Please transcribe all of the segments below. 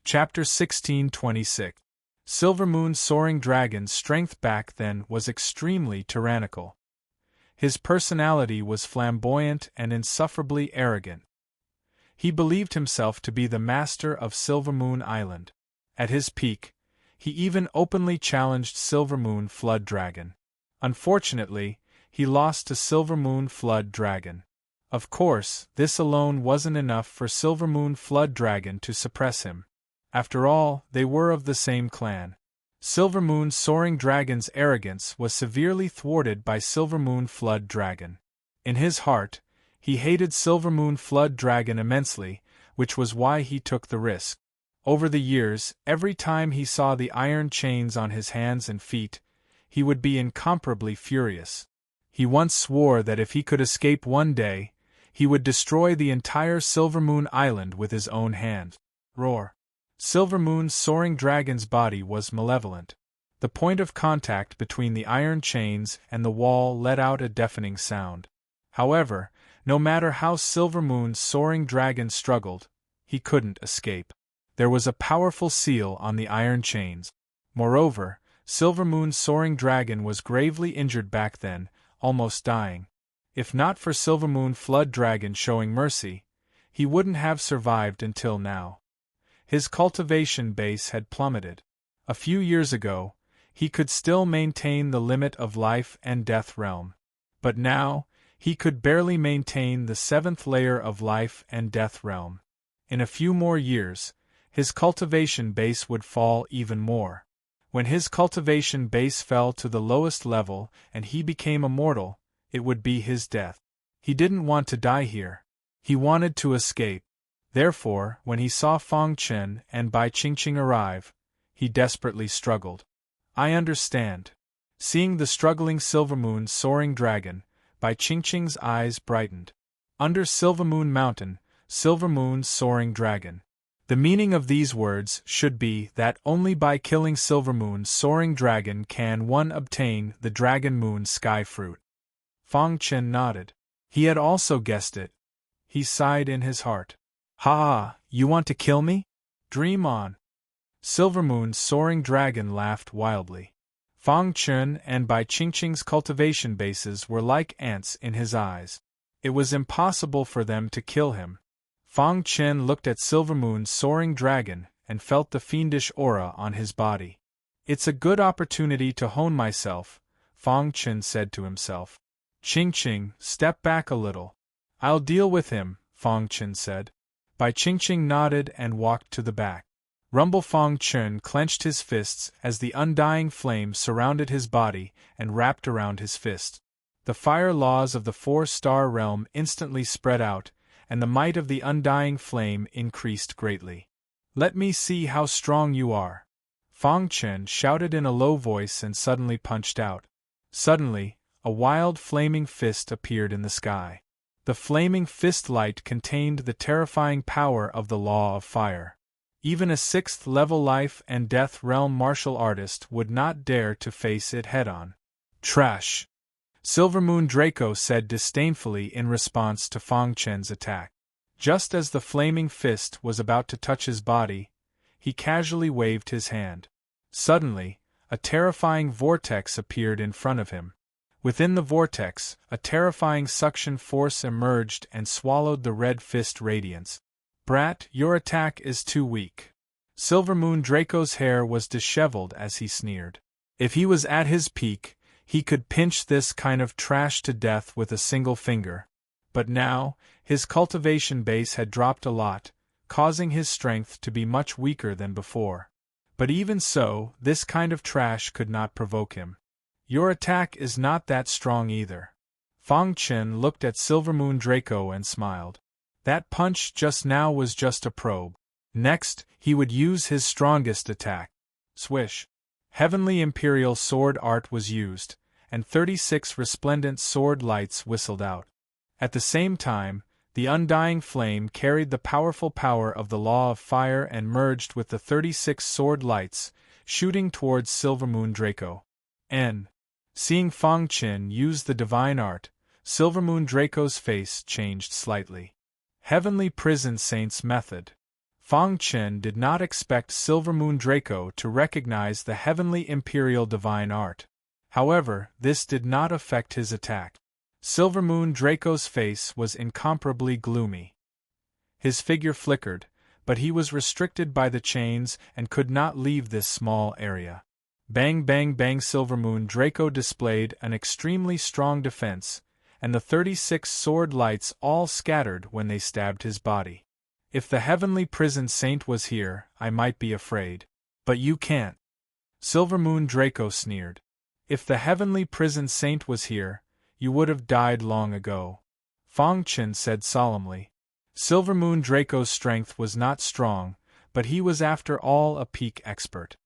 Chapter 1626. Silver Moon's soaring dragon's strength back then was extremely tyrannical. His personality was flamboyant and insufferably arrogant. He believed himself to be the master of Silver Moon Island. At his peak, he even openly challenged Silver Moon Flood Dragon. Unfortunately, he lost to Silver Moon Flood Dragon. Of course, this alone wasn't enough for Silver Moon Flood Dragon to suppress him. After all, they were of the same clan. Silver Moon's soaring dragon's arrogance was severely thwarted by Silver Moon Flood Dragon. In his heart, he hated Silver Moon Flood Dragon immensely, which was why he took the risk. Over the years, every time he saw the iron chains on his hands and feet, he would be incomparably furious. He once swore that if he could escape one day, he would destroy the entire Silver Moon Island with his own hand. Roar! Silver Moon's soaring dragon's body was malevolent. The point of contact between the iron chains and the wall let out a deafening sound. However, no matter how Silver Moon's soaring dragon struggled, he couldn't escape. There was a powerful seal on the iron chains. Moreover, Silver Moon's soaring dragon was gravely injured back then, almost dying. If not for Silver Moon Flood Dragon showing mercy, he wouldn't have survived until now. His cultivation base had plummeted. A few years ago, he could still maintain the limit of life and death realm. But now, he could barely maintain the 7th layer of life and death realm. In a few more years, his cultivation base would fall even more. When his cultivation base fell to the lowest level and he became immortal, it would be his death. He didn't want to die here. He wanted to escape. Therefore, when he saw Fang Chen and Bai Qingqing arrive, he desperately struggled. I understand. Seeing the struggling Silver Moon soaring dragon, Bai Qingqing's eyes brightened. Under Silver Moon Mountain, Silver Moon's soaring dragon. The meaning of these words should be that only by killing Silver Moon's soaring dragon can one obtain the Dragon Moon Sky Fruit. Fang Chen nodded. He had also guessed it. He sighed in his heart. Ha! You want to kill me? Dream on. Silver Moon's soaring dragon laughed wildly. Fang Chen and Bai Qingqing's cultivation bases were like ants in his eyes. It was impossible for them to kill him. Fang Chen looked at Silver Moon's soaring dragon and felt the fiendish aura on his body. It's a good opportunity to hone myself, Fang Chen said to himself. Qingqing, step back a little. I'll deal with him, Fang Chen said. Bai Qingqing nodded and walked to the back. Rumble Fang Chen clenched his fists as the undying flame surrounded his body and wrapped around his fist. The fire laws of the 4-star realm instantly spread out, and the might of the undying flame increased greatly. Let me see how strong you are. Fang Chen shouted in a low voice and suddenly punched out. Suddenly, a wild flaming fist appeared in the sky. The flaming fist light contained the terrifying power of the law of fire. Even a 6th-level life and death realm martial artist would not dare to face it head-on. Trash! Silver Moon Draco said disdainfully in response to Fang Chen's attack. Just as the flaming fist was about to touch his body, he casually waved his hand. Suddenly, a terrifying vortex appeared in front of him. Within the vortex, a terrifying suction force emerged and swallowed the red fist radiance. Brat, your attack is too weak. Silver Moon Draco's hair was disheveled as he sneered. If he was at his peak, he could pinch this kind of trash to death with a single finger. But now, his cultivation base had dropped a lot, causing his strength to be much weaker than before. But even so, this kind of trash could not provoke him. Your attack is not that strong either. Fang Chen looked at Silver Moon Draco and smiled. That punch just now was just a probe. Next, he would use his strongest attack. Swish. Heavenly Imperial Sword Art was used, and 36 resplendent sword lights whistled out. At the same time, the undying flame carried the powerful power of the law of fire and merged with the 36 sword lights, shooting towards Silver Moon Draco. Seeing Fang Chen use the divine art, Silver Moon Draco's face changed slightly. Heavenly Prison Saint's method. Fang Chen did not expect Silvermoon Draco to recognize the heavenly imperial divine art. However, this did not affect his attack. Silvermoon Draco's face was incomparably gloomy. His figure flickered, but he was restricted by the chains and could not leave this small area. Bang bang bang! Silvermoon Draco displayed an extremely strong defense, and the 36 sword lights all scattered when they stabbed his body. If the heavenly prison saint was here, I might be afraid. But you can't. Silvermoon Draco sneered. If the heavenly prison saint was here, you would have died long ago. Fang Chen said solemnly. Silvermoon Draco's strength was not strong, but he was after all a peak expert.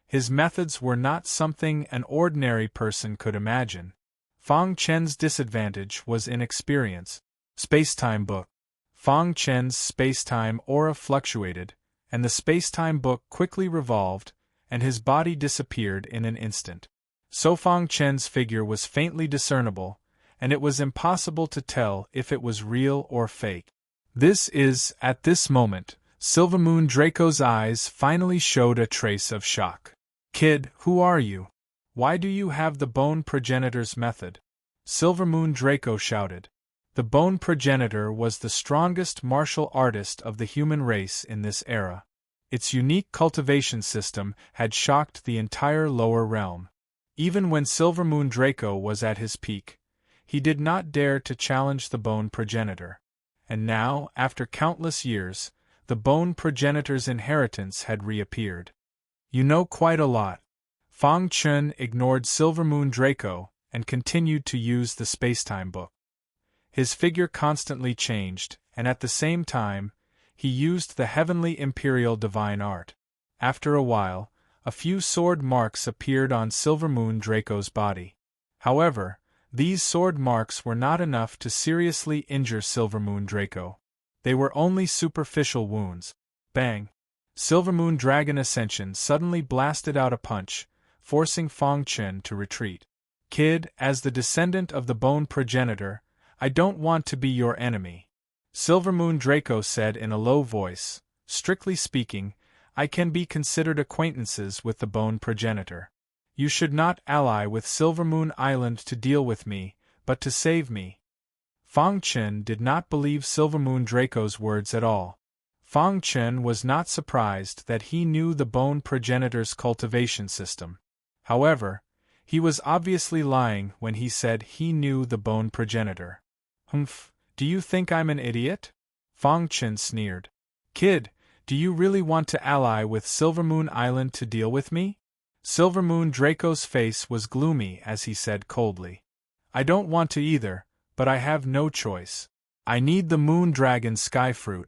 His methods were not something an ordinary person could imagine. Fang Chen's disadvantage was inexperience. Spacetime book. Fang Chen's spacetime aura fluctuated, and the spacetime book quickly revolved, and his body disappeared in an instant. So Fang Chen's figure was faintly discernible, and it was impossible to tell if it was real or fake. At this moment, Silvermoon Draco's eyes finally showed a trace of shock. Kid, who are you? Why do you have the Bone Progenitor's method? Silvermoon Draco shouted. The Bone Progenitor was the strongest martial artist of the human race in this era. Its unique cultivation system had shocked the entire lower realm. Even when Silvermoon Draco was at his peak, he did not dare to challenge the Bone Progenitor. And now, after countless years, the Bone Progenitor's inheritance had reappeared. You know quite a lot. Fang Chen ignored Silvermoon Draco and continued to use the spacetime book. His figure constantly changed, and at the same time, he used the heavenly imperial divine art. After a while, a few sword marks appeared on Silvermoon Draco's body. However, these sword marks were not enough to seriously injure Silvermoon Draco. They were only superficial wounds. Bang! Silvermoon Dragon Ascension suddenly blasted out a punch, forcing Fang Chen to retreat. Kid, as the descendant of the Bone Progenitor, I don't want to be your enemy. Silvermoon Draco said in a low voice. Strictly speaking, I can be considered acquaintances with the Bone Progenitor. You should not ally with Silvermoon Island to deal with me, but to save me. Fang Chen did not believe Silvermoon Draco's words at all. Fang Chen was not surprised that he knew the Bone Progenitor's cultivation system. However, he was obviously lying when he said he knew the Bone Progenitor. Humph, do you think I'm an idiot? Fang Chen sneered. Kid, do you really want to ally with Silvermoon Island to deal with me? Silvermoon Draco's face was gloomy as he said coldly. I don't want to either, but I have no choice. I need the Moon Dragon Sky Fruit.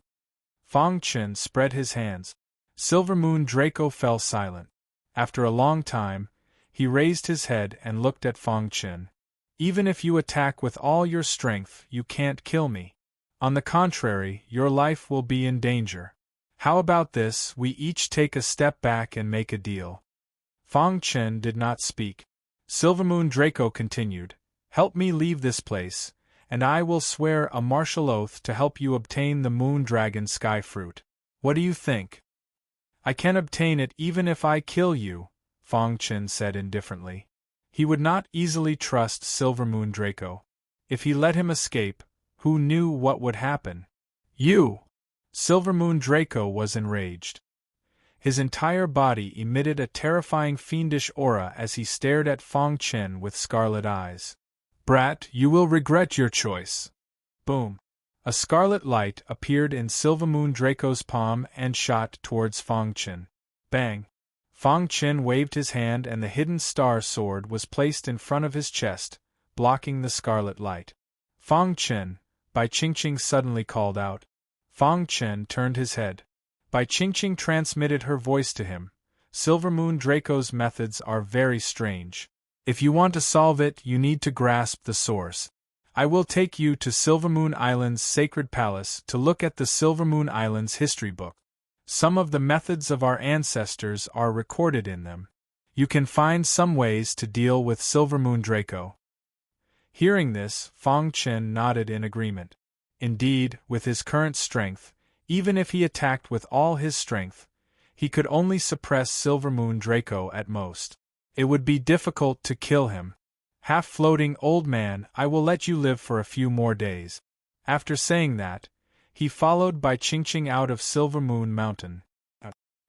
Fang Chen spread his hands. Silvermoon Draco fell silent. After a long time, he raised his head and looked at Fang Chen. Even if you attack with all your strength, you can't kill me. On the contrary, your life will be in danger. How about this, we each take a step back and make a deal? Fang Chen did not speak. Silvermoon Draco continued, help me leave this place, and I will swear a martial oath to help you obtain the Moon Dragon Sky Fruit. What do you think? I can obtain it even if I kill you, Fang Chen said indifferently. He would not easily trust Silvermoon Draco. If he let him escape, who knew what would happen? You! Silvermoon Draco was enraged. His entire body emitted a terrifying fiendish aura as he stared at Fang Chen with scarlet eyes. Brat, you will regret your choice. Boom. A scarlet light appeared in Silvermoon Draco's palm and shot towards Fang Chen. Bang. Fang Chen waved his hand and the hidden star sword was placed in front of his chest, blocking the scarlet light. Fang Chen, Bai Qingqing suddenly called out. Fang Chen turned his head. Bai Qingqing transmitted her voice to him. Silvermoon Draco's methods are very strange. If you want to solve it, you need to grasp the source. I will take you to Silvermoon Island's sacred palace to look at the Silvermoon Island's history book. Some of the methods of our ancestors are recorded in them. You can find some ways to deal with Silvermoon Draco. Hearing this, Fang Chen nodded in agreement. Indeed, with his current strength, Even if he attacked with all his strength, he could only suppress Silvermoon Draco at most. It would be difficult to kill him. Half-floating old man, I will let you live for a few more days. After saying that, he followed by Ching out of Silvermoon Mountain.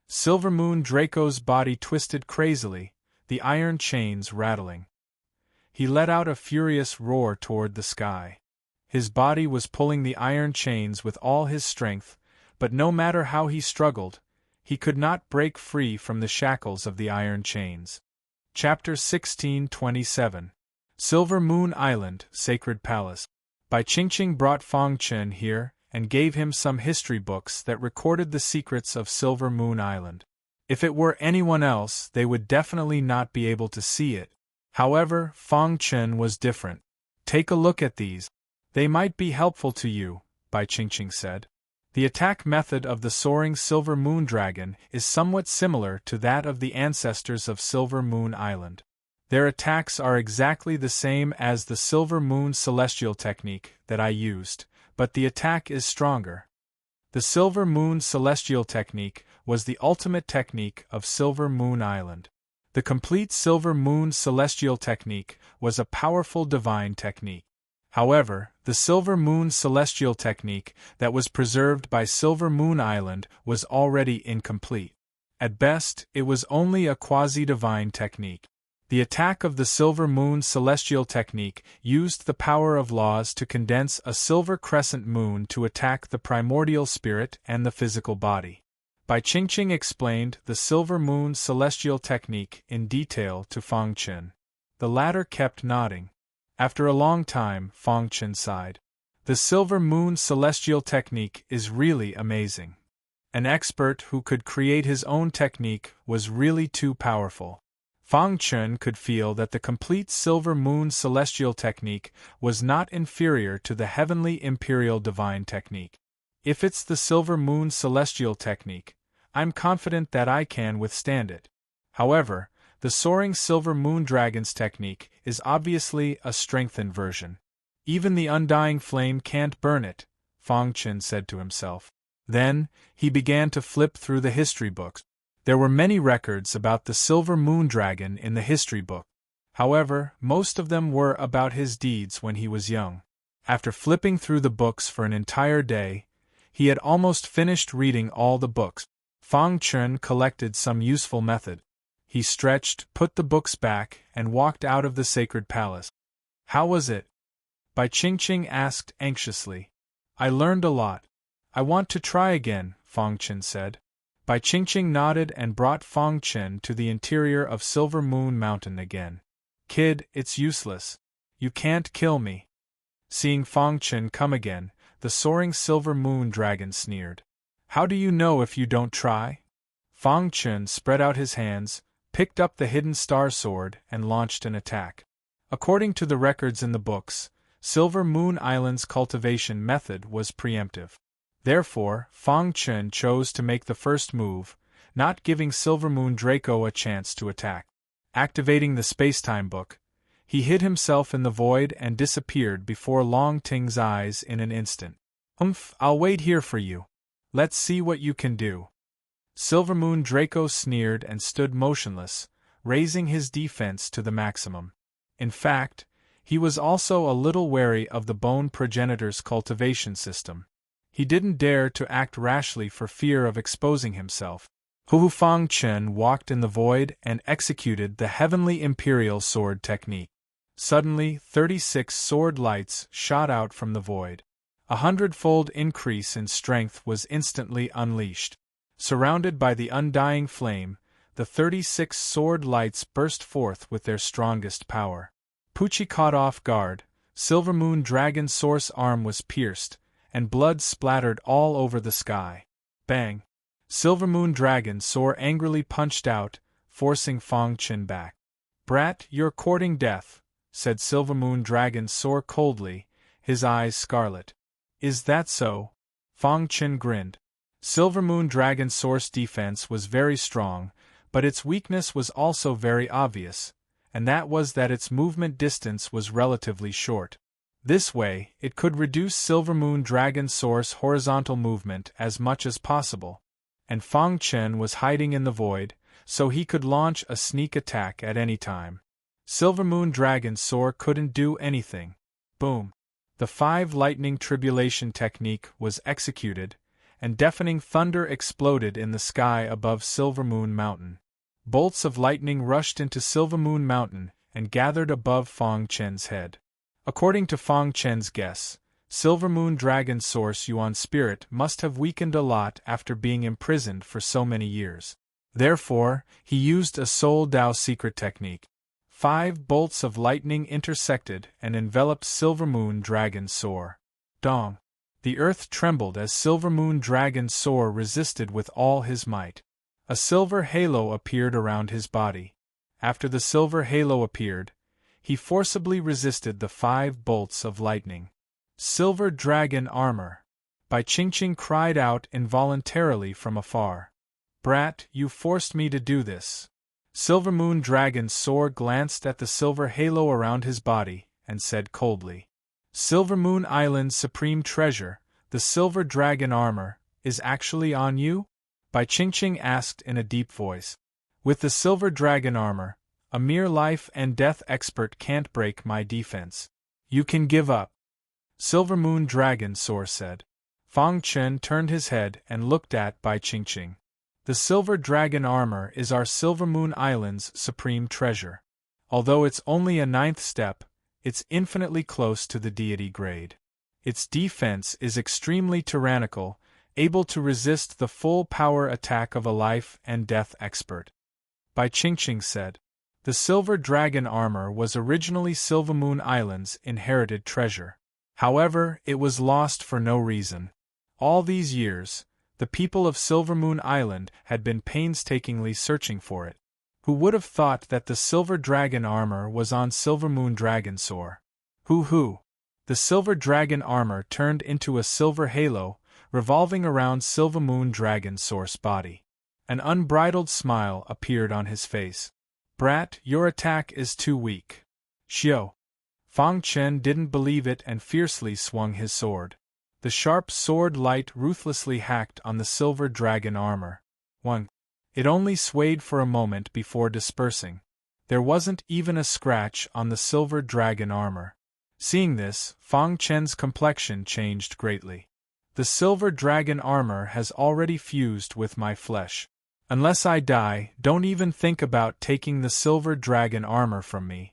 Silvermoon Draco's body twisted crazily, the iron chains rattling. He let out a furious roar toward the sky. His body was pulling the iron chains with all his strength, but no matter how he struggled, he could not break free from the shackles of the iron chains. Chapter 1627. Silver Moon Island, Sacred Palace. By Ching brought Fong Chen here, and gave him some history books that recorded the secrets of Silver Moon Island. If it were anyone else, they would definitely not be able to see it. However, Fong Chen was different. Take a look at these. They might be helpful to you, Bai Ching said. The attack method of the soaring Silver Moon Dragon is somewhat similar to that of the ancestors of Silver Moon Island. Their attacks are exactly the same as the Silver Moon Celestial technique that I used, but the attack is stronger. The Silver Moon Celestial technique was the ultimate technique of Silver Moon Island. The complete Silver Moon Celestial technique was a powerful divine technique. However, the Silver Moon Celestial technique that was preserved by Silver Moon Island was already incomplete. At best, it was only a quasi-divine technique. The attack of the Silver Moon Celestial technique used the power of laws to condense a silver crescent moon to attack the primordial spirit and the physical body. Bai Ching explained the Silver Moon Celestial technique in detail to Fong Chen. The latter kept nodding. After a long time, Fong Chen sighed. The Silver Moon Celestial technique is really amazing. An expert who could create his own technique was really too powerful. Fong Chen could feel that the complete Silver Moon Celestial technique was not inferior to the Heavenly Imperial Divine technique. If it's the Silver Moon Celestial technique, I'm confident that I can withstand it. However, the Soaring Silver Moon Dragon's technique is obviously a strengthened version. Even the undying flame can't burn it, Fong Chen said to himself. Then, he began to flip through the history books. There were many records about the Silver Moon Dragon in the history book. However, most of them were about his deeds when he was young. After flipping through the books for an entire day, he had almost finished reading all the books. Fong Chen collected some useful method. He stretched, put the books back, and walked out of the sacred palace. How was it? Bai Ching asked anxiously. I learned a lot. I want to try again, Fong Chen said. Bai Ching nodded and brought Fong Chen to the interior of Silver Moon Mountain again. Kid, it's useless. You can't kill me. Seeing Fong Chen come again, the soaring Silver Moon Dragon sneered. How do you know if you don't try? Fong Chen spread out his hands, picked up the hidden star sword, and launched an attack. According to the records in the books, Silver Moon Island's cultivation method was preemptive. Therefore, Fong Chen chose to make the first move, not giving Silver Moon Draco a chance to attack. Activating the spacetime book, he hid himself in the void and disappeared before Long Ting's eyes in an instant. I'll wait here for you. Let's see what you can do. Silver Moon Draco sneered and stood motionless, raising his defense to the maximum. In fact, he was also a little wary of the Bone Progenitor's cultivation system. He didn't dare to act rashly for fear of exposing himself. Fong Chen walked in the void and executed the Heavenly Imperial Sword technique. Suddenly, 36 sword lights shot out from the void. 100-fold increase in strength was instantly unleashed. Surrounded by the undying flame, the 36 sword lights burst forth with their strongest power. Pucci caught off guard, Silver Moon Dragon's source arm was pierced, and blood splattered all over the sky. Bang! Silver Moon Dragon Soar angrily punched out, forcing Fong Chen back. Brat, you're courting death, said Silver Moon Dragon Soar coldly, his eyes scarlet. Is that so? Fong Chen grinned. Silver Moon Dragon Soar's defense was very strong, but its weakness was also very obvious, and that was that its movement distance was relatively short. This way, it could reduce Silver Moon Dragon Soar's horizontal movement as much as possible, and Fang Chen was hiding in the void, so he could launch a sneak attack at any time. Silver Moon Dragon Soar couldn't do anything. Boom! The 5 lightning tribulation technique was executed, and deafening thunder exploded in the sky above Silver Moon Mountain. Bolts of lightning rushed into Silver Moon Mountain and gathered above Fang Chen's head. According to Fang Chen's guess, Silver Moon Dragon Source Yuan Spirit must have weakened a lot after being imprisoned for so many years. Therefore, he used a Soul Dao secret technique. 5 bolts of lightning intersected and enveloped Silver Moon Dragon Soar. Dong! The earth trembled as Silver Moon Dragon Soar resisted with all his might. A silver halo appeared around his body. After the silver halo appeared, he forcibly resisted the 5 bolts of lightning. Silver Dragon Armor! Bai Qingqing cried out involuntarily from afar. Brat, you forced me to do this. Silver Moon Dragon Soar glanced at the silver halo around his body, and said coldly, Silver Moon Island's supreme treasure, the Silver Dragon Armor, is actually on you? Bai Qingqing asked in a deep voice. With the Silver Dragon Armor, a mere life and death expert can't break my defense. You can give up. Silver Moon Dragon Soar said. Fang Chen turned his head and looked at Bai Qingqing. The Silver Dragon Armor is our Silver Moon Island's supreme treasure. Although it's only a 9th step, it's infinitely close to the deity grade. Its defense is extremely tyrannical, able to resist the full power attack of a life and death expert. Bai Qingqing said. The Silver Dragon Armor was originally Silver Moon Island's inherited treasure. However, it was lost for no reason. All these years, the people of Silver Moon Island had been painstakingly searching for it. Who would have thought that the Silver Dragon Armor was on Silver Moon Dragon Soar? Hoo! The Silver Dragon Armor turned into a silver halo, revolving around Silver Moon Dragon Soar's body. An unbridled smile appeared on his face. Brat, your attack is too weak. Xiao! Fang Chen didn't believe it and fiercely swung his sword. The sharp sword light ruthlessly hacked on the Silver Dragon Armor. 1. It only swayed for a moment before dispersing. There wasn't even a scratch on the Silver Dragon Armor. Seeing this, Fang Chen's complexion changed greatly. The Silver Dragon Armor has already fused with my flesh. Unless I die, don't even think about taking the Silver Dragon Armor from me.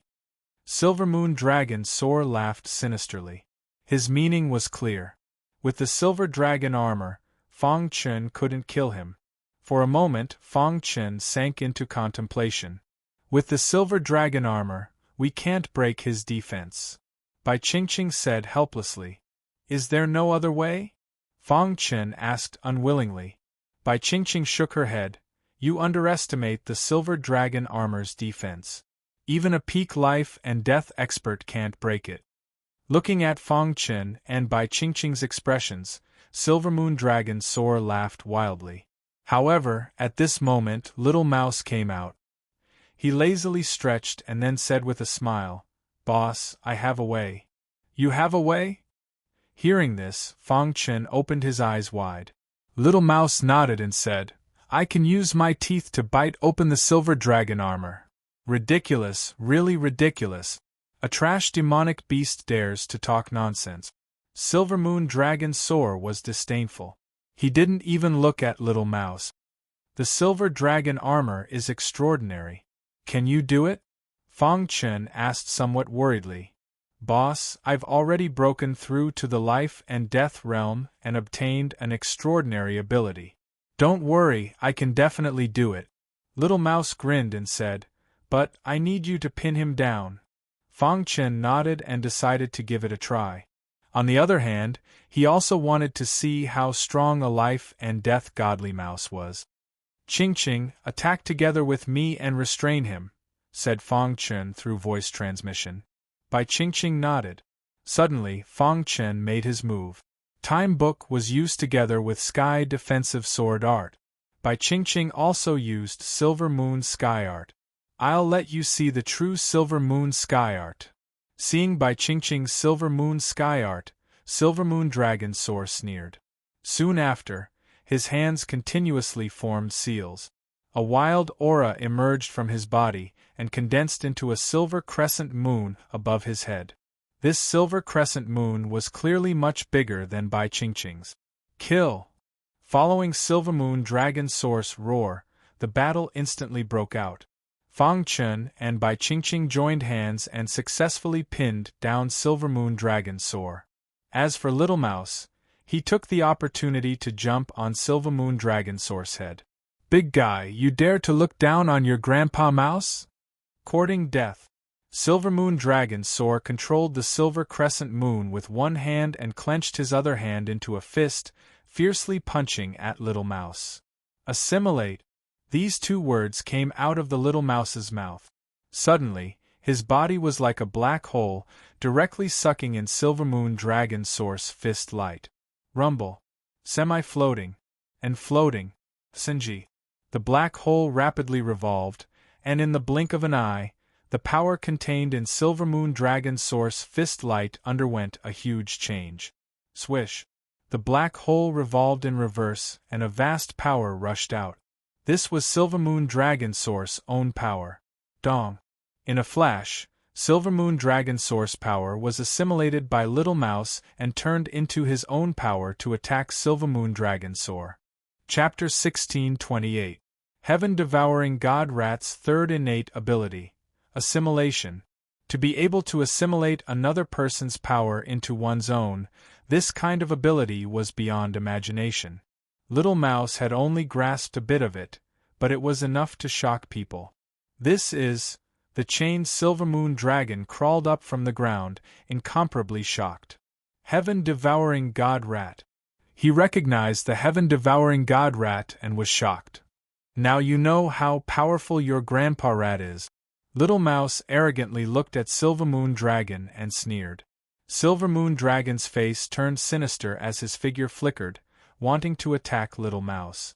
Silver Moon Dragon Soar laughed sinisterly. His meaning was clear. With the Silver Dragon Armor, Fang Chen couldn't kill him. For a moment, Fang Chen sank into contemplation. With the Silver Dragon Armor, we can't break his defense. Bai Qingqing said helplessly. Is there no other way? Fang Chen asked unwillingly. Bai Qingqing shook her head. You underestimate the Silver Dragon Armor's defense. Even a peak life and death expert can't break it. Looking at Fang Chen and Bai Qingqing's expressions, Silver Moon Dragon Soar laughed wildly. However, at this moment Little Mouse came out. He lazily stretched and then said with a smile, Boss, I have a way. You have a way? Hearing this, Fang Chen opened his eyes wide. Little Mouse nodded and said, I can use my teeth to bite open the Silver Dragon Armor. Ridiculous, really ridiculous. A trash demonic beast dares to talk nonsense. Silver Moon Dragon Soar was disdainful. He didn't even look at Little Mouse. The Silver Dragon Armor is extraordinary. Can you do it? Fang Chen asked somewhat worriedly. Boss, I've already broken through to the life and death realm and obtained an extraordinary ability. Don't worry, I can definitely do it. Little Mouse grinned and said, But I need you to pin him down. Fang Chen nodded and decided to give it a try. On the other hand, he also wanted to see how strong a life and death godly mouse was. Qingqing, attack together with me and restrain him, said Fang Chen through voice transmission. Bai Qingqing nodded. Suddenly, Fang Chen made his move. Time Book was used together with Sky Defensive Sword Art. Bai Qingqing also used Silver Moon Sky Art. I'll let you see the true Silver Moon Sky Art. Seeing Bai Qingqing's Silver Moon sky art, Silver Moon Dragon Soar sneered. Soon after, his hands continuously formed seals. A wild aura emerged from his body and condensed into a silver crescent moon above his head. This silver crescent moon was clearly much bigger than Bai Qingqing's. Kill! Following Silver Moon Dragon Soar's roar, the battle instantly broke out. Fang Chen and Bai Qingqing joined hands and successfully pinned down Silver Moon Dragon Soar. As for Little Mouse, he took the opportunity to jump on Silver Moon Dragon Soar's head. Big guy, you dare to look down on your Grandpa Mouse? Courting death. Silver Moon Dragon Soar controlled the silver crescent moon with one hand and clenched his other hand into a fist, fiercely punching at Little Mouse. Assimilate. These two words came out of the Little Mouse's mouth. Suddenly, his body was like a black hole, directly sucking in Silver Moon Dragon Soar's fist light. Rumble. Semi-floating. And floating. Sinji. The black hole rapidly revolved, and in the blink of an eye, the power contained in Silver Moon Dragon Soar's fist light underwent a huge change. Swish. The black hole revolved in reverse, and a vast power rushed out. This was Silver Moon Dragon Soar's own power. Dong. In a flash, Silver Moon Dragon Soar's power was assimilated by Little Mouse and turned into his own power to attack Silver Moon Dragon Soar. Chapter 1628. Heaven-Devouring God Rat's third innate ability. Assimilation. To be able to assimilate another person's power into one's own, this kind of ability was beyond imagination. Little Mouse had only grasped a bit of it, but it was enough to shock people. This is... The chained Silver Moon Dragon crawled up from the ground, incomparably shocked. Heaven-Devouring God Rat. He recognized the Heaven-Devouring God Rat and was shocked. Now you know how powerful your Grandpa Rat is. Little Mouse arrogantly looked at Silver Moon Dragon and sneered. Silver Moon Dragon's face turned sinister as his figure flickered, wanting to attack Little Mouse.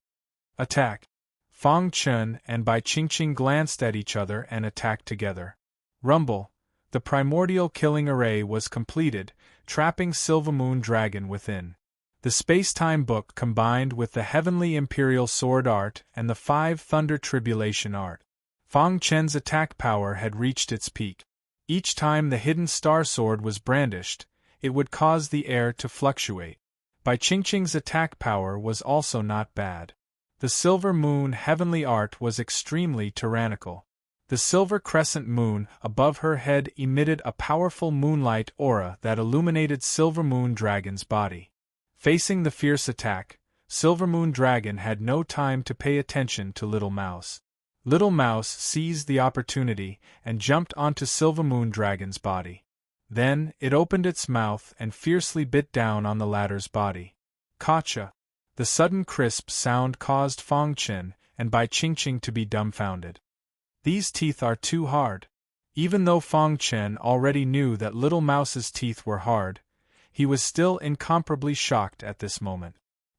Attack! Fang Chen and Bai Qingqing glanced at each other and attacked together. Rumble! The primordial killing array was completed, trapping Silver Moon Dragon within. The space-time book combined with the Heavenly Imperial Sword art and the 5 Thunder Tribulation art. Fang Chen's attack power had reached its peak. Each time the hidden star sword was brandished, it would cause the air to fluctuate. Bai Qingqing's attack power was also not bad. The Silver Moon Heavenly art was extremely tyrannical. The silver crescent moon above her head emitted a powerful moonlight aura that illuminated Silver Moon Dragon's body. Facing the fierce attack, Silver Moon Dragon had no time to pay attention to Little Mouse. Little Mouse seized the opportunity and jumped onto Silver Moon Dragon's body. Then, it opened its mouth and fiercely bit down on the latter's body. Gotcha! The sudden crisp sound caused Fang Chen and Bai Qingqing to be dumbfounded. These teeth are too hard. Even though Fang Chen already knew that Little Mouse's teeth were hard, he was still incomparably shocked at this moment.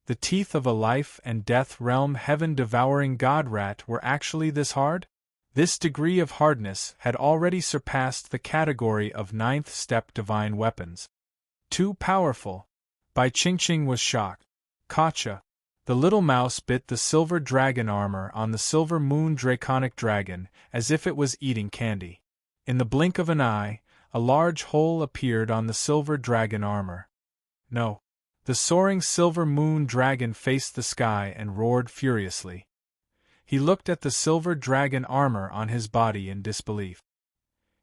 The teeth of a life-and-death realm heaven-devouring god rat were actually this hard? This degree of hardness had already surpassed the category of 9th step divine weapons. Too powerful. Bai Qingqing was shocked. Gotcha! The Little Mouse bit the silver dragon armor on the Silver Moon Draconic Dragon as if it was eating candy. In the blink of an eye, a large hole appeared on the silver dragon armor. No. The soaring Silver Moon Dragon faced the sky and roared furiously. He looked at the silver dragon armor on his body in disbelief.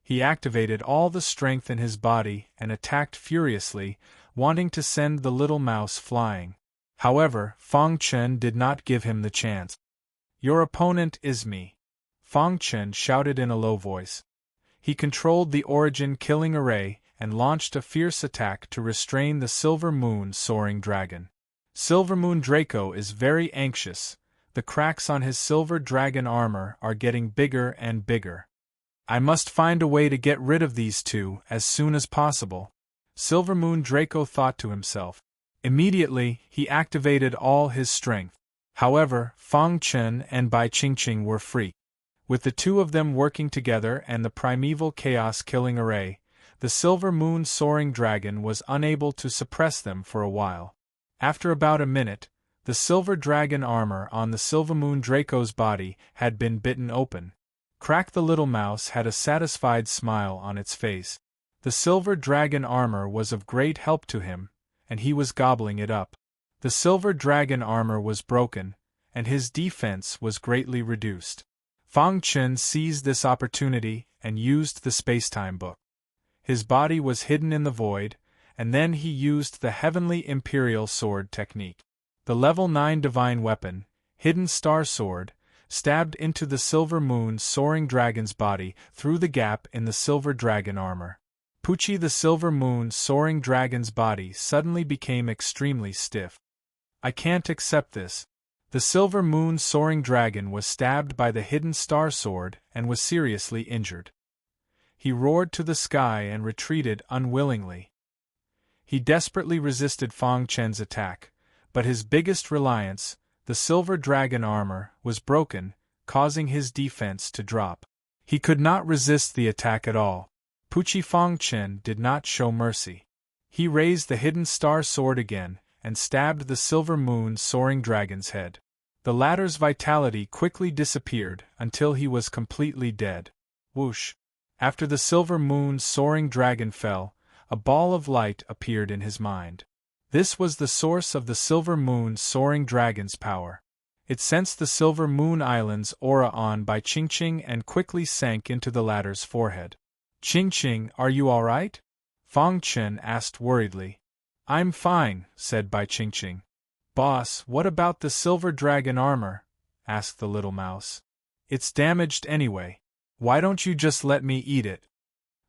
He activated all the strength in his body and attacked furiously, wanting to send the Little Mouse flying. However, Fang Chen did not give him the chance. Your opponent is me. Fang Chen shouted in a low voice. He controlled the Origin Killing Array and launched a fierce attack to restrain the Silver Moon Soaring Dragon. Silver Moon Draco is very anxious. The cracks on his silver dragon armor are getting bigger and bigger. I must find a way to get rid of these two as soon as possible. Silver Moon Draco thought to himself. Immediately, he activated all his strength. However, Fang Chen and Bai Qingqing were free. With the two of them working together and the primeval chaos killing array, the Silver Moon soaring dragon was unable to suppress them for a while. After about a minute, the silver dragon armor on the Silver Moon Draco's body had been bitten open. Crack the little mouse had a satisfied smile on its face. The silver dragon armor was of great help to him, and he was gobbling it up. The silver dragon armor was broken, and his defense was greatly reduced. Fang Chen seized this opportunity and used the spacetime book. His body was hidden in the void, and then he used the Heavenly Imperial Sword technique. The level 9 divine weapon, Hidden Star Sword, stabbed into the Silver Moon soaring dragon's body through the gap in the silver dragon armor. Pucci, the Silver Moon soaring dragon's body suddenly became extremely stiff. I can't accept this. The Silver Moon soaring dragon was stabbed by the Hidden Star Sword and was seriously injured. He roared to the sky and retreated unwillingly. He desperately resisted Fang Chen's attack, but his biggest reliance, the silver dragon armor, was broken, causing his defense to drop. He could not resist the attack at all. Pucci Fang Chen did not show mercy. He raised the Hidden Star Sword again and stabbed the Silver Moon soaring dragon's head. The latter's vitality quickly disappeared until he was completely dead. Whoosh! After the Silver Moon soaring dragon fell, a ball of light appeared in his mind. This was the source of the Silver Moon soaring dragon's power. It sensed the Silver Moon Island's aura on by Qingqing and quickly sank into the latter's forehead. Qingqing, are you all right? Fang Chen asked worriedly. I'm fine, said Bai Qingqing. Boss, what about the silver dragon armor? Asked the little mouse. It's damaged anyway. Why don't you just let me eat it?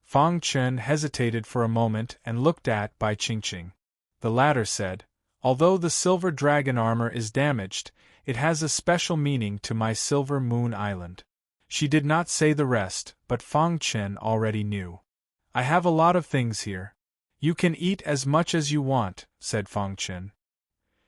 Fang Chen hesitated for a moment and looked at Bai Qingqing. The latter said, although the silver dragon armor is damaged, it has a special meaning to my Silver Moon Island. She did not say the rest, but Fang Chen already knew. I have a lot of things here. You can eat as much as you want, said Fang Chen.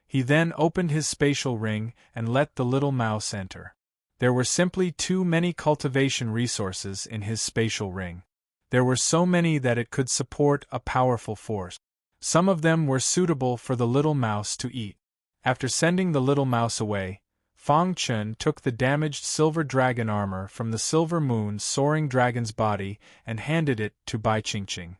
He then opened his spatial ring and let the little mouse enter. There were simply too many cultivation resources in his spatial ring. There were so many that it could support a powerful force. Some of them were suitable for the little mouse to eat. After sending the little mouse away, Fang Chen took the damaged silver dragon armor from the Silver Moon soaring dragon's body and handed it to Bai Qingqing.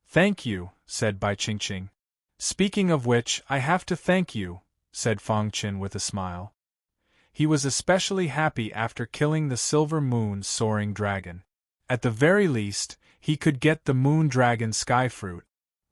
Thank you, said Bai Qingqing. Speaking of which, I have to thank you, said Fang Chen with a smile. He was especially happy after killing the Silver Moon soaring dragon. At the very least, he could get the Moon Dragon Sky Fruit.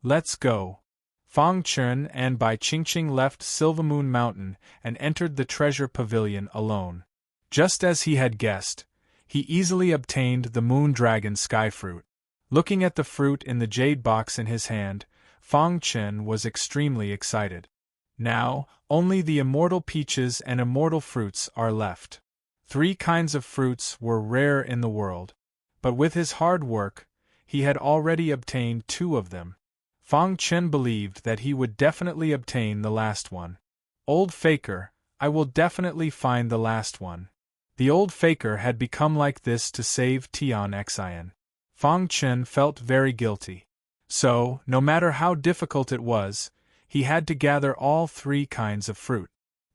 Let's go. Fang Chen and Bai Qingqing left Silver Moon Mountain and entered the treasure pavilion alone. Just as he had guessed, he easily obtained the Moon Dragon Sky Fruit. Looking at the fruit in the jade box in his hand, Fang Chen was extremely excited. Now, only the immortal peaches and immortal fruits are left. 3 kinds of fruits were rare in the world, but with his hard work, he had already obtained 2 of them. Fang Chen believed that he would definitely obtain the last one. Old Faker, I will definitely find the last one. The old Faker had become like this to save Tian Xian. Fang Chen felt very guilty. So, no matter how difficult it was, he had to gather all 3 kinds of fruit.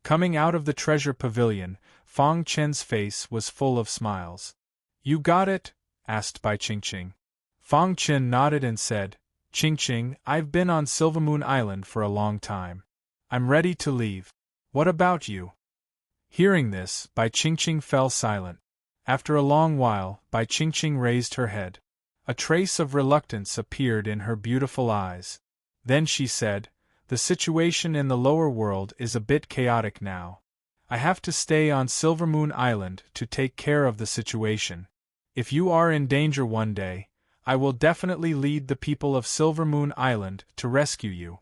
Coming out of the treasure pavilion, Fang Chen's face was full of smiles. You got it? Asked Bai Qingqing. Fang Chen nodded and said, Qingqing, I've been on Silver Moon Island for a long time. I'm ready to leave. What about you? Hearing this, Bai Qingqing fell silent. After a long while, Bai Qingqing raised her head. A trace of reluctance appeared in her beautiful eyes. Then she said, the situation in the lower world is a bit chaotic now. I have to stay on Silver Moon Island to take care of the situation. If you are in danger one day, I will definitely lead the people of Silver Moon Island to rescue you.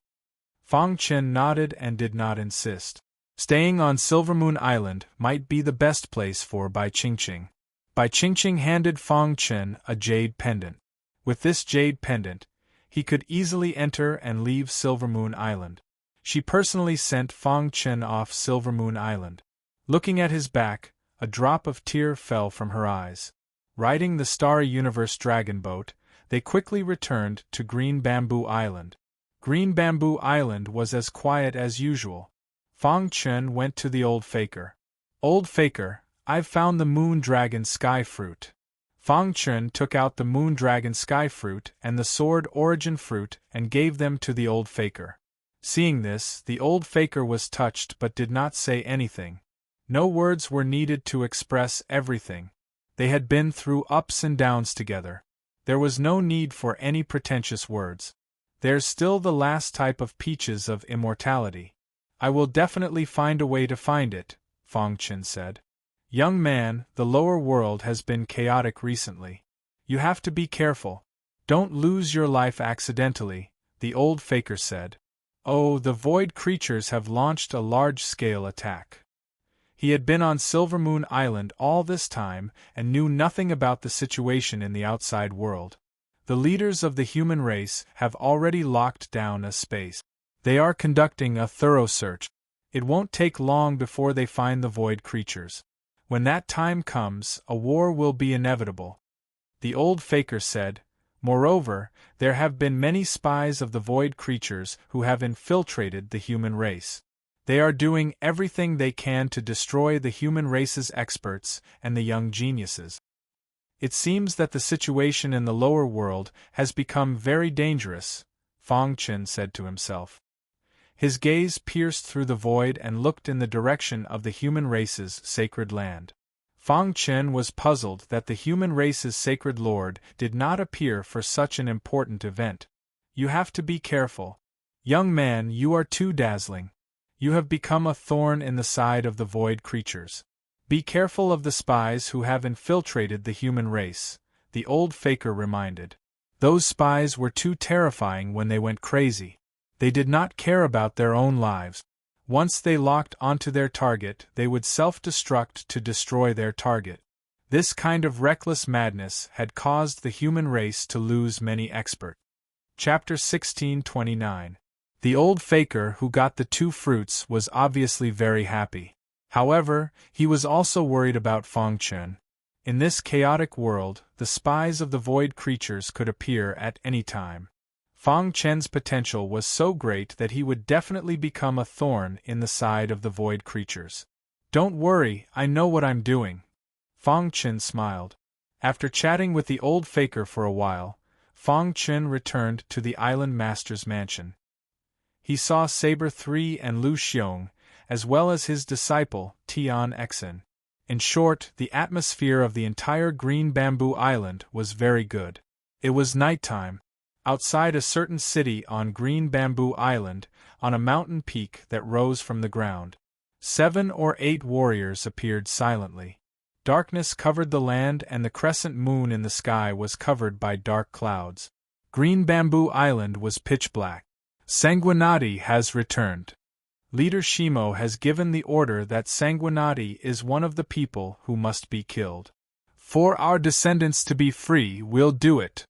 Fang Chen nodded and did not insist. Staying on Silver Moon Island might be the best place for Bai Qingqing. Bai Qingqing handed Fang Chen a jade pendant. With this jade pendant, he could easily enter and leave Silver Moon Island. She personally sent Fang Chen off Silver Moon Island. Looking at his back, a drop of tear fell from her eyes. Riding the Starry Universe dragon boat, They quickly returned to Green Bamboo Island. Green Bamboo Island was as quiet as usual. Fang Chen went to the old faker. "Old faker, I've found the moon dragon sky fruit." Fang Chen took out the moon dragon sky fruit and the sword origin fruit and gave them to the old faker. Seeing this, the old faker was touched but did not say anything. No words were needed to express everything. They had been through ups and downs together. There was no need for any pretentious words. "There's still the last type of peaches of immortality. I will definitely find a way to find it," Fang Chen said. "Young man, the lower world has been chaotic recently. You have to be careful. Don't lose your life accidentally," the old faker said. "Oh, the void creatures have launched a large-scale attack." He had been on Silvermoon Island all this time and knew nothing about the situation in the outside world. The leaders of the human race have already locked down a space. They are conducting a thorough search. It won't take long before they find the void creatures. When that time comes, a war will be inevitable," the old faker said. "Moreover, there have been many spies of the void creatures who have infiltrated the human race. They are doing everything they can to destroy the human race's experts and the young geniuses. It seems that the situation in the lower world has become very dangerous," Fang Chen said to himself. His gaze pierced through the void and looked in the direction of the human race's sacred land. Fang Chen was puzzled that the human race's sacred lord did not appear for such an important event. "You have to be careful. Young man, you are too dazzling. You have become a thorn in the side of the void creatures. Be careful of the spies who have infiltrated the human race," the old faker reminded. "Those spies were too terrifying when they went crazy. They did not care about their own lives. Once they locked onto their target, they would self-destruct to destroy their target. This kind of reckless madness had caused the human race to lose many experts." Chapter 1629. The old faker who got the 2 fruits was obviously very happy. However, he was also worried about Fang Chen. In this chaotic world, the spies of the void creatures could appear at any time. Fang Chen's potential was so great that he would definitely become a thorn in the side of the void creatures. "Don't worry, I know what I'm doing." Fang Chen smiled. After chatting with the old faker for a while, Fang Chen returned to the island master's mansion. He saw Saber 3 and Lu Xiong, as well as his disciple, Tian Exin. In short, the atmosphere of the entire Green Bamboo Island was very good. It was nighttime. Outside a certain city on Green Bamboo Island, on a mountain peak that rose from the ground, 7 or 8 warriors appeared silently. Darkness covered the land and the crescent moon in the sky was covered by dark clouds. Green Bamboo Island was pitch black. "Sanguinati has returned. Leader Shimo has given the order that Sanguinati is one of the people who must be killed. For our descendants to be free, we'll do it."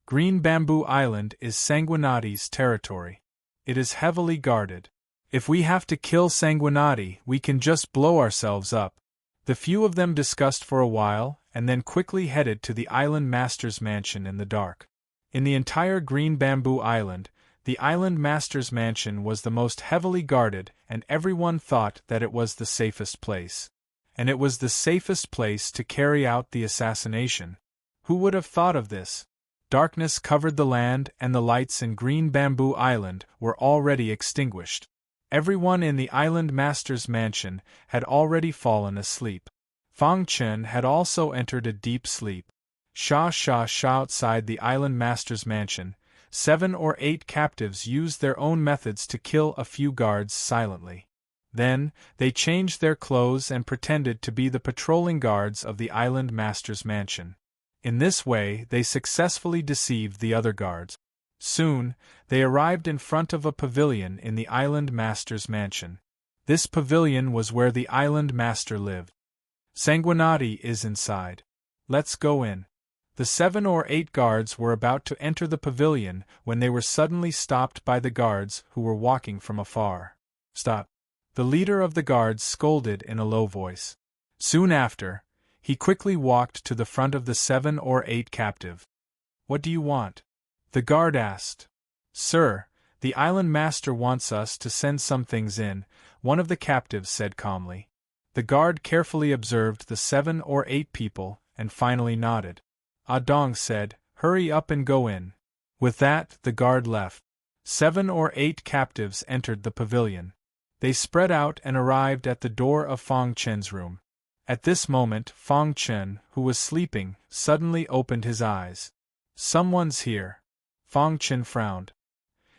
Green Bamboo Island is Sanguinati's territory. It is heavily guarded. If we have to kill Sanguinati, we can just blow ourselves up. The few of them discussed for a while, and then quickly headed to the island master's mansion in the dark. In the entire Green Bamboo Island, the island master's mansion was the most heavily guarded, and everyone thought that it was the safest place. And it was the safest place to carry out the assassination. Who would have thought of this? Darkness covered the land and the lights in Green Bamboo Island were already extinguished. Everyone in the island master's mansion had already fallen asleep. Fang Chen had also entered a deep sleep. Sha outside the island master's mansion, 7 or 8 captives used their own methods to kill a few guards silently. Then, they changed their clothes and pretended to be the patrolling guards of the island master's mansion. In this way, they successfully deceived the other guards. Soon, they arrived in front of a pavilion in the island master's mansion. This pavilion was where the island master lived. "Sanguinati is inside. Let's go in." The 7 or 8 guards were about to enter the pavilion when they were suddenly stopped by the guards who were walking from afar. "Stop!" The leader of the guards scolded in a low voice. Soon after, he quickly walked to the front of the 7 or 8 captive. What do you want? The guard asked. Sir, the island master wants us to send some things in, one of the captives said calmly. The guard carefully observed the 7 or 8 people, and finally nodded. Dong said, hurry up and go in. With that, the guard left. 7 or 8 captives entered the pavilion. They spread out and arrived at the door of Fong Chen's room. At this moment, Fong Chen, who was sleeping, suddenly opened his eyes. Someone's here. Fong Chen frowned.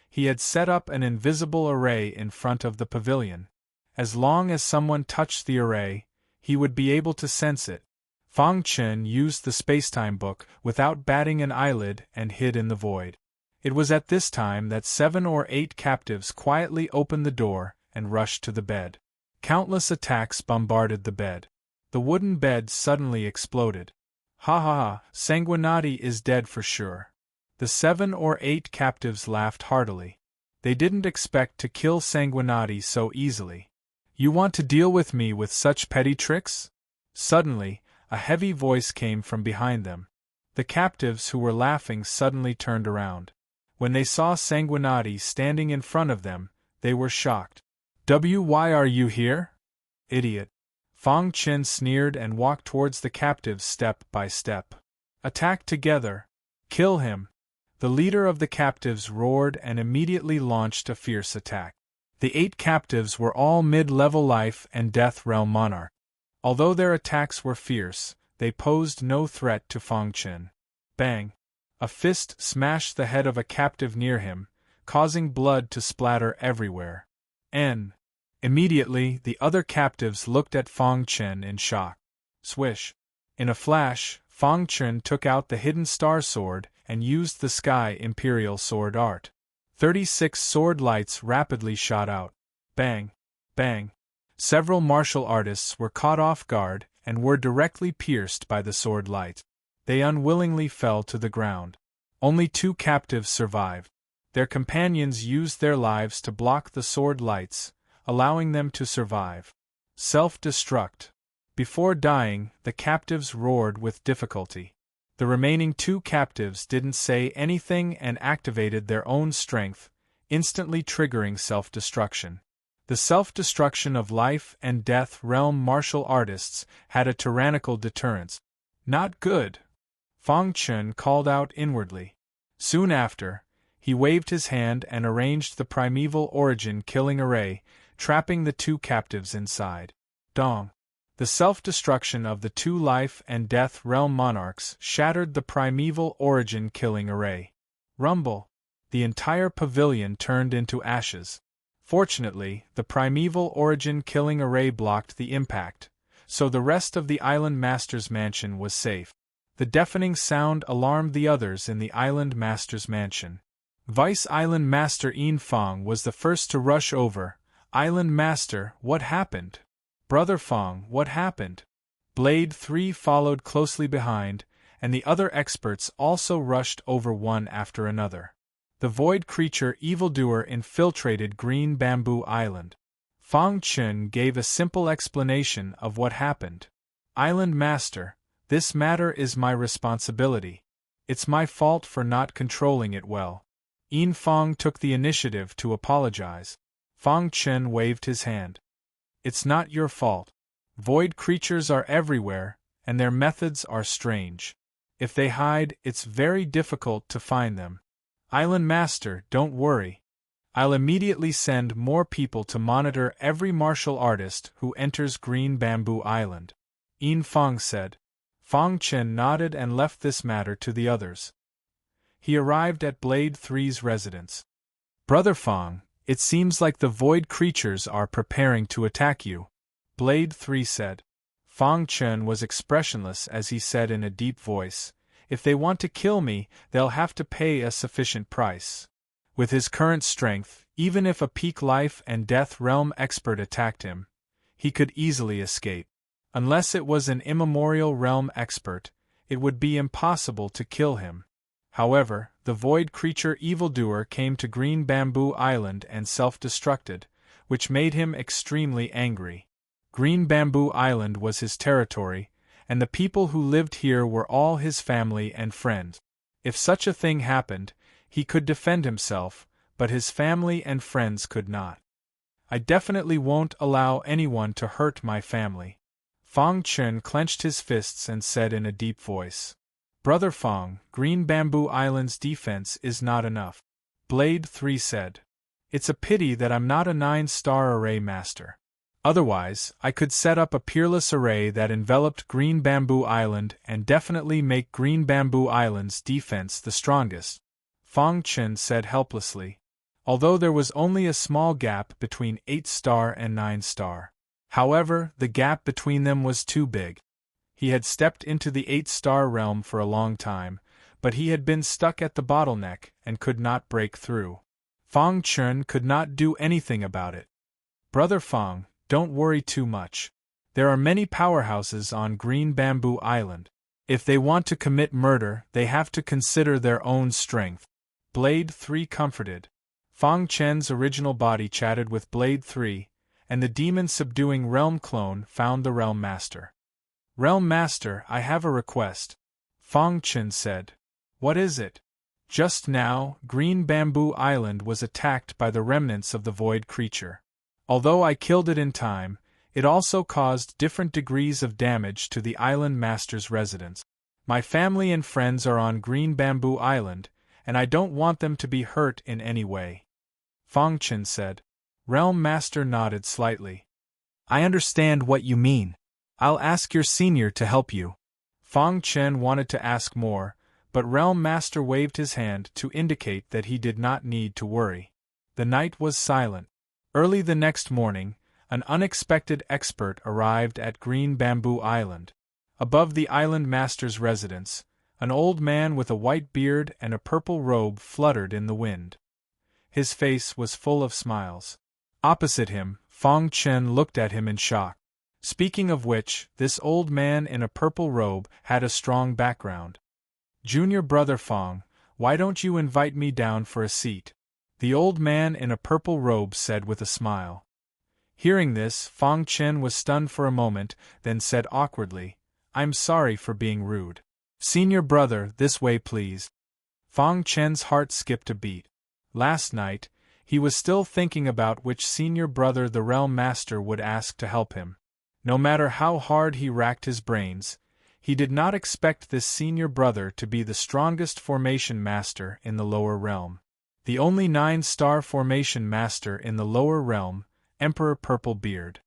He had set up an invisible array in front of the pavilion. As long as someone touched the array, he would be able to sense it. Fong Chen used the spacetime book without batting an eyelid and hid in the void. It was at this time that 7 or 8 captives quietly opened the door and rushed to the bed. Countless attacks bombarded the bed. The wooden bed suddenly exploded. Ha ha ha, Sanguinati is dead for sure. The 7 or 8 captives laughed heartily. They didn't expect to kill Sanguinati so easily. You want to deal with me with such petty tricks? Suddenly, a heavy voice came from behind them. The captives who were laughing suddenly turned around. When they saw Sanguinati standing in front of them, they were shocked. Why are you here? Idiot. Fong Chen sneered and walked towards the captives step by step. Attack together. Kill him. The leader of the captives roared and immediately launched a fierce attack. The 8 captives were all mid-level life and death realm monarch. Although their attacks were fierce, they posed no threat to Fong Chen. Bang! A fist smashed the head of a captive near him, causing blood to splatter everywhere. Immediately, the other captives looked at Fong Chen in shock. Swish! In a flash, Fong Chen took out the hidden star sword and used the Sky Imperial sword art. 36 sword lights rapidly shot out. Bang! Bang! Several martial artists were caught off guard and were directly pierced by the sword light. They unwillingly fell to the ground. Only 2 captives survived. Their companions used their lives to block the sword lights, allowing them to survive. Self-destruct. Before dying, the captives roared with difficulty. The remaining 2 captives didn't say anything and activated their own strength, instantly triggering self-destruction. The self-destruction of life and death realm martial artists had a tyrannical deterrence. Not good. Fong Chen called out inwardly. Soon after, he waved his hand and arranged the primeval origin killing array, trapping the 2 captives inside. Dong. The self-destruction of the 2 life and death realm monarchs shattered the primeval origin killing array. Rumble. The entire pavilion turned into ashes. Fortunately, the primeval origin killing array blocked the impact, so the rest of the island master's mansion was safe. The deafening sound alarmed the others in the island master's mansion. Vice Island Master Yin Fong was the first to rush over. Island Master, what happened? Brother Fong, what happened? Blade 3 followed closely behind, and the other experts also rushed over one after another. The void creature evildoer infiltrated Green Bamboo Island. Fong Chen gave a simple explanation of what happened. Island Master, this matter is my responsibility. It's my fault for not controlling it well. Yin Fong took the initiative to apologize. Fong Chen waved his hand. It's not your fault. Void creatures are everywhere, and their methods are strange. If they hide, it's very difficult to find them. Island Master, don't worry. I'll immediately send more people to monitor every martial artist who enters Green Bamboo Island. Yin Fong said. Fong Chen nodded and left this matter to the others. He arrived at Blade 3's residence. Brother Fong, it seems like the void creatures are preparing to attack you, Blade 3 said. Fong Chen was expressionless as he said in a deep voice, if they want to kill me, they'll have to pay a sufficient price. With his current strength, even if a peak life and death realm expert attacked him, he could easily escape. Unless it was an immemorial realm expert, it would be impossible to kill him. However, the void creature evildoer came to Green Bamboo Island and self-destructed, which made him extremely angry. Green Bamboo Island was his territory, and the people who lived here were all his family and friends. If such a thing happened, he could defend himself, but his family and friends could not. I definitely won't allow anyone to hurt my family. Fang Chen clenched his fists and said in a deep voice. Brother Fang, Green Bamboo Island's defense is not enough. Blade 3 said. It's a pity that I'm not a 9-star array master. Otherwise, I could set up a peerless array that enveloped Green Bamboo Island and definitely make Green Bamboo Island's defense the strongest, Fang Chen said helplessly, although there was only a small gap between 8-star and 9-star. However, the gap between them was too big. He had stepped into the 8-star realm for a long time, but he had been stuck at the bottleneck and could not break through. Fang Chen could not do anything about it. Brother Fang, don't worry too much. There are many powerhouses on Green Bamboo Island. If they want to commit murder, they have to consider their own strength. Blade 3 comforted. Fang Chen's original body chatted with Blade 3, and the demon-subduing Realm clone found the Realm Master. Realm Master, I have a request. Fang Chen said. What is it? Just now, Green Bamboo Island was attacked by the remnants of the void creature. Although I killed it in time, it also caused different degrees of damage to the Island Master's residence. My family and friends are on Green Bamboo Island, and I don't want them to be hurt in any way. Fang Chen said. Realm Master nodded slightly. I understand what you mean. I'll ask your senior to help you. Fang Chen wanted to ask more, but Realm Master waved his hand to indicate that he did not need to worry. The night was silent. Early the next morning, an unexpected expert arrived at Green Bamboo Island. Above the Island Master's residence, an old man with a white beard and a purple robe fluttered in the wind. His face was full of smiles. Opposite him, Fang Chen looked at him in shock. Speaking of which, this old man in a purple robe had a strong background. Junior Brother Fang, why don't you invite me down for a seat? The old man in a purple robe said with a smile. Hearing this, Fang Chen was stunned for a moment, then said awkwardly, I'm sorry for being rude. Senior brother, this way please. Fang Chen's heart skipped a beat. Last night, he was still thinking about which senior brother the Realm Master would ask to help him. No matter how hard he racked his brains, he did not expect this senior brother to be the strongest formation master in the lower realm. The only 9-star formation master in the lower realm, Emperor Purplebeard.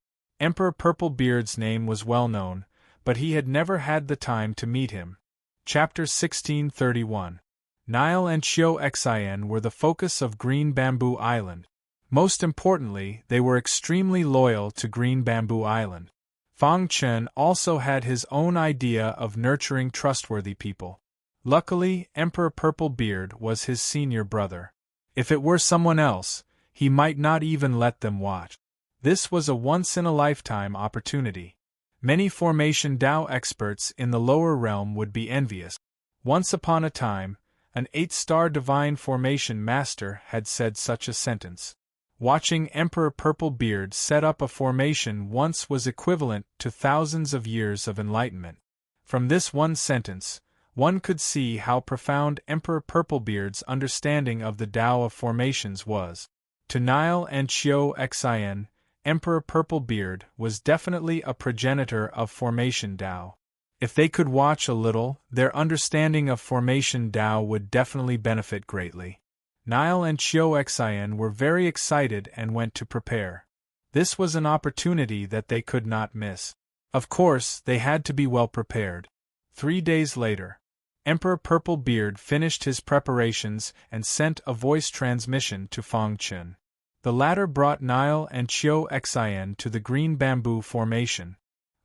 Emperor Purplebeard's name was well known, but he had never had the time to meet him. Chapter 1631. Nile and Xiao Xin were the focus of Green Bamboo Island. Most importantly, they were extremely loyal to Green Bamboo Island. Fang Chen also had his own idea of nurturing trustworthy people. Luckily, Emperor Purplebeard was his senior brother. If it were someone else, he might not even let them watch. This was a once-in-a-lifetime opportunity. Many Formation Dao experts in the lower realm would be envious. Once upon a time, an 8-star Divine Formation Master had said such a sentence. Watching Emperor Purplebeard set up a formation once was equivalent to thousands of years of enlightenment. From this one sentence, one could see how profound Emperor Purplebeard's understanding of the Tao of formations was. To Nile and Xiao Xin, Emperor Purplebeard was definitely a progenitor of Formation Tao. If they could watch a little, their understanding of Formation Tao would definitely benefit greatly. Nile and Xiao Xin were very excited and went to prepare. This was an opportunity that they could not miss. Of course, they had to be well prepared. 3 days later, Emperor Purplebeard finished his preparations and sent a voice transmission to Fang Chen. The latter brought Nile and Xiao Xin to the Green Bamboo Formation.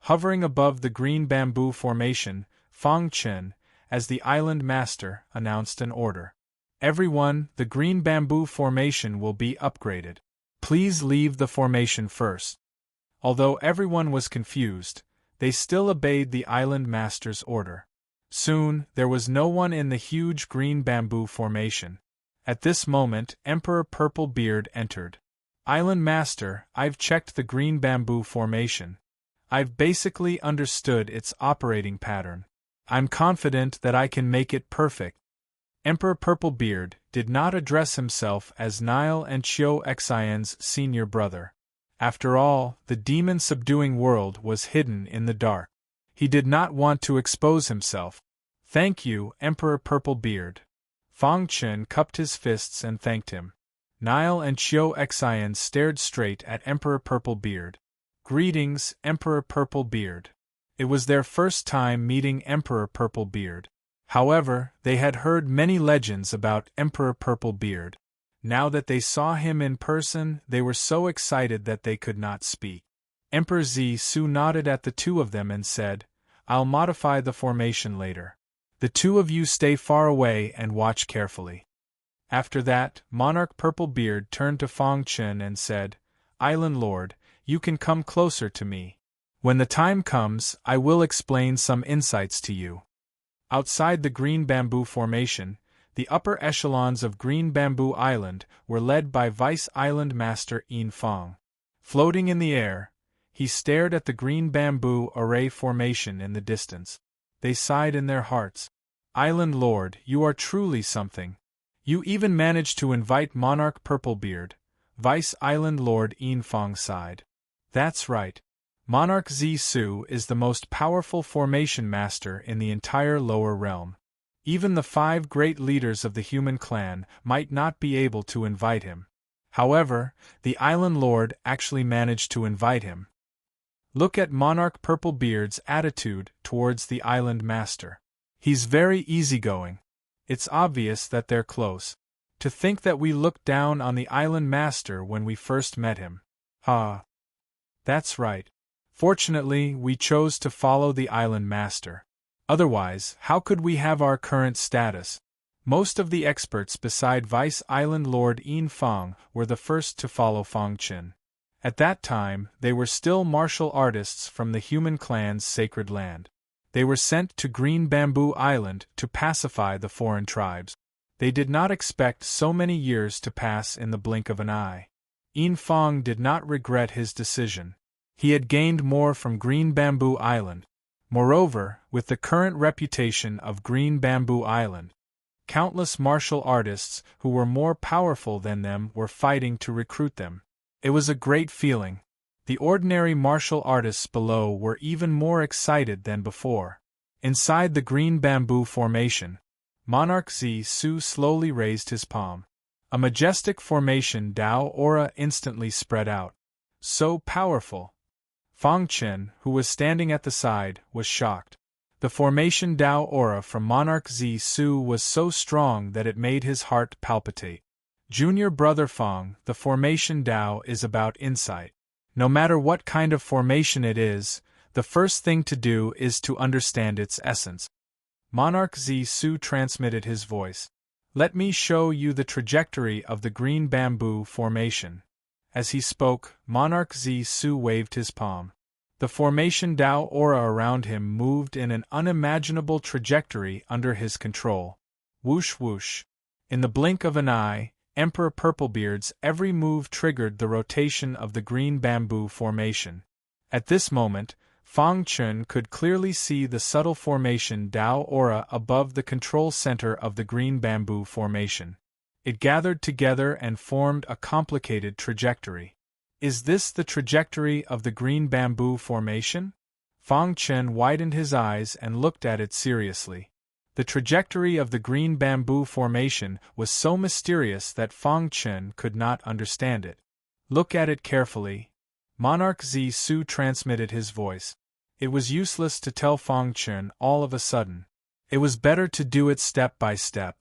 Hovering above the Green Bamboo Formation, Fang Chen, as the Island Master, announced an order. Everyone, the Green Bamboo Formation will be upgraded. Please leave the formation first. Although everyone was confused, they still obeyed the Island Master's order. Soon, there was no one in the huge Green Bamboo Formation. At this moment, Emperor Purplebeard entered. Island Master, I've checked the Green Bamboo Formation. I've basically understood its operating pattern. I'm confident that I can make it perfect. Emperor Purplebeard did not address himself as Nile and Chio Xian's senior brother. After all, the demon-subduing world was hidden in the dark. He did not want to expose himself. "Thank you, Emperor Purplebeard." Fang Chen cupped his fists and thanked him. Nile and Chio Xian stared straight at Emperor Purplebeard. "Greetings, Emperor Purplebeard." It was their first time meeting Emperor Purplebeard. However, they had heard many legends about Emperor Purplebeard. Now that they saw him in person, they were so excited that they could not speak. Emperor Zhi-Su nodded at the two of them and said, "I'll modify the formation later. The two of you stay far away and watch carefully." After that, Monarch Purplebeard turned to Fang Chen and said, "Island Lord, you can come closer to me. When the time comes, I will explain some insights to you." Outside the Green Bamboo Formation, the upper echelons of Green Bamboo Island were led by Vice Island Master Yin Fang. Floating in the air, he stared at the Green Bamboo Array Formation in the distance. They sighed in their hearts. "Island Lord, you are truly something. You even managed to invite Monarch Purplebeard." Vice Island Lord Yin Fang sighed. "That's right. Monarch Zhi-Su is the most powerful formation master in the entire lower realm. Even the 5 great leaders of the human clan might not be able to invite him. However, the Island Lord actually managed to invite him. Look at Monarch Purplebeard's attitude towards the Island Master. He's very easygoing. It's obvious that they're close. To think that we looked down on the Island Master when we first met him. Ha! That's right. Fortunately, we chose to follow the Island Master. Otherwise, how could we have our current status? Most of the experts beside Vice Island Lord Yin Fang were the first to follow Fang Chen. At that time, they were still martial artists from the human clan's sacred land. They were sent to Green Bamboo Island to pacify the foreign tribes. They did not expect so many years to pass in the blink of an eye. Yin Fang did not regret his decision. He had gained more from Green Bamboo Island. Moreover, with the current reputation of Green Bamboo Island, countless martial artists who were more powerful than them were fighting to recruit them. It was a great feeling. The ordinary martial artists below were even more excited than before. Inside the Green Bamboo Formation, Monarch Zhi-Su slowly raised his palm. A majestic formation Dao aura instantly spread out. So powerful! Fang Chen, who was standing at the side, was shocked. The formation Dao aura from Monarch Zhi-Su was so strong that it made his heart palpitate. Junior brother Fang, the formation Dao is about insight. No matter what kind of formation it is, the first thing to do is to understand its essence. Monarch Zhi-Su transmitted his voice. "Let me show you the trajectory of the Green Bamboo Formation." As he spoke, Monarch Zhi-Su waved his palm. The formation Dao aura around him moved in an unimaginable trajectory under his control. Whoosh whoosh. In the blink of an eye, Emperor Purplebeard's every move triggered the rotation of the Green Bamboo Formation. At this moment, Fang Chen could clearly see the subtle formation Dao aura above the control center of the Green Bamboo Formation. It gathered together and formed a complicated trajectory. Is this the trajectory of the Green Bamboo Formation? Fang Chen widened his eyes and looked at it seriously. The trajectory of the Green Bamboo Formation was so mysterious that Fang Chen could not understand it. "Look at it carefully." Monarch Zhi-Su transmitted his voice. It was useless to tell Fang Chen all of a sudden. It was better to do it step by step.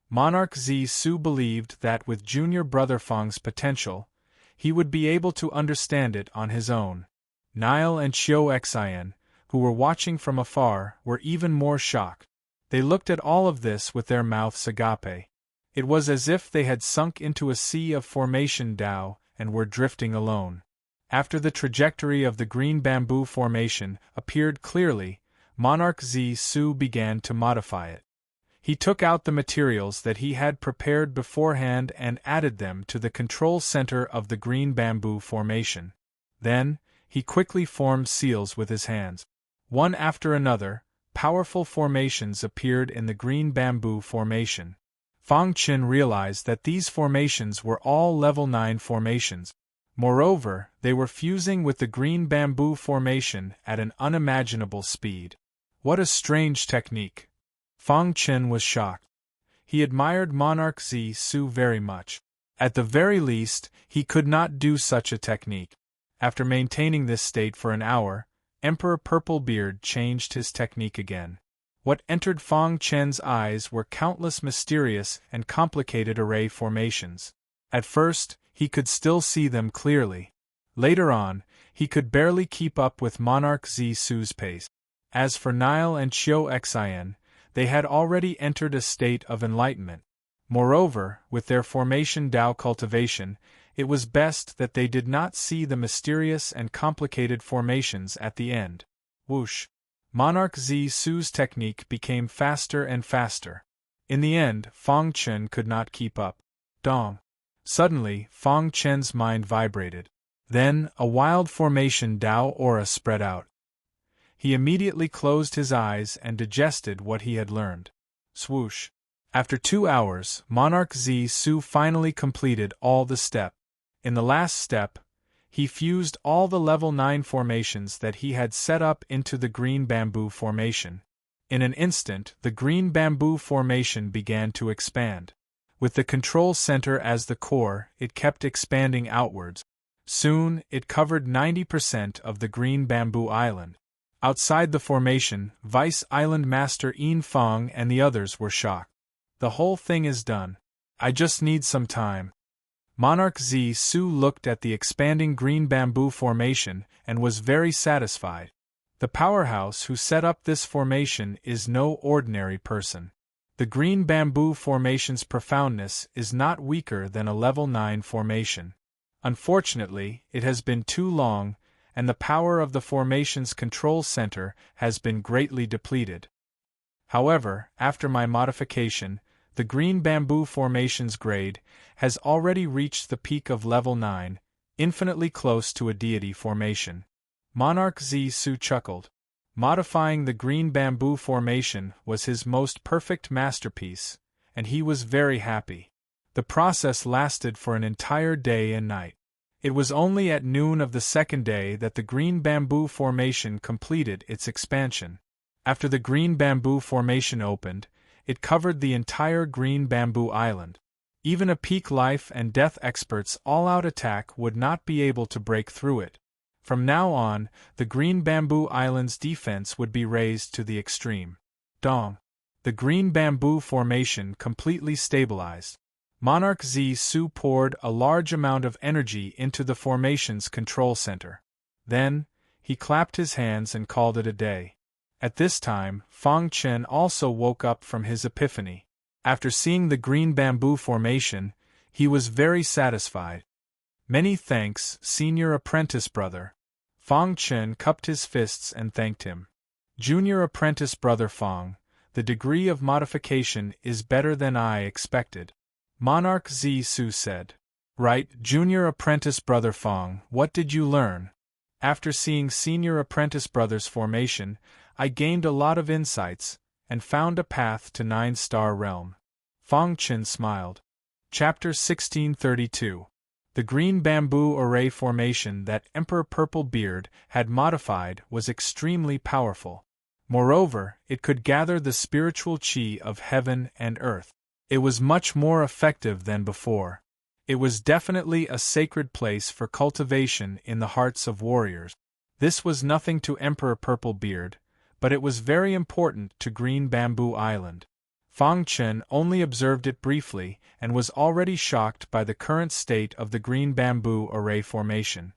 Monarch Zhi-Su believed that with junior brother Fang's potential, he would be able to understand it on his own. Nile and Chio Xian, who were watching from afar, were even more shocked. They looked at all of this with their mouths agape. It was as if they had sunk into a sea of formation Dao and were drifting alone. After the trajectory of the Green Bamboo Formation appeared clearly, Monarch Zhi-Su began to modify it. He took out the materials that he had prepared beforehand and added them to the control center of the Green Bamboo Formation. Then, he quickly formed seals with his hands. One after another, powerful formations appeared in the Green Bamboo Formation. Fang Qin realized that these formations were all level 9 formations. Moreover, they were fusing with the green bamboo formation at an unimaginable speed. What a strange technique! Fang Qin was shocked. He admired Monarch Zi Su very much. At the very least, he could not do such a technique. After maintaining this state for an hour, Emperor Purplebeard changed his technique again. What entered Fang Qian's eyes were countless mysterious and complicated array formations. At first, he could still see them clearly. Later on, he could barely keep up with Monarch Zi Su's pace. As for Nile and Qiu Xin, they had already entered a state of enlightenment. Moreover, with their formation Dao cultivation, it was best that they did not see the mysterious and complicated formations at the end. Whoosh! Monarch Zi Su's technique became faster and faster. In the end, Fang Qin could not keep up. Dong! Suddenly, Fang Qin's mind vibrated. Then, a wild formation Dao aura spread out. He immediately closed his eyes and digested what he had learned. Swoosh! After 2 hours, Monarch Zi Su finally completed all the steps. In the last step, he fused all the level 9 formations that he had set up into the green bamboo formation. In an instant, the green bamboo formation began to expand. With the control center as the core, it kept expanding outwards. Soon, it covered 90% of the green bamboo island. Outside the formation, Vice Island Master Yin Fang and the others were shocked. The whole thing is done. I just need some time. Monarch Zi Su looked at the expanding green bamboo formation and was very satisfied. The powerhouse who set up this formation is no ordinary person. The green bamboo formation's profoundness is not weaker than a level 9 formation. Unfortunately, it has been too long, and the power of the formation's control center has been greatly depleted. However, after my modification, the green bamboo formation's grade has already reached the peak of level 9, infinitely close to a deity formation. Monarch Zi Su chuckled. Modifying the green bamboo formation was his most perfect masterpiece, and he was very happy. The process lasted for an entire day and night. It was only at noon of the second day that the green bamboo formation completed its expansion. After the green bamboo formation opened, it covered the entire green bamboo island. Even a peak life and death expert's all-out attack would not be able to break through it. From now on, the green bamboo island's defense would be raised to the extreme. Dong! The green bamboo formation completely stabilized. Monarch Zi Su poured a large amount of energy into the formation's control center. Then, he clapped his hands and called it a day. At this time, Fang Qin also woke up from his epiphany. After seeing the green bamboo formation, he was very satisfied. Many thanks, Senior Apprentice Brother. Fang Qin cupped his fists and thanked him. Junior Apprentice Brother Fang, the degree of modification is better than I expected. Monarch Zi Su said. Right, Junior Apprentice Brother Fang, what did you learn? After seeing Senior Apprentice Brother's formation, I gained a lot of insights, and found a path to 9-star realm. Fang Qin smiled. Chapter 1632. The green bamboo array formation that Emperor Purplebeard had modified was extremely powerful. Moreover, it could gather the spiritual qi of heaven and earth. It was much more effective than before. It was definitely a sacred place for cultivation in the hearts of warriors. This was nothing to Emperor Purplebeard, but it was very important to Green Bamboo Island. Fang Qin only observed it briefly and was already shocked by the current state of the green bamboo array formation.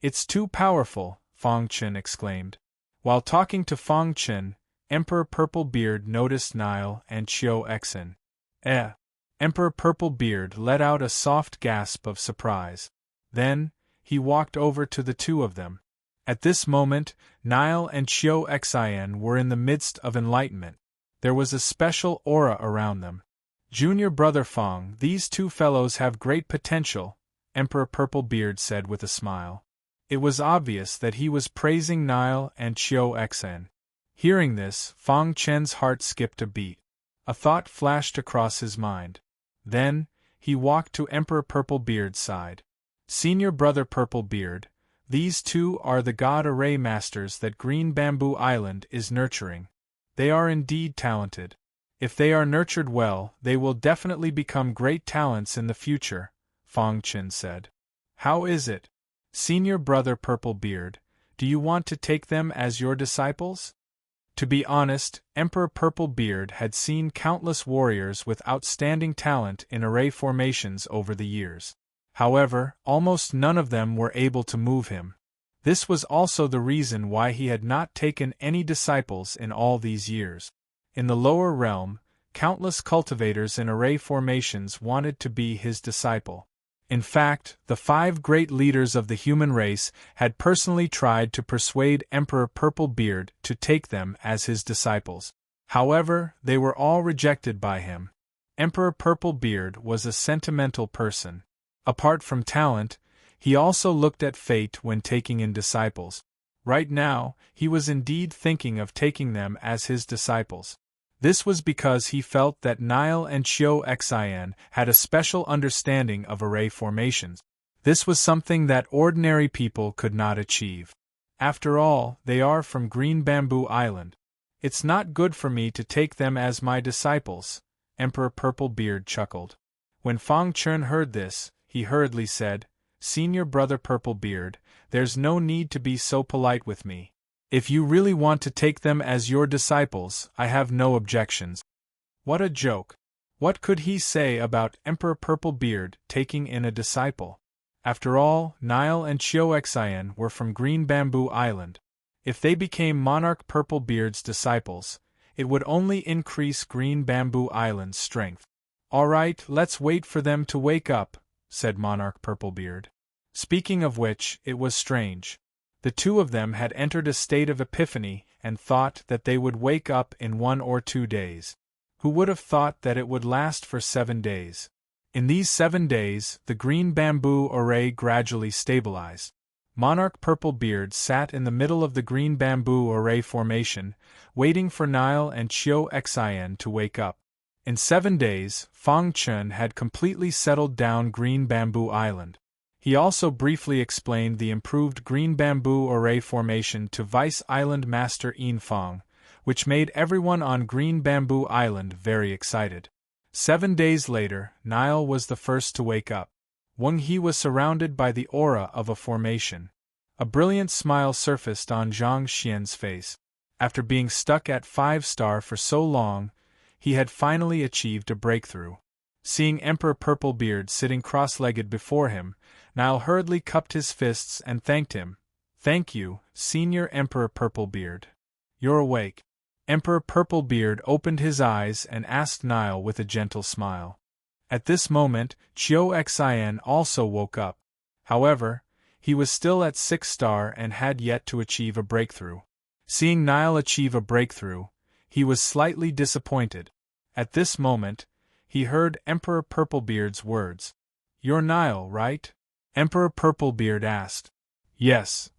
It's too powerful, Fang Qin exclaimed. While talking to Fang Qin, Emperor Purplebeard noticed Nile and Qiu Xin. Emperor Purplebeard let out a soft gasp of surprise. Then, he walked over to the two of them. At this moment, Nile and Qiu Xin were in the midst of enlightenment. There was a special aura around them. Junior Brother Fang, these two fellows have great potential, Emperor Purplebeard said with a smile. It was obvious that he was praising Nile and Qiu Xin. Hearing this, Fang Qin's heart skipped a beat. A thought flashed across his mind. Then, he walked to Emperor Purplebeard's side. Senior Brother Purplebeard, these two are the god array masters that Green Bamboo Island is nurturing. They are indeed talented. If they are nurtured well, they will definitely become great talents in the future, Fong Qin said. How is it, Senior Brother Purplebeard, do you want to take them as your disciples? To be honest, Emperor Purplebeard had seen countless warriors with outstanding talent in array formations over the years. However, almost none of them were able to move him. This was also the reason why he had not taken any disciples in all these years. In the lower realm, countless cultivators in array formations wanted to be his disciple. In fact, the 5 great leaders of the human race had personally tried to persuade Emperor Purplebeard to take them as his disciples. However, they were all rejected by him. Emperor Purplebeard was a sentimental person. Apart from talent, he also looked at fate when taking in disciples. Right now, he was indeed thinking of taking them as his disciples. This was because he felt that Nile and Chiu Xian had a special understanding of array formations. This was something that ordinary people could not achieve. After all, they are from Green Bamboo Island. It's not good for me to take them as my disciples, Emperor Purplebeard chuckled. When Fong Qin heard this, he hurriedly said, Senior Brother Purplebeard, there's no need to be so polite with me. If you really want to take them as your disciples, I have no objections. What a joke! What could he say about Emperor Purplebeard taking in a disciple? After all, Nile and Chiu Xian were from Green Bamboo Island. If they became Monarch Purplebeard's disciples, it would only increase Green Bamboo Island's strength. All right, let's wait for them to wake up, said Monarch Purplebeard. Speaking of which, it was strange. The two of them had entered a state of epiphany and thought that they would wake up in 1 or 2 days. Who would have thought that it would last for 7 days? In these 7 days, the green bamboo array gradually stabilized. Monarch Purplebeard sat in the middle of the green bamboo array formation, waiting for Nile and Chiu Xian to wake up. In 7 days, Fong Qin had completely settled down Green Bamboo Island. He also briefly explained the improved green bamboo array formation to Vice Island Master Fong, which made everyone on Green Bamboo Island very excited. 7 days later, Nile was the first to wake up. Wang He was surrounded by the aura of a formation. A brilliant smile surfaced on Zhang Xian's face. After being stuck at 5-star for so long, he had finally achieved a breakthrough. Seeing Emperor Purplebeard sitting cross-legged before him, Nile hurriedly cupped his fists and thanked him. Thank you, Senior Emperor Purplebeard. You're awake. Emperor Purplebeard opened his eyes and asked Nile with a gentle smile. At this moment, Chiu Xian also woke up. However, he was still at 6-star and had yet to achieve a breakthrough. Seeing Nile achieve a breakthrough, he was slightly disappointed. At this moment, he heard Emperor Purplebeard's words. You're Nile, right? Emperor Purplebeard asked. Yes.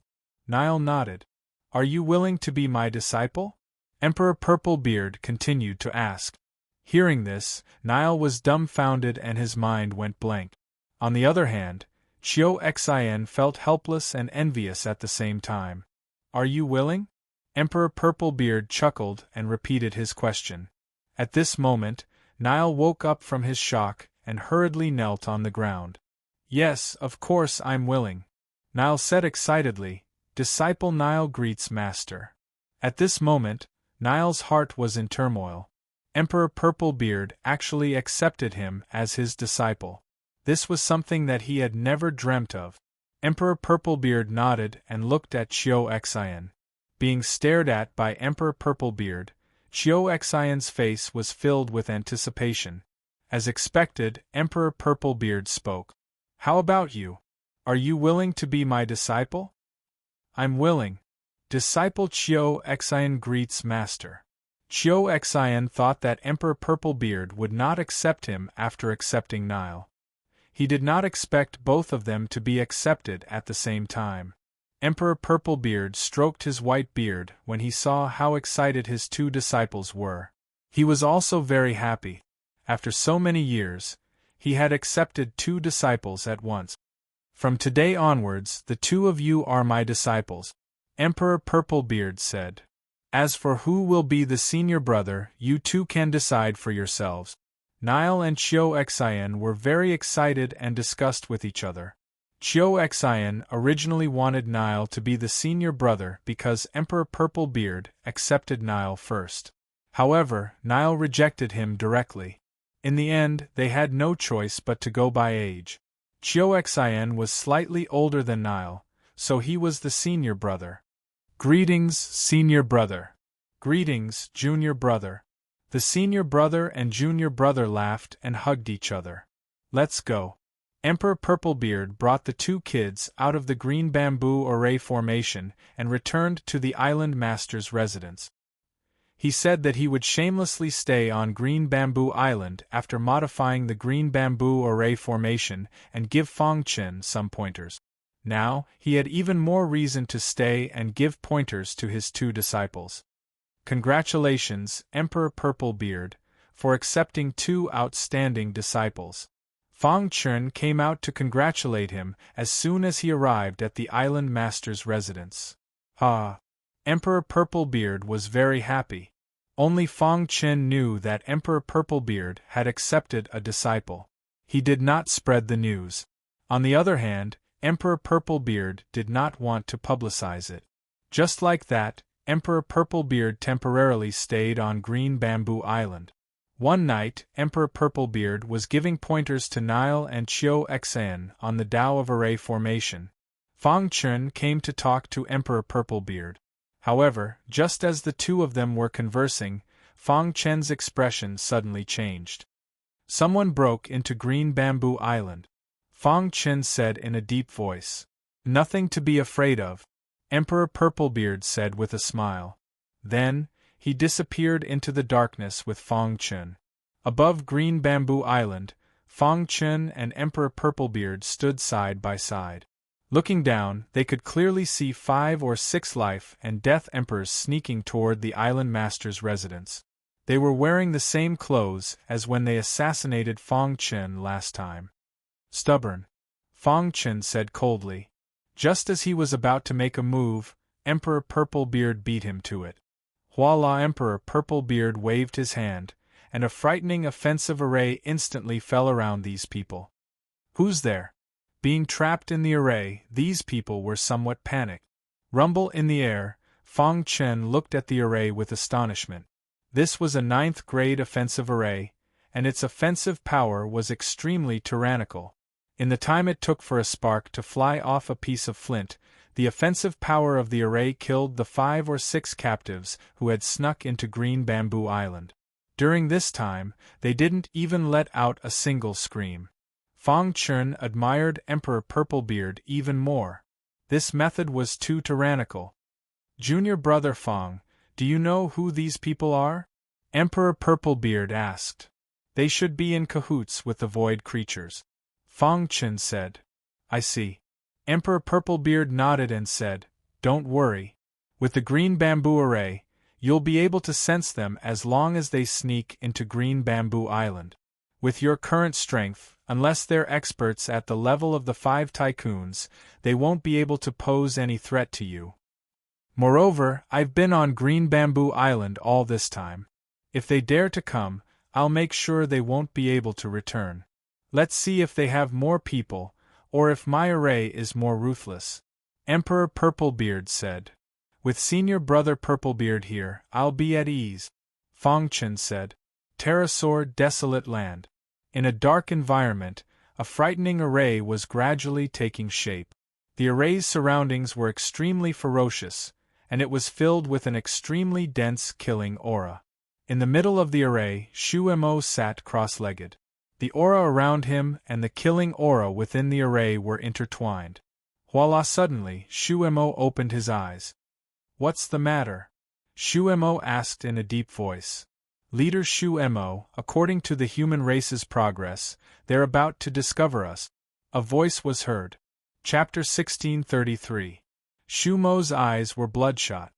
Nile nodded. Are you willing to be my disciple? Emperor Purplebeard continued to ask. Hearing this, Nile was dumbfounded and his mind went blank. On the other hand, Chiu Xian felt helpless and envious at the same time. Are you willing? Emperor Purplebeard chuckled and repeated his question. At this moment, Nile woke up from his shock and hurriedly knelt on the ground. Yes, of course I'm willing. Nile said excitedly, Disciple Nile greets Master. At this moment, Nile's heart was in turmoil. Emperor Purplebeard actually accepted him as his disciple. This was something that he had never dreamt of. Emperor Purplebeard nodded and looked at Chiu Xian. Being stared at by Emperor Purplebeard, Chiu Xian's face was filled with anticipation. As expected, Emperor Purplebeard spoke. How about you? Are you willing to be my disciple? I'm willing. Disciple Chiu Xian greets Master. Chiu Xian thought that Emperor Purplebeard would not accept him after accepting Nile. He did not expect both of them to be accepted at the same time. Emperor Purplebeard stroked his white beard when he saw how excited his 2 disciples were. He was also very happy. After so many years, he had accepted 2 disciples at once. From today onwards, the 2 of you are my disciples, Emperor Purplebeard said. As for who will be the senior brother, you 2 can decide for yourselves. Nile and Chiu Xian were very excited and discussed with each other. Chiu Xian originally wanted Nile to be the senior brother because Emperor Purplebeard accepted Nile first. However, Nile rejected him directly. In the end, they had no choice but to go by age. Chiu Xian was slightly older than Nile, so he was the senior brother. Greetings, senior brother. Greetings, junior brother. The senior brother and junior brother laughed and hugged each other. Let's go. Emperor Purplebeard brought the 2 kids out of the green bamboo array formation and returned to the island master's residence. He said that he would shamelessly stay on Green Bamboo Island after modifying the green bamboo array formation and give Fong Chen some pointers. Now, he had even more reason to stay and give pointers to his 2 disciples. Congratulations, Emperor Purplebeard, for accepting 2 outstanding disciples. Fong Chen came out to congratulate him as soon as he arrived at the island master's residence. Emperor Purplebeard was very happy. Only Fong Chen knew that Emperor Purplebeard had accepted a disciple. He did not spread the news. On the other hand, Emperor Purplebeard did not want to publicize it. Just like that, Emperor Purplebeard temporarily stayed on Green Bamboo Island. One night, Emperor Purplebeard was giving pointers to Nile and Chiu Xian on the Tao of Array formation. Fong Chen came to talk to Emperor Purplebeard. However, just as the 2 of them were conversing, Fong Chen's expression suddenly changed. Someone broke into Green Bamboo Island. Fong Chen said in a deep voice. Nothing to be afraid of, Emperor Purplebeard said with a smile. Then, he disappeared into the darkness with Fong Chen. Above Green Bamboo Island, Fong Chen and Emperor Purplebeard stood side by side. Looking down, they could clearly see 5 or 6 life and death emperors sneaking toward the island master's residence. They were wearing the same clothes as when they assassinated Fong Chen last time. Stubborn, Fong Chen said coldly. Just as he was about to make a move, Emperor Purplebeard beat him to it. Voila! Emperor Purplebeard waved his hand, and a frightening offensive array instantly fell around these people. Who's there? Being trapped in the array, these people were somewhat panicked. Rumble in the air, Fong Chen looked at the array with astonishment. This was a 9th grade offensive array, and its offensive power was extremely tyrannical. In the time it took for a spark to fly off a piece of flint, the offensive power of the array killed the 5 or 6 captives who had snuck into Green Bamboo Island. During this time, they didn't even let out a single scream. Fong Chen admired Emperor Purplebeard even more. This method was too tyrannical. Junior brother Fong, do you know who these people are? Emperor Purplebeard asked. They should be in cahoots with the void creatures. Fong Chen said. I see. Emperor Purplebeard nodded and said, don't worry. With the green bamboo array, you'll be able to sense them as long as they sneak into Green Bamboo Island. With your current strength, unless they're experts at the level of the 5 tycoons, they won't be able to pose any threat to you. Moreover, I've been on Green Bamboo Island all this time. If they dare to come, I'll make sure they won't be able to return. Let's see if they have more people, or if my array is more ruthless. Emperor Purplebeard said. With senior brother Purplebeard here, I'll be at ease. Fong Chen said. Pterosaur desolate land. In a dark environment, a frightening array was gradually taking shape. The array's surroundings were extremely ferocious, and it was filled with an extremely dense killing aura. In the middle of the array, Shu Mo sat cross-legged. The aura around him and the killing aura within the array were intertwined. Voila! Suddenly, Shu Mo opened his eyes. What's the matter? Shu Mo asked in a deep voice. Leader Shu Mo, according to the human race's progress, they're about to discover us. A voice was heard. Chapter 1633. Shu Mo's eyes were bloodshot.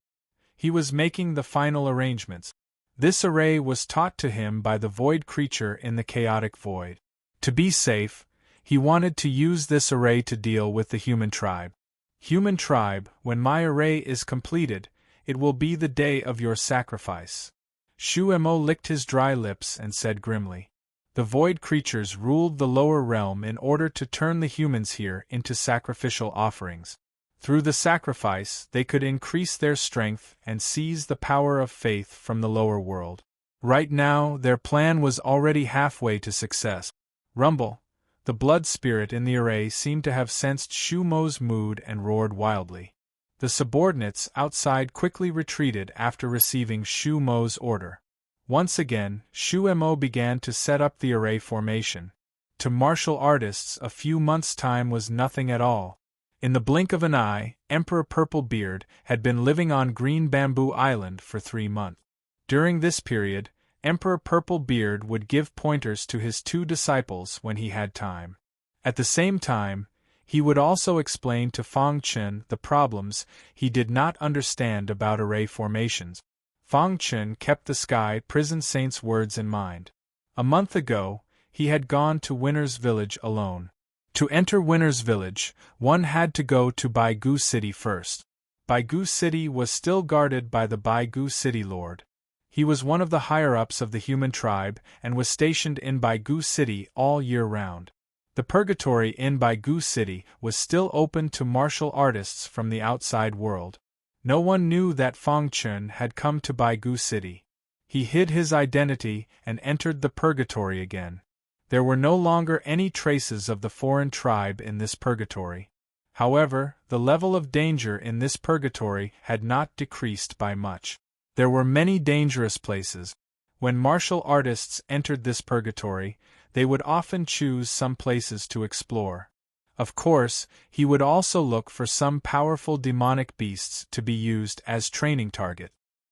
He was making the final arrangements. This array was taught to him by the void creature in the chaotic void. To be safe, he wanted to use this array to deal with the human tribe. Human tribe, when my array is completed, it will be the day of your sacrifice. Shu Mo licked his dry lips and said grimly. The void creatures ruled the lower realm in order to turn the humans here into sacrificial offerings. Through the sacrifice, they could increase their strength and seize the power of faith from the lower world. Right now, their plan was already halfway to success. Rumble, the blood spirit in the array, seemed to have sensed Shu Mo's mood and roared wildly. The subordinates outside quickly retreated after receiving Shu Mo's order. Once again, Shu Mo began to set up the array formation. To martial artists, a few months' time was nothing at all. In the blink of an eye, Emperor Purplebeard had been living on Green Bamboo Island for 3 months. During this period, Emperor Purplebeard would give pointers to his 2 disciples when he had time. At the same time, he would also explain to Fang Chen the problems he did not understand about array formations. Fang Chen kept the Sky Prison Saint's words in mind. A month ago, he had gone to Winner's Village alone. To enter Winner's Village, one had to go to Baigu City first. Baigu City was still guarded by the Baigu City Lord. He was one of the higher-ups of the human tribe and was stationed in Baigu City all year round. The purgatory in Baigu City was still open to martial artists from the outside world. No one knew that Fang Chen had come to Baigu City. He hid his identity and entered the purgatory again. There were no longer any traces of the foreign tribe in this purgatory. However, the level of danger in this purgatory had not decreased by much. There were many dangerous places. When martial artists entered this purgatory, they would often choose some places to explore. Of course, he would also look for some powerful demonic beasts to be used as training target.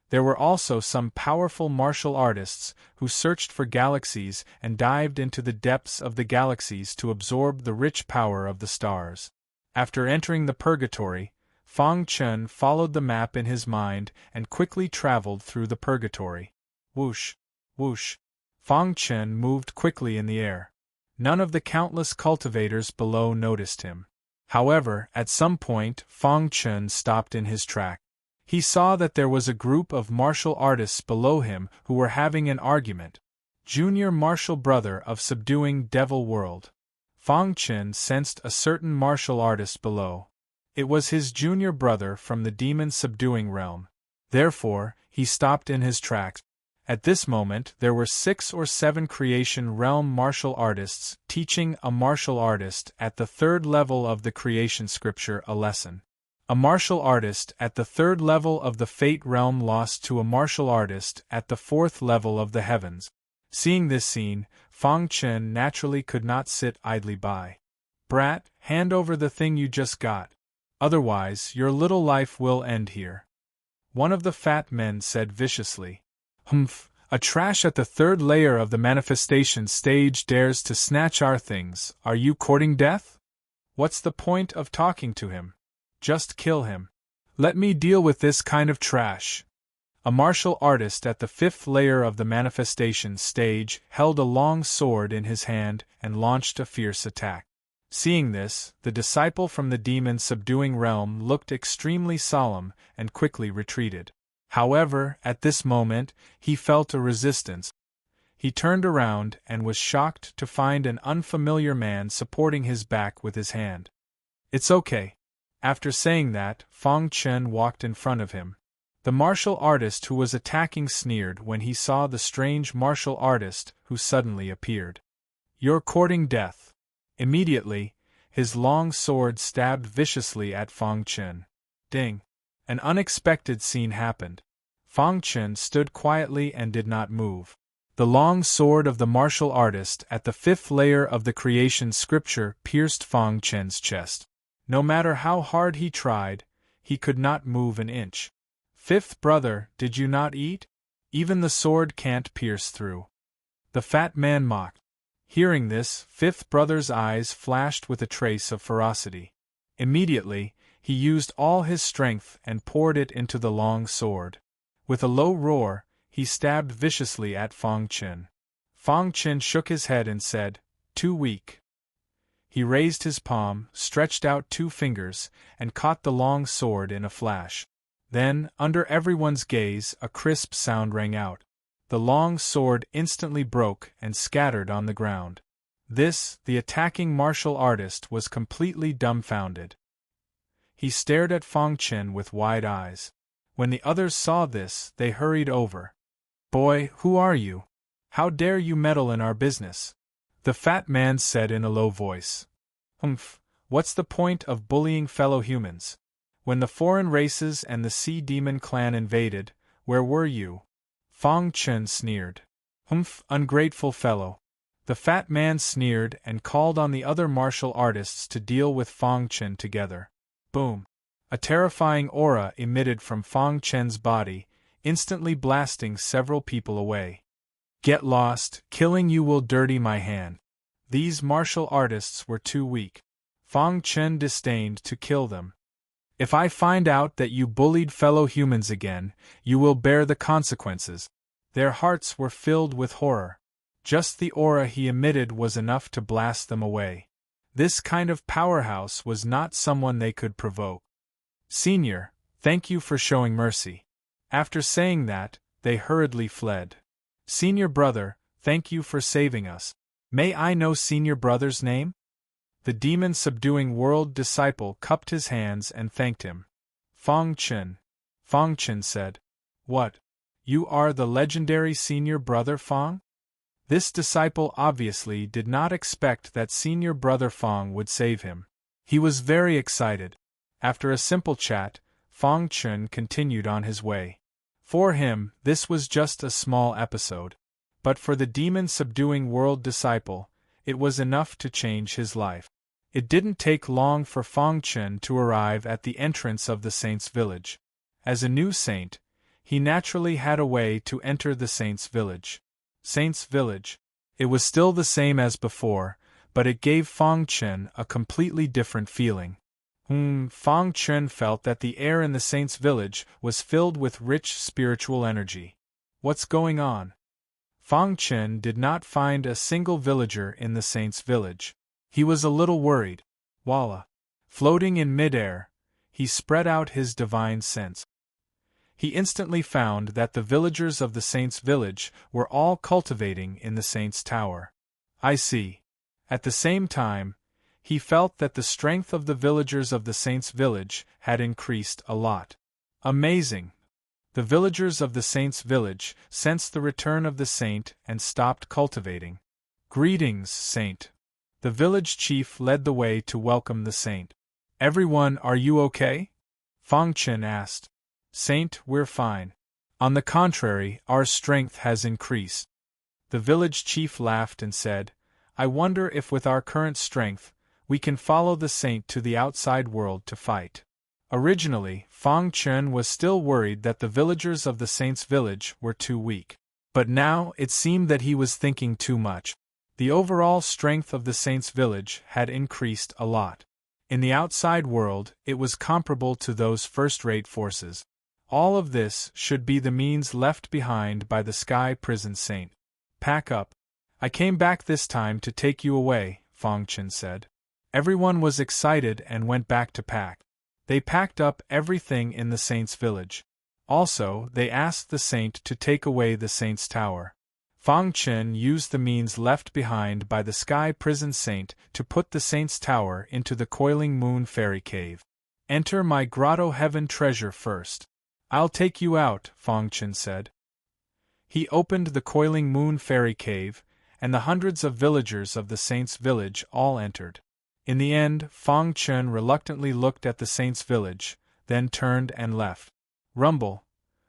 There were also some powerful martial artists who searched for galaxies and dived into the depths of the galaxies to absorb the rich power of the stars. After entering the purgatory, Fang Chen followed the map in his mind and quickly traveled through the purgatory. Whoosh, whoosh. Fang Chen moved quickly in the air. None of the countless cultivators below noticed him. However, at some point, Fang Chen stopped in his track. He saw that there was a group of martial artists below him who were having an argument. Junior martial brother of subduing Devil World. Fang Chen sensed a certain martial artist below. It was his junior brother from the demon subduing realm. Therefore, he stopped in his tracks. At this moment, there were 6 or 7 creation realm martial artists teaching a martial artist at the 3rd level of the creation scripture a lesson. A martial artist at the 3rd level of the fate realm lost to a martial artist at the 4th level of the heavens. Seeing this scene, Fang Chen naturally could not sit idly by. Brat, hand over the thing you just got. Otherwise, your little life will end here. One of the fat men said viciously. Humph, a trash at the 3rd layer of the manifestation stage dares to snatch our things. Are you courting death? What's the point of talking to him? Just kill him. Let me deal with this kind of trash. A martial artist at the 5th layer of the manifestation stage held a long sword in his hand and launched a fierce attack. Seeing this, the disciple from the demon subduing realm looked extremely solemn and quickly retreated. However, at this moment, he felt a resistance. He turned around and was shocked to find an unfamiliar man supporting his back with his hand. It's okay. After saying that, Fang Chen walked in front of him. The martial artist who was attacking sneered when he saw the strange martial artist who suddenly appeared. You're courting death. Immediately, his long sword stabbed viciously at Fang Chen. Ding! An unexpected scene happened. Fang Chen stood quietly and did not move. The long sword of the martial artist at the 5th layer of the creation scripture pierced Fang Chen's chest. No matter how hard he tried, he could not move an inch. 5th brother, did you not eat? Even the sword can't pierce through. The fat man mocked. Hearing this, 5th brother's eyes flashed with a trace of ferocity. Immediately, he used all his strength and poured it into the long sword. With a low roar, he stabbed viciously at Fang Chen. Fang Chen shook his head and said, Too weak. He raised his palm, stretched out 2 fingers, and caught the long sword in a flash. Then, under everyone's gaze, a crisp sound rang out. The long sword instantly broke and scattered on the ground. The attacking martial artist was completely dumbfounded. He stared at Fang Chen with wide eyes. When the others saw this, they hurried over. "Boy, who are you? How dare you meddle in our business?" The fat man said in a low voice. What's the point of bullying fellow humans? When the foreign races and the Sea Demon clan invaded, where were you?" Fang Chen sneered. Ungrateful fellow." The fat man sneered and called on the other martial artists to deal with Fang Chen together. Boom! A terrifying aura emitted from Fang Chen's body, instantly blasting several people away. "Get lost, killing you will dirty my hand." These martial artists were too weak. Fang Chen disdained to kill them. "If I find out that you bullied fellow humans again, you will bear the consequences." Their hearts were filled with horror. Just the aura he emitted was enough to blast them away. This kind of powerhouse was not someone they could provoke. "Senior, thank you for showing mercy." After saying that, they hurriedly fled. "Senior brother, thank you for saving us. May I know senior brother's name?" The demon-subduing world disciple cupped his hands and thanked him. "Fang Chen." Fang Chen said. "What? You are the legendary senior brother Fang?" This disciple obviously did not expect that senior brother Fang would save him. He was very excited. After a simple chat, Fang Chen continued on his way. For him, this was just a small episode. But for the demon-subduing world disciple, it was enough to change his life. It didn't take long for Fang Chen to arrive at the entrance of the saint's village. As a new saint, he naturally had a way to enter the saint's village. Saint's village. It was still the same as before, but it gave Fang Chen a completely different feeling. Fang Chen felt that the air in the saint's village was filled with rich spiritual energy. What's going on? Fang Chen did not find a single villager in the saint's village. He was a little worried. Voila! Floating in midair, he spread out his divine sense. He instantly found that the villagers of the saint's village were all cultivating in the saint's tower. I see. At the same time, he felt that the strength of the villagers of the saint's village had increased a lot. Amazing! The villagers of the saint's village sensed the return of the saint and stopped cultivating. "Greetings, saint." The village chief led the way to welcome the saint. "Everyone, are you okay?" Fang Chen asked. "Saint, we're fine. On the contrary, our strength has increased." The village chief laughed and said, "I wonder if with our current strength, we can follow the saint to the outside world to fight." Originally, Fang Chen was still worried that the villagers of the saint's village were too weak. But now it seemed that he was thinking too much. The overall strength of the saint's village had increased a lot. In the outside world, it was comparable to those first-rate forces. All of this should be the means left behind by the Sky Prison Saint. "Pack up. I came back this time to take you away," Fang Chen said. Everyone was excited and went back to pack. They packed up everything in the saint's village. Also, they asked the saint to take away the saint's tower. Fang Chen used the means left behind by the Sky Prison Saint to put the saint's tower into the Coiling Moon Fairy Cave. "Enter my grotto heaven treasure first. I'll take you out," Fang Chen said. He opened the Coiling Moon Fairy Cave, and the hundreds of villagers of the saint's village all entered. In the end, Fang Chen reluctantly looked at the saint's village, then turned and left. Rumble.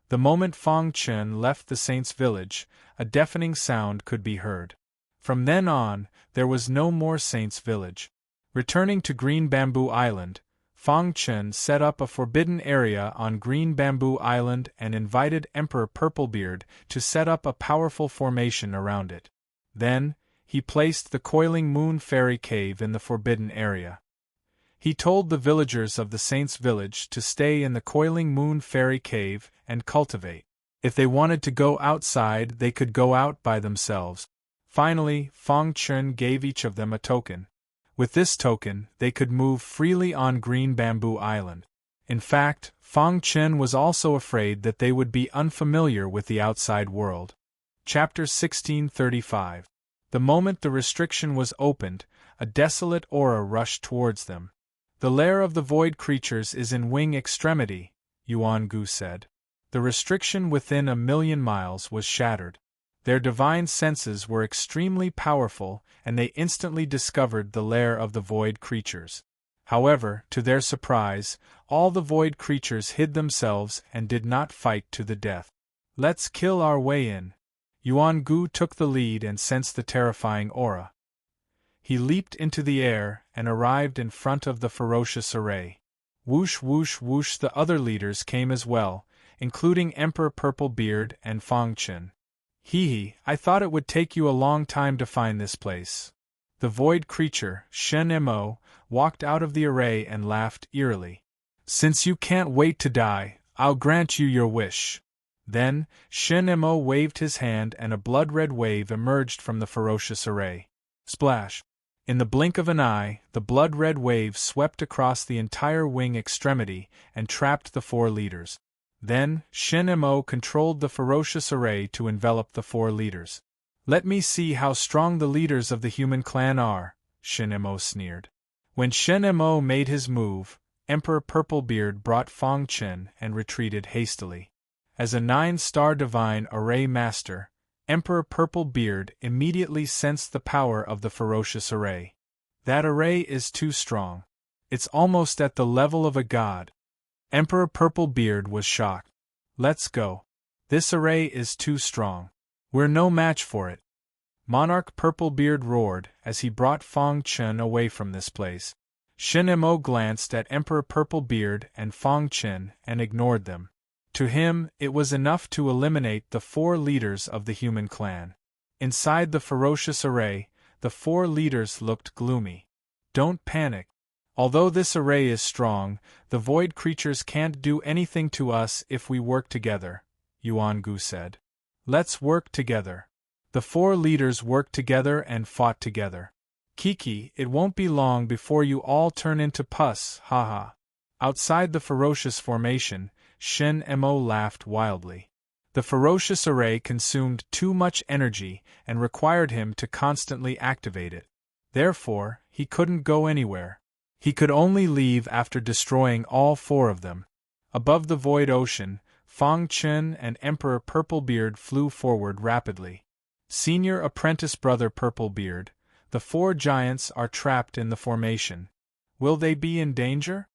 The moment Fang Chen left the saint's village, a deafening sound could be heard. From then on, there was no more saint's village. Returning to Green Bamboo Island, Fang Chen set up a forbidden area on Green Bamboo Island and invited Emperor Purplebeard to set up a powerful formation around it. Then, he placed the Coiling Moon Fairy Cave in the forbidden area. He told the villagers of the saint's village to stay in the Coiling Moon Fairy Cave and cultivate. If they wanted to go outside, they could go out by themselves. Finally, Fang Chen gave each of them a token. With this token, they could move freely on Green Bamboo Island. In fact, Fang Chen was also afraid that they would be unfamiliar with the outside world. Chapter 1635. The moment the restriction was opened, a desolate aura rushed towards them. The lair of the void creatures is in wing extremity, Yuan Gu said. The restriction within 1,000,000 miles was shattered. Their divine senses were extremely powerful, and they instantly discovered the lair of the void creatures. However, to their surprise, all the void creatures hid themselves and did not fight to the death. Let's kill our way in. Yuan Gu took the lead and sensed the terrifying aura. He leaped into the air and arrived in front of the ferocious array. Whoosh whoosh whoosh, the other leaders came as well, including Emperor Purplebeard and Fang Chen. Hee, I thought it would take you a long time to find this place. The void creature, Shen Mo, walked out of the array and laughed eerily. Since you can't wait to die, I'll grant you your wish. Then, Shen Mo waved his hand and a blood-red wave emerged from the ferocious array. Splash! In the blink of an eye, the blood-red wave swept across the entire wing extremity and trapped the 4 leaders. Then, Shen Mo controlled the ferocious array to envelop the 4 leaders. Let me see how strong the leaders of the human clan are, Shen Mo sneered. When Shen Mo made his move, Emperor Purplebeard brought Fang Chen and retreated hastily. As a 9-star divine array master, Emperor Purplebeard immediately sensed the power of the ferocious array. That array is too strong. It's almost at the level of a god. Emperor Purplebeard was shocked. Let's go. This array is too strong. We're no match for it. Monarch Purplebeard roared as he brought Fang Chen away from this place. Shen Mo glanced at Emperor Purplebeard and Fang Chen and ignored them. To him, it was enough to eliminate the 4 leaders of the human clan. Inside the ferocious array, the 4 leaders looked gloomy. Don't panic. Although this array is strong, the void creatures can't do anything to us if we work together, Yuan Gu said. Let's work together. The 4 leaders worked together and fought together. Kiki, it won't be long before you all turn into pus, haha. Outside the ferocious formation, Shen Mo laughed wildly. The ferocious array consumed too much energy and required him to constantly activate it. Therefore, he couldn't go anywhere. He could only leave after destroying all 4 of them. Above the void ocean, Fang Chen and Emperor Purplebeard flew forward rapidly. Senior apprentice brother Purplebeard, the 4 giants are trapped in the formation. Will they be in danger?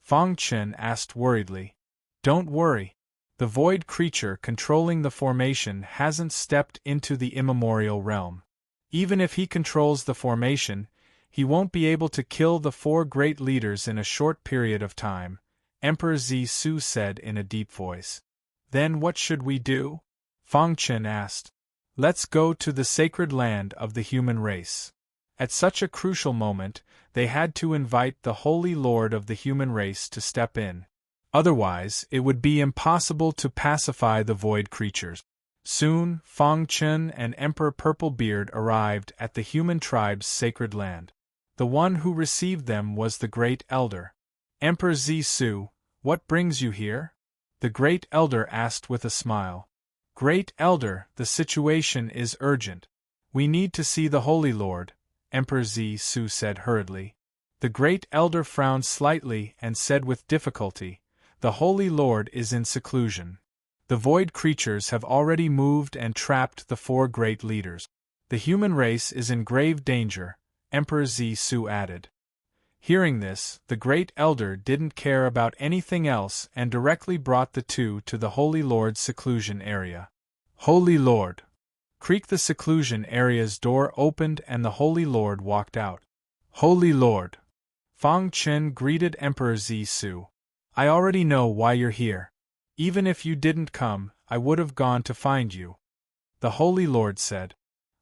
Fang Chen asked worriedly. Don't worry. The void creature controlling the formation hasn't stepped into the immemorial realm. Even if he controls the formation, he won't be able to kill the 4 great leaders in a short period of time, Emperor Zisu said in a deep voice. Then what should we do? Fang Chen asked. Let's go to the sacred land of the human race. At such a crucial moment, they had to invite the Holy Lord of the human race to step in. Otherwise, it would be impossible to pacify the void creatures. Soon, Fang Chen and Emperor Purplebeard arrived at the human tribe's sacred land. The one who received them was the Great Elder. Emperor Zisu, what brings you here? The Great Elder asked with a smile. Great Elder, the situation is urgent. We need to see the Holy Lord, Emperor Zisu said hurriedly. The Great Elder frowned slightly and said with difficulty, The Holy Lord is in seclusion. The void creatures have already moved and trapped the 4 great leaders. The human race is in grave danger, Emperor Zisu added. Hearing this, the Great Elder didn't care about anything else and directly brought the 2 to the Holy Lord's seclusion area. Holy Lord! Creak! The seclusion area's door opened and the Holy Lord walked out. Holy Lord! Fang Chen greeted Emperor Zisu. I already know why you're here. Even if you didn't come, I would have gone to find you. The Holy Lord said.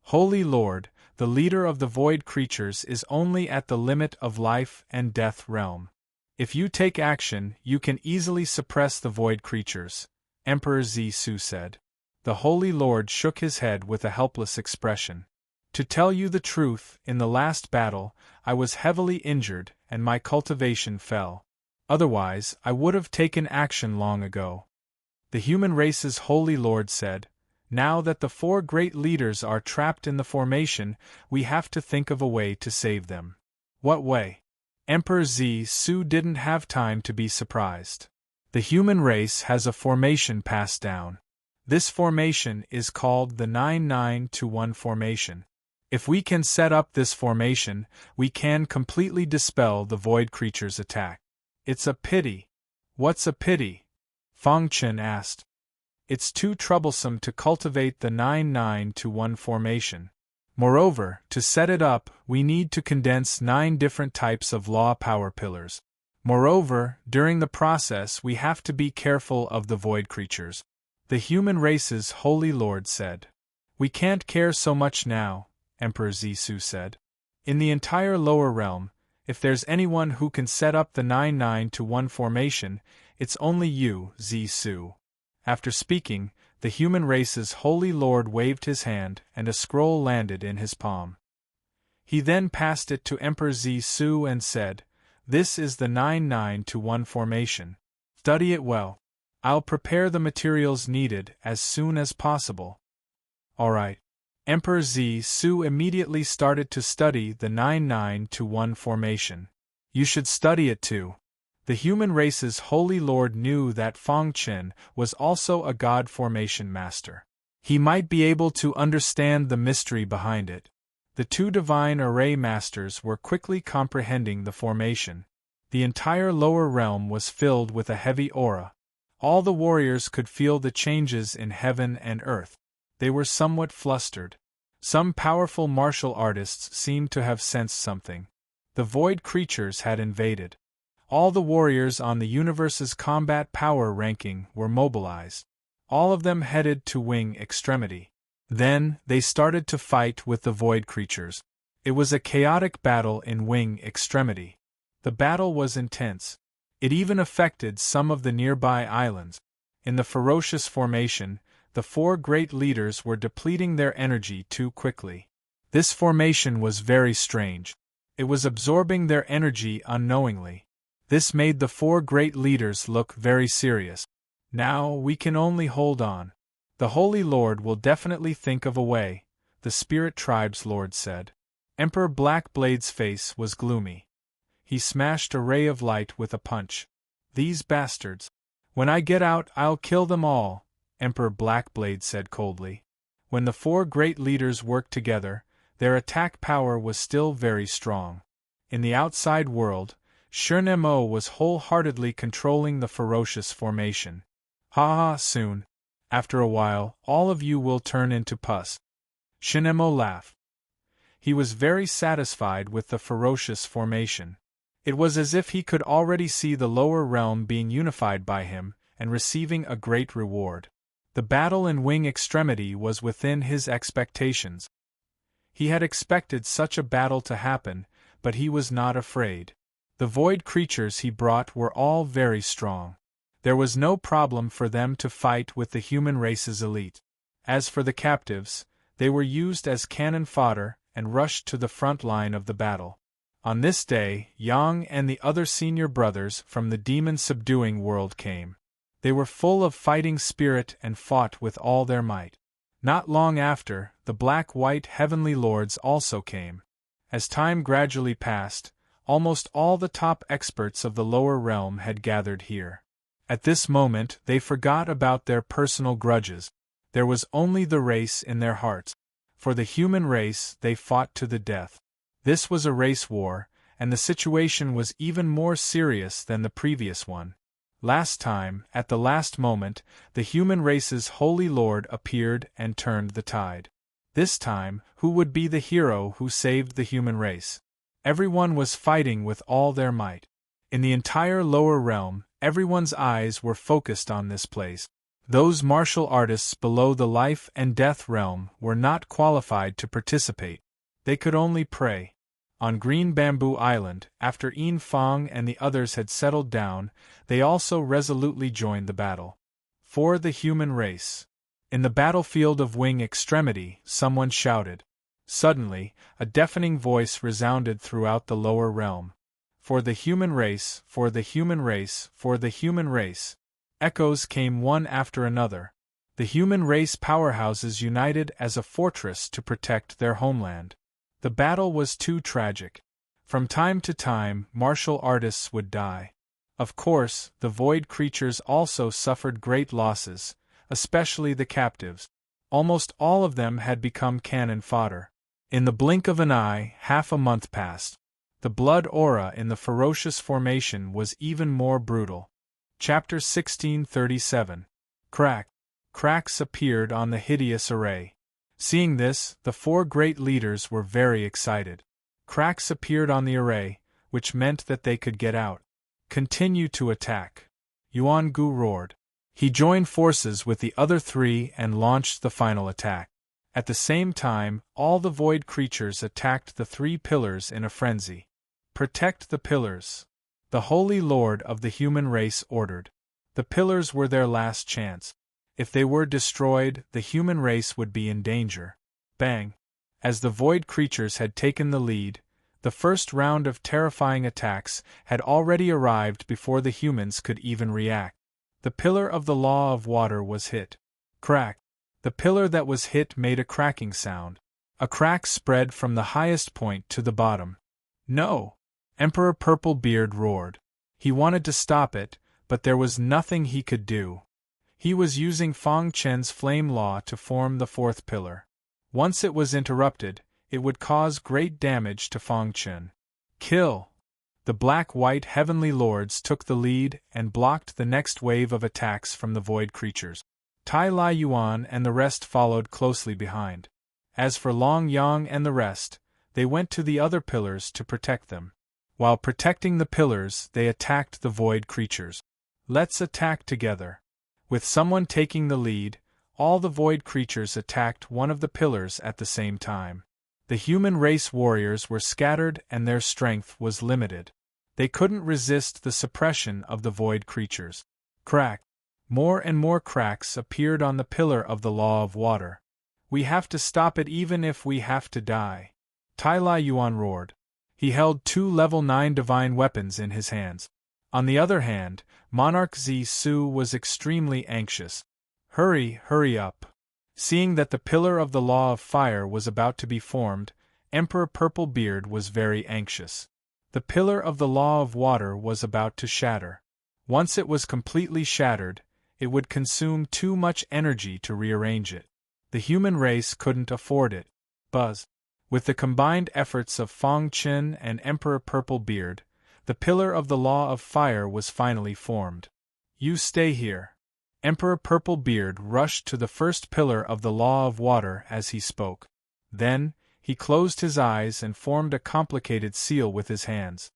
Holy Lord, the leader of the void creatures is only at the limit of life and death realm. If you take action, you can easily suppress the void creatures, Emperor Zisu said. The Holy Lord shook his head with a helpless expression. To tell you the truth, in the last battle, I was heavily injured and my cultivation fell. Otherwise, I would have taken action long ago. The human race's holy lord said, "Now that the four great leaders are trapped in the formation, we have to think of a way to save them." What way? Emperor Su didn't have time to be surprised. The human race has a formation passed down. This formation is called the 9-9-1 formation. If we can set up this formation, we can completely dispel the void creature's attack. It's a pity. What's a pity? Fang Chen asked. It's too troublesome to cultivate the 9-9-1 formation. Moreover, to set it up, we need to condense 9 different types of law power pillars. Moreover, during the process we have to be careful of the void creatures. The human race's holy lord said. We can't care so much now, Emperor Zisu said. In the entire lower realm, if there's anyone who can set up the 9-9-1 formation, it's only you, Zisu. After speaking, the human race's holy lord waved his hand and a scroll landed in his palm. He then passed it to Emperor Zisu and said, "This is the 9-9-1 formation. Study it well. I'll prepare the materials needed as soon as possible." Alright. Emperor Zisu immediately started to study the 9-9-1 formation. You should study it too. The human race's holy lord knew that Fang Chen was also a god formation master. He might be able to understand the mystery behind it. The two divine array masters were quickly comprehending the formation. The entire lower realm was filled with a heavy aura. All the warriors could feel the changes in heaven and earth. They were somewhat flustered. Some powerful martial artists seemed to have sensed something. The void creatures had invaded. All the warriors on the universe's combat power ranking were mobilized. All of them headed to wing extremity. Then, they started to fight with the void creatures. It was a chaotic battle in wing extremity. The battle was intense. It even affected some of the nearby islands. In the ferocious formation, the four great leaders were depleting their energy too quickly. This formation was very strange. It was absorbing their energy unknowingly. This made the four great leaders look very serious. Now we can only hold on. The Holy Lord will definitely think of a way, the Spirit Tribe's Lord said. Emperor Blackblade's face was gloomy. He smashed a ray of light with a punch. These bastards. When I get out, I'll kill them all, Emperor Blackblade said coldly. When the four great leaders worked together, their attack power was still very strong. In the outside world, Shernemo was wholeheartedly controlling the ferocious formation. Ha, soon. After a while, all of you will turn into pus. Shernemo laughed. He was very satisfied with the ferocious formation. It was as if he could already see the lower realm being unified by him and receiving a great reward. The battle in wing extremity was within his expectations. He had expected such a battle to happen, but he was not afraid. The void creatures he brought were all very strong. There was no problem for them to fight with the human race's elite. As for the captives, they were used as cannon fodder and rushed to the front line of the battle. On this day, Yang and the other senior brothers from the demon-subduing world came. They were full of fighting spirit and fought with all their might. Not long after, the black-white heavenly lords also came. As time gradually passed, almost all the top experts of the lower realm had gathered here. At this moment, they forgot about their personal grudges. There was only the race in their hearts. For the human race, they fought to the death. This was a race war, and the situation was even more serious than the previous one. Last time, at the last moment, the human race's holy lord appeared and turned the tide. This time, who would be the hero who saved the human race? Everyone was fighting with all their might. In the entire lower realm, everyone's eyes were focused on this place. Those martial artists below the life and death realm were not qualified to participate. They could only pray. On Green Bamboo Island, after Yin Fang and the others had settled down, they also resolutely joined the battle. For the human race. In the battlefield of wing extremity, someone shouted. Suddenly, a deafening voice resounded throughout the lower realm. For the human race, for the human race, for the human race. Echoes came one after another. The human race powerhouses united as a fortress to protect their homeland. The battle was too tragic. From time to time, martial artists would die. Of course, the void creatures also suffered great losses, especially the captives. Almost all of them had become cannon fodder. In the blink of an eye, half a month passed. The blood aura in the ferocious formation was even more brutal. Chapter 1637. Crack. Cracks appeared on the hideous array. Seeing this, the four great leaders were very excited. Cracks appeared on the array, which meant that they could get out. Continue to attack. Yuan Gu roared. He joined forces with the other three and launched the final attack. At the same time, all the void creatures attacked the three pillars in a frenzy. Protect the pillars. The Holy Lord of the human race ordered. The pillars were their last chance. If they were destroyed, the human race would be in danger. Bang! As the void creatures had taken the lead, the first round of terrifying attacks had already arrived before the humans could even react. The pillar of the law of water was hit. Crack! The pillar that was hit made a cracking sound. A crack spread from the highest point to the bottom. No! Emperor Purplebeard roared. He wanted to stop it, but there was nothing he could do. He was using Feng Chen's flame law to form the fourth pillar. Once it was interrupted, it would cause great damage to Feng Chen. Kill! The black-white heavenly lords took the lead and blocked the next wave of attacks from the void creatures. Tai Lai Yuan and the rest followed closely behind. As for Long Yang and the rest, they went to the other pillars to protect them. While protecting the pillars, they attacked the void creatures. Let's attack together. With someone taking the lead, all the void creatures attacked one of the pillars at the same time. The human race warriors were scattered and their strength was limited. They couldn't resist the suppression of the void creatures. Crack! More and more cracks appeared on the pillar of the law of water. We have to stop it even if we have to die. Tai Lai Yuan roared. He held 2 level 9 divine weapons in his hands. On the other hand, Monarch Zi-Su was extremely anxious. Hurry up. Seeing that the pillar of the law of fire was about to be formed, Emperor Purplebeard was very anxious. The pillar of the law of water was about to shatter. Once it was completely shattered, it would consume too much energy to rearrange it. The human race couldn't afford it. Buzz. With the combined efforts of Feng Chen and Emperor Purplebeard, the pillar of the law of fire was finally formed. You stay here. Emperor Purplebeard rushed to the first pillar of the law of water as he spoke. Then, he closed his eyes and formed a complicated seal with his hands.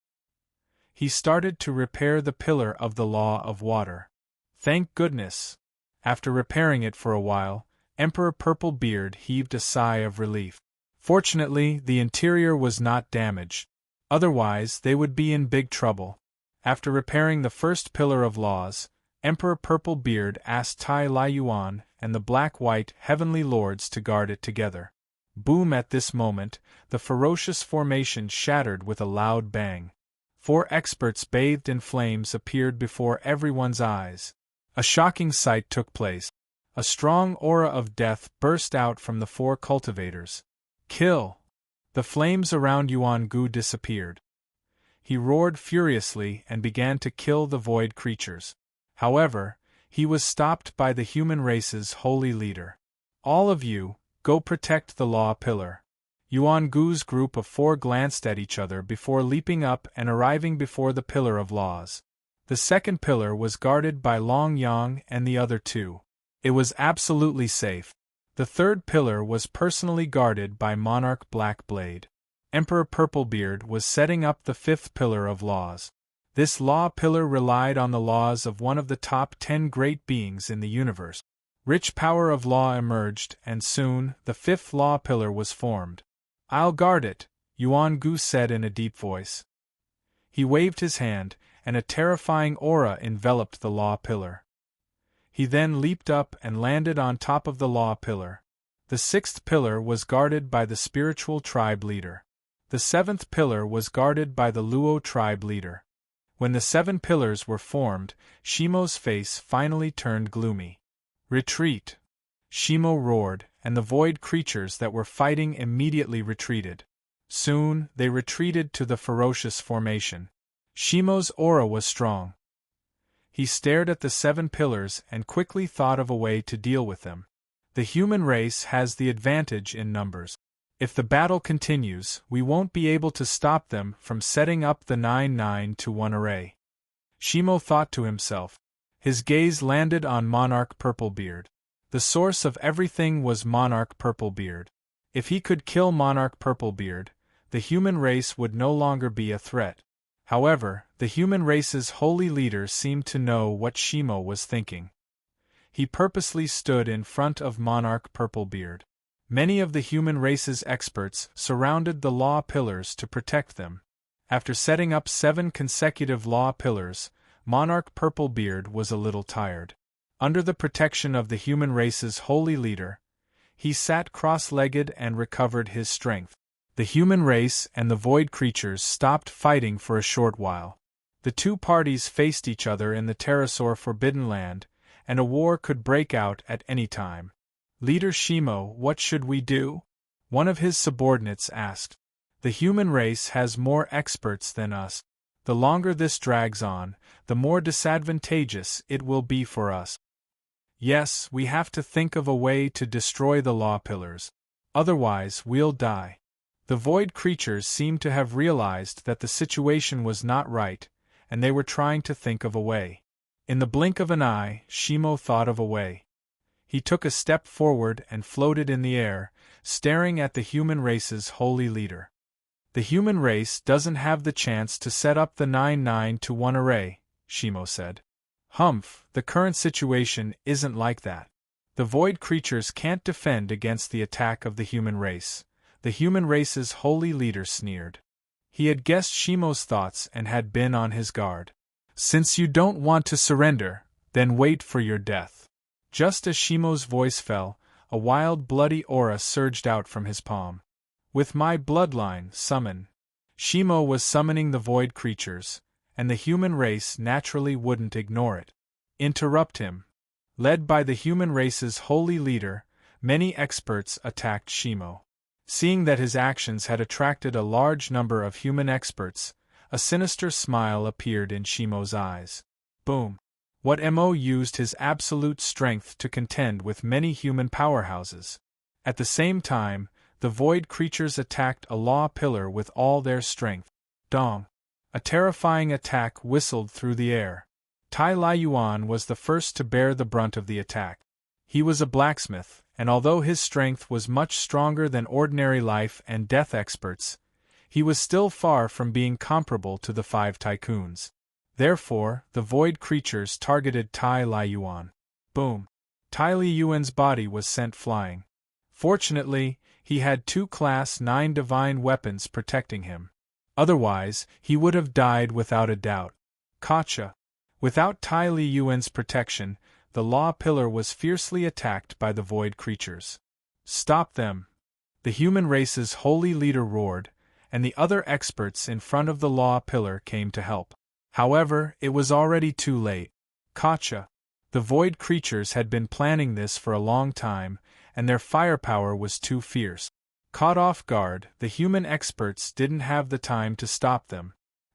He started to repair the pillar of the law of water. Thank goodness! After repairing it for a while, Emperor Purplebeard heaved a sigh of relief. Fortunately, the interior was not damaged. Otherwise, they would be in big trouble. After repairing the first pillar of laws, Emperor Purplebeard asked Tai Lai Yuan and the black-white heavenly lords to guard it together. Boom! At this moment, the ferocious formation shattered with a loud bang. 4 experts bathed in flames appeared before everyone's eyes. A shocking sight took place. A strong aura of death burst out from the 4 cultivators. Kill! The flames around Yuan Gu disappeared. He roared furiously and began to kill the void creatures. However, he was stopped by the human race's holy leader. All of you, go protect the law pillar. Yuan Gu's group of 4 glanced at each other before leaping up and arriving before the pillar of laws. The second pillar was guarded by Long Yang and the other 2. It was absolutely safe. The third pillar was personally guarded by Monarch Blackblade. Emperor Purplebeard was setting up the 5th pillar of laws. This law pillar relied on the laws of one of the top 10 great beings in the universe. Rich power of law emerged, and soon, the 5th law pillar was formed. I'll guard it, Yuan Gu said in a deep voice. He waved his hand, and a terrifying aura enveloped the law pillar. He then leaped up and landed on top of the law pillar. The sixth pillar was guarded by the spiritual tribe leader. The seventh pillar was guarded by the Luo tribe leader. When the 7 pillars were formed, Shimo's face finally turned gloomy. "Retreat!" Shimo roared, and the void creatures that were fighting immediately retreated. Soon, they retreated to the ferocious formation. Shimo's aura was strong. He stared at the 7 pillars and quickly thought of a way to deal with them. The human race has the advantage in numbers. If the battle continues, we won't be able to stop them from setting up the 9-9-1 array. Shimo thought to himself. His gaze landed on Monarch Purplebeard. The source of everything was Monarch Purplebeard. If he could kill Monarch Purplebeard, the human race would no longer be a threat. However, the human race's holy leader seemed to know what Shimo was thinking. He purposely stood in front of Monarch Purplebeard. Many of the human race's experts surrounded the law pillars to protect them. After setting up 7 consecutive law pillars, Monarch Purplebeard was a little tired. Under the protection of the human race's holy leader, he sat cross-legged and recovered his strength. The human race and the void creatures stopped fighting for a short while. The two parties faced each other in the Pterosaur Forbidden Land, and a war could break out at any time. "Leader Shimo, what should we do?" one of his subordinates asked. "The human race has more experts than us. The longer this drags on, the more disadvantageous it will be for us. Yes, we have to think of a way to destroy the law pillars. Otherwise, we'll die." The void creatures seemed to have realized that the situation was not right, and they were trying to think of a way. In the blink of an eye, Shimo thought of a way. He took a step forward and floated in the air, staring at the human race's holy leader. "The human race doesn't have the chance to set up the 9-9-1 array," Shimo said. "Humph, the current situation isn't like that. The void creatures can't defend against the attack of the human race," the human race's holy leader sneered. He had guessed Shimo's thoughts and had been on his guard. "Since you don't want to surrender, then wait for your death." Just as Shimo's voice fell, a wild bloody aura surged out from his palm. "With my bloodline, summon." Shimo was summoning the void creatures, and the human race naturally wouldn't ignore it. Interrupt him. Led by the human race's holy leader, many experts attacked Shimo. Seeing that his actions had attracted a large number of human experts, a sinister smile appeared in Shimo's eyes. Boom! What Mo used his absolute strength to contend with many human powerhouses. At the same time, the void creatures attacked a law pillar with all their strength. Dong! A terrifying attack whistled through the air. Tai Yuan was the first to bear the brunt of the attack. He was a blacksmith, and although his strength was much stronger than ordinary life and death experts, he was still far from being comparable to the 5 tycoons. Therefore, the void creatures targeted Tai Yuan. Boom! Tai Yuan's body was sent flying. Fortunately, he had 2 Class 9 divine weapons protecting him. Otherwise, he would have died without a doubt. Gotcha! Without Tai Yuan's protection, the law pillar was fiercely attacked by the void creatures. "Stop them!" the human race's holy leader roared, and the other experts in front of the law pillar came to help. However, it was already too late. Gotcha! The void creatures had been planning this for a long time, and their firepower was too fierce. Caught off guard, the human experts didn't have the time to stop them.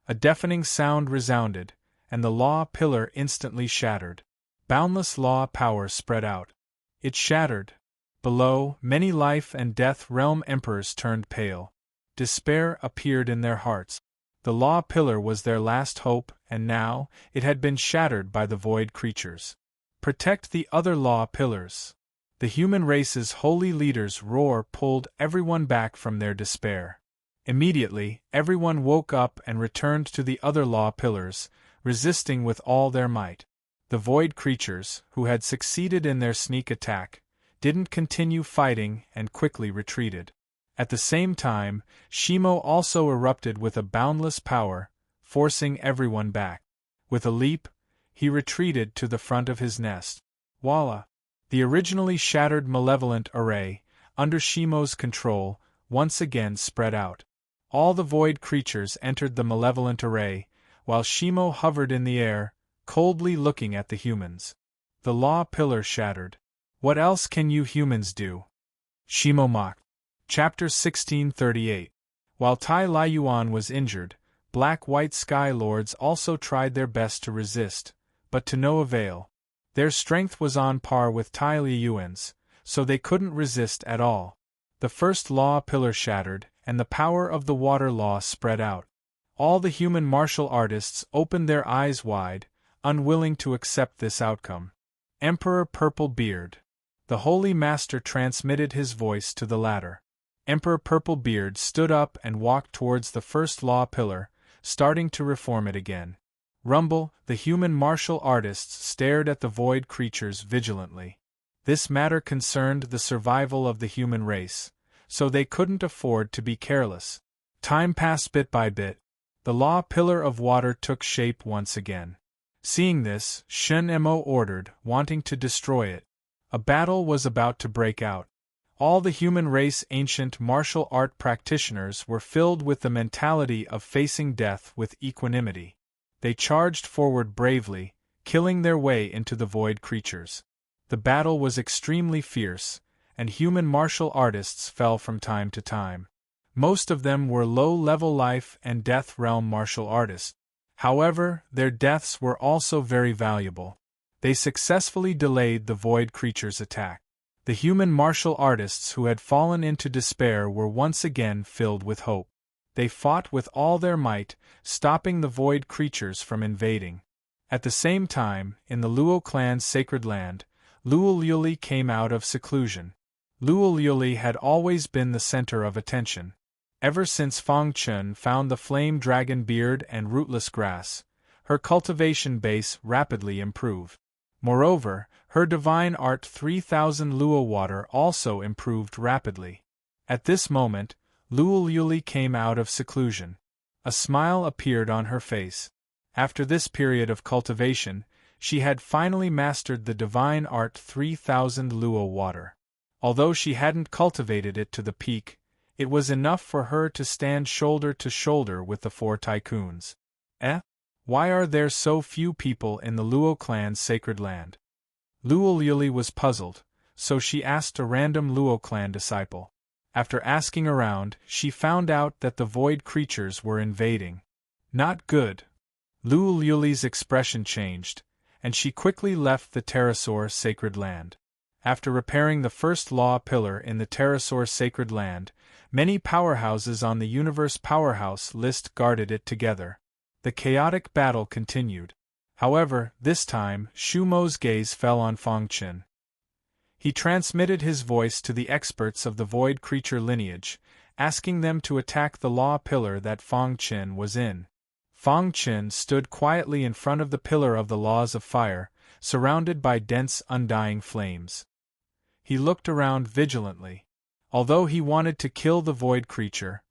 A deafening sound resounded, and the law pillar instantly shattered. Boundless law power spread out. It shattered. Below, many life and death realm emperors turned pale. Despair appeared in their hearts. The law pillar was their last hope, and now, it had been shattered by the void creatures. Protect the other law pillars. The human race's holy leader's roar pulled everyone back from their despair. Immediately, everyone woke up and returned to the other law pillars, resisting with all their might. The void creatures, who had succeeded in their sneak attack, didn't continue fighting and quickly retreated. At the same time, Shimo also erupted with a boundless power, forcing everyone back. With a leap, he retreated to the front of his nest. Voila! The originally shattered malevolent array, under Shimo's control, once again spread out. All the void creatures entered the malevolent array, while Shimo hovered in the air, coldly looking at the humans. The law pillar shattered. What else can you humans do? Shimo mocked. Chapter 1638. While Tai Liyuan was injured, Black-White Sky Lords also tried their best to resist, but to no avail. Their strength was on par with Tai Liyuan's, so they couldn't resist at all. The first law pillar shattered, and the power of the water law spread out. All the human martial artists opened their eyes wide, unwilling to accept this outcome. Emperor Purple Beard. The Holy Master transmitted his voice to the latter. Emperor Purple Beard stood up and walked towards the first law pillar, starting to reform it again. Rumble, the human martial artists stared at the void creatures vigilantly. This matter concerned the survival of the human race, so they couldn't afford to be careless. Time passed bit by bit. The law pillar of water took shape once again. Seeing this, Shen-Mo ordered, wanting to destroy it. A battle was about to break out. All the human race ancient martial art practitioners were filled with the mentality of facing death with equanimity. They charged forward bravely, killing their way into the void creatures. The battle was extremely fierce, and human martial artists fell from time to time. Most of them were low-level life and death realm martial artists. However, their deaths were also very valuable. They successfully delayed the void creature's attack. The human martial artists who had fallen into despair were once again filled with hope. They fought with all their might, stopping the void creatures from invading. At the same time, in the Luo clan's sacred land, Luoyuli came out of seclusion. Luoyuli had always been the center of attention. Ever since Fang Chun found the flame dragon beard and rootless grass, her cultivation base rapidly improved. Moreover, her divine art 3000 Luo water also improved rapidly. At this moment, Luoyuli came out of seclusion. A smile appeared on her face. After this period of cultivation, she had finally mastered the divine art 3000 Luo water. Although she hadn't cultivated it to the peak, it was enough for her to stand shoulder to shoulder with the four tycoons. Why are there so few people in the Luo clan's sacred land? Luoyuli was puzzled, so she asked a random Luo clan disciple. After asking around, she found out that the void creatures were invading. Not good. Luoyuli's expression changed, and she quickly left the Pterosaur sacred land. After repairing the first law pillar in the Pterosaur sacred land, many powerhouses on the universe powerhouse list guarded it together. The chaotic battle continued. However, this time, Shumo's gaze fell on Fang Qin. He transmitted his voice to the experts of the void creature lineage, asking them to attack the law pillar that Fang Qin was in. Fang Qin stood quietly in front of the pillar of the laws of fire, surrounded by dense undying flames. He looked around vigilantly. Although he wanted to kill the void creature,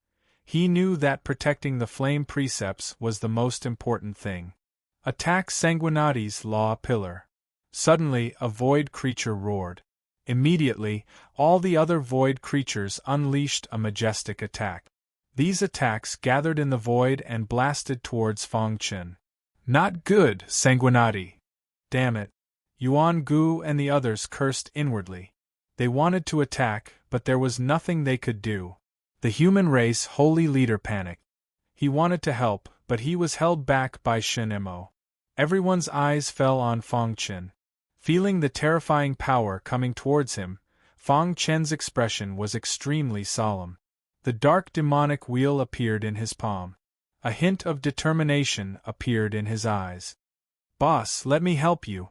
he knew that protecting the flame precepts was the most important thing. Attack Sanguinati's law pillar. Suddenly, a void creature roared. Immediately, all the other void creatures unleashed a majestic attack. These attacks gathered in the void and blasted towards Fang Qin. Not good, Sanguinati! Damn it! Yuan Gu and the others cursed inwardly. They wanted to attack, but there was nothing they could do. The human race holy leader panicked. He wanted to help, but he was held back by Shen-Mo. Everyone's eyes fell on Fang Qin. Feeling the terrifying power coming towards him, Fang Qin's expression was extremely solemn. The dark demonic wheel appeared in his palm. A hint of determination appeared in his eyes. "Boss, let me help you."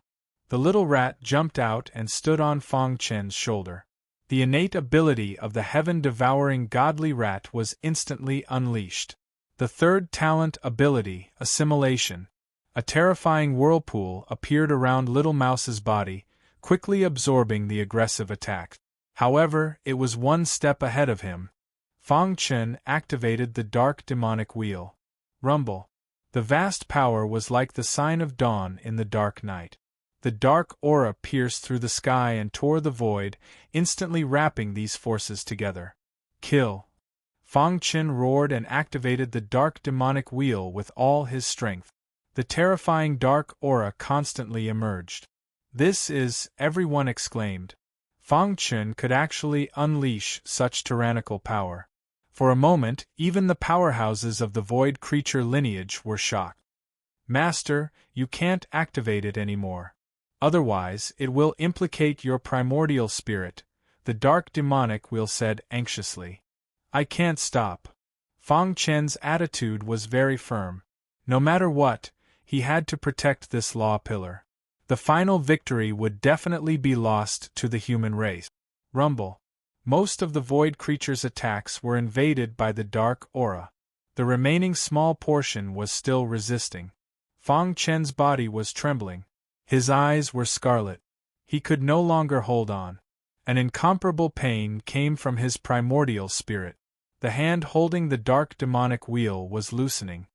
The little rat jumped out and stood on Fang Qin's shoulder. The innate ability of the heaven-devouring godly rat was instantly unleashed. The third talent ability, assimilation. A terrifying whirlpool appeared around Little Mouse's body, quickly absorbing the aggressive attack. However, it was one step ahead of him. Fang Qin activated the dark demonic wheel. Rumble. The vast power was like the sign of dawn in the dark night. The dark aura pierced through the sky and tore the void, instantly wrapping these forces together. Kill! Fang Qin roared and activated the dark demonic wheel with all his strength. The terrifying dark aura constantly emerged. This is, everyone exclaimed. Fang Qin could actually unleash such tyrannical power. For a moment, even the powerhouses of the void creature lineage were shocked. Master, you can't activate it anymore. Otherwise, it will implicate your primordial spirit, the dark demonic wheel said anxiously. I can't stop. Fang Chen's attitude was very firm. No matter what, he had to protect this law pillar. The final victory would definitely be lost to the human race. Rumble. Most of the void creature's attacks were invaded by the dark aura. The remaining small portion was still resisting. Fang Chen's body was trembling. His eyes were scarlet. He could no longer hold on. An incomparable pain came from his primordial spirit. The hand holding the dark demonic wheel was loosening.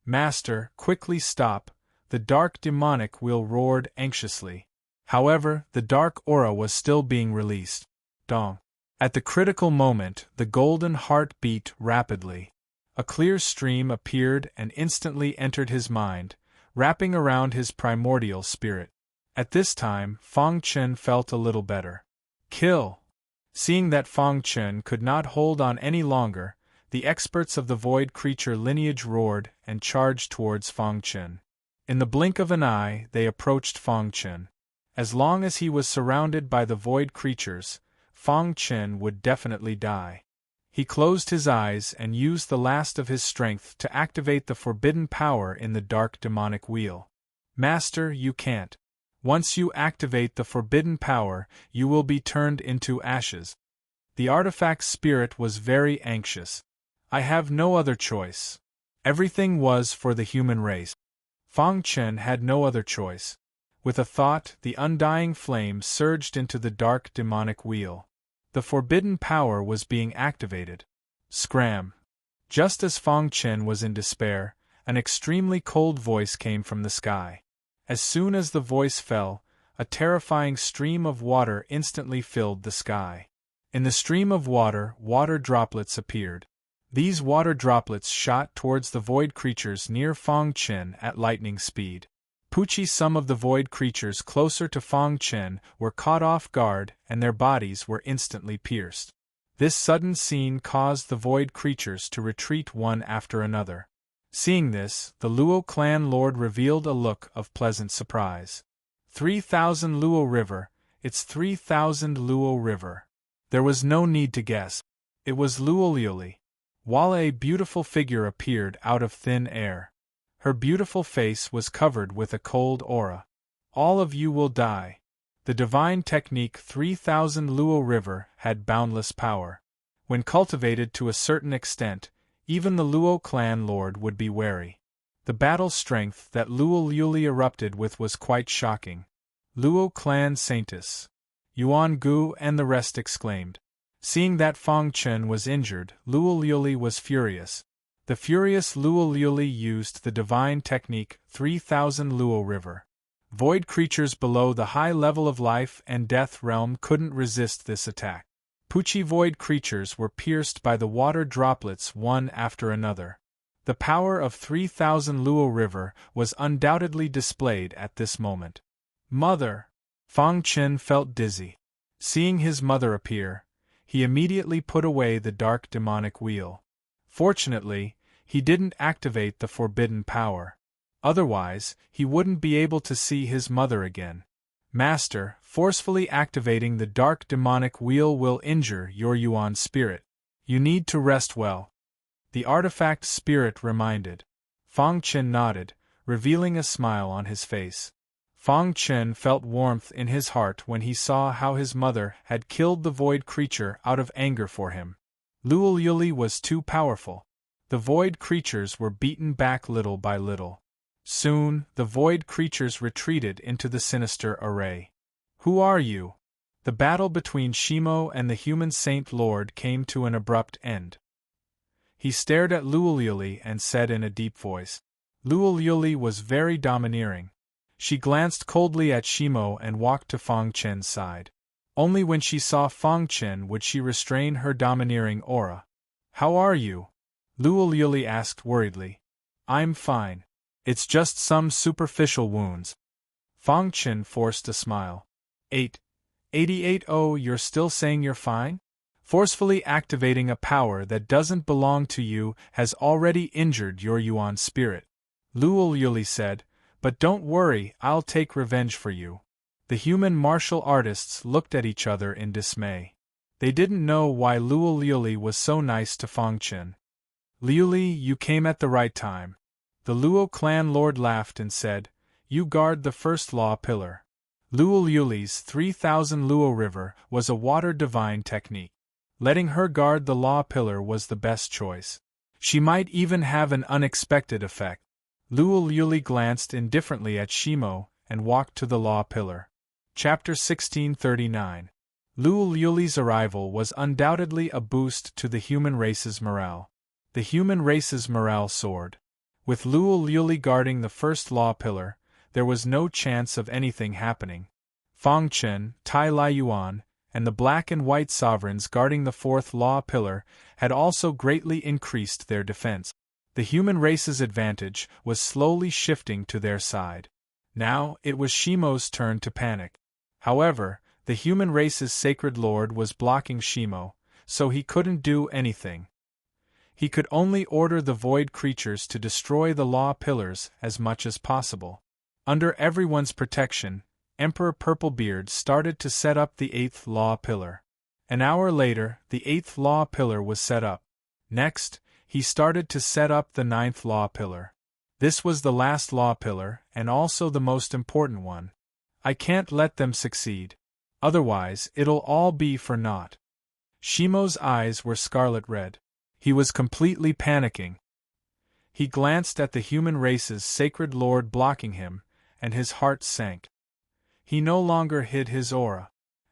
Master, quickly stop, the dark demonic wheel roared anxiously. However, the dark aura was still being released. Dong. At the critical moment, the golden heart beat rapidly. A clear stream appeared and instantly entered his mind, wrapping around his primordial spirit. At this time, Fang Chen felt a little better. Kill! Seeing that Fang Chen could not hold on any longer, the experts of the void creature lineage roared and charged towards Fang Chen. In the blink of an eye, they approached Fang Chen. As long as he was surrounded by the void creatures, Fang Chen would definitely die. He closed his eyes and used the last of his strength to activate the forbidden power in the dark demonic wheel. Master, you can't. Once you activate the forbidden power, you will be turned into ashes. The artifact's spirit was very anxious. I have no other choice. Everything was for the human race. Fang Chen had no other choice. With a thought, the undying flame surged into the dark demonic wheel. The forbidden power was being activated. Scram! Just as Fang Chen was in despair, an extremely cold voice came from the sky. As soon as the voice fell, a terrifying stream of water instantly filled the sky. In the stream of water, water droplets appeared. These water droplets shot towards the void creatures near Fang Chen at lightning speed. Some of the void creatures closer to Fang Chen were caught off guard and their bodies were instantly pierced. This sudden scene caused the void creatures to retreat one after another. Seeing this, the Luo clan lord revealed a look of pleasant surprise. 3,000 Luo River, it's 3,000 Luo River. There was no need to guess. It was Luo Liuli. While a beautiful figure appeared out of thin air. Her beautiful face was covered with a cold aura. All of you will die. The divine technique 3,000 Luo River had boundless power. When cultivated to a certain extent, even the Luo clan lord would be wary. The battle strength that Luo Liuli erupted with was quite shocking. Luo clan Saintess. Yuan Gu and the rest exclaimed. Seeing that Fang Chen was injured, Luo Liuli was furious. The furious Luo Liuli used the divine technique 3,000 Luo River. Void creatures below the high level of life and death realm couldn't resist this attack. Void creatures were pierced by the water droplets one after another. The power of 3,000 Luo River was undoubtedly displayed at this moment. Mother! Fang Chen felt dizzy. Seeing his mother appear, he immediately put away the dark demonic wheel. Fortunately, he didn't activate the forbidden power. Otherwise, he wouldn't be able to see his mother again. Master, forcefully activating the dark demonic wheel will injure your Yuan spirit. You need to rest well. The artifact spirit reminded. Fang Chen nodded, revealing a smile on his face. Fang Chen felt warmth in his heart when he saw how his mother had killed the void creature out of anger for him. Luo Liuli was too powerful. The void creatures were beaten back little by little. Soon, the void creatures retreated into the sinister array. Who are you? The battle between Shimo and the human saint lord came to an abrupt end. He stared at Luo Liuli and said in a deep voice. Luo Liuli was very domineering. She glanced coldly at Shimo and walked to Fang Chen's side. Only when she saw Fang Chen would she restrain her domineering aura. "How are you?" Luo Yuli asked worriedly. "I'm fine. It's just some superficial wounds." Fang Chen forced a smile. 88. Oh, you're still saying you're fine? Forcefully activating a power that doesn't belong to you has already injured your Yuan spirit. Luo Yuli said, "But don't worry, I'll take revenge for you." The human martial artists looked at each other in dismay. They didn't know why Luo Yuli was so nice to Fang Chen. "Liuli, you came at the right time." The Luo clan lord laughed and said, "You guard the first law pillar." Luo Yuli's 3000 Luo River was a water divine technique. Letting her guard the law pillar was the best choice. She might even have an unexpected effect. Luo Yuli glanced indifferently at Shimo and walked to the law pillar. Chapter 1639. Luo Yuli's arrival was undoubtedly a boost to the human race's morale. The human race's morale soared. With Luo Yuli guarding the first law pillar, there was no chance of anything happening. Fang Chen, Tai Lai Yuan, and the black and white sovereigns guarding the fourth law pillar had also greatly increased their defense. The human race's advantage was slowly shifting to their side. Now it was Shimo's turn to panic. However, the human race's sacred lord was blocking Shimo, so he couldn't do anything. He could only order the void creatures to destroy the law pillars as much as possible. Under everyone's protection, Emperor Purplebeard started to set up the 8th law pillar. An hour later, the 8th law pillar was set up. Next, he started to set up the 9th law pillar. This was the last law pillar, and also the most important one. I can't let them succeed. Otherwise, it'll all be for naught. Shimo's eyes were scarlet red. He was completely panicking. He glanced at the human race's sacred lord blocking him, and his heart sank. He no longer hid his aura.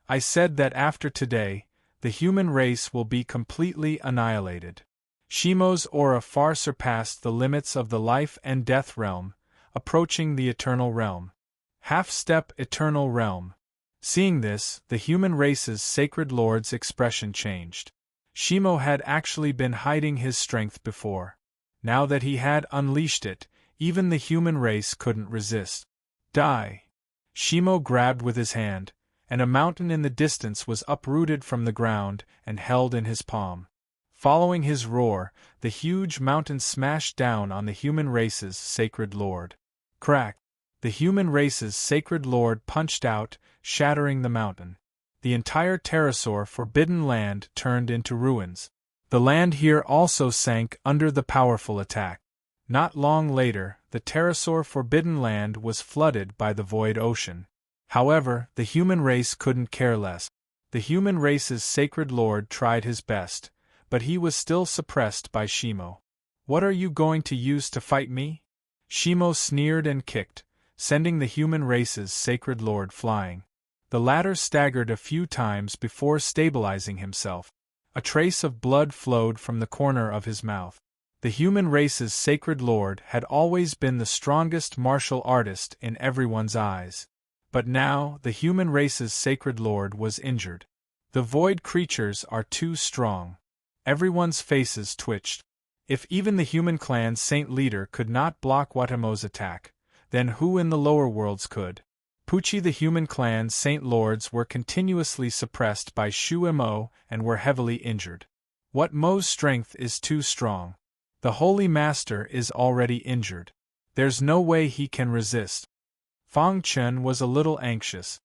I said that after today, the human race will be completely annihilated. Shimo's aura far surpassed the limits of the life and death realm, approaching the eternal realm. Half-step eternal realm. Seeing this, the human race's sacred lord's expression changed. Shimo had actually been hiding his strength before. Now that he had unleashed it, even the human race couldn't resist. Die! Shimo grabbed with his hand, and a mountain in the distance was uprooted from the ground and held in his palm. Following his roar, the huge mountain smashed down on the human race's sacred lord. Crack! The human race's sacred lord punched out, shattering the mountain. The entire pterosaur forbidden land turned into ruins. The land here also sank under the powerful attack. Not long later, the pterosaur forbidden land was flooded by the void ocean. However, the human race couldn't care less. The human race's sacred lord tried his best, but he was still suppressed by Shimo. "What are you going to use to fight me?" Shimo sneered and kicked, sending the human race's sacred lord flying. The latter staggered a few times before stabilizing himself. A trace of blood flowed from the corner of his mouth. The human race's sacred lord had always been the strongest martial artist in everyone's eyes. But now, the human race's sacred lord was injured. The void creatures are too strong. Everyone's faces twitched. If even the human clan's saint leader could not block Watamo's attack, then who in the lower worlds could? Pucci the human clan's saint lords were continuously suppressed by Shu Mo and were heavily injured. What Mo's strength is too strong. The Holy Master is already injured. There's no way he can resist. Fang Chen was a little anxious.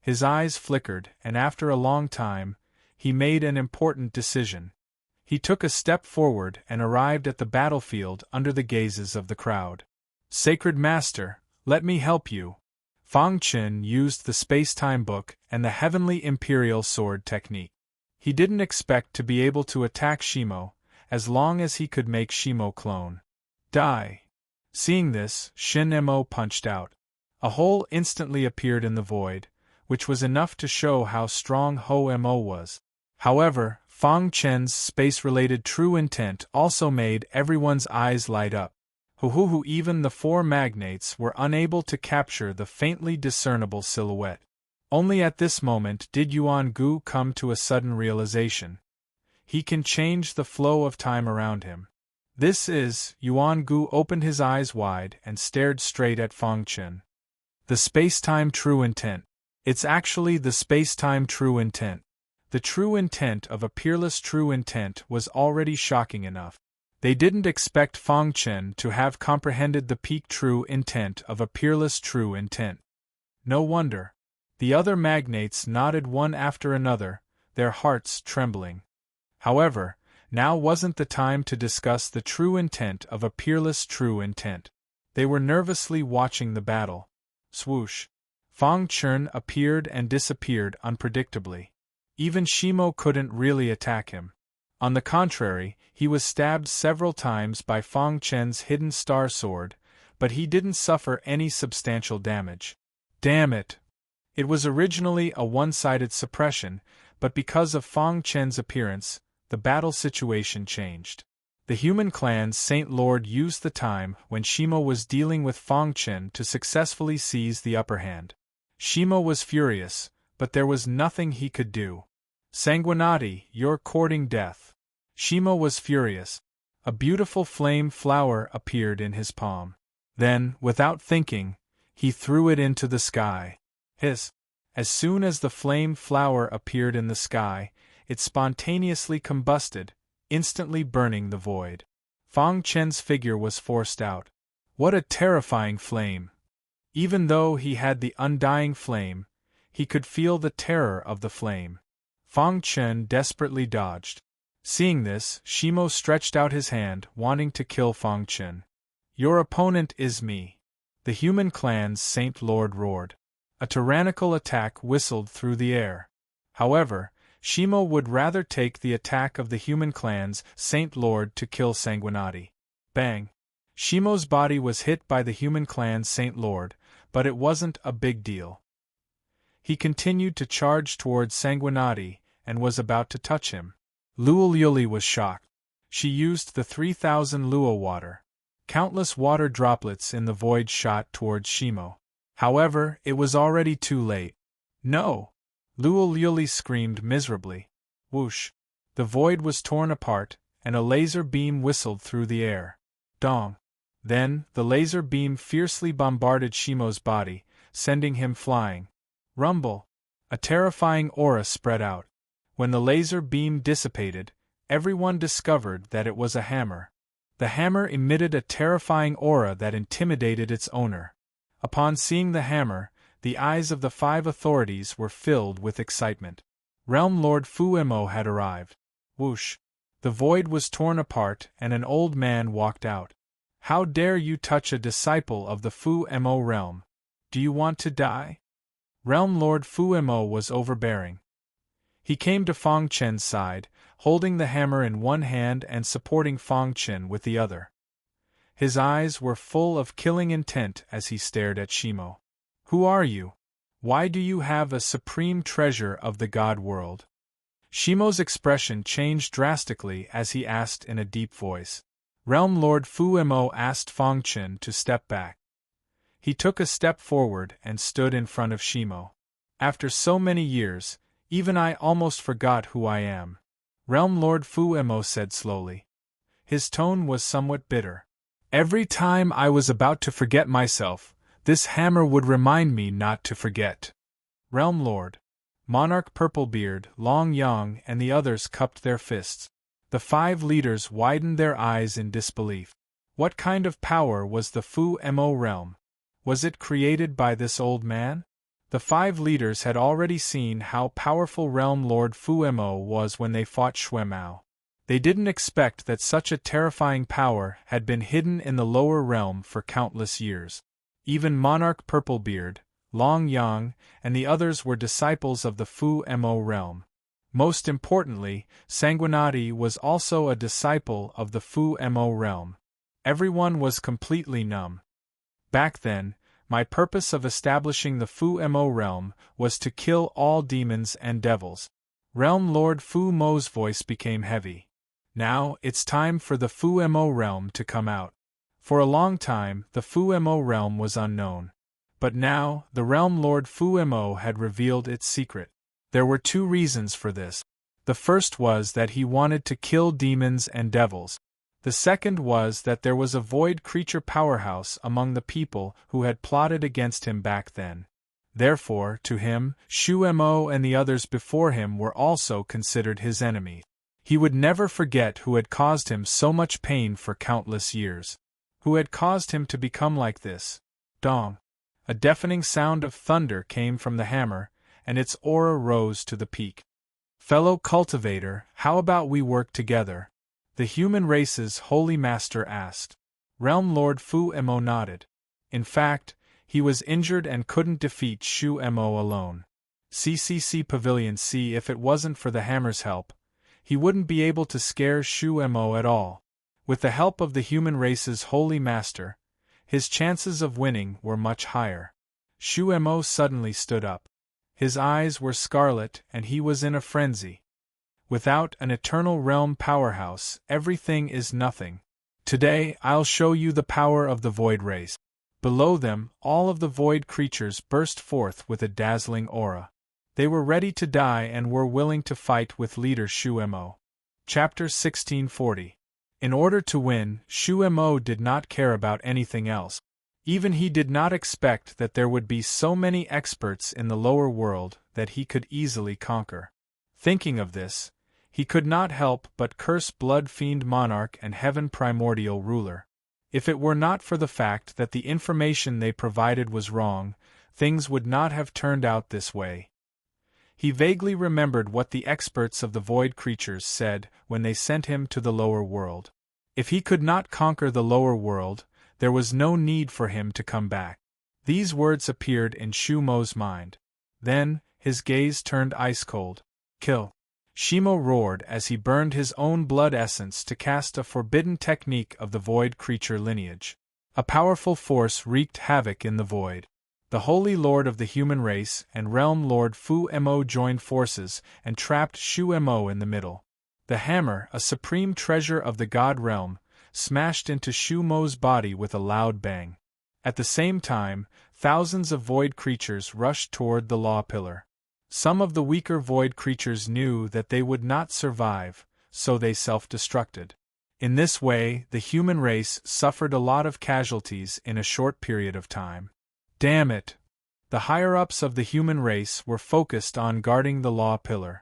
His eyes flickered, and after a long time, he made an important decision. He took a step forward and arrived at the battlefield under the gazes of the crowd. "Sacred Master, let me help you." Fang Chen used the space-time book and the heavenly imperial sword technique. He didn't expect to be able to attack Shimo, as long as he could make Shimo clone. Die! Seeing this, Shin Mo punched out. A hole instantly appeared in the void, which was enough to show how strong Ho Mo was. However, Fang Chen's space-related true intent also made everyone's eyes light up. Even the four magnates were unable to capture the faintly discernible silhouette. Only at this moment did Yuan Gu come to a sudden realization. He can change the flow of time around him. This is, Yuan Gu opened his eyes wide and stared straight at Fang Chen. The space-time true intent. It's actually the space-time true intent. The true intent of a peerless true intent was already shocking enough. They didn't expect Fang Chen to have comprehended the peak true intent of a peerless true intent. No wonder. The other magnates nodded one after another, their hearts trembling. However, now wasn't the time to discuss the true intent of a peerless true intent. They were nervously watching the battle. Swoosh! Fang Chen appeared and disappeared unpredictably. Even Shimo couldn't really attack him. On the contrary, he was stabbed several times by Fang Chen's hidden star sword, but he didn't suffer any substantial damage. Damn it! It was originally a one-sided suppression, but because of Fang Chen's appearance, the battle situation changed. The human clan's Saint Lord used the time when Shimo was dealing with Fang Chen to successfully seize the upper hand. Shimo was furious, but there was nothing he could do. Sanguinati, you're courting death. Shimo was furious. A beautiful flame flower appeared in his palm. Then, without thinking, he threw it into the sky. Hiss! As soon as the flame flower appeared in the sky, it spontaneously combusted, instantly burning the void. Fang Chen's figure was forced out. What a terrifying flame! Even though he had the undying flame, he could feel the terror of the flame. Fang Chen desperately dodged. Seeing this, Shimo stretched out his hand, wanting to kill Fang Chen. Your opponent is me. The human clan's Saint Lord roared. A tyrannical attack whistled through the air. However, Shimo would rather take the attack of the human clan's Saint Lord to kill Sanguinati. Bang! Shimo's body was hit by the human clan's Saint Lord, but it wasn't a big deal. He continued to charge towards Sanguinati and was about to touch him. Luo Yuli was shocked. She used the 3000 Luo water. Countless water droplets in the void shot towards Shimo. However, it was already too late. No! Luo Yuli screamed miserably. Whoosh! The void was torn apart, and a laser beam whistled through the air. Dong! Then, the laser beam fiercely bombarded Shimo's body, sending him flying. Rumble! A terrifying aura spread out. When the laser beam dissipated, everyone discovered that it was a hammer. The hammer emitted a terrifying aura that intimidated its owner. Upon seeing the hammer, the eyes of the 5 authorities were filled with excitement. Realm Lord Fu Mo had arrived. Whoosh! The void was torn apart and an old man walked out. How dare you touch a disciple of the Fu Mo realm? Do you want to die? Realm Lord Fu Mo was overbearing. He came to Fang Chen's side, holding the hammer in one hand and supporting Fang Chen with the other. His eyes were full of killing intent as he stared at Shimo. Who are you? Why do you have a supreme treasure of the God world? Shimo's expression changed drastically as he asked in a deep voice. Realm Lord Fu Mo asked Fang Chen to step back. He took a step forward and stood in front of Shimo. After so many years, even I almost forgot who I am. Realm Lord Fu Mo said slowly. His tone was somewhat bitter. Every time I was about to forget myself, this hammer would remind me not to forget. Realm Lord, Monarch Purplebeard, Long Yang and the others cupped their fists. The 5 leaders widened their eyes in disbelief. What kind of power was the Fu Mo realm? Was it created by this old man? The 5 leaders had already seen how powerful Realm Lord Fu Mo was when they fought Xue Mao. They didn't expect that such a terrifying power had been hidden in the lower realm for countless years. Even Monarch Purplebeard, Long Yang, and the others were disciples of the Fu Mo realm. Most importantly, Sanguinati was also a disciple of the Fu Mo realm. Everyone was completely numb. Back then, my purpose of establishing the Fu Mo realm was to kill all demons and devils. Realm Lord Fu Mo's voice became heavy. Now, it's time for the Fu Mo realm to come out. For a long time, the Fu-Mo realm was unknown. But now, the realm Lord Fu-Mo had revealed its secret. There were 2 reasons for this. The first was that he wanted to kill demons and devils. The second was that there was a void creature powerhouse among the people who had plotted against him back then. Therefore, to him, Shu-Mo and the others before him were also considered his enemy. He would never forget who had caused him so much pain for countless years. Who had caused him to become like this. Dong. A deafening sound of thunder came from the hammer, and its aura rose to the peak. Fellow cultivator, how about we work together? The human race's holy master asked. Realm Lord Fu-Mo nodded. In fact, he was injured and couldn't defeat Shu-Mo alone. CCC Pavilion C. If it wasn't for the hammer's help, he wouldn't be able to scare Shu-Mo at all. With the help of the human race's holy master, his chances of winning were much higher. Shu-Mo suddenly stood up. His eyes were scarlet and he was in a frenzy. Without an eternal realm powerhouse, everything is nothing. Today, I'll show you the power of the void race. Below them, all of the void creatures burst forth with a dazzling aura. They were ready to die and were willing to fight with leader Shu-Mo. Chapter 1640. In order to win, Shu-Mo did not care about anything else. Even he did not expect that there would be so many experts in the lower world that he could easily conquer. Thinking of this, he could not help but curse Blood Fiend Monarch and Heaven Primordial Ruler. If it were not for the fact that the information they provided was wrong, things would not have turned out this way. He vaguely remembered what the experts of the void creatures said when they sent him to the lower world. If he could not conquer the lower world, there was no need for him to come back. These words appeared in Shu-Mo's mind. Then, his gaze turned ice-cold. Kill! Shimo roared as he burned his own blood essence to cast a forbidden technique of the void creature lineage. A powerful force wreaked havoc in the void. The Holy Lord of the human race and Realm Lord Fu-Mo joined forces and trapped Shu-Mo in the middle. The hammer, a supreme treasure of the God realm, smashed into Shu-Mo's body with a loud bang. At the same time, thousands of void creatures rushed toward the law pillar. Some of the weaker void creatures knew that they would not survive, so they self-destructed. In this way, the human race suffered a lot of casualties in a short period of time. Damn it! The higher-ups of the human race were focused on guarding the law pillar.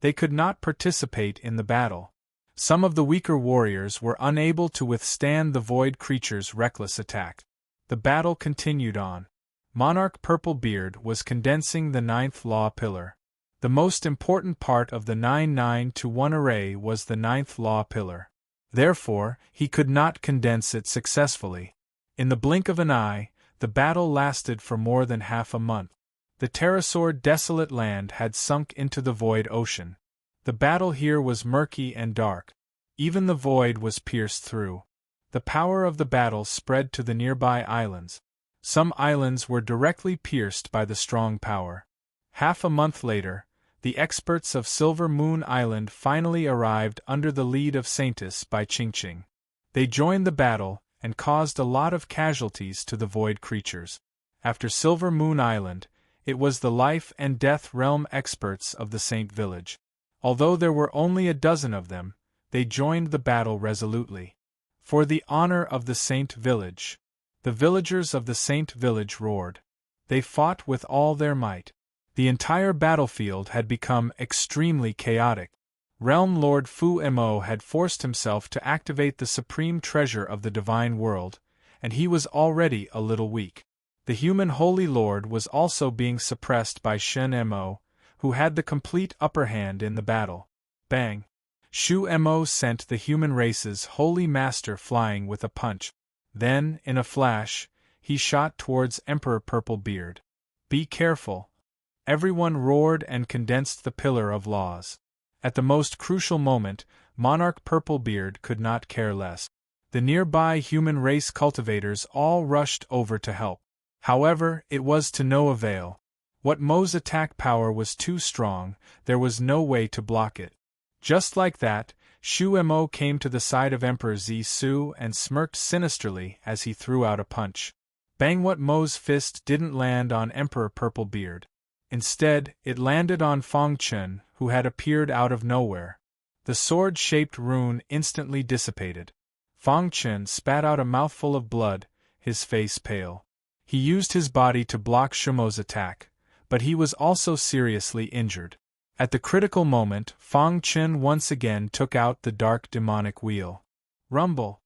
They could not participate in the battle. Some of the weaker warriors were unable to withstand the void creature's reckless attack. The battle continued on. Monarch Purplebeard was condensing the 9th law pillar. The most important part of the 9-9-to-1 array was the 9th law pillar. Therefore, he could not condense it successfully. In the blink of an eye, the battle lasted for more than half a month. The Pterosaur desolate land had sunk into the void ocean. The battle here was murky and dark. Even the void was pierced through. The power of the battle spread to the nearby islands. Some islands were directly pierced by the strong power. Half a month later, the experts of Silver Moon Island finally arrived under the lead of Saintus by Ching-Ching. They joined the battle and caused a lot of casualties to the void creatures. After Silver Moon Island, it was the life and death realm experts of the Saint Village. Although there were only a dozen of them, they joined the battle resolutely. For the honor of the Saint Village. The villagers of the Saint Village roared. They fought with all their might. The entire battlefield had become extremely chaotic. Realm Lord Fu-Mo had forced himself to activate the supreme treasure of the divine world, and he was already a little weak. The human Holy Lord was also being suppressed by Shen-Mo, who had the complete upper hand in the battle. Bang! Shu-Mo sent the human race's holy master flying with a punch. Then, in a flash, he shot towards Emperor Purplebeard. Be careful! Everyone roared and condensed the Pillar of Laws. At the most crucial moment, Monarch Purplebeard could not care less. The nearby human race cultivators all rushed over to help. However, it was to no avail. What Mo's attack power was too strong, there was no way to block it. Just like that, Shu Mo came to the side of Emperor Su and smirked sinisterly as he threw out a punch. Bang! What Mo's fist didn't land on Emperor Purplebeard. Instead, it landed on Fang Chen, who had appeared out of nowhere. The sword-shaped rune instantly dissipated. Fang Chen spat out a mouthful of blood, his face pale. He used his body to block Shu Mo's attack, but he was also seriously injured. At the critical moment, Fang Chen once again took out the dark demonic wheel. Rumble!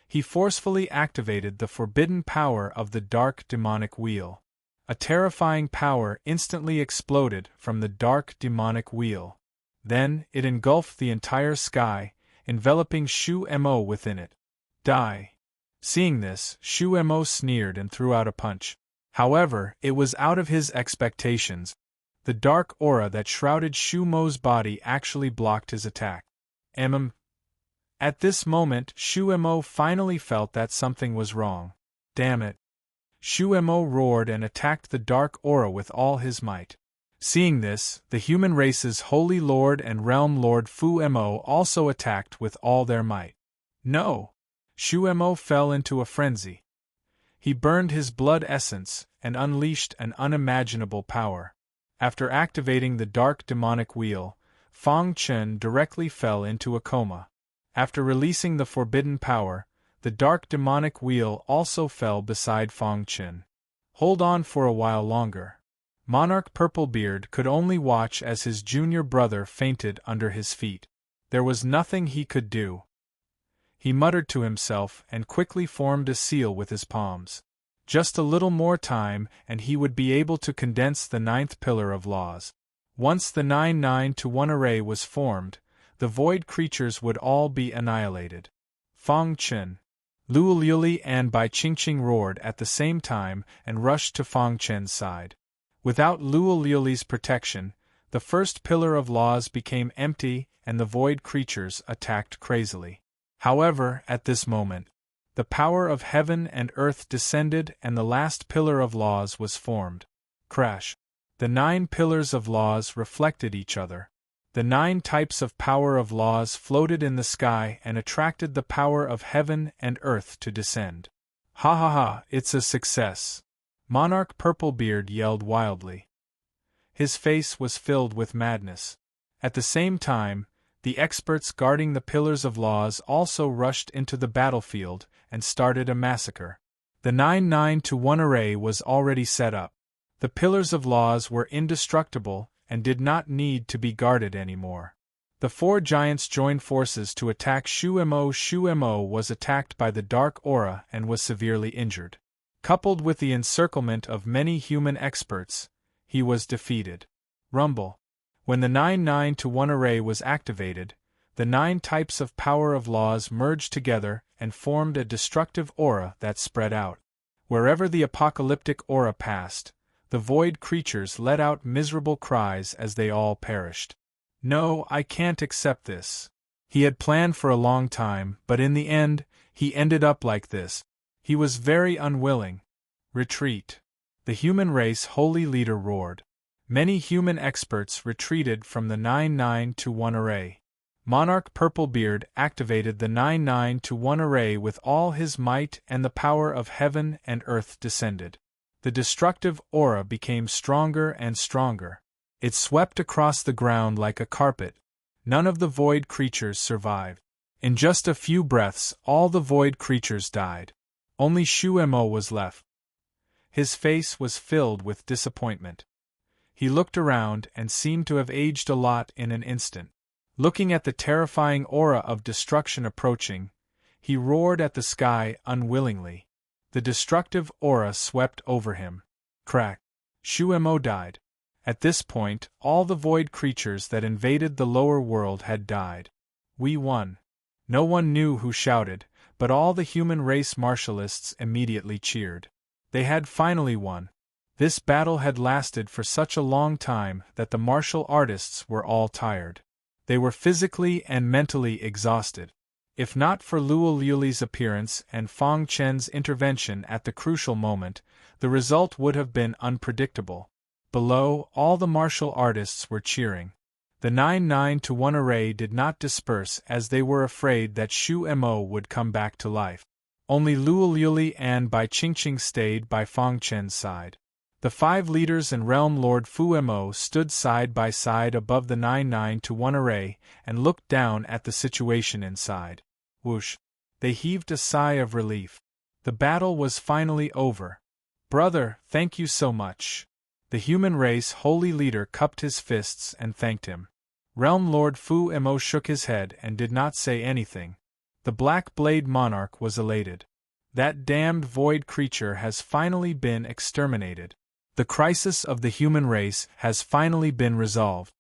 He forcefully activated the forbidden power of the dark demonic wheel. A terrifying power instantly exploded from the dark demonic wheel. Then, it engulfed the entire sky, enveloping Shu Mo within it. Die! Seeing this, Shu Mo sneered and threw out a punch. However, it was out of his expectations. The dark aura that shrouded Shu Mo's body actually blocked his attack. At this moment, Shu Mo finally felt that something was wrong. Damn it! Shu Mo roared and attacked the dark aura with all his might. Seeing this, the human race's Holy Lord and Realm Lord Fu Mo also attacked with all their might. No! Shu Mo fell into a frenzy. He burned his blood essence and unleashed an unimaginable power. After activating the dark demonic wheel, Fang Chen directly fell into a coma. After releasing the forbidden power, the dark demonic wheel also fell beside Fang Chen. Hold on for a while longer. Monarch Purplebeard could only watch as his junior brother fainted under his feet. There was nothing he could do. He muttered to himself and quickly formed a seal with his palms. Just a little more time and he would be able to condense the 9th pillar of laws. Once the 9-9-1 array was formed, the void creatures would all be annihilated. Fang Chen, Luoyuli and Bai Qingqing roared at the same time and rushed to Fang Chen's side. Without Luoyuli's protection, the 1st pillar of laws became empty and the void creatures attacked crazily. However, at this moment, the power of heaven and earth descended and the last pillar of laws was formed. Crash! The 9 pillars of laws reflected each other. The 9 types of power of laws floated in the sky and attracted the power of heaven and earth to descend. Ha ha ha, it's a success! Monarch Purplebeard yelled wildly. His face was filled with madness. At the same time, the experts guarding the pillars of laws also rushed into the battlefield and started a massacre. The 9-9-1 array was already set up. The pillars of laws were indestructible and did not need to be guarded anymore. The 4 giants joined forces to attack Shu Mo. Shu Mo was attacked by the dark aura and was severely injured. Coupled with the encirclement of many human experts, he was defeated. Rumble. When the 9-9-1 array was activated, the 9 types of power of laws merged together and formed a destructive aura that spread out. Wherever the apocalyptic aura passed, the void creatures let out miserable cries as they all perished. No, I can't accept this. He had planned for a long time, but in the end, he ended up like this. He was very unwilling. Retreat. The human race holy leader roared. Many human experts retreated from the 9-9-1 array. Monarch Purplebeard activated the 9-9-1 array with all his might and the power of heaven and earth descended. The destructive aura became stronger and stronger. It swept across the ground like a carpet. None of the void creatures survived. In just a few breaths, all the void creatures died. Only Shu Mo was left. His face was filled with disappointment. He looked around and seemed to have aged a lot in an instant. Looking at the terrifying aura of destruction approaching, he roared at the sky unwillingly. The destructive aura swept over him. Crack! Shu Mo died. At this point, all the void creatures that invaded the lower world had died. We won. No one knew who shouted, but all the human race martialists immediately cheered. They had finally won. This battle had lasted for such a long time that the martial artists were all tired. They were physically and mentally exhausted. If not for Luoyuli's appearance and Fang Chen's intervention at the crucial moment, the result would have been unpredictable. Below, all the martial artists were cheering. The 9-9-1 array did not disperse as they were afraid that Shu Mo would come back to life. Only Luo Yuli and Bai Qingqing stayed by Fang Chen's side. The 5 leaders and Realm Lord Fu Mo stood side by side above the 9-9-1 array and looked down at the situation inside. Whoosh! They heaved a sigh of relief. The battle was finally over. Brother, thank you so much. The human race holy leader cupped his fists and thanked him. Realm Lord Fu Mo shook his head and did not say anything. The Black Blade Monarch was elated. That damned void creature has finally been exterminated. The crisis of the human race has finally been resolved.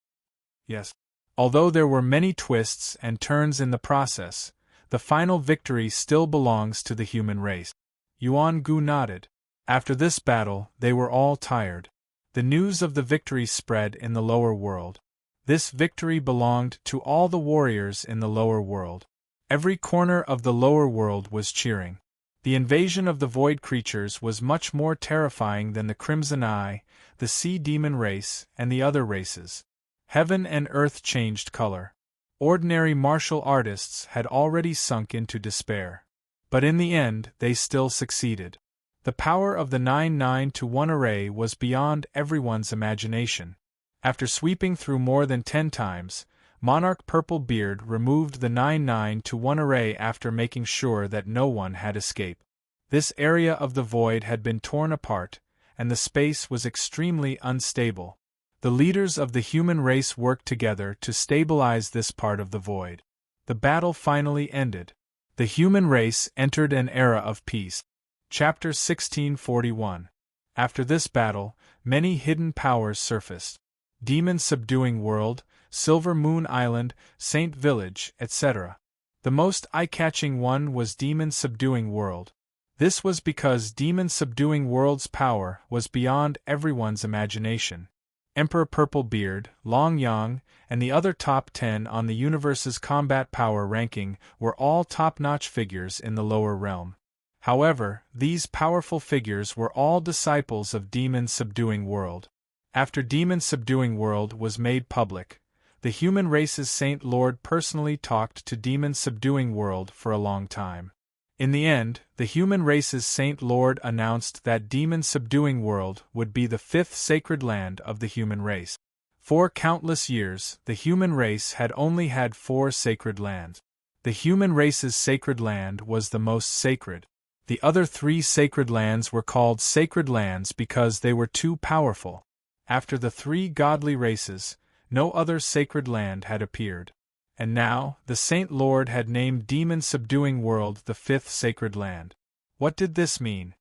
Yes. Although there were many twists and turns in the process, the final victory still belongs to the human race. Yuan Gu nodded. After this battle, they were all tired. The news of the victory spread in the lower world. This victory belonged to all the warriors in the lower world. Every corner of the lower world was cheering. The invasion of the void creatures was much more terrifying than the Crimson Eye, the Sea Demon race, and the other races. Heaven and earth changed color. Ordinary martial artists had already sunk into despair. But in the end, they still succeeded. The power of the 9-9-1 array was beyond everyone's imagination. After sweeping through more than 10 times, Monarch Purple Beard removed the 9-9-1 array after making sure that no one had escaped. This area of the void had been torn apart, and the space was extremely unstable. The leaders of the human race worked together to stabilize this part of the void. The battle finally ended. The human race entered an era of peace. Chapter 1641. After this battle, many hidden powers surfaced. Demon Subduing World, Silver Moon Island, Saint Village, etc. The most eye-catching one was Demon Subduing World. This was because Demon Subduing World's power was beyond everyone's imagination. Emperor Purple Beard, Long Yang, and the other top 10 on the universe's combat power ranking were all top-notch figures in the lower realm. However, these powerful figures were all disciples of Demon Subduing World. After Demon Subduing World was made public, the human race's Saint Lord personally talked to Demon Subduing World for a long time. In the end, the human race's Saint Lord announced that Demon Subduing World would be the 5th sacred land of the human race. For countless years, the human race had only had 4 sacred lands. The human race's sacred land was the most sacred. The other 3 sacred lands were called sacred lands because they were too powerful. After the 3 godly races, no other sacred land had appeared. And now, the Saint Lord had named Demon Subduing World the 5th sacred land. What did this mean?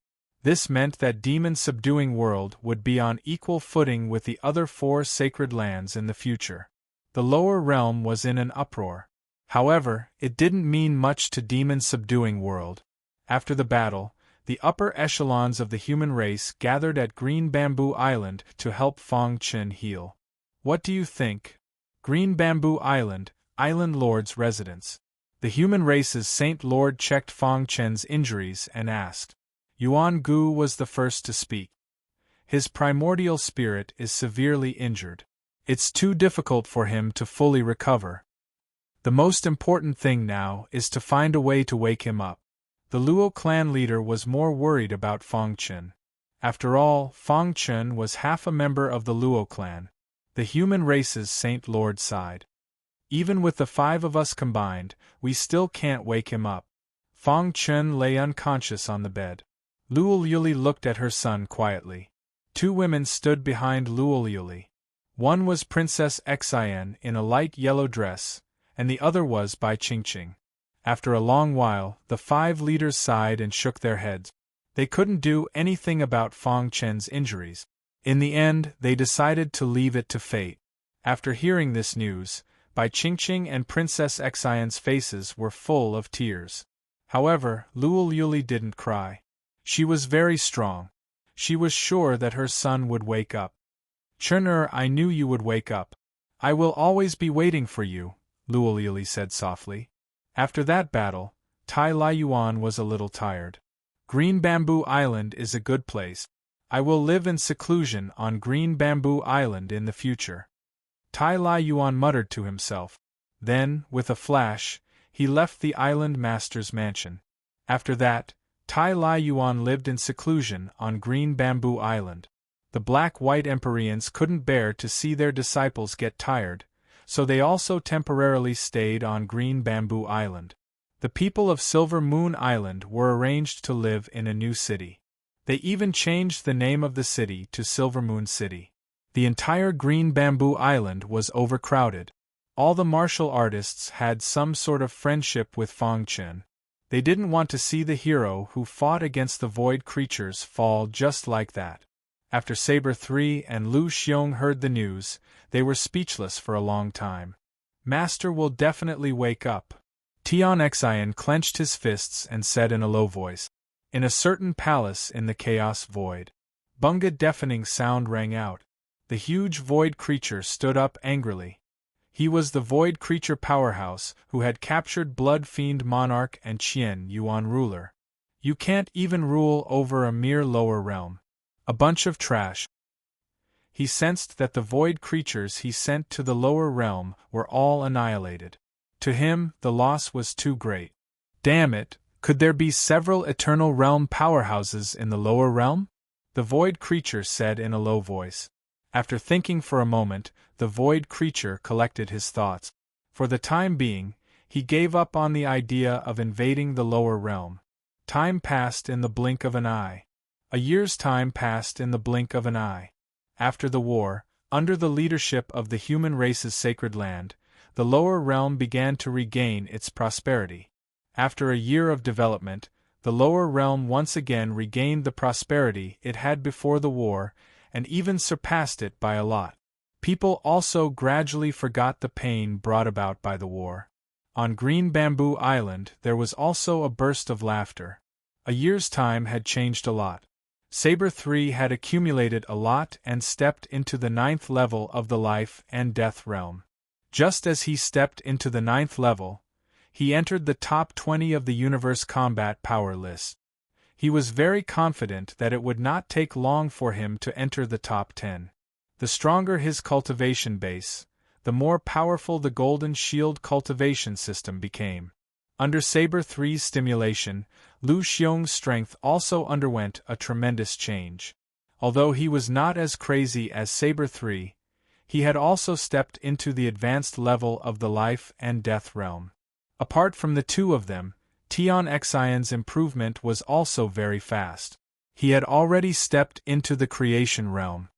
This meant that Demon Subduing World would be on equal footing with the other 4 sacred lands in the future. The lower realm was in an uproar. However, it didn't mean much to Demon Subduing World. After the battle, the upper echelons of the human race gathered at Green Bamboo Island to help Fang Chen heal. What do you think? Green Bamboo Island, Island Lord's residence. The human race's Saint Lord checked Fang Chen's injuries and asked. Yuan Gu was the first to speak. His primordial spirit is severely injured. It's too difficult for him to fully recover. The most important thing now is to find a way to wake him up. The Luo clan leader was more worried about Fang Chen. After all, Fang Chen was half a member of the Luo clan, the human race's Saint Lord side. Even with the 5 of us combined, we still can't wake him up. Fang Chen lay unconscious on the bed. Luo Yuli looked at her son quietly. 2 women stood behind Luo Yuli. One was Princess Xian in a light yellow dress, and the other was Bai Qingqing. After a long while, the 5 leaders sighed and shook their heads. They couldn't do anything about Fang Chen's injuries. In the end, they decided to leave it to fate. After hearing this news, Bai Qingqing and Princess Xian's faces were full of tears. However, Luo Yuli didn't cry. She was very strong. She was sure that her son would wake up. Chen, I knew you would wake up. I will always be waiting for you, Luo Yuli said softly. After that battle, Tai Lai Yuan was a little tired. Green Bamboo Island is a good place. I will live in seclusion on Green Bamboo Island in the future. Tai Lai Yuan muttered to himself. Then, with a flash, he left the island master's mansion. After that, Tai Lai Yuan lived in seclusion on Green Bamboo Island. The black-white Empyreans couldn't bear to see their disciples get tired, so they also temporarily stayed on Green Bamboo Island. The people of Silver Moon Island were arranged to live in a new city. They even changed the name of the city to Silver Moon City. The entire Green Bamboo Island was overcrowded. All the martial artists had some sort of friendship with Fong Chen. They didn't want to see the hero who fought against the void creatures fall just like that. After Saber 3 and Lu Xiong heard the news, they were speechless for a long time. Master will definitely wake up. Tian Xian clenched his fists and said in a low voice. In a certain palace in the chaos void. Bunga deafening sound rang out. The huge void creature stood up angrily. He was the void creature powerhouse who had captured Blood Fiend Monarch and Qian Yuan ruler. You can't even rule over a mere lower realm. A bunch of trash. He sensed that the void creatures he sent to the lower realm were all annihilated. To him, the loss was too great. Damn it, could there be several Eternal Realm powerhouses in the lower realm? The void creature said in a low voice. After thinking for a moment, the void creature collected his thoughts. For the time being, he gave up on the idea of invading the lower realm. Time passed in the blink of an eye. A year's time passed in the blink of an eye. After the war, under the leadership of the human race's sacred land, the lower realm began to regain its prosperity. After a year of development, the lower realm once again regained the prosperity it had before the war, and even surpassed it by a lot. People also gradually forgot the pain brought about by the war. On Green Bamboo Island there was also a burst of laughter. A year's time had changed a lot. Saber 3 had accumulated a lot and stepped into the 9th level of the life and death realm. Just as he stepped into the 9th level, he entered the top 20 of the universe combat power list. He was very confident that it would not take long for him to enter the top 10. The stronger his cultivation base, the more powerful the Golden Shield cultivation system became. Under Saber 3's stimulation, Lu Xiong's strength also underwent a tremendous change. Although he was not as crazy as Saber 3, he had also stepped into the advanced level of the life and death realm. Apart from the two of them, Tian Xian's improvement was also very fast. He had already stepped into the creation realm.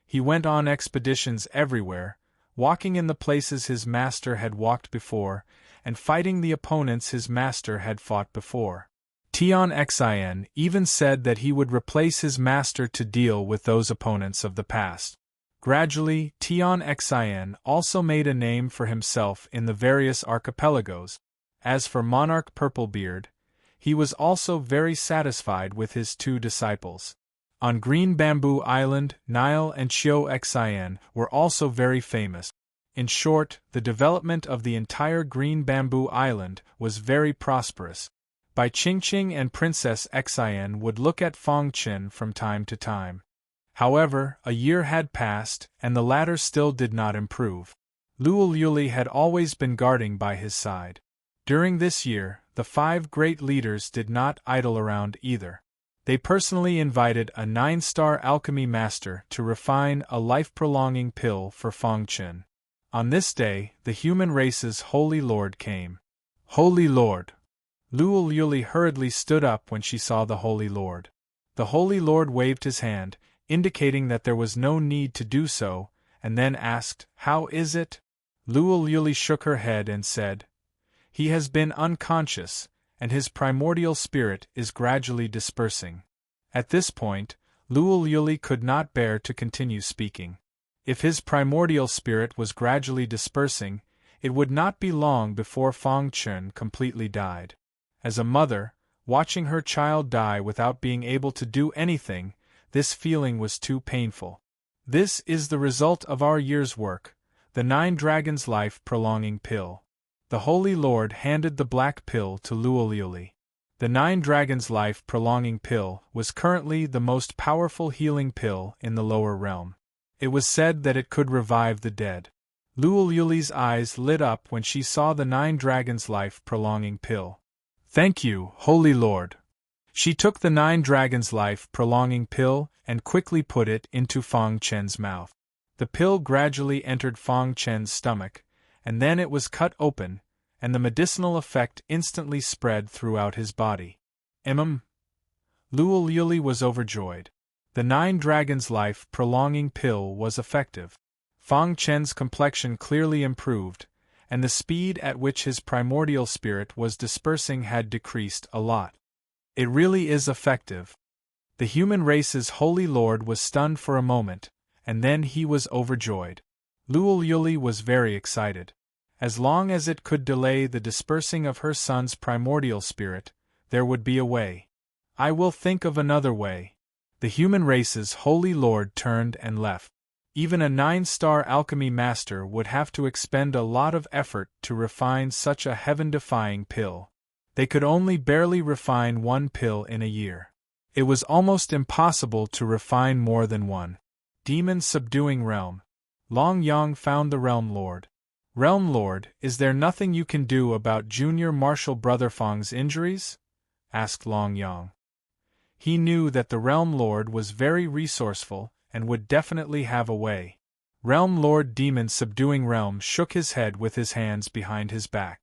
He went on expeditions everywhere, walking in the places his master had walked before, and fighting the opponents his master had fought before. Tian Xian even said that he would replace his master to deal with those opponents of the past. Gradually, Tian Xian also made a name for himself in the various archipelagos. As for Monarch Purplebeard, he was also very satisfied with his two disciples. On Green Bamboo Island, Nile and Qiu Xian were also very famous. In short, the development of the entire Green Bamboo Island was very prosperous. Bai Qingqing and Princess Xian would look at Fong Chen from time to time. However, a year had passed, and the latter still did not improve. Luo Yuli had always been guarding by his side. During this year, the 5 great leaders did not idle around either. They personally invited a 9-star alchemy master to refine a life-prolonging pill for Fong Chen. On this day, the human race's Holy Lord came. Holy Lord! Luo Yuli hurriedly stood up when she saw the Holy Lord. The Holy Lord waved his hand, indicating that there was no need to do so, and then asked, "How is it?" Luo Yuli shook her head and said, "He has been unconscious, and his primordial spirit is gradually dispersing." At this point, Luo Yuli could not bear to continue speaking. If his primordial spirit was gradually dispersing, it would not be long before Fong Chen completely died. As a mother, watching her child die without being able to do anything, this feeling was too painful. This is the result of our year's work, the 9 Dragons' life-prolonging pill. The Holy Lord handed the black pill to Luo Yuli. The 9 Dragons' life-prolonging pill was currently the most powerful healing pill in the lower realm. It was said that it could revive the dead. Luo Yuli's eyes lit up when she saw the 9 dragons' life-prolonging pill. "Thank you, Holy Lord." She took the 9 dragons' life-prolonging pill and quickly put it into Fang Chen's mouth. The pill gradually entered Fang Chen's stomach, and then it was cut open, and the medicinal effect instantly spread throughout his body. Luo Yuli was overjoyed. The 9 dragons' life-prolonging pill was effective. Fang Chen's complexion clearly improved, and the speed at which his primordial spirit was dispersing had decreased a lot. It really is effective. The human race's holy lord was stunned for a moment, and then he was overjoyed. Luo Yuli was very excited. As long as it could delay the dispersing of her son's primordial spirit, there would be a way. "I will think of another way." The human race's holy lord turned and left. Even a 9-star alchemy master would have to expend a lot of effort to refine such a heaven-defying pill. They could only barely refine 1 pill in a year. It was almost impossible to refine more than 1. Demon subduing realm. Long Yang found the Realm Lord. "Realm Lord, is there nothing you can do about Junior Martial Brother Fang's injuries?" asked Long Yang. He knew that the Realm Lord was very resourceful and would definitely have a way. Realm Lord Demon Subduing Realm shook his head with his hands behind his back.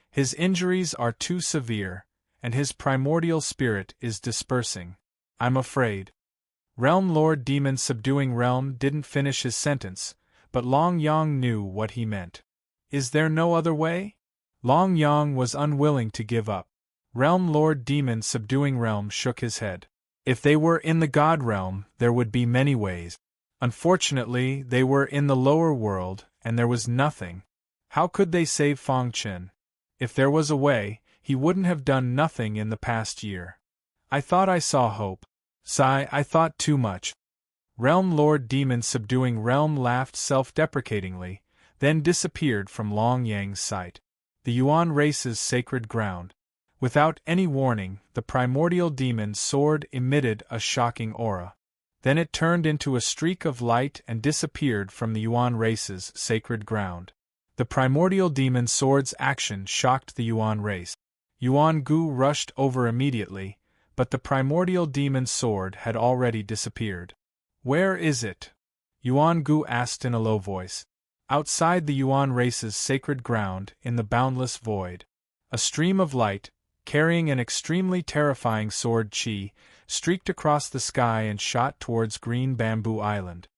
"His injuries are too severe, and his primordial spirit is dispersing. I'm afraid." Realm Lord Demon Subduing Realm didn't finish his sentence, but Long Yang knew what he meant. "Is there no other way?" Long Yang was unwilling to give up. Realm Lord Demon Subduing Realm shook his head. If they were in the God realm, there would be many ways. Unfortunately, they were in the lower world, and there was nothing. How could they save Fang Chen? If there was a way, he wouldn't have done nothing in the past year. "I thought I saw hope. Sigh, I thought too much." Realm Lord Demon Subduing Realm laughed self-deprecatingly, then disappeared from Long Yang's sight. The Yuan race's sacred ground. Without any warning, the primordial demon's sword emitted a shocking aura. Then it turned into a streak of light and disappeared from the Yuan race's sacred ground. The primordial demon sword's action shocked the Yuan race. Yuan Gu rushed over immediately, but the primordial demon sword had already disappeared. "Where is it?" Yuan Gu asked in a low voice. "Outside the Yuan race's sacred ground, in the boundless void." A stream of light, carrying an extremely terrifying sword chi, streaked across the sky and shot towards Green Bamboo Island.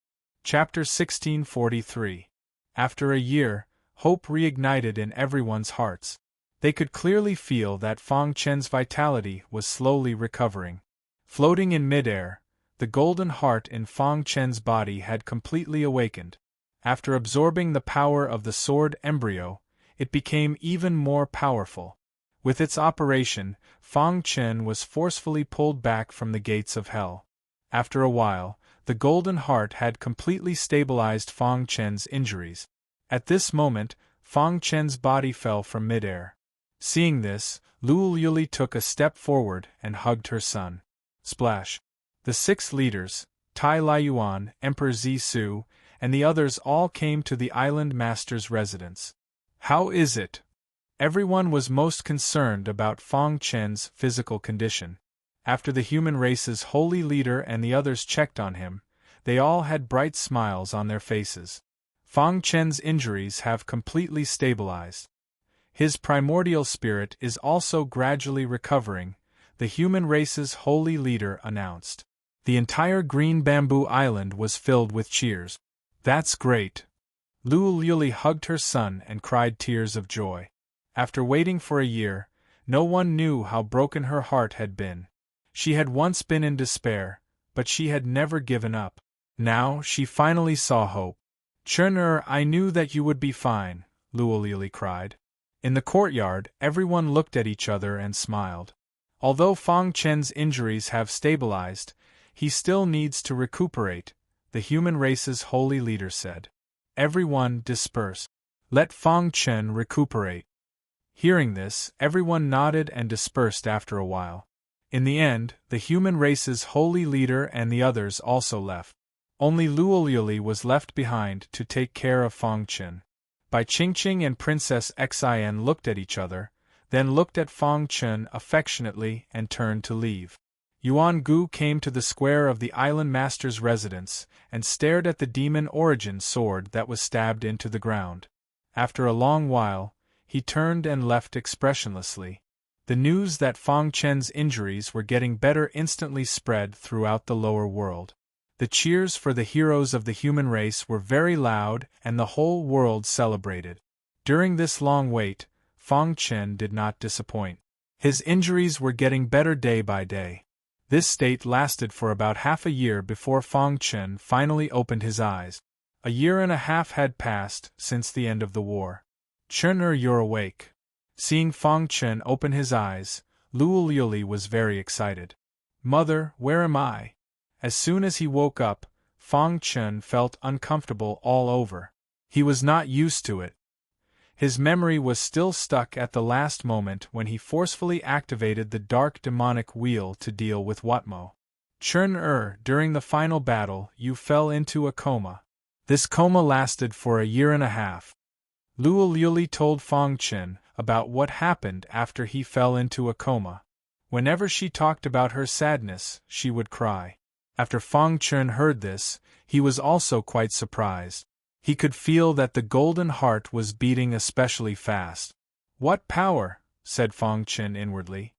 Chapter 1643. After a year, hope reignited in everyone's hearts. They could clearly feel that Fang Chen's vitality was slowly recovering. Floating in midair, the golden heart in Fang Chen's body had completely awakened. After absorbing the power of the sword embryo, it became even more powerful. With its operation, Fang Chen was forcefully pulled back from the gates of hell. After a while, the golden heart had completely stabilized Fang Chen's injuries. At this moment, Fang Chen's body fell from midair. Seeing this, Luo Yuli took a step forward and hugged her son. Splash! The 6 leaders, Tai Liuyuan, Emperor Zisu, and the others all came to the island master's residence. "How is it?" Everyone was most concerned about Fang Chen's physical condition. After the human race's holy leader and the others checked on him, they all had bright smiles on their faces. Fang Chen's injuries have completely stabilized. His primordial spirit is also gradually recovering, the human race's holy leader announced. The entire Green Bamboo Island was filled with cheers. "That's great." Luo Yuli hugged her son and cried tears of joy. After waiting for a year, no one knew how broken her heart had been. She had once been in despair, but she had never given up. Now she finally saw hope. "Chen, I knew that you would be fine," Luo Yuli cried. In the courtyard, everyone looked at each other and smiled. Although Fang Chen's injuries have stabilized, he still needs to recuperate, the human race's holy leader said. "Everyone disperse. Let Fang Chen recuperate." Hearing this, everyone nodded and dispersed after a while. In the end, the human race's holy leader and the others also left. Only Luo Yuli was left behind to take care of Fang Chen. Bai Qingqing and Princess Xin looked at each other, then looked at Fang Chen affectionately and turned to leave. Yuan Gu came to the square of the island master's residence and stared at the demon origin sword that was stabbed into the ground. After a long while, he turned and left expressionlessly. The news that Fang Chen's injuries were getting better instantly spread throughout the lower world. The cheers for the heroes of the human race were very loud and the whole world celebrated. During this long wait, Fang Chen did not disappoint. His injuries were getting better day by day. This state lasted for about half a year before Fang Chen finally opened his eyes. A year and a half had passed since the end of the war. Chen, you're awake. Seeing Fang Chen open his eyes, Luo Liuli was very excited. Mother, where am I? As soon as he woke up, Fang Chen felt uncomfortable all over. He was not used to it. His memory was still stuck at the last moment when he forcefully activated the dark demonic wheel to deal with Watmo. Chen, during the final battle, you fell into a coma. This coma lasted for a year and a half. Luo Liuli told Fang Chen about what happened after he fell into a coma. Whenever she talked about her sadness, she would cry. After Fang Chen heard this, he was also quite surprised. He could feel that the golden heart was beating especially fast. What power? Said Fang Chen inwardly.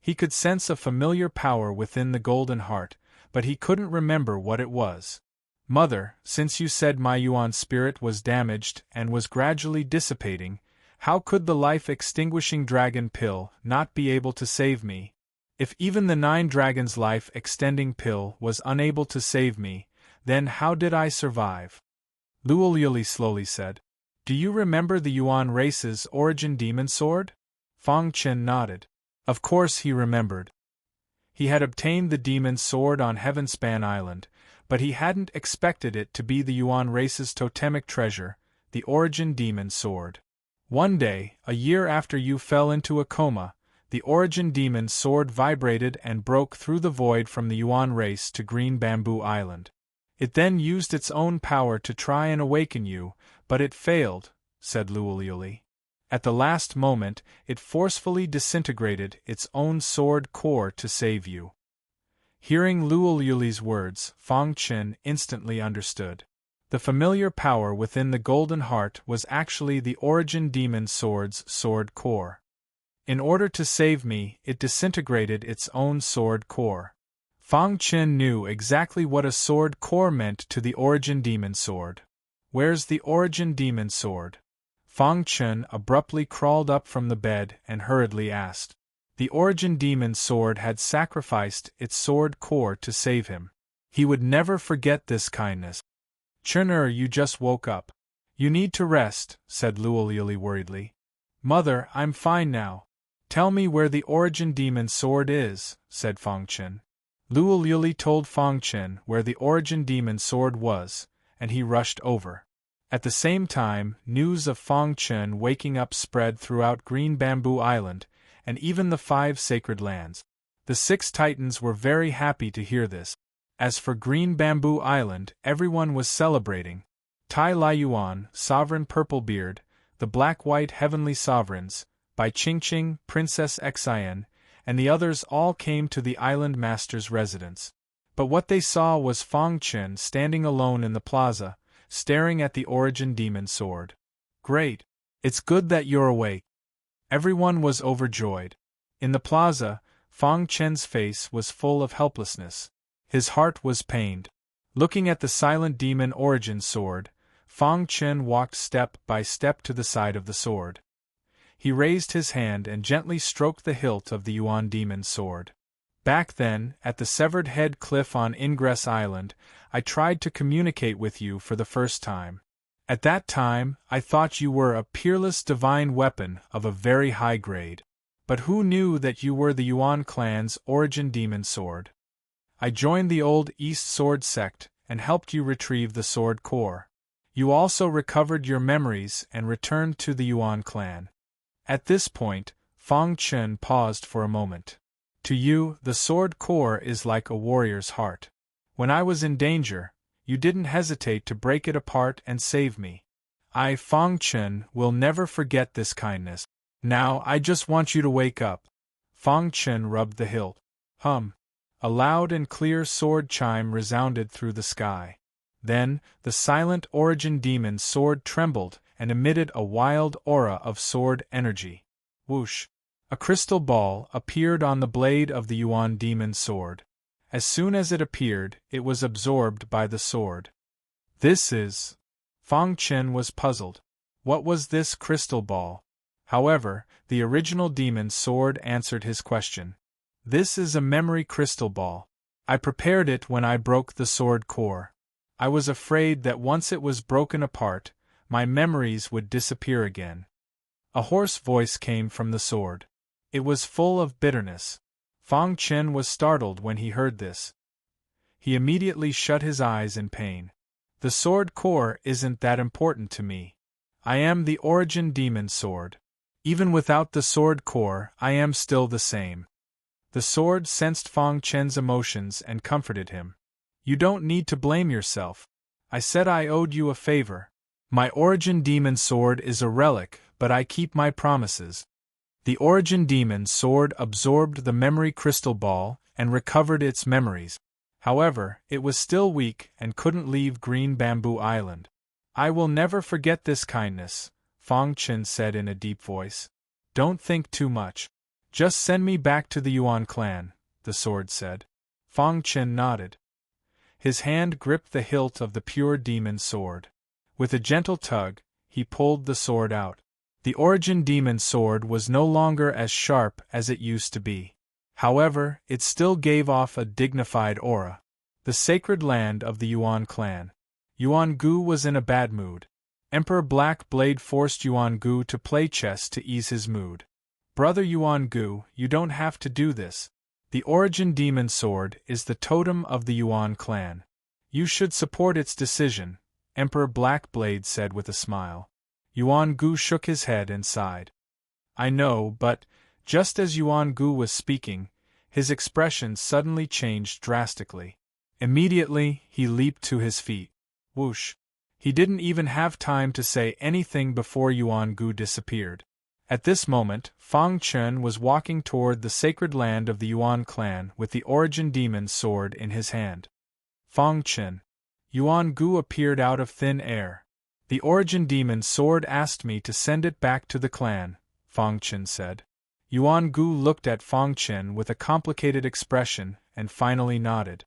He could sense a familiar power within the golden heart, but he couldn't remember what it was. Mother, since you said my Yuan spirit was damaged and was gradually dissipating, how could the life-extinguishing dragon pill not be able to save me? If even the 9 dragons' life-extending pill was unable to save me, then how did I survive? Luo Liuli slowly said. Do you remember the Yuan race's origin demon sword? Fang Chen nodded. Of course he remembered. He had obtained the demon sword on Heavenspan Island, but he hadn't expected it to be the Yuan race's totemic treasure, the origin demon sword. One day, a year after you fell into a coma, the origin demon sword vibrated and broke through the void from the Yuan race to Green Bamboo Island. It then used its own power to try and awaken you, but it failed, said Luo Liuli. At the last moment, it forcefully disintegrated its own sword core to save you. Hearing Luo Liuli's words, Fang Chen instantly understood. The familiar power within the golden heart was actually the origin demon sword's sword core. In order to save me, it disintegrated its own sword core. Fang Chen knew exactly what a sword core meant to the origin demon sword. Where's the origin demon sword? Fang Chen abruptly crawled up from the bed and hurriedly asked. The origin demon sword had sacrificed its sword core to save him. He would never forget this kindness. Chen, you just woke up. You need to rest, said Luo Liuli worriedly. Mother, I'm fine now. Tell me where the origin demon sword is, said Fang Chen. Luo Liuli told Fang Chen where the origin demon sword was, and he rushed over. At the same time, news of Fang Chen waking up spread throughout Green Bamboo Island, and even the 5 sacred lands. The 6 titans were very happy to hear this. As for Green Bamboo Island, everyone was celebrating. Tai Laiyuan, Sovereign Purplebeard, the Black-White Heavenly Sovereigns, Bai Qingqing, Princess Xin, and the others all came to the island master's residence. But what they saw was Fang Chen standing alone in the plaza, staring at the origin demon sword. Great! It's good that you're awake. Everyone was overjoyed. In the plaza, Fang Chen's face was full of helplessness. His heart was pained. Looking at the silent demon origin sword, Fang Chen walked step by step to the side of the sword. He raised his hand and gently stroked the hilt of the Yuan demon sword. Back then, at the Severed Head Cliff on Ingress Island, I tried to communicate with you for the first time. At that time, I thought you were a peerless divine weapon of a very high grade. But who knew that you were the Yuan clan's origin demon sword? I joined the old East Sword sect and helped you retrieve the sword core. You also recovered your memories and returned to the Yuan clan. At this point, Fang Chen paused for a moment. To you, the sword core is like a warrior's heart. When I was in danger, you didn't hesitate to break it apart and save me. I, Fang Chen, will never forget this kindness. Now I just want you to wake up. Fang Chen rubbed the hilt. Hum. A loud and clear sword chime resounded through the sky. Then, the silent origin demon's sword trembled and emitted a wild aura of sword energy. Whoosh! A crystal ball appeared on the blade of the Yuan demon's sword. As soon as it appeared, it was absorbed by the sword. This is... Fang Chen was puzzled. What was this crystal ball? However, the original demon's sword answered his question. This is a memory crystal ball. I prepared it when I broke the sword core. I was afraid that once it was broken apart, my memories would disappear again. A hoarse voice came from the sword. It was full of bitterness. Fang Chen was startled when he heard this. He immediately shut his eyes in pain. The sword core isn't that important to me. I am the origin demon sword. Even without the sword core, I am still the same. The sword sensed Fang Chen's emotions and comforted him. You don't need to blame yourself. I said I owed you a favor. My origin demon sword is a relic, but I keep my promises. The origin demon sword absorbed the memory crystal ball and recovered its memories. However, it was still weak and couldn't leave Green Bamboo Island. I will never forget this kindness, Fang Chen said in a deep voice. Don't think too much. Just send me back to the Yuan clan, the sword said. Fang Chen nodded. His hand gripped the hilt of the pure demon sword. With a gentle tug, he pulled the sword out. The origin demon sword was no longer as sharp as it used to be. However, it still gave off a dignified aura. The sacred land of the Yuan clan. Yuan Gu was in a bad mood. Emperor Black Blade forced Yuan Gu to play chess to ease his mood. Brother Yuan Gu, you don't have to do this. The origin demon sword is the totem of the Yuan clan. You should support its decision, Emperor Black Blade said with a smile. Yuan Gu shook his head and sighed. I know, but, just as Yuan Gu was speaking, his expression suddenly changed drastically. Immediately, he leaped to his feet. Whoosh! He didn't even have time to say anything before Yuan Gu disappeared. At this moment, Fang Chen was walking toward the sacred land of the Yuan clan with the origin demon sword in his hand. Fang Chen. Yuan Gu appeared out of thin air. The origin demon sword asked me to send it back to the clan, Fang Chen said. Yuan Gu looked at Fang Chen with a complicated expression and finally nodded.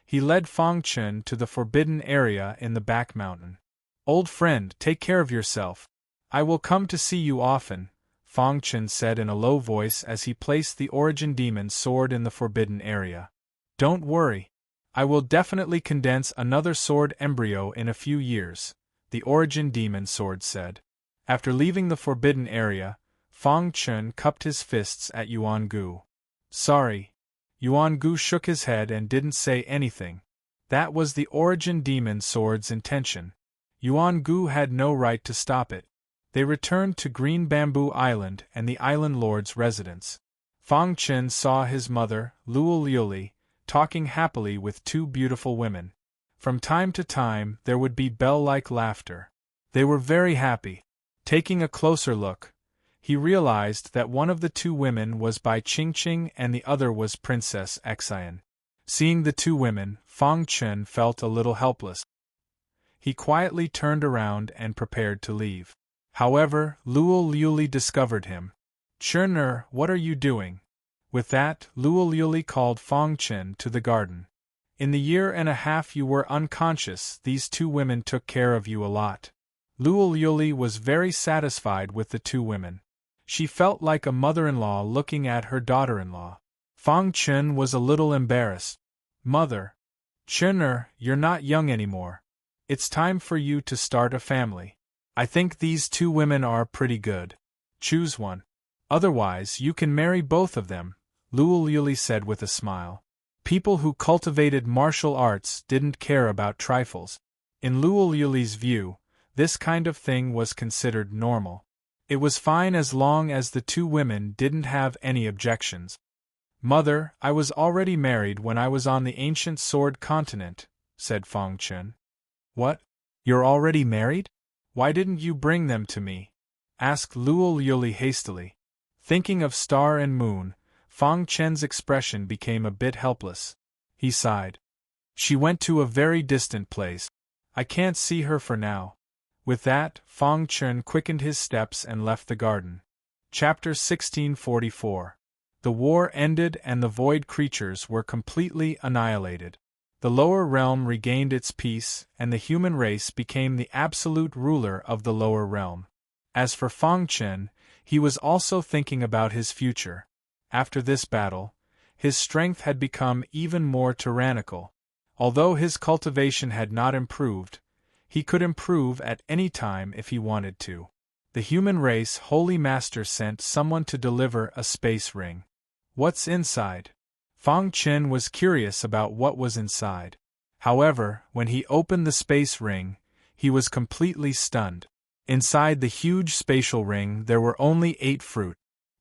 He led Fang Chen to the forbidden area in the back mountain. Old friend, take care of yourself. I will come to see you often, Fang Chen said in a low voice as he placed the origin demon sword in the forbidden area. Don't worry. I will definitely condense another sword embryo in a few years, the origin demon sword said. After leaving the forbidden area, Fang Chen cupped his fists at Yuan Gu. Sorry. Yuan Gu shook his head and didn't say anything. That was the origin demon sword's intention. Yuan Gu had no right to stop it. They returned to Green Bamboo Island and the island lord's residence. Fang Chen saw his mother, Luo Liuli, talking happily with two beautiful women. From time to time there would be bell-like laughter. They were very happy. Taking a closer look, he realized that one of the two women was Bai Qingqing and the other was Princess Xian. Seeing the two women, Fang Chen felt a little helpless. He quietly turned around and prepared to leave. However, Luo Liuli discovered him. Chen, what are you doing? With that, Luo Liuli called Fang Chen to the garden. In the year and a half you were unconscious, these two women took care of you a lot. Luo Liuli was very satisfied with the two women. She felt like a mother-in-law looking at her daughter-in-law. Fang Chen was a little embarrassed. Mother. Chen, you're not young anymore. It's time for you to start a family. I think these two women are pretty good. Choose one. Otherwise, you can marry both of them, Luo Liuli said with a smile. People who cultivated martial arts didn't care about trifles. In Luo Liuli's view, this kind of thing was considered normal. It was fine as long as the two women didn't have any objections. Mother, I was already married when I was on the ancient sword continent, said Fang Chen. What? You're already married? Why didn't you bring them to me? Asked Luo Yuli hastily. Thinking of Star and Moon, Fang Chen's expression became a bit helpless. He sighed. She went to a very distant place. I can't see her for now. With that, Fang Chen quickened his steps and left the garden. Chapter 1644. The war ended and the void creatures were completely annihilated. The lower realm regained its peace, and the human race became the absolute ruler of the lower realm. As for Fang Chen, he was also thinking about his future. After this battle, his strength had become even more tyrannical. Although his cultivation had not improved, he could improve at any time if he wanted to. The human race Holy Master sent someone to deliver a space ring. What's inside? Fang Chen was curious about what was inside. However, when he opened the space ring, he was completely stunned. Inside the huge spatial ring there were only 8 fruit.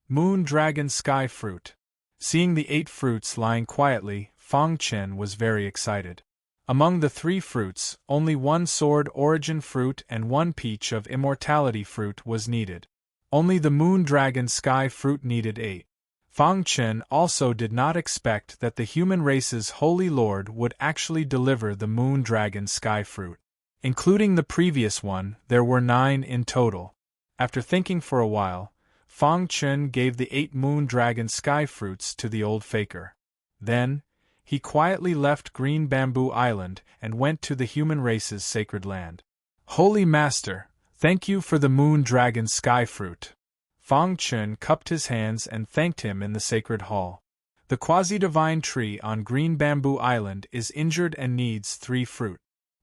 Moon Dragon Sky Fruit. Seeing the 8 fruits lying quietly, Fang Chen was very excited. Among the 3 fruits, only 1 Sword Origin Fruit and 1 Peach of Immortality Fruit was needed. Only the Moon Dragon Sky Fruit needed 8. Fang Chen also did not expect that the human race's Holy Lord would actually deliver the Moon Dragon Sky Fruit. Including the previous one, there were 9 in total. After thinking for a while, Fang Chen gave the 8 Moon Dragon Sky Fruits to the old faker. Then, he quietly left Green Bamboo Island and went to the human race's sacred land. Holy Master, thank you for the Moon Dragon Sky Fruit. Fang Chen cupped his hands and thanked him in the sacred hall. The quasi-divine tree on Green Bamboo Island is injured and needs 3 fruit.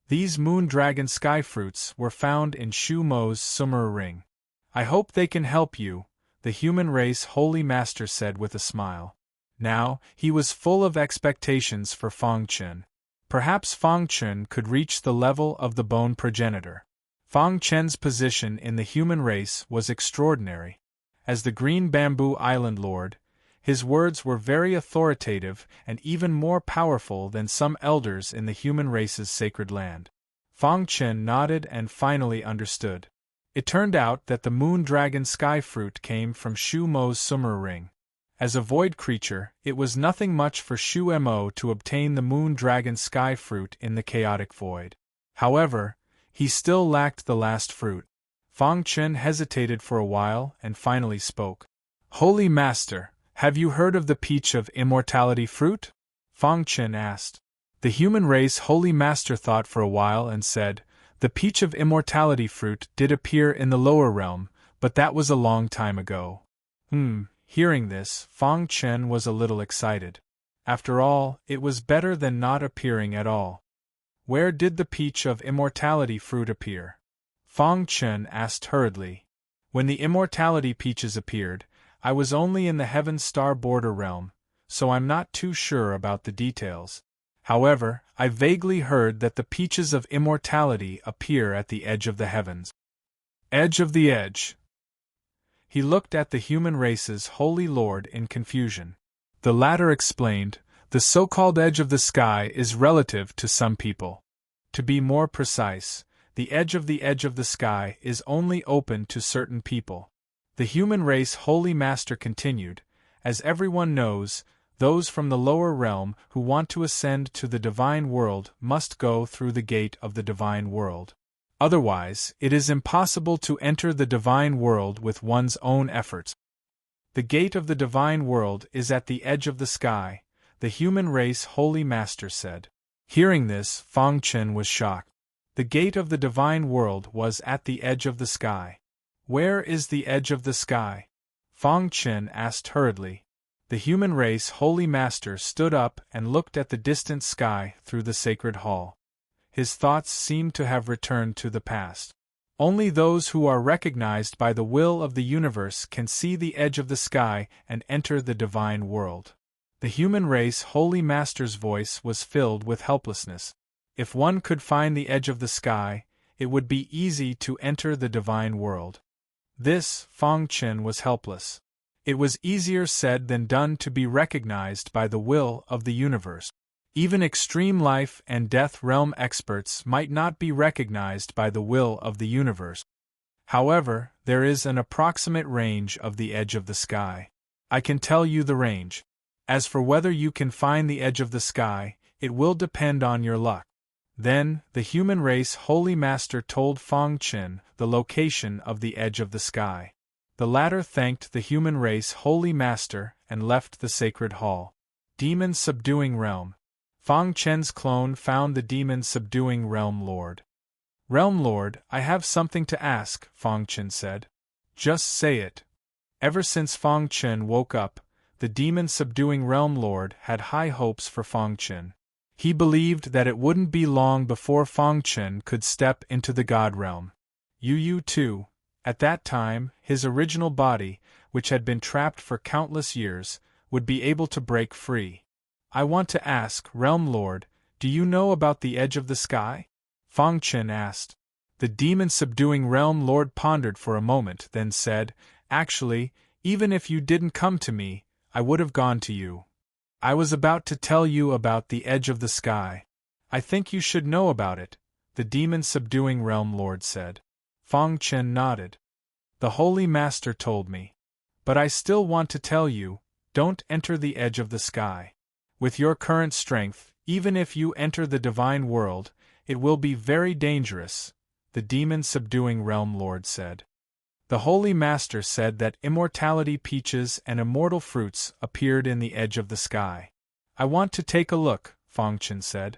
These Moon Dragon Sky Fruits were found in Shu Mo's Summer Ring. I hope they can help you, the human race Holy Master said with a smile. Now, he was full of expectations for Fang Chen. Perhaps Fang Chen could reach the level of the bone progenitor. Fang Chen's position in the human race was extraordinary. As the Green Bamboo Island Lord, his words were very authoritative and even more powerful than some elders in the human race's sacred land. Fang Chen nodded and finally understood. It turned out that the Moon Dragon Sky Fruit came from Shu Mo's Summer Ring. As a void creature, it was nothing much for Shu Mo to obtain the Moon Dragon Sky Fruit in the chaotic void. However, he still lacked the last fruit. Fang Chen hesitated for a while and finally spoke. Holy Master, have you heard of the Peach of Immortality Fruit? Fang Chen asked. The human race Holy Master thought for a while and said, the Peach of Immortality Fruit did appear in the lower realm, but that was a long time ago. Hearing this, Fang Chen was a little excited. After all, it was better than not appearing at all. Where did the Peach of Immortality Fruit appear? Fang Chen asked hurriedly. When the Immortality Peaches appeared, I was only in the Heaven Star Border realm, so I'm not too sure about the details. However, I vaguely heard that the Peaches of Immortality appear at the edge of the heavens. Edge of the edge. He looked at the human race's Holy Lord in confusion. The latter explained, the so-called edge of the sky is relative to some people. To be more precise, the edge of the sky is only open to certain people. The human race Holy Master continued, as everyone knows, those from the lower realm who want to ascend to the divine world must go through the gate of the divine world. Otherwise, it is impossible to enter the divine world with one's own efforts. The gate of the divine world is at the edge of the sky, the human race Holy Master said. Hearing this, Fang Chen was shocked. The gate of the divine world was at the edge of the sky. Where is the edge of the sky? Fang Chen asked hurriedly. The human race Holy Master stood up and looked at the distant sky through the sacred hall. His thoughts seemed to have returned to the past. Only those who are recognized by the will of the universe can see the edge of the sky and enter the divine world. The human race Holy Master's voice was filled with helplessness. If one could find the edge of the sky, it would be easy to enter the divine world. This, Fang Chen was helpless. It was easier said than done to be recognized by the will of the universe. Even extreme life and death realm experts might not be recognized by the will of the universe. However, there is an approximate range of the edge of the sky. I can tell you the range. As for whether you can find the edge of the sky, it will depend on your luck. Then, the human race Holy Master told Fang Chen the location of the edge of the sky. The latter thanked the human race Holy Master and left the sacred hall. Demon Subduing Realm. Fang Chen's clone found the Demon Subduing Realm Lord. Realm Lord, I have something to ask, Fang Chen said. Just say it. Ever since Fang Chen woke up, the Demon Subduing Realm Lord had high hopes for Fang Chen. He believed that it wouldn't be long before Fang Chen could step into the God realm. Yu too. At that time, his original body, which had been trapped for countless years, would be able to break free. I want to ask, Realm Lord, do you know about the edge of the sky? Fang Chen asked. The Demon Subduing Realm Lord pondered for a moment, then said, Actually, even if you didn't come to me, I would have gone to you. I was about to tell you about the edge of the sky. I think you should know about it, the Demon Subduing Realm Lord said. Fang Chen nodded. The Holy Master told me. But I still want to tell you, don't enter the edge of the sky. With your current strength, even if you enter the divine world, it will be very dangerous, the Demon Subduing Realm Lord said. The Holy Master said that immortality peaches and immortal fruits appeared in the edge of the sky. I want to take a look, Fang Chen said.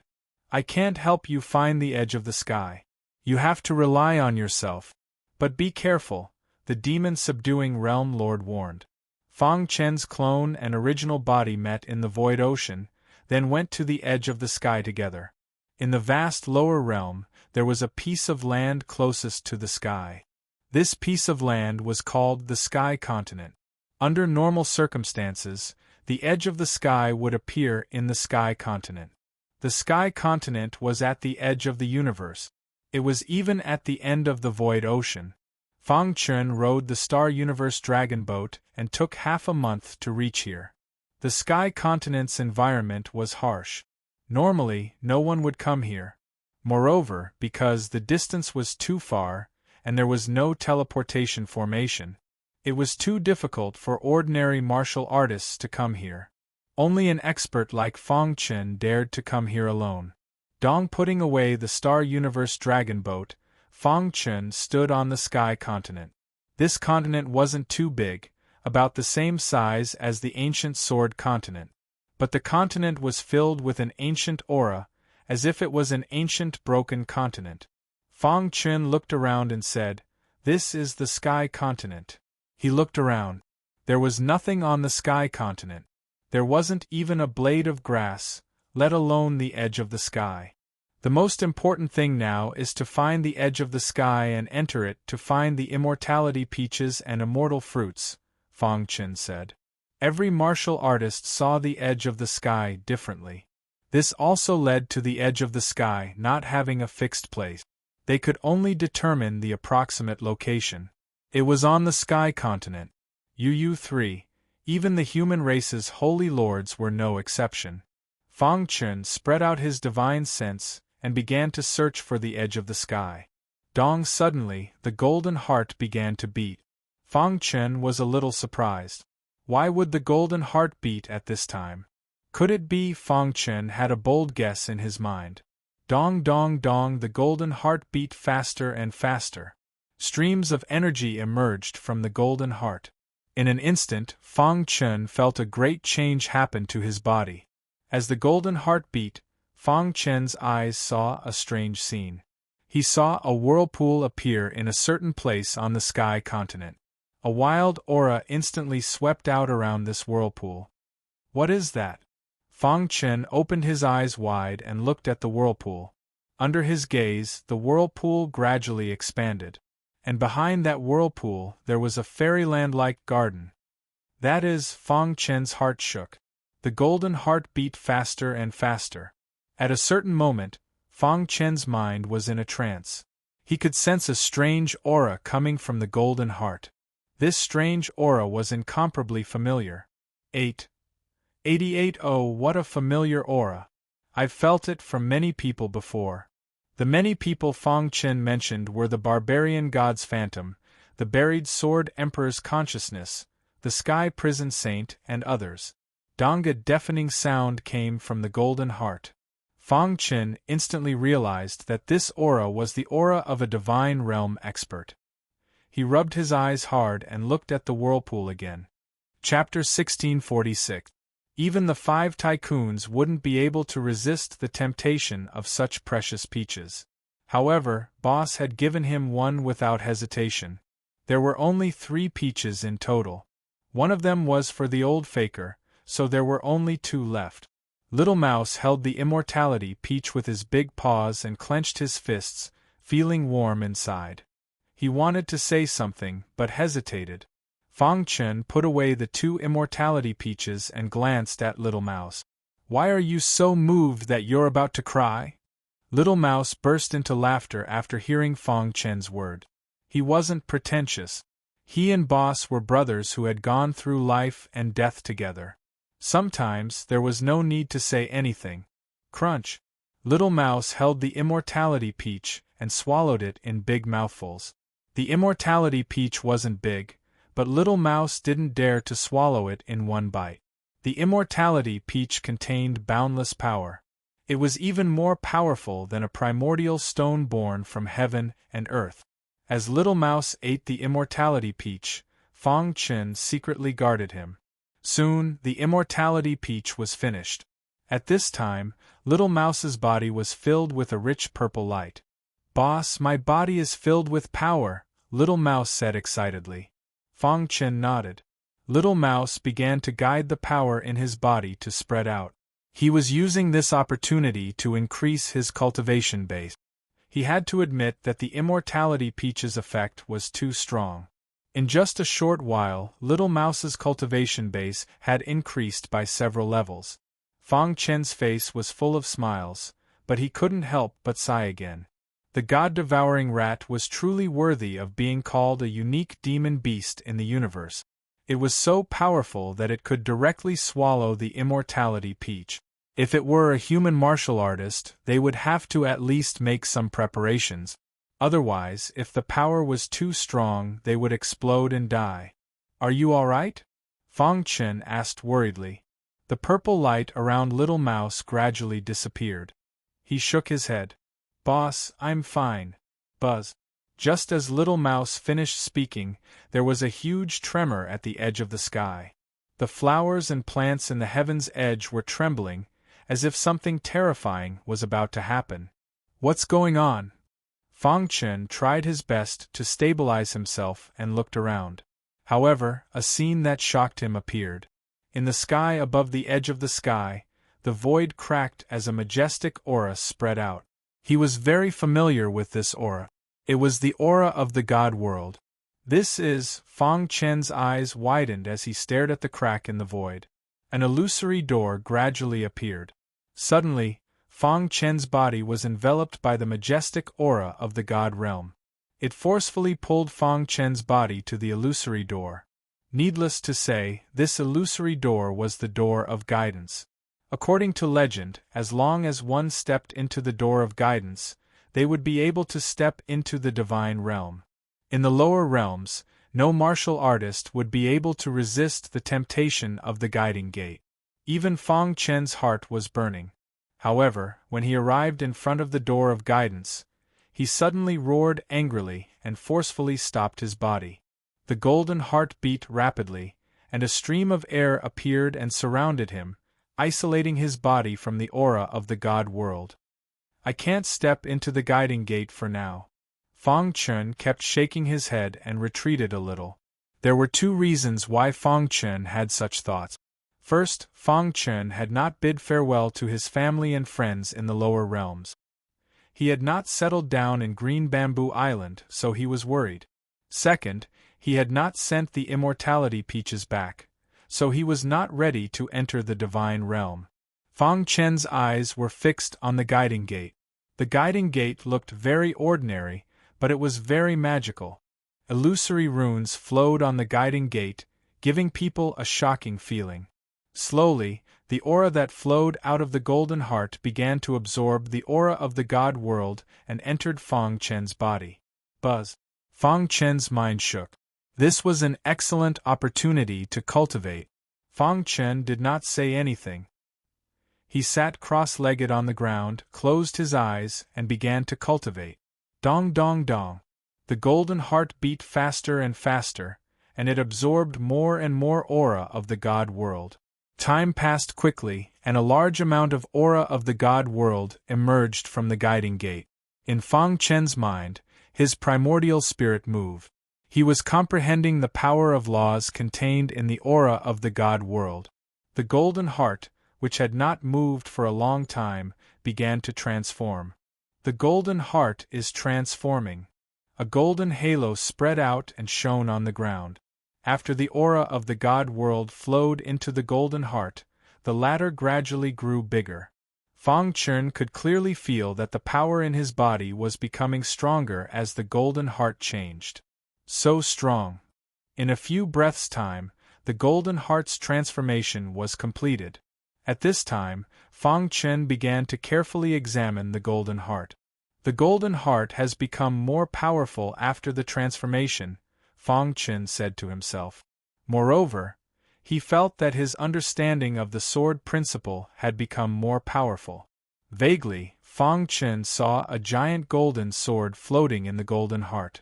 I can't help you find the edge of the sky. You have to rely on yourself. But be careful, the Demon Subduing Realm Lord warned. Fang Chen's clone and original body met in the void ocean, then went to the edge of the sky together. In the vast lower realm, there was a piece of land closest to the sky. This piece of land was called the Sky Continent. Under normal circumstances, the edge of the sky would appear in the Sky Continent. The Sky Continent was at the edge of the universe. It was even at the end of the void ocean. Fang Chen rode the Star Universe Dragon Boat and took half a month to reach here. The Sky Continent's environment was harsh. Normally, no one would come here. Moreover, because the distance was too far, and there was no teleportation formation, it was too difficult for ordinary martial artists to come here. Only an expert like Fang Chen dared to come here alone. Dong putting away the Star Universe Dragon Boat, Fang Chen stood on the Sky Continent. This continent wasn't too big, about the same size as the ancient Sword Continent. But the continent was filled with an ancient aura, as if it was an ancient broken continent. Fang Chen looked around and said, This is the Sky Continent. He looked around. There was nothing on the Sky Continent. There wasn't even a blade of grass, let alone the edge of the sky. The most important thing now is to find the edge of the sky and enter it to find the immortality peaches and immortal fruits, Fang Chen said. Every martial artist saw the edge of the sky differently. This also led to the edge of the sky not having a fixed place. They could only determine the approximate location. It was on the Sky Continent. Yu 3. Even the human race's holy lords were no exception. Fang Chen spread out his divine sense and began to search for the edge of the sky. Dong suddenly, the golden heart began to beat. Fang Chen was a little surprised. Why would the golden heart beat at this time? Could it be Fang Chen had a bold guess in his mind? Dong dong dong, the golden heart beat faster and faster. Streams of energy emerged from the golden heart. In an instant, Fang Chen felt a great change happen to his body. As the golden heart beat, Fang Chen's eyes saw a strange scene. He saw a whirlpool appear in a certain place on the Sky Continent. A wild aura instantly swept out around this whirlpool. What is that? Fang Chen opened his eyes wide and looked at the whirlpool. Under his gaze, the whirlpool gradually expanded. And behind that whirlpool there was a fairyland-like garden. That is, Fang Chen's heart shook. The golden heart beat faster and faster. At a certain moment, Fang Chen's mind was in a trance. He could sense a strange aura coming from the golden heart. This strange aura was incomparably familiar. 88. Oh, what a familiar aura! I've felt it from many people before. The many people Fong Chen mentioned were the barbarian god's phantom, the buried sword emperor's consciousness, the sky prison saint, and others. A deafening sound came from the golden heart. Fong Chen instantly realized that this aura was the aura of a divine realm expert. He rubbed his eyes hard and looked at the whirlpool again. Chapter 1646. Even the 5 tycoons wouldn't be able to resist the temptation of such precious peaches. However, Boss had given him one without hesitation. There were only 3 peaches in total. One of them was for the old faker, so there were only 2 left. Little Mouse held the immortality peach with his big paws and clenched his fists, feeling warm inside. He wanted to say something, but hesitated. Fong Chen put away the 2 immortality peaches and glanced at Little Mouse. "Why are you so moved that you're about to cry?" Little Mouse burst into laughter after hearing Fong Chen's word. He wasn't pretentious. He and Boss were brothers who had gone through life and death together. Sometimes there was no need to say anything. Crunch! Little Mouse held the immortality peach and swallowed it in big mouthfuls. The immortality peach wasn't big, but Little Mouse didn't dare to swallow it in one bite. The immortality peach contained boundless power. It was even more powerful than a primordial stone born from heaven and earth. As Little Mouse ate the immortality peach, Fong Chen secretly guarded him. Soon, the immortality peach was finished. At this time, Little Mouse's body was filled with a rich purple light. "Boss, my body is filled with power," Little Mouse said excitedly. Fong Chen nodded. Little Mouse began to guide the power in his body to spread out. He was using this opportunity to increase his cultivation base. He had to admit that the immortality peach's effect was too strong. In just a short while, Little Mouse's cultivation base had increased by several levels. Fong Chen's face was full of smiles, but he couldn't help but sigh again. The god-devouring rat was truly worthy of being called a unique demon beast in the universe. It was so powerful that it could directly swallow the immortality peach. If it were a human martial artist, they would have to at least make some preparations. Otherwise, if the power was too strong, they would explode and die. "Are you all right?" Fong Chen asked worriedly. The purple light around Little Mouse gradually disappeared. He shook his head. "Boss, I'm fine." Buzz. Just as Little Mouse finished speaking, there was a huge tremor at the edge of the sky. The flowers and plants in the heaven's edge were trembling, as if something terrifying was about to happen. "What's going on?" Fong Chen tried his best to stabilize himself and looked around. However, a scene that shocked him appeared. In the sky above the edge of the sky, the void cracked as a majestic aura spread out. He was very familiar with this aura. It was the aura of the God world. "This is..." Fong Chen's eyes widened as he stared at the crack in the void. An illusory door gradually appeared. Suddenly, Fong Chen's body was enveloped by the majestic aura of the God realm. It forcefully pulled Fong Chen's body to the illusory door. Needless to say, this illusory door was the door of guidance. According to legend, as long as one stepped into the door of guidance, they would be able to step into the divine realm. In the lower realms, no martial artist would be able to resist the temptation of the guiding gate. Even Fong Chen's heart was burning. However, when he arrived in front of the door of guidance, he suddenly roared angrily and forcefully stopped his body. The golden heart beat rapidly, and a stream of air appeared and surrounded him, isolating his body from the aura of the God world. "I can't step into the guiding gate for now." Fong Chen kept shaking his head and retreated a little. There were 2 reasons why Fong Chen had such thoughts. First, Fong Chen had not bid farewell to his family and friends in the lower realms. He had not settled down in Green Bamboo Island, so he was worried. Second, he had not sent the immortality peaches back, so he was not ready to enter the divine realm. Fong Chen's eyes were fixed on the guiding gate. The guiding gate looked very ordinary, but it was very magical. Illusory runes flowed on the guiding gate, giving people a shocking feeling. Slowly, The aura that flowed out of the golden heart began to absorb the aura of the God world and entered Fang Chen's body. Buzz. Fang Chen's mind shook. This was an excellent opportunity to cultivate. Fang Chen did not say anything. He sat cross-legged on the ground, closed his eyes, and began to cultivate. Dong dong dong. The golden heart beat faster and faster, and it absorbed more and more aura of the God world. Time passed quickly, and a large amount of aura of the God world emerged from the guiding gate. In Fang Chen's mind, his primordial spirit moved. He was comprehending the power of laws contained in the aura of the God world. The golden heart, which had not moved for a long time, began to transform. The golden heart is transforming. A golden halo spread out and shone on the ground. After the aura of the God world flowed into the golden heart, the latter gradually grew bigger. Fang Chen could clearly feel that the power in his body was becoming stronger as the golden heart changed. So strong. In a few breaths' time, the golden heart's transformation was completed. At this time, Fang Chen began to carefully examine the golden heart. The golden heart has become more powerful after the transformation, Fang Chen said to himself. Moreover, he felt that his understanding of the sword principle had become more powerful. Vaguely, Fang Chen saw a giant golden sword floating in the golden heart.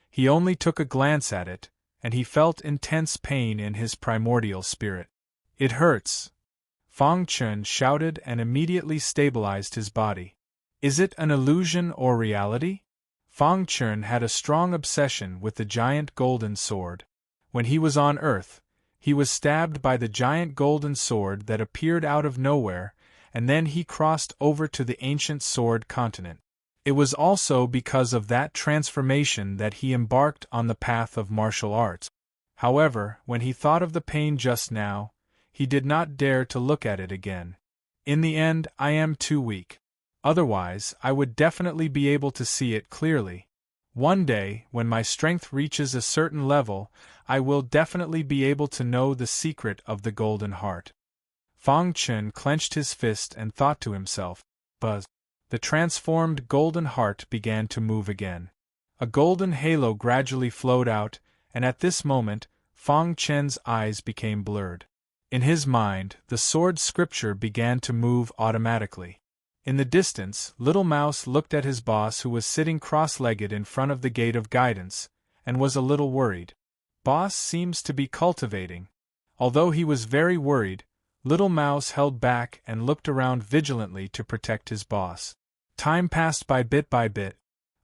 He only took a glance at it, and he felt intense pain in his primordial spirit. It hurts. Fang Chen shouted and immediately stabilized his body. Is it an illusion or reality? Fang Chen had a strong obsession with the giant golden sword. When he was on Earth, he was stabbed by the giant golden sword that appeared out of nowhere, and then he crossed over to the ancient sword continent. It was also because of that transformation that he embarked on the path of martial arts. However, when he thought of the pain just now, he did not dare to look at it again. In the end, I am too weak. Otherwise, I would definitely be able to see it clearly. One day, when my strength reaches a certain level, I will definitely be able to know the secret of the golden heart. Fang Chen clenched his fist and thought to himself, Buzz. The transformed golden heart began to move again. A golden halo gradually flowed out, and at this moment, Fang Chen's eyes became blurred. In his mind, the sword scripture began to move automatically. In the distance, Little Mouse looked at his boss who was sitting cross-legged in front of the gate of guidance, and was a little worried. Boss seems to be cultivating. Although he was very worried, Little Mouse held back and looked around vigilantly to protect his boss. Time passed by bit.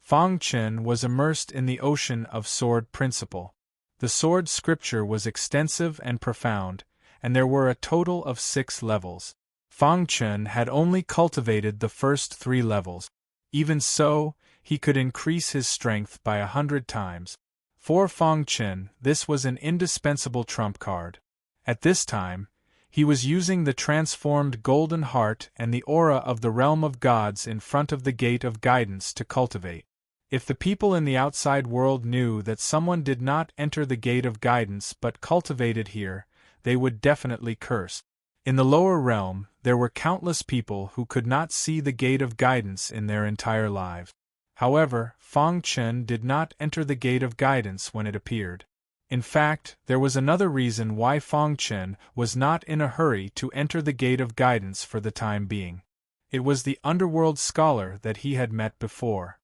Fang Chen was immersed in the ocean of sword principle. The sword scripture was extensive and profound, and there were a total of 6 levels. Fang Chen had only cultivated the first 3 levels. Even so, he could increase his strength by 100 times. For Fang Chen, this was an indispensable trump card. At this time, he was using the transformed golden heart and the aura of the realm of gods in front of the gate of guidance to cultivate. If the people in the outside world knew that someone did not enter the gate of guidance but cultivated here, they would definitely curse. In the lower realm, there were countless people who could not see the gate of guidance in their entire lives. However, Fang Chen did not enter the gate of guidance when it appeared. In fact, there was another reason why Fang Chen was not in a hurry to enter the gate of guidance for the time being. It was the underworld scholar that he had met before.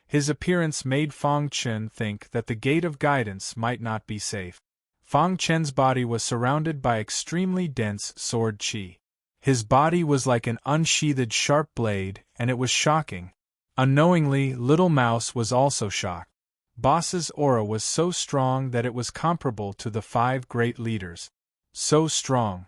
His appearance made Fang Chen think that the gate of guidance might not be safe. Fang Chen's body was surrounded by extremely dense sword qi. His body was like an unsheathed sharp blade, and it was shocking. Unknowingly, Little Mouse was also shocked. Boss's aura was so strong that it was comparable to the 5 great leaders. So strong.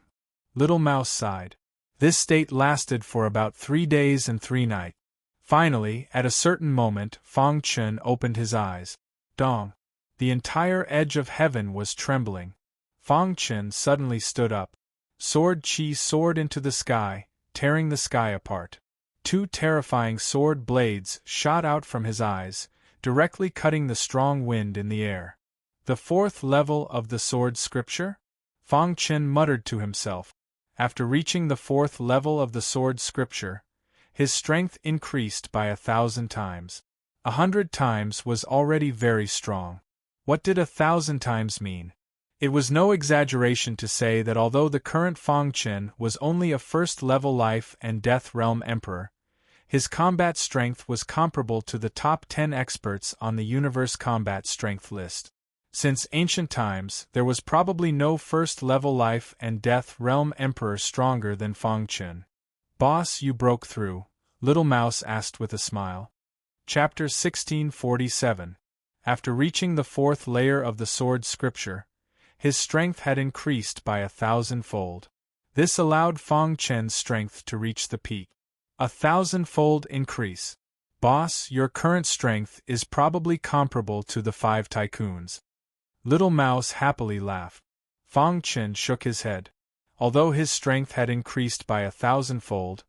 Little Mouse sighed. This state lasted for about 3 days and 3 nights. Finally, at a certain moment, Fang Chen opened his eyes. Dong. The entire edge of heaven was trembling. Fang Chen suddenly stood up. Sword qi soared into the sky, tearing the sky apart. 2 terrifying sword blades shot out from his eyes, directly cutting the strong wind in the air. The 4th level of the sword scripture? Fang Chen muttered to himself. After reaching the 4th level of the sword scripture, his strength increased by 1,000 times. 100 times was already very strong. What did 1,000 times mean? It was no exaggeration to say that although the current Fang Chen was only a first-level life and death realm emperor, his combat strength was comparable to the top 10 experts on the universe combat strength list. Since ancient times, there was probably no first-level life and death realm emperor stronger than Fang Chen. "Boss, you broke through," Little Mouse asked with a smile. Chapter 1647. After reaching the 4th layer of the sword scripture, his strength had increased by 1,000-fold. This allowed Fang Chen's strength to reach the peak. 1,000-fold increase. Boss, your current strength is probably comparable to the 5 tycoons. Little Mouse happily laughed. Fang Chen shook his head. Although his strength had increased by 1,000-fold,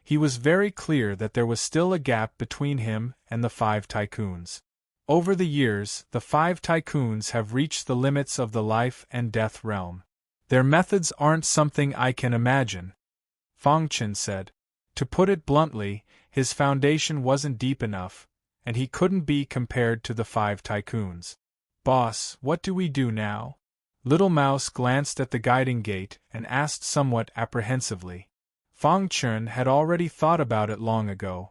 he was very clear that there was still a gap between him and the 5 tycoons. Over the years, the 5 tycoons have reached the limits of the life and death realm. Their methods aren't something I can imagine, Fang Chen said. To put it bluntly, his foundation wasn't deep enough, and he couldn't be compared to the 5 tycoons. Boss, what do we do now? Little Mouse glanced at the guiding gate and asked somewhat apprehensively. Fang Chen had already thought about it long ago.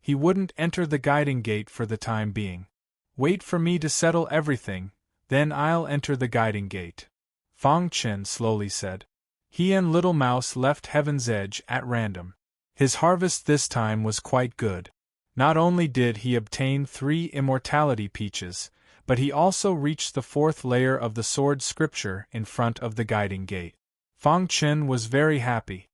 He wouldn't enter the guiding gate for the time being. Wait for me to settle everything, then I'll enter the guiding gate, Fang Chen slowly said. He and Little Mouse left Heaven's Edge at random. His harvest this time was quite good. Not only did he obtain 3 immortality peaches, but he also reached the 4th layer of the sword scripture in front of the guiding gate. Fang Chen was very happy.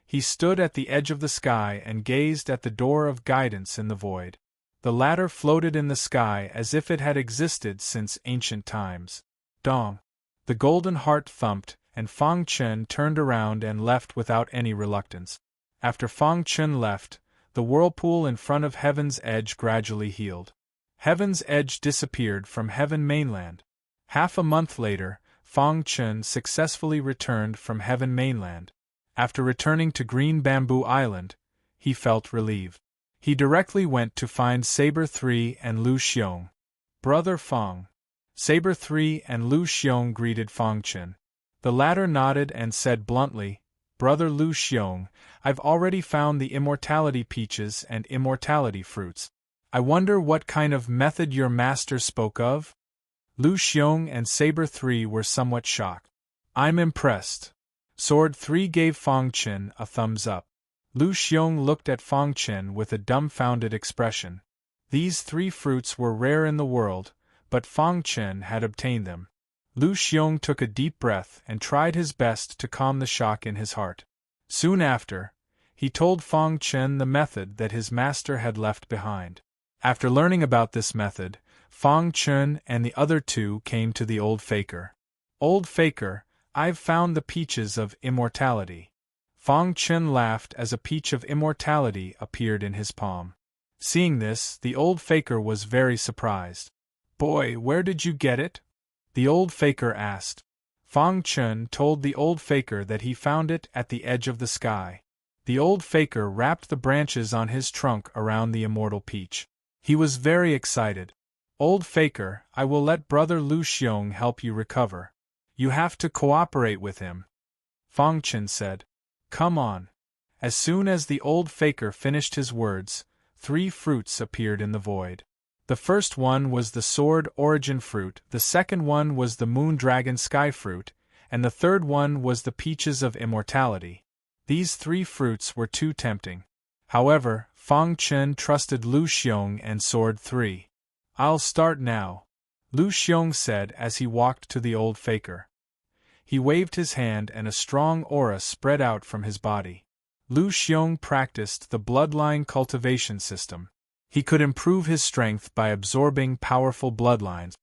He stood at the edge of the sky and gazed at the door of guidance in the void. The ladder floated in the sky as if it had existed since ancient times. Dong! The golden heart thumped, and Fang Chen turned around and left without any reluctance. After Fang Chen left, the whirlpool in front of Heaven's Edge gradually healed. Heaven's Edge disappeared from Heaven Mainland. Half a month later, Fang Chen successfully returned from Heaven Mainland. After returning to Green Bamboo Island, he felt relieved. He directly went to find Saber 3 and Lu Xiong. Brother Fang. Saber 3 and Lu Xiong greeted Fang Chen. The latter nodded and said bluntly, Brother Lu Xiong, I've already found the immortality peaches and immortality fruits. I wonder what kind of method your master spoke of? Lu Xiong and Saber 3 were somewhat shocked. I'm impressed. Sword 3 gave Fang Chen a thumbs up. Lu Xiong looked at Fang Chen with a dumbfounded expression. These 3 fruits were rare in the world, but Fang Chen had obtained them. Lu Xiong took a deep breath and tried his best to calm the shock in his heart. Soon after, he told Fang Chen the method that his master had left behind. After learning about this method, Fang Chen and the other 2 came to the old faker. Old faker, I've found the peaches of immortality. Fang Chen laughed as a peach of immortality appeared in his palm. Seeing this, the old faker was very surprised. Boy, where did you get it? The old faker asked. Fang Chen told the old faker that he found it at the edge of the sky. The old faker wrapped the branches on his trunk around the immortal peach. He was very excited. Old faker, I will let Brother Lu Xiong help you recover. You have to cooperate with him, Fang Chen said. Come on. As soon as the old faker finished his words, 3 fruits appeared in the void. The first one was the Sword Origin Fruit, the second one was the Moon Dragon Sky Fruit, and the third one was the Peaches of Immortality. These 3 fruits were too tempting. However, Fang Chen trusted Lu Xiong and Sword 3. I'll start now, Lu Xiong said as he walked to the old faker. He waved his hand and a strong aura spread out from his body. Lu Xiong practiced the bloodline cultivation system. He could improve his strength by absorbing powerful bloodlines.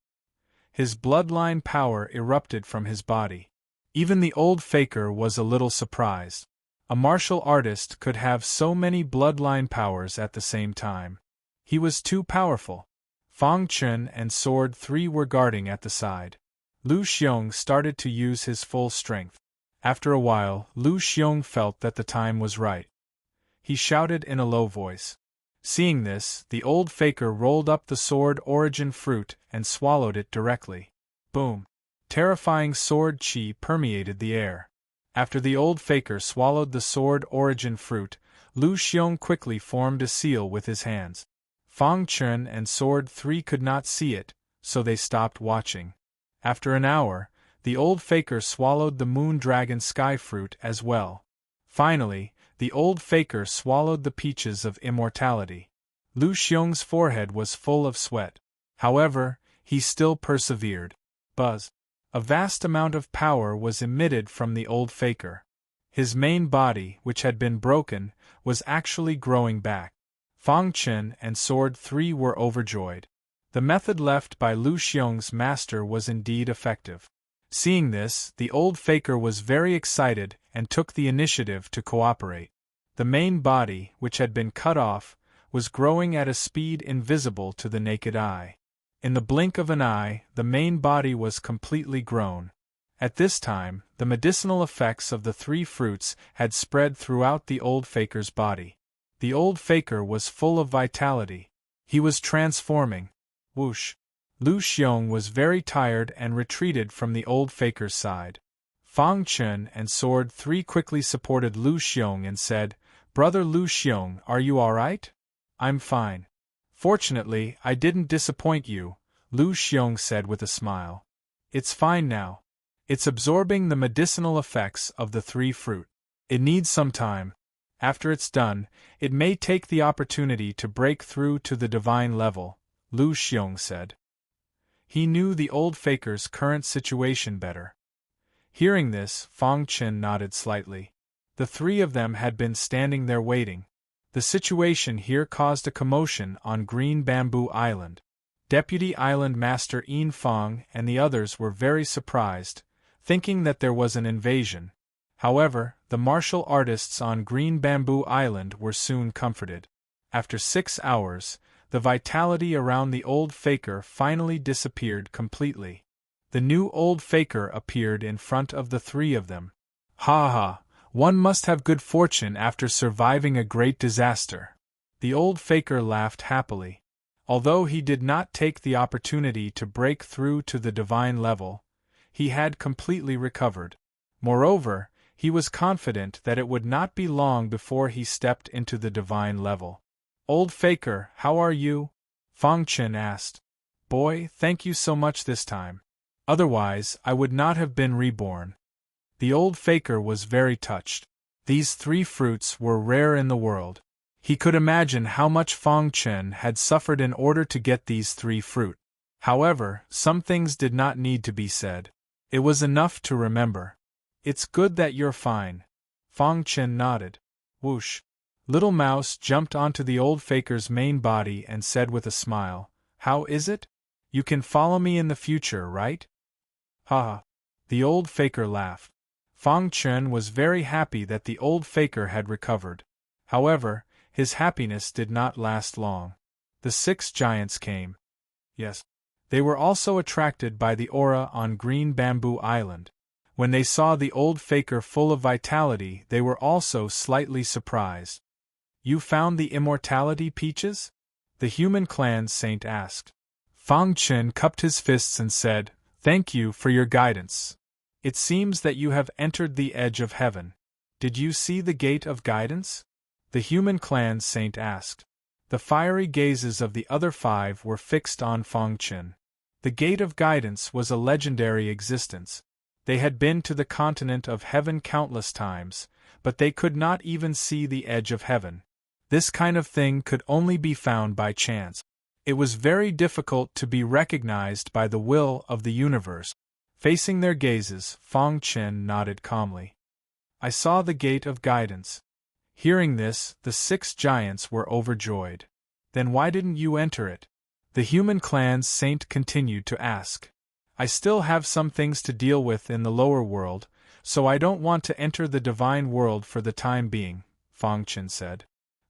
His bloodline power erupted from his body. Even the old faker was a little surprised. A martial artist could have so many bloodline powers at the same time. He was too powerful. Fang Chen and Sword 3 were guarding at the side. Lu Xiong started to use his full strength. After a while, Lu Xiong felt that the time was right. He shouted in a low voice. Seeing this, the old faker rolled up the sword origin fruit and swallowed it directly. Boom! Terrifying sword qi permeated the air. After the old faker swallowed the sword origin fruit, Lu Xiong quickly formed a seal with his hands. Fang Chen and Sword 3 could not see it, so they stopped watching. After an hour, the old faker swallowed the moon dragon sky fruit as well. Finally, the old faker swallowed the peaches of immortality. Lu Xiong's forehead was full of sweat. However, he still persevered. Buzz! A vast amount of power was emitted from the old faker. His main body, which had been broken, was actually growing back. Fang Chen and Sword 3 were overjoyed. The method left by Lu Xiong's master was indeed effective. Seeing this, the old faker was very excited and took the initiative to cooperate. The main body, which had been cut off, was growing at a speed invisible to the naked eye. In the blink of an eye, the main body was completely grown. At this time, the medicinal effects of the 3 fruits had spread throughout the old faker's body. The old faker was full of vitality. He was transforming. Whoosh! Lu Xiong was very tired and retreated from the old faker's side. Fang Chen and Sword 3 quickly supported Lu Xiong and said, "Brother Lu Xiong, are you alright?" "I'm fine. Fortunately, I didn't disappoint you," Lu Xiong said with a smile. "It's fine now. It's absorbing the medicinal effects of the 3 fruit. It needs some time. After it's done, it may take the opportunity to break through to the divine level," Lu Xiong said. He knew the old faker's current situation better. Hearing this, Fang Chen nodded slightly. The 3 of them had been standing there waiting. The situation here caused a commotion on Green Bamboo Island. Deputy Island Master Yin Fang and the others were very surprised, thinking that there was an invasion. However, the martial artists on Green Bamboo Island were soon comforted. After 6 hours, the vitality around the old faker finally disappeared completely. The new old faker appeared in front of the 3 of them. "Ha ha! One must have good fortune after surviving a great disaster." The old faker laughed happily. Although he did not take the opportunity to break through to the divine level, he had completely recovered. Moreover, he was confident that it would not be long before he stepped into the divine level. "Old faker, how are you?" Fang Chen asked. "Boy, thank you so much this time. Otherwise, I would not have been reborn." The old faker was very touched. These 3 fruits were rare in the world. He could imagine how much Fang Chen had suffered in order to get these 3 fruit. However, some things did not need to be said. It was enough to remember. "It's good that you're fine." Fang Chen nodded. Whoosh! Little Mouse jumped onto the old faker's main body and said with a smile, "How is it? You can follow me in the future, right?" "Ha ha!" The old faker laughed. Fang Chen was very happy that the old faker had recovered. However, his happiness did not last long. The 6 giants came. Yes. They were also attracted by the aura on Green Bamboo Island. When they saw the old faker full of vitality, they were also slightly surprised. "You found the immortality peaches?" the human clan saint asked. Fang Chen cupped his fists and said, "Thank you for your guidance. It seems that you have entered the edge of heaven. Did you see the gate of guidance?" the human clan saint asked. The fiery gazes of the other 5 were fixed on Fang Chen. The gate of guidance was a legendary existence. They had been to the continent of heaven countless times, but they could not even see the edge of heaven. This kind of thing could only be found by chance. It was very difficult to be recognized by the will of the universe. Facing their gazes, Fang Chen nodded calmly. "I saw the gate of guidance." Hearing this, the 6 giants were overjoyed. "Then why didn't you enter it?" the human clan's saint continued to ask. "I still have some things to deal with in the lower world, so I don't want to enter the divine world for the time being," Fang Chen said.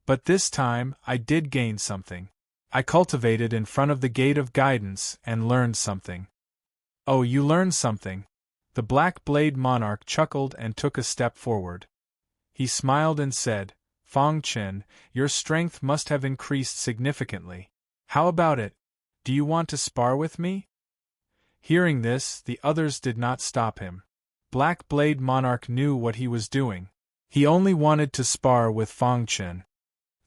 "But this time, I did gain something. I cultivated in front of the gate of guidance and learned something." "Oh, you learned something?" The Black Blade Monarch chuckled and took a step forward. He smiled and said, Fang Chen, your strength must have increased significantly. How about it? Do you want to spar with me? Hearing this, the others did not stop him. Black Blade Monarch knew what he was doing. He only wanted to spar with Fang Chen.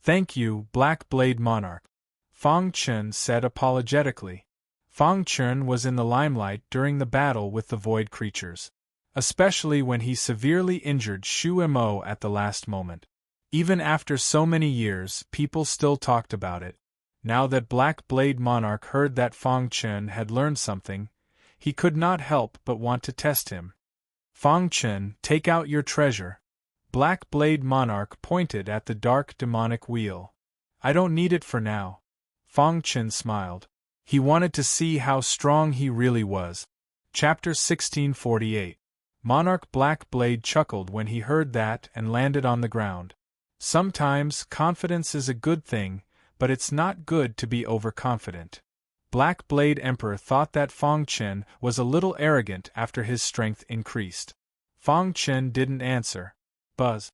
Thank you, Black Blade Monarch, Fang Chen said apologetically. Fang Chen was in the limelight during the battle with the void creatures, especially when he severely injured Shu Mo at the last moment. Even after so many years, people still talked about it. Now that Black Blade Monarch heard that Fang Chen had learned something, he could not help but want to test him. Fang Chen, take out your treasure. Black Blade Monarch pointed at the dark demonic wheel. I don't need it for now. Fang Chen smiled. He wanted to see how strong he really was. Chapter 1648. Monarch Black Blade chuckled when he heard that and landed on the ground. Sometimes confidence is a good thing, but it's not good to be overconfident. Black Blade Emperor thought that Fang Chen was a little arrogant after his strength increased. Fang Chen didn't answer. Buzz.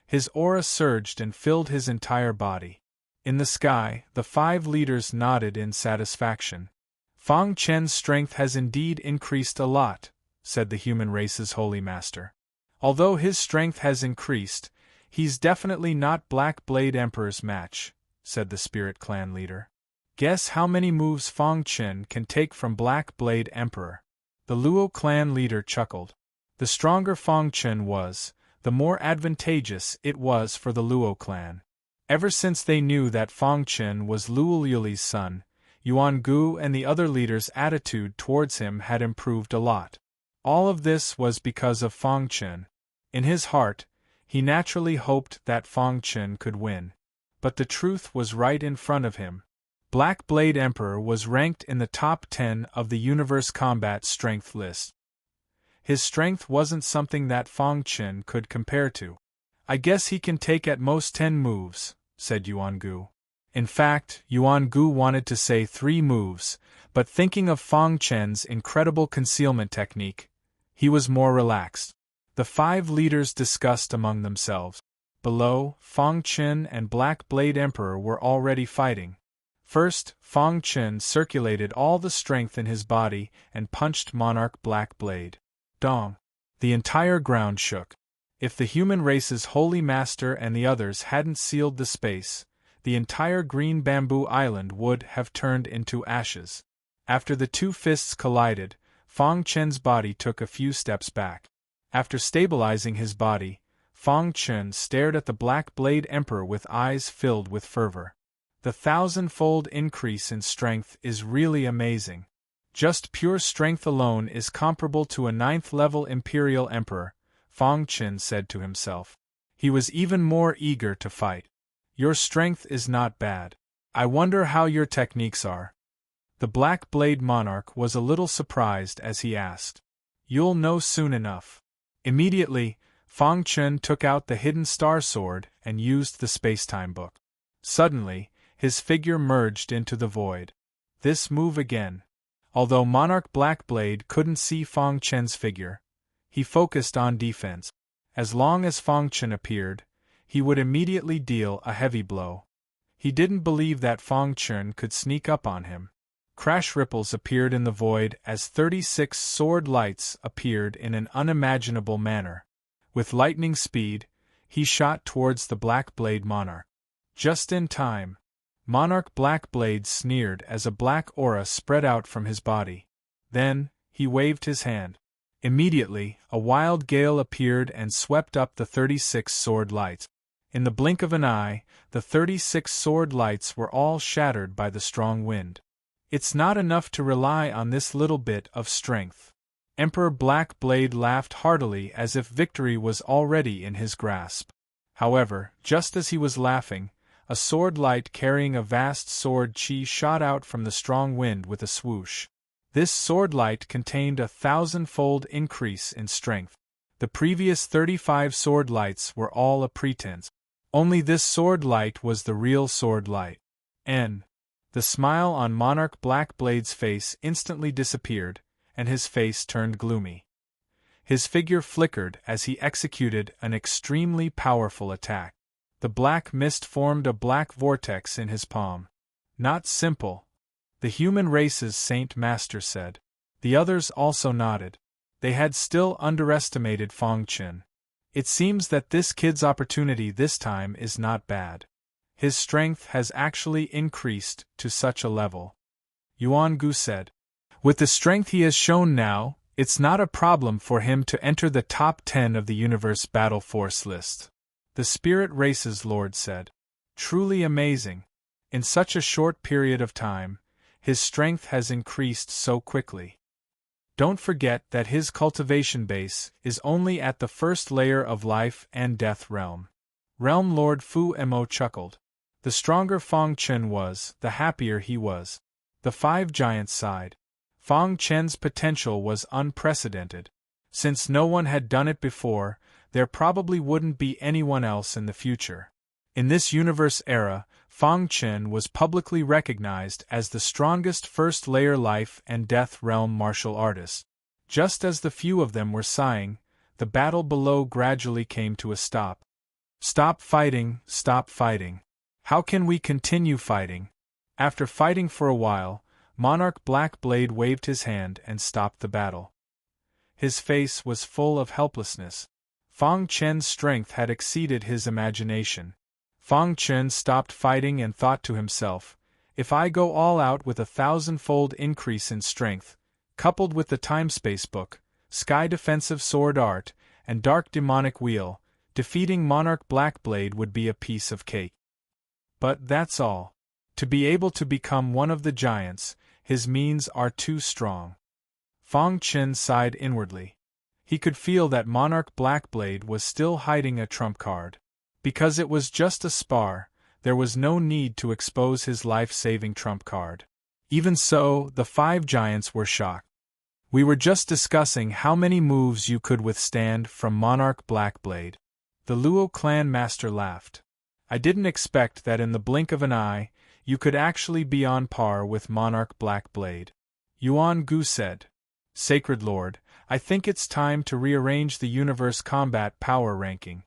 His aura surged and filled his entire body. In the sky, the 5 leaders nodded in satisfaction. Fang Chen's strength has indeed increased a lot, said the human race's holy master. Although his strength has increased, he's definitely not Black Blade Emperor's match, said the Spirit Clan leader. Guess how many moves Fang Chen can take from Black Blade Emperor? The Luo clan leader chuckled. The stronger Fang Chen was, the more advantageous it was for the Luo clan. Ever since they knew that Fang Chen was Luo Yuli's son, Yuan Gu and the other leaders' attitude towards him had improved a lot. All of this was because of Fang Chen. In his heart, he naturally hoped that Fang Chen could win. But the truth was right in front of him. Black Blade Emperor was ranked in the top 10 of the Universe Combat Strength list. His strength wasn't something that Fang Chen could compare to. I guess he can take at most 10 moves, said Yuan Gu. In fact, Yuan Gu wanted to say 3 moves, but thinking of Fang Chen's incredible concealment technique, he was more relaxed. The 5 leaders discussed among themselves. Below, Fang Chen and Black Blade Emperor were already fighting. First, Fang Chen circulated all the strength in his body and punched Monarch Black Blade. Dong! The entire ground shook. If the human race's holy master and the others hadn't sealed the space, the entire green bamboo island would have turned into ashes. After the 2 fists collided, Fang Chen's body took a few steps back. After stabilizing his body, Fang Chen stared at the Black Blade Emperor with eyes filled with fervor. The 1,000-fold increase in strength is really amazing. Just pure strength alone is comparable to a 9th-level Imperial Emperor, Fang Chen said to himself. He was even more eager to fight. Your strength is not bad. I wonder how your techniques are. The Black Blade Monarch was a little surprised as he asked. You'll know soon enough. Immediately, Fang Chen took out the hidden star sword and used the space-time book. Suddenly, his figure merged into the void. This move again. Although Monarch Blackblade couldn't see Fang Chen's figure, he focused on defense. As long as Fang Chen appeared, he would immediately deal a heavy blow. He didn't believe that Fang Chen could sneak up on him. Crash ripples appeared in the void as 36 sword lights appeared in an unimaginable manner. With lightning speed, he shot towards the Blackblade Monarch. Just in time, Monarch Blackblade sneered as a black aura spread out from his body. Then, he waved his hand. Immediately, a wild gale appeared and swept up the 36 sword lights. In the blink of an eye, the 36 sword lights were all shattered by the strong wind. It's not enough to rely on this little bit of strength. Emperor Blackblade laughed heartily as if victory was already in his grasp. However, just as he was laughing, a sword light carrying a vast sword chi shot out from the strong wind with a swoosh. This sword light contained a 1,000-fold increase in strength. The previous 35 sword lights were all a pretense. Only this sword light was the real sword light. The smile on Monarch Blackblade's face instantly disappeared, and his face turned gloomy. His figure flickered as he executed an extremely powerful attack. The black mist formed a black vortex in his palm. Not simple, the human race's Saint Master said. The others also nodded. They had still underestimated Fong Chen. It seems that this kid's opportunity this time is not bad. His strength has actually increased to such a level. Yuan Gu said. With the strength he has shown now, it's not a problem for him to enter the top 10 of the universe battle force list. The Spirit Race's Lord said. Truly amazing. In such a short period of time, his strength has increased so quickly. Don't forget that his cultivation base is only at the first layer of life and death realm. Realm Lord Fu Mo chuckled. The stronger Fong Chen was, the happier he was. The 5 giants sighed. Fong Chen's potential was unprecedented. Since no one had done it before, there probably wouldn't be anyone else in the future. In this universe era, Fong Chen was publicly recognized as the strongest first-layer life and death realm martial artist. Just as the few of them were sighing, the battle below gradually came to a stop. Stop fighting, stop fighting. How can we continue fighting? After fighting for a while, Monarch Blackblade waved his hand and stopped the battle. His face was full of helplessness. Fong Chen's strength had exceeded his imagination. Fong Chen stopped fighting and thought to himself, if I go all out with 1,000-fold increase in strength, coupled with the time-space book, sky defensive sword art, and dark demonic wheel, defeating Monarch Blackblade would be a piece of cake. But that's all. To be able to become one of the giants, his means are too strong. Fong Chen sighed inwardly. He could feel that Monarch Blackblade was still hiding a trump card. Because it was just a spar, there was no need to expose his life-saving trump card. Even so, the 5 giants were shocked. We were just discussing how many moves you could withstand from Monarch Blackblade. The Luo clan master laughed. I didn't expect that in the blink of an eye, you could actually be on par with Monarch Blackblade. Yuan Gu said. Sacred Lord, I think it's time to rearrange the universe combat power ranking.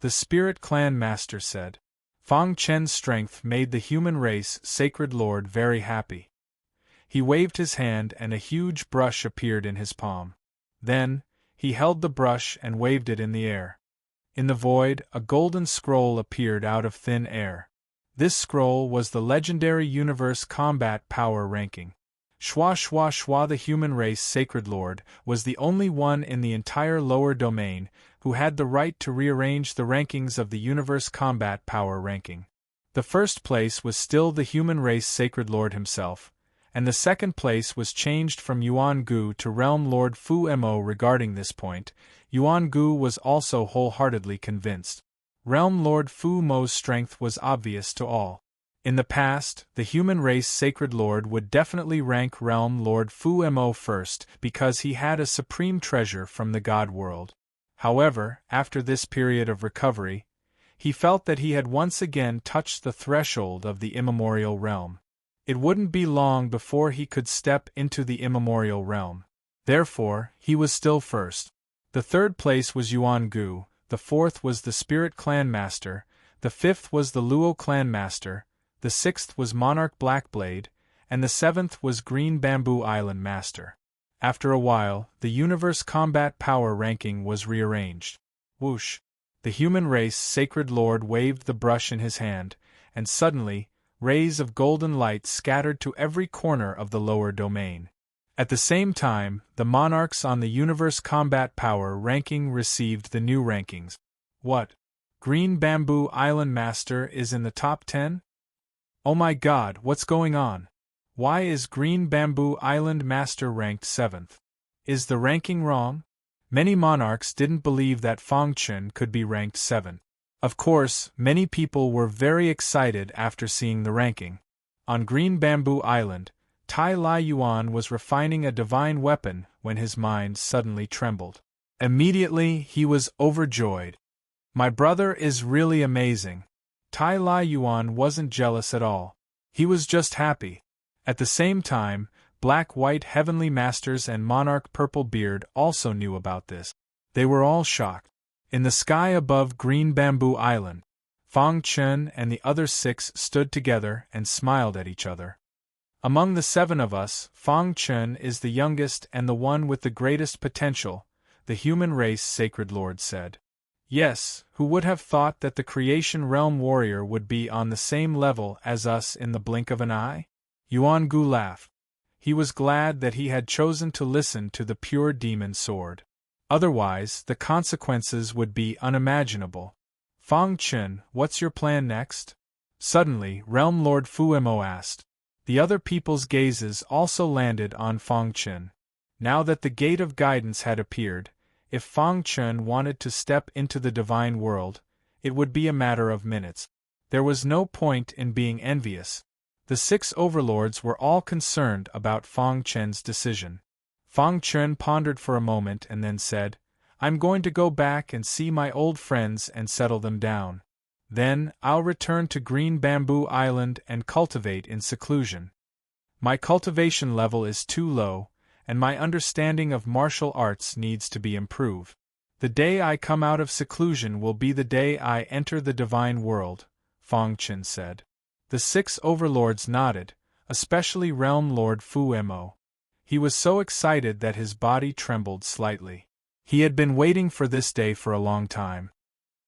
The Spirit Clan Master said. Fong Chen's strength made the human race Sacred Lord very happy. He waved his hand and a huge brush appeared in his palm. Then, he held the brush and waved it in the air. In the void, a golden scroll appeared out of thin air. This scroll was the legendary universe combat power ranking. Shwa Shwa Shwa, the human race Sacred Lord, was the only one in the entire lower domain who had the right to rearrange the rankings of the universe combat power ranking. The first place was still the human race Sacred Lord himself, and the second place was changed from Yuan Gu to Realm Lord Fu Mo. Regarding this point, Yuan Gu was also wholeheartedly convinced. Realm Lord Fu Mo's strength was obvious to all. In the past, the human race Sacred Lord would definitely rank Realm Lord Fu Mo first because he had a supreme treasure from the God world. However, after this period of recovery, he felt that he had once again touched the threshold of the immemorial realm. It wouldn't be long before he could step into the immemorial realm. Therefore, he was still first. The third place was Yuan Gu, the fourth was the Spirit Clan Master, the fifth was the Luo Clan Master, the sixth was Monarch Blackblade, and the seventh was Green Bamboo Island Master. After a while, the universe combat power ranking was rearranged. Whoosh! The human race Sacred Lord waved the brush in his hand, and suddenly, rays of golden light scattered to every corner of the lower domain. At the same time, the monarchs on the universe combat power ranking received the new rankings. What? Green Bamboo Island Master is in the top 10? Oh my god, what's going on? Why is Green Bamboo Island Master ranked 7th? Is the ranking wrong? Many monarchs didn't believe that Fong Chen could be ranked 7th. Of course, many people were very excited after seeing the ranking. On Green Bamboo Island, Tai Lai Yuan was refining a divine weapon when his mind suddenly trembled. Immediately, he was overjoyed. My brother is really amazing. Tai Lai Yuan wasn't jealous at all. He was just happy. At the same time, Black White Heavenly Masters and Monarch Purple Beard also knew about this. They were all shocked. In the sky above Green Bamboo Island, Fang Chen and the other 6 stood together and smiled at each other. Among the 7 of us, Fang Chen is the youngest and the one with the greatest potential, the human race Sacred Lord said. Yes, who would have thought that the Creation Realm warrior would be on the same level as us in the blink of an eye? Yuan Gu laughed. He was glad that he had chosen to listen to the pure demon sword. Otherwise, the consequences would be unimaginable. Fang Chen, what's your plan next? Suddenly, Realm Lord Fuemo asked. The other people's gazes also landed on Fang Chen. Now that the Gate of Guidance had appeared, if Fang Chen wanted to step into the divine world, it would be a matter of minutes. There was no point in being envious. The 6 overlords were all concerned about Fang Chen's decision. Fang Chen pondered for a moment and then said, I'm going to go back and see my old friends and settle them down. Then, I'll return to Green Bamboo Island and cultivate in seclusion. My cultivation level is too low, and my understanding of martial arts needs to be improved. The day I come out of seclusion will be the day I enter the divine world, Fang Chen said. The 6 overlords nodded, especially Realm Lord Fuemo. He was so excited that his body trembled slightly. He had been waiting for this day for a long time.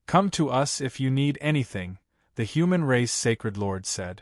Come to us if you need anything, the human race Sacred Lord said.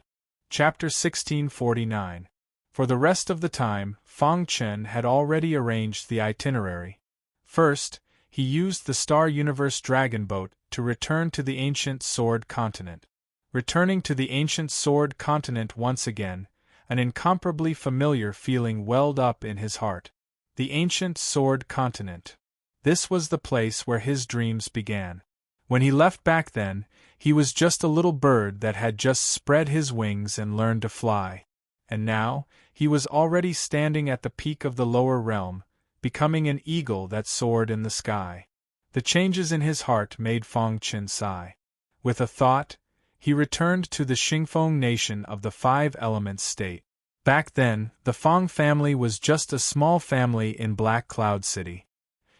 Chapter 1649. For the rest of the time, Fang Chen had already arranged the itinerary. First, he used the Star Universe Dragon Boat to return to the ancient Sword Continent. Returning to the ancient Sword Continent once again, an incomparably familiar feeling welled up in his heart. The ancient Sword Continent. This was the place where his dreams began. When he left back then, he was just a little bird that had just spread his wings and learned to fly. And now, he was already standing at the peak of the lower realm, becoming an eagle that soared in the sky. The changes in his heart made Fang Chen sigh. With a thought, he returned to the Xingfeng nation of the 5 Elements state. Back then, the Fang family was just a small family in Black Cloud City.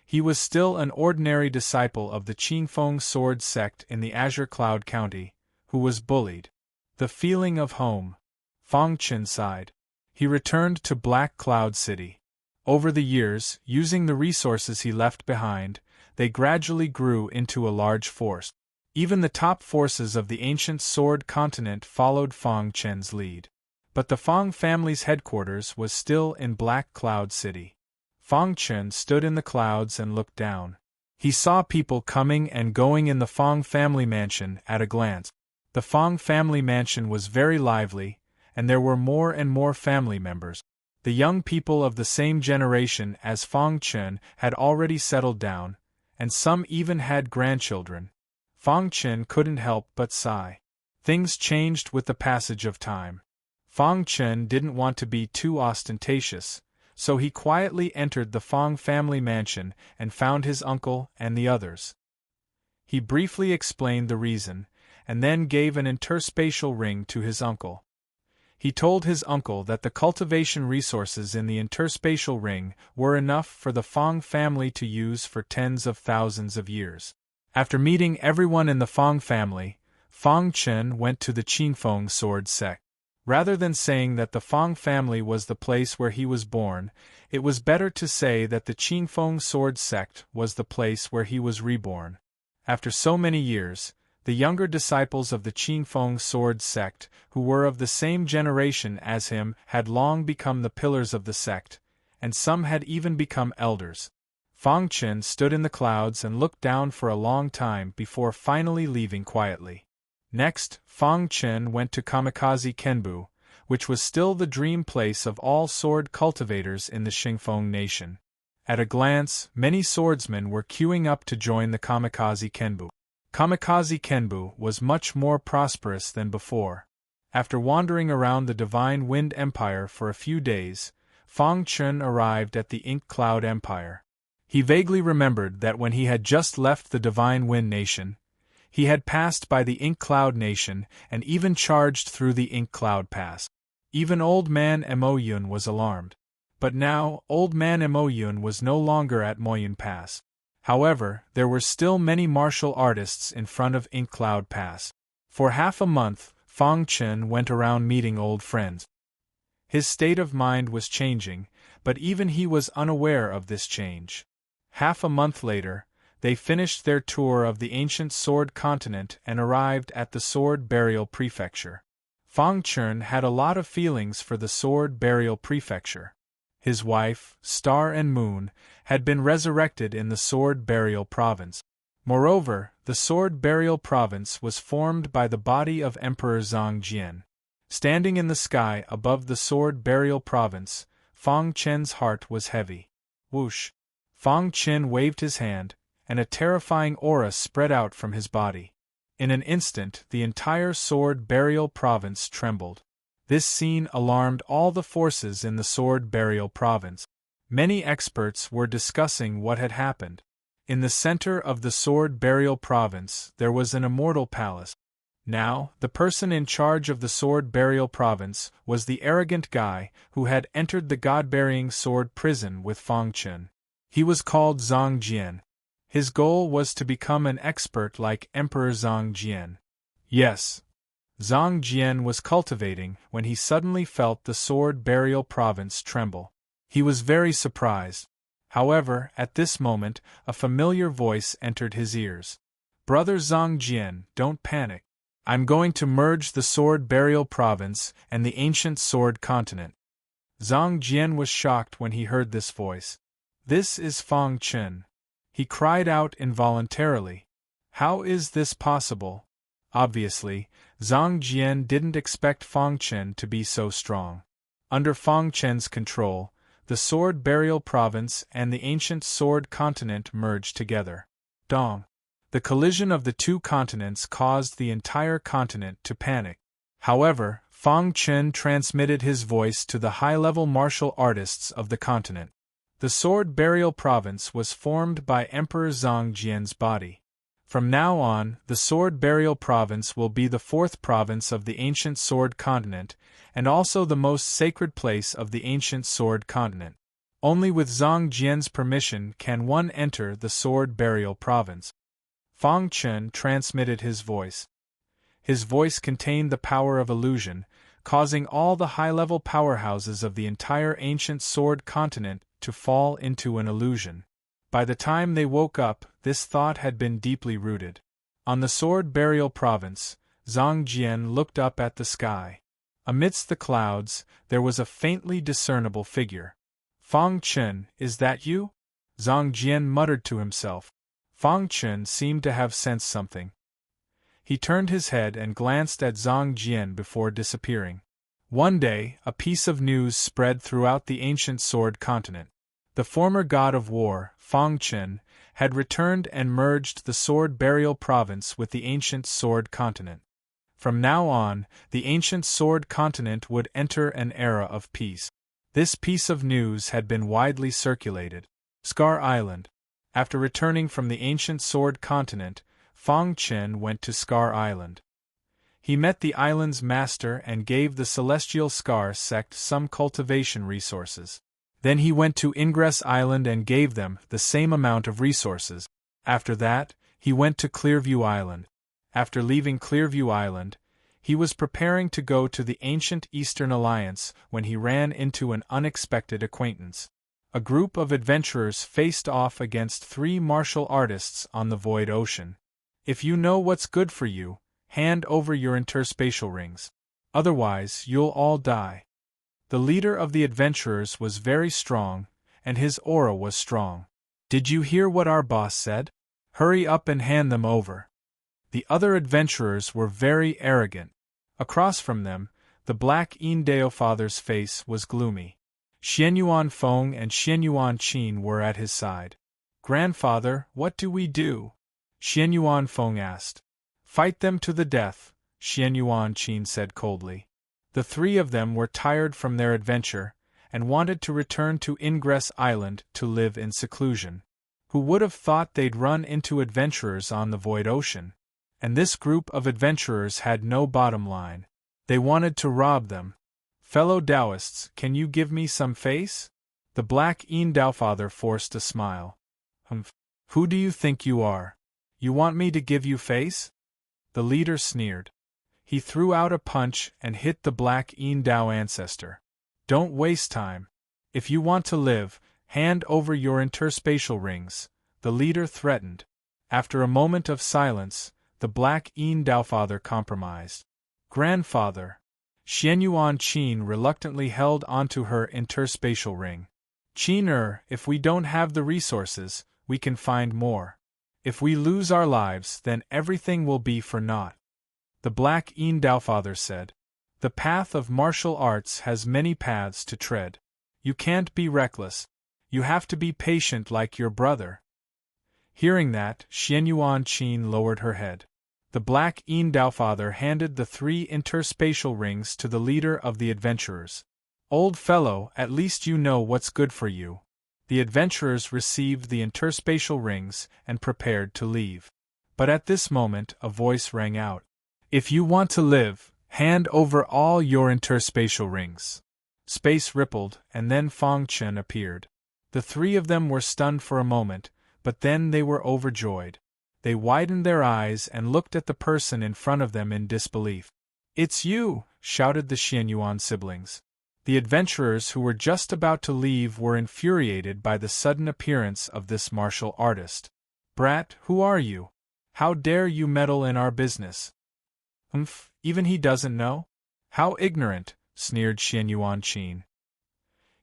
He was still an ordinary disciple of the Qingfeng sword sect in the Azure Cloud County, who was bullied. The feeling of home. Fang Chen sighed. He returned to Black Cloud City. Over the years, using the resources he left behind, they gradually grew into a large force. Even the top forces of the ancient Sword Continent followed Fang Chen's lead. But the Fang family's headquarters was still in Black Cloud City. Fang Chen stood in the clouds and looked down. He saw people coming and going in the Fang family mansion at a glance. The Fang family mansion was very lively, and there were more and more family members. The young people of the same generation as Fang Chen had already settled down, and some even had grandchildren. Fang Chen couldn't help but sigh. Things changed with the passage of time. Fang Chen didn't want to be too ostentatious, so he quietly entered the Fang family mansion and found his uncle and the others. He briefly explained the reason, and then gave an interspatial ring to his uncle. He told his uncle that the cultivation resources in the interspatial ring were enough for the Fang family to use for tens of thousands of years. After meeting everyone in the Fang family, Fang Chen went to the Qingfeng sword sect. Rather than saying that the Fang family was the place where he was born, it was better to say that the Qingfeng sword sect was the place where he was reborn. After so many years, the younger disciples of the Qingfeng sword sect, who were of the same generation as him, had long become the pillars of the sect, and some had even become elders. Fang Chen stood in the clouds and looked down for a long time before finally leaving quietly. Next, Fang Chen went to Kamikaze Kenbu, which was still the dream place of all sword cultivators in the Xingfeng nation. At a glance, many swordsmen were queuing up to join the Kamikaze Kenbu. Kamikaze Kenbu was much more prosperous than before. After wandering around the Divine Wind Empire for a few days, Fang Chen arrived at the Ink Cloud Empire. He vaguely remembered that when he had just left the Divine Wind Nation, he had passed by the Ink Cloud Nation and even charged through the Ink Cloud Pass. Even Old Man Emoyun was alarmed. But now, Old Man Emoyun was no longer at Moyun Pass. However, there were still many martial artists in front of Ink Cloud Pass. For half a month, Fang Chen went around meeting old friends. His state of mind was changing, but even he was unaware of this change. Half a month later, they finished their tour of the ancient Sword Continent and arrived at the Sword Burial Prefecture. Fang Chen had a lot of feelings for the Sword Burial Prefecture. His wife, Star and Moon, had been resurrected in the Sword Burial Province. Moreover, the Sword Burial Province was formed by the body of Emperor Zhang Jian. Standing in the sky above the Sword Burial Province, Fang Chen's heart was heavy. Whoosh! Fang Chen waved his hand, and a terrifying aura spread out from his body. In an instant, the entire Sword Burial Province trembled. This scene alarmed all the forces in the Sword Burial Province. Many experts were discussing what had happened. In the center of the Sword Burial Province, there was an immortal palace. Now, the person in charge of the Sword Burial Province was the arrogant guy who had entered the God-burying sword prison with Fang Chen. He was called Zhang Jian. His goal was to become an expert like Emperor Zhang Jian. Yes, Zhang Jian was cultivating when he suddenly felt the Sword Burial Province tremble. He was very surprised. However, at this moment, a familiar voice entered his ears. "Brother Zhang Jian, don't panic. I'm going to merge the Sword Burial Province and the ancient Sword Continent." Zhang Jian was shocked when he heard this voice. "This is Fang Chen." He cried out involuntarily. "How is this possible?" Obviously, Zhang Jian didn't expect Fang Chen to be so strong. Under Fang Chen's control, the Sword Burial Province and the ancient Sword Continent merged together. Dong! The collision of the two continents caused the entire continent to panic. However, Fang Chen transmitted his voice to the high-level martial artists of the continent. The Sword Burial Province was formed by Emperor Zhang Jian's body. From now on, the Sword Burial Province will be the fourth province of the ancient Sword Continent, and also the most sacred place of the ancient Sword Continent. Only with Zhang Jian's permission can one enter the Sword Burial Province. Fang Chen transmitted his voice. His voice contained the power of illusion, causing all the high-level powerhouses of the entire ancient Sword Continent to fall into an illusion. By the time they woke up, this thought had been deeply rooted. On the Sword Burial Province, Zhang Jian looked up at the sky. Amidst the clouds, there was a faintly discernible figure. "Fang Chen, is that you?" Zhang Jian muttered to himself. Fang Chen seemed to have sensed something. He turned his head and glanced at Zhang Jian before disappearing. One day, a piece of news spread throughout the ancient Sword Continent. The former god of war, Fang Chen, had returned and merged the Sword Burial Province with the ancient Sword Continent. From now on, the ancient Sword Continent would enter an era of peace. This piece of news had been widely circulated. Scar Island. After returning from the ancient Sword Continent, Fang Chen went to Scar Island. He met the island's master and gave the Celestial Scar sect some cultivation resources. Then he went to Ingress Island and gave them the same amount of resources. After that, he went to Clearview Island. After leaving Clearview Island, he was preparing to go to the ancient Eastern Alliance when he ran into an unexpected acquaintance. A group of adventurers faced off against 3 martial artists on the Void Ocean. If you know what's good for you, hand over your interspatial rings. Otherwise, you'll all die. The leader of the adventurers was very strong, and his aura was strong. "Did you hear what our boss said? Hurry up and hand them over." The other adventurers were very arrogant. Across from them, the Black Indao Father's face was gloomy. Xianyuan Feng and Xianyuan Qin were at his side. "Grandfather, what do we do?" Xianyuan Feng asked. "Fight them to the death," Xianyuan Qin said coldly. The 3 of them were tired from their adventure, and wanted to return to Ingress Island to live in seclusion. Who would have thought they'd run into adventurers on the Void Ocean? And this group of adventurers had no bottom line. They wanted to rob them. "Fellow Taoists, can you give me some face?" The Black Indao Father forced a smile. Who do you think you are? You want me to give you face? The leader sneered. He threw out a punch and hit the Black Dao ancestor. Don't waste time. If you want to live, hand over your interspatial rings, the leader threatened. After a moment of silence, the Black Dao father compromised. Grandfather. Xianyuan Qin reluctantly held onto her interspatial ring. Qin, if we don't have the resources, we can find more. If we lose our lives, then everything will be for naught. The Black Dao father said. The path of martial arts has many paths to tread. You can't be reckless. You have to be patient like your brother. Hearing that, Xianyuan Qin lowered her head. The Black Dao father handed the 3 interspatial rings to the leader of the adventurers. Old fellow, at least you know what's good for you. The adventurers received the interspatial rings and prepared to leave. But at this moment, a voice rang out. If you want to live, hand over all your interspatial rings. Space rippled, and then Fang Chen appeared. The 3 of them were stunned for a moment, but then they were overjoyed. They widened their eyes and looked at the person in front of them in disbelief. It's you! Shouted the Xianyuan siblings. The adventurers who were just about to leave were infuriated by the sudden appearance of this martial artist. Brat, who are you? How dare you meddle in our business? Even he doesn't know? How ignorant, sneered Xianyuan Qin.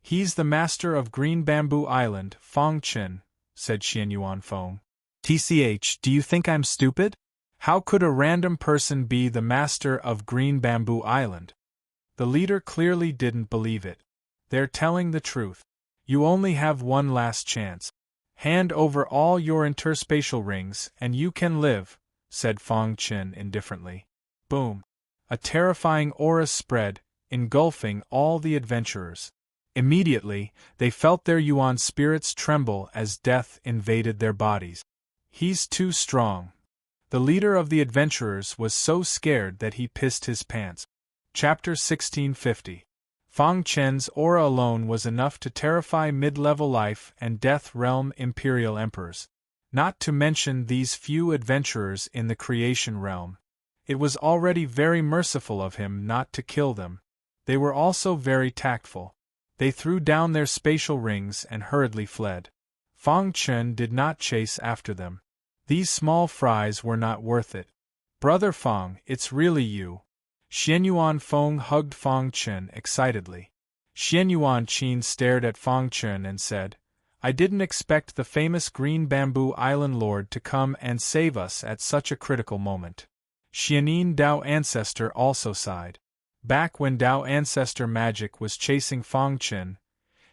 He's the master of Green Bamboo Island, Fang Chen, said Xianyuan Feng. TCH, do you think I'm stupid? How could a random person be the master of Green Bamboo Island? The leader clearly didn't believe it. They're telling the truth. You only have one last chance. Hand over all your interspatial rings and you can live, said Fang Chen indifferently. Boom. A terrifying aura spread, engulfing all the adventurers. Immediately, they felt their Yuan spirits tremble as death invaded their bodies. He's too strong. The leader of the adventurers was so scared that he pissed his pants. Chapter 1650. Fang Chen's aura alone was enough to terrify mid-level life and death realm imperial emperors. Not to mention these few adventurers in the creation realm. It was already very merciful of him not to kill them. They were also very tactful. They threw down their spatial rings and hurriedly fled. Fang Chen did not chase after them. These small fries were not worth it. Brother Fang, it's really you. Xianyuan Feng hugged Fang Chen excitedly. Xianyuan Qin stared at Fang Chen and said, I didn't expect the famous Green Bamboo Island Lord to come and save us at such a critical moment. Xianin Dao Ancestor also sighed. Back when Dao Ancestor magic was chasing Fang Chen,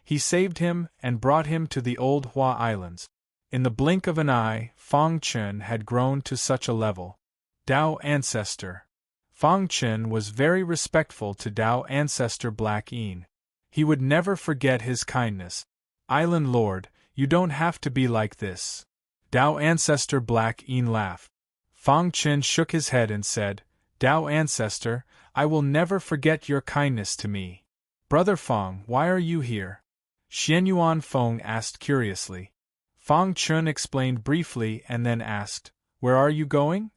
he saved him and brought him to the old Hua Islands. In the blink of an eye, Fang Chen had grown to such a level. Dao Ancestor. Fang Chen was very respectful to Dao Ancestor Black Yin. He would never forget his kindness. Island Lord, you don't have to be like this. Dao Ancestor Black Yin laughed. Fang Chen shook his head and said, Dao Ancestor, I will never forget your kindness to me. Brother Fang, why are you here? Xianyuan Feng asked curiously. Fang Chen explained briefly and then asked, Where are you going?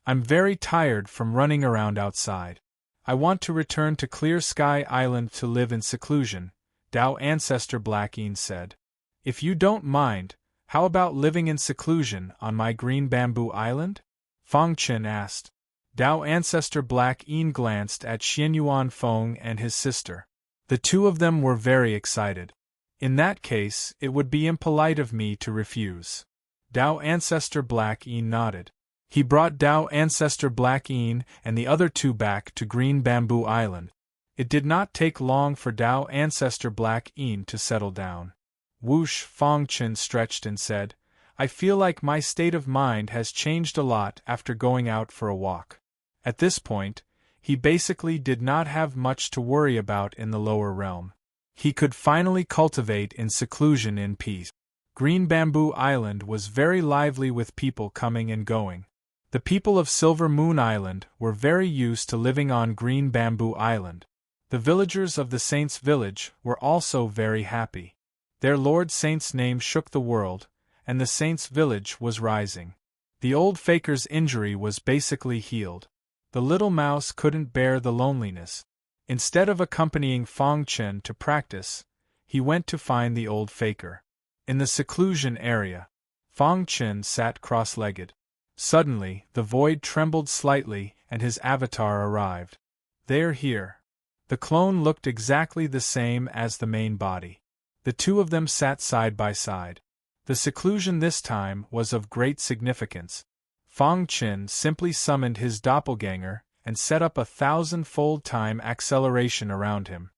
I'm very tired from running around outside. I want to return to Clear Sky Island to live in seclusion, Dao Ancestor Black Yin said. If you don't mind, how about living in seclusion on my Green Bamboo Island? Fang Chen asked. Dao Ancestor Black Yin glanced at Xianyuan Feng and his sister. The two of them were very excited. In that case, it would be impolite of me to refuse. Dao Ancestor Black Yin nodded. He brought Dao Ancestor Black Yin and the other two back to Green Bamboo Island. It did not take long for Dao Ancestor Black Yin to settle down. Whoosh, Fang Chen stretched and said, I feel like my state of mind has changed a lot after going out for a walk. At this point, he basically did not have much to worry about in the lower realm. He could finally cultivate in seclusion in peace. Green Bamboo Island was very lively with people coming and going. The people of Silver Moon Island were very used to living on Green Bamboo Island. The villagers of the Saints' village were also very happy. Their Lord Saint's name shook the world, and the saint's village was rising. The old faker's injury was basically healed. The little mouse couldn't bear the loneliness. Instead of accompanying Fang Chen to practice, he went to find the old faker. In the seclusion area, Fang Chen sat cross-legged. Suddenly, the void trembled slightly and his avatar arrived. "They're here." The clone looked exactly the same as the main body. The two of them sat side by side. The seclusion this time was of great significance. Fang Chen simply summoned his doppelganger and set up 1,000-fold time acceleration around him.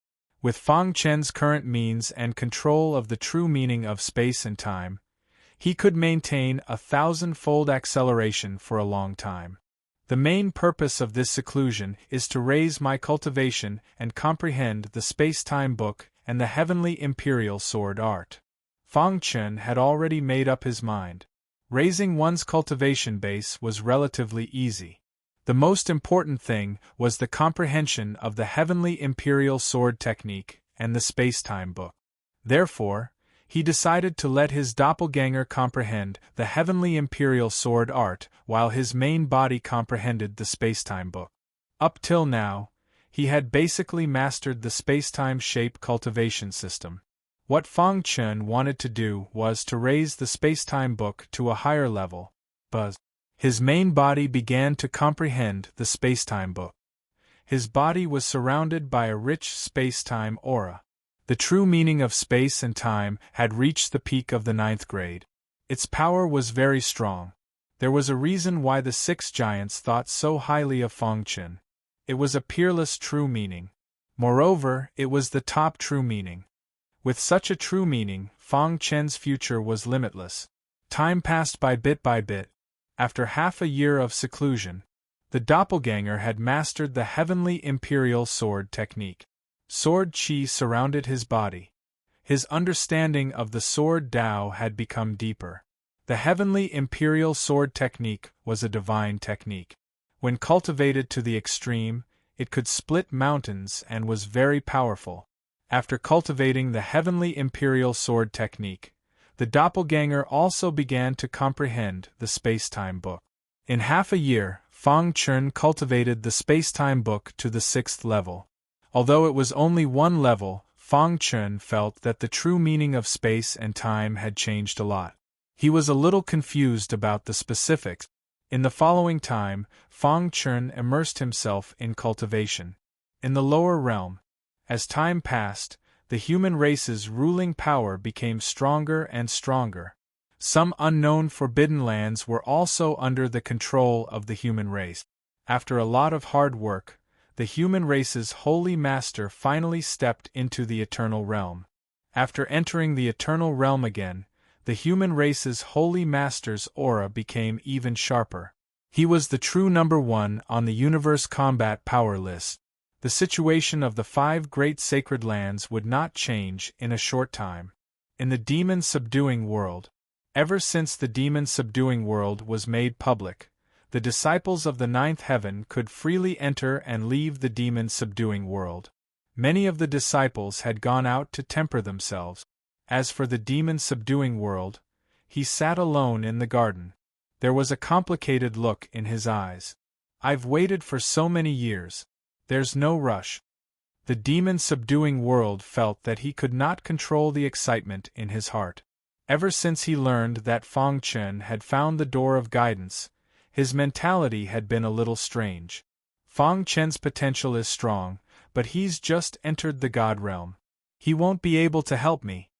With Fang Chen's current means and control of the true meaning of space and time, he could maintain 1,000-fold acceleration for a long time. The main purpose of this seclusion is to raise my cultivation and comprehend the space-time book and the heavenly imperial sword art. Fang Chen had already made up his mind. Raising one's cultivation base was relatively easy. The most important thing was the comprehension of the heavenly imperial sword technique and the space-time book. Therefore, he decided to let his doppelganger comprehend the heavenly imperial sword art while his main body comprehended the space-time book. Up till now, he had basically mastered the space-time shape cultivation system. What Fang Chen wanted to do was to raise the space-time book to a higher level, but his main body began to comprehend the space-time book. His body was surrounded by a rich space-time aura. The true meaning of space and time had reached the peak of the 9th grade. Its power was very strong. There was a reason why the 6 giants thought so highly of Fang Chen. It was a peerless true meaning. Moreover, it was the top true meaning. With such a true meaning, Fang Chen's future was limitless. Time passed by bit. After half a year of seclusion, the doppelganger had mastered the heavenly imperial sword technique. Sword qi surrounded his body. His understanding of the sword Tao had become deeper. The heavenly imperial sword technique was a divine technique. When cultivated to the extreme, it could split mountains and was very powerful. After cultivating the heavenly imperial sword technique, the doppelganger also began to comprehend the space-time book. In half a year, Fang Chen cultivated the space-time book to the 6th level. Although it was only one level, Fang Chen felt that the true meaning of space and time had changed a lot. He was a little confused about the specifics. In the following time, Fang Chen immersed himself in cultivation. In the lower realm, as time passed, the human race's ruling power became stronger and stronger. Some unknown forbidden lands were also under the control of the human race. After a lot of hard work, the human race's holy master finally stepped into the eternal realm. After entering the eternal realm again, the human race's holy master's aura became even sharper. He was the true number 1 on the universe combat power list. The situation of the 5 great sacred lands would not change in a short time. In the demon-subduing world, ever since the demon-subduing world was made public, the disciples of the 9th heaven could freely enter and leave the demon-subduing world. Many of the disciples had gone out to temper themselves. As for the demon-subduing world, he sat alone in the garden. There was a complicated look in his eyes. "I've waited for so many years. There's no rush." The demon-subduing world felt that he could not control the excitement in his heart. Ever since he learned that Fang Chen had found the door of guidance, his mentality had been a little strange. Fang Chen's potential is strong, but he's just entered the God realm. He won't be able to help me.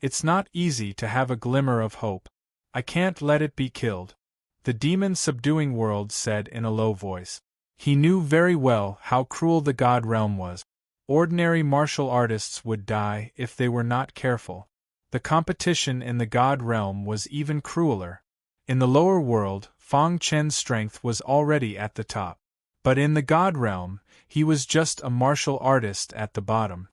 It's not easy to have a glimmer of hope. I can't let it be killed. The demon-subduing world said in a low voice. He knew very well how cruel the God realm was. Ordinary martial artists would die if they were not careful. The competition in the God realm was even crueler. In the lower world, Fang Chen's strength was already at the top. But in the God realm, he was just a martial artist at the bottom.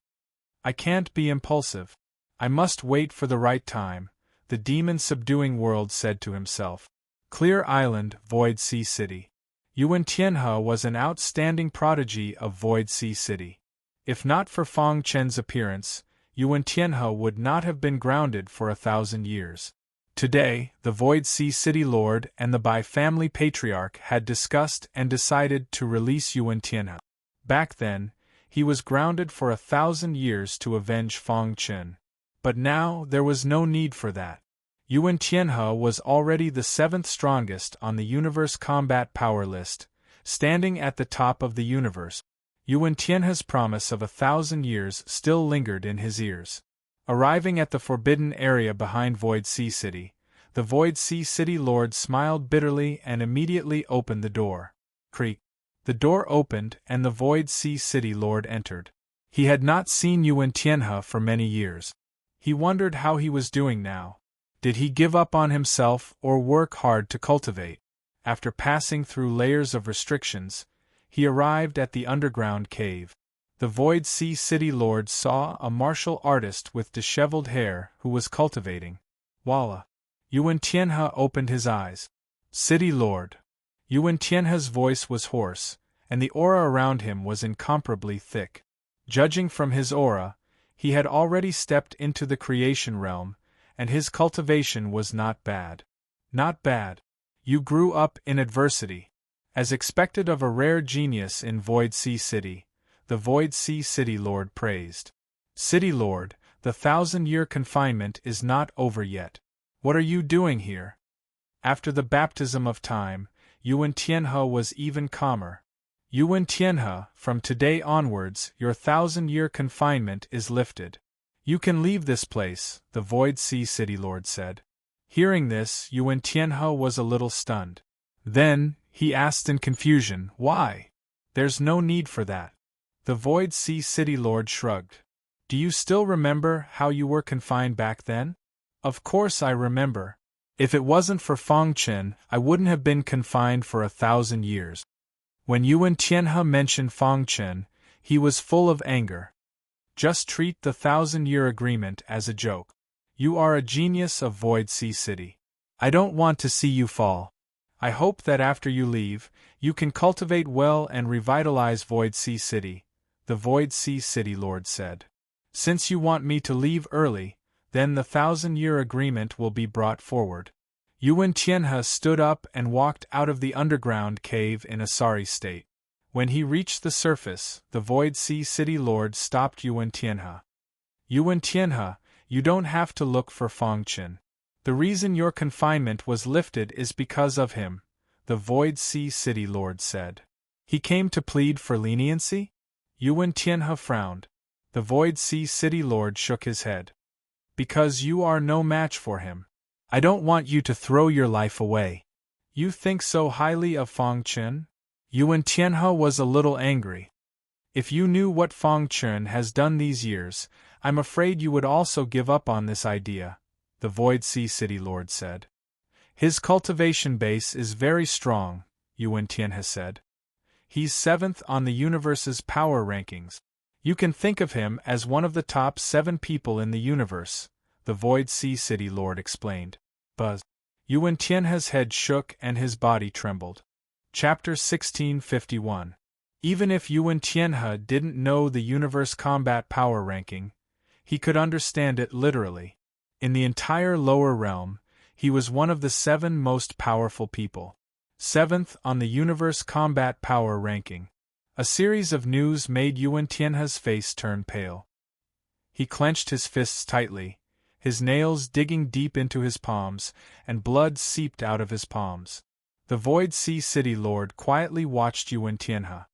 I can't be impulsive. I must wait for the right time, the demon-subduing world said to himself. Clear Island, Void Sea City. Yuan Tianhe was an outstanding prodigy of Void Sea City. If not for Fang Chen's appearance, Yuan Tianhe would not have been grounded for 1,000 years. Today, the Void Sea City Lord and the Bai family patriarch had discussed and decided to release Yuan Tianhe. Back then, he was grounded for 1,000 years to avenge Feng Chen. But now there was no need for that. Yuan Tianhe was already the 7th strongest on the universe combat power list, standing at the top of the universe. Yuan Tianhe's promise of 1,000 years still lingered in his ears. Arriving at the forbidden area behind Void Sea City, the Void Sea City Lord smiled bitterly and immediately opened the door. Creak. The door opened and the Void Sea City Lord entered. He had not seen Yuan Tianhe for many years. He wondered how he was doing now. Did he give up on himself or work hard to cultivate? After passing through layers of restrictions, he arrived at the underground cave. The Void Sea City Lord saw a martial artist with disheveled hair who was cultivating. Voila! Yuan Tianhe opened his eyes. City Lord. Yuan Tianhe's voice was hoarse, and the aura around him was incomparably thick. Judging from his aura, he had already stepped into the creation realm, and his cultivation was not bad. Not bad. You grew up in adversity. As expected of a rare genius in Void Sea City, the Void Sea City Lord praised. City Lord, the 1,000-year confinement is not over yet. What are you doing here? After the baptism of time, Yuan Tianhe was even calmer. Yuan Tianhe, from today onwards, your 1,000-year confinement is lifted. You can leave this place, the Void Sea City Lord said. Hearing this, Yuan Tianhe was a little stunned. Then, he asked in confusion, why? There's no need for that. The Void Sea City Lord shrugged. Do you still remember how you were confined back then? Of course I remember. If it wasn't for Feng Chen, I wouldn't have been confined for 1,000 years. When Yuan Tianhe mentioned Feng Chen, he was full of anger. Just treat the 1,000-year agreement as a joke. You are a genius of Void Sea City. I don't want to see you fall. I hope that after you leave, you can cultivate well and revitalize Void Sea City, the Void Sea City Lord said. Since you want me to leave early, then the 1,000-year agreement will be brought forward. Yuan Tianhe stood up and walked out of the underground cave in a sorry state. When he reached the surface, the Void Sea City Lord stopped Yuan Tianhe. Yuan Tianhe, you don't have to look for Feng Chen. The reason your confinement was lifted is because of him, the Void Sea City Lord said. He came to plead for leniency? Yuan Tianhe frowned. The Void Sea City Lord shook his head. Because you are no match for him. I don't want you to throw your life away. You think so highly of Feng Chen? Yuan Tianhe was a little angry. If you knew what Feng Chen has done these years, I'm afraid you would also give up on this idea, the Void Sea City Lord said. His cultivation base is very strong, Yuan Tianhe said. He's 7th on the universe's power rankings. You can think of him as one of the top 7 people in the universe, the Void Sea City Lord explained. Buzz. Yuan Tianhe's head shook and his body trembled. Chapter 1651. Even if Yuan Tianhe didn't know the universe combat power ranking, he could understand it literally. In the entire lower realm, he was one of the 7 most powerful people. 7th on the universe combat power ranking. A series of news made Yuan Tianhe's face turn pale. He clenched his fists tightly, his nails digging deep into his palms, and blood seeped out of his palms. The Void Sea City Lord quietly watched Yuan Tianhe.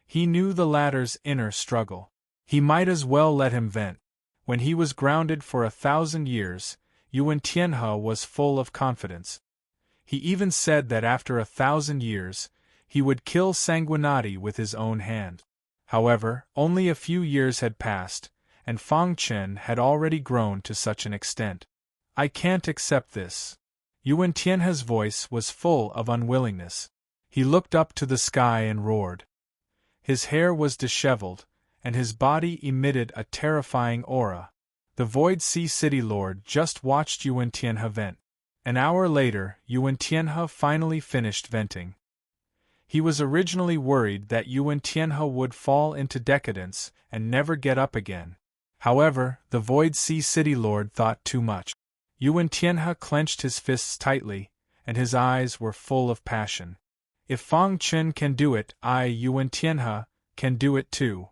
He knew the latter's inner struggle. He might as well let him vent. When he was grounded for 1,000 years, Yuan Tianhe was full of confidence. He even said that after 1,000 years, he would kill Sanguinati with his own hand. However, only a few years had passed, and Feng Chen had already grown to such an extent. I can't accept this. Yuan Tianhe's voice was full of unwillingness. He looked up to the sky and roared. His hair was disheveled, and his body emitted a terrifying aura. The Void Sea City Lord just watched Yuan Tianhe vent. An hour later, Yuan Tianhe finally finished venting. He was originally worried that Yuan Tianhe would fall into decadence and never get up again. However, the Void Sea City Lord thought too much. Yuan Tianhe clenched his fists tightly, and his eyes were full of passion. If Fang Chen can do it, I, Yuan Tianhe, can do it too.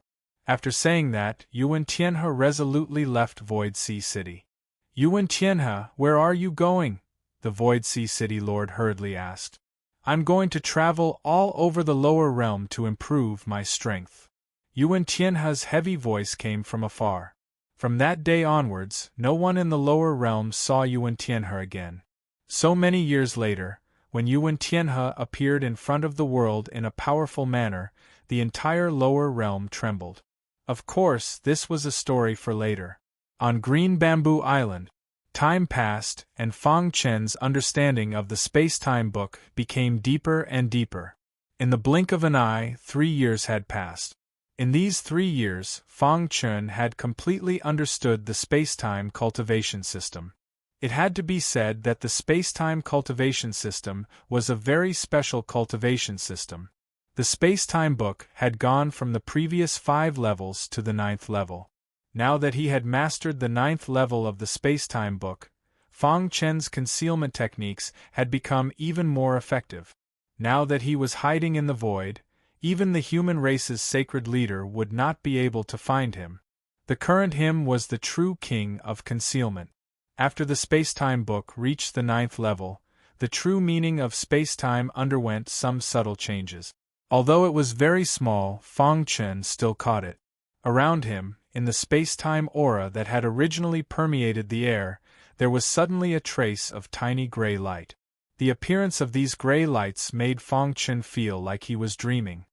After saying that, Yuan Tianhe resolutely left Void Sea City. Yuan Tianhe, where are you going? The Void Sea City Lord hurriedly asked. I'm going to travel all over the lower realm to improve my strength. Yuan Tianhe's heavy voice came from afar. From that day onwards, no one in the lower realm saw Yuan Tianhe again. So many years later, when Yuan Tianhe appeared in front of the world in a powerful manner, the entire lower realm trembled. Of course, this was a story for later. On Green Bamboo Island, time passed, and Fang Chen's understanding of the space-time book became deeper and deeper. In the blink of an eye, 3 years had passed. In these 3 years, Fang Chen had completely understood the space-time cultivation system. It had to be said that the space-time cultivation system was a very special cultivation system. The space-time book had gone from the previous 5 levels to the 9th level. Now that he had mastered the 9th level of the space-time book, Fang Chen's concealment techniques had become even more effective. Now that he was hiding in the void, even the human race's sacred leader would not be able to find him. The current him was the true king of concealment. After the space-time book reached the 9th level, the true meaning of space-time underwent some subtle changes. Although it was very small, Fang Chen still caught it. Around him, in the space-time aura that had originally permeated the air, there was suddenly a trace of tiny gray light. The appearance of these gray lights made Fang Chen feel like he was dreaming.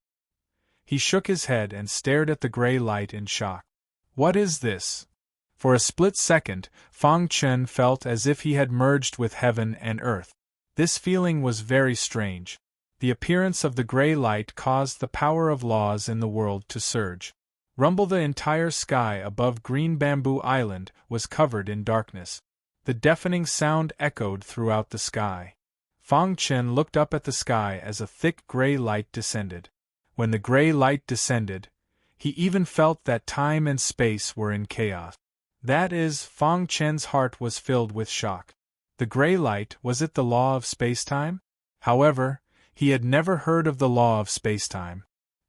He shook his head and stared at the gray light in shock. What is this? For a split second, Fang Chen felt as if he had merged with heaven and earth. This feeling was very strange. The appearance of the gray light caused the power of laws in the world to surge. Rumble! The entire sky above Green Bamboo Island was covered in darkness. The deafening sound echoed throughout the sky. Fang Chen looked up at the sky as a thick gray light descended. When the gray light descended, he even felt that time and space were in chaos. That is, Fang Chen's heart was filled with shock. The gray light, was it the law of space-time? However, he had never heard of the law of space-time.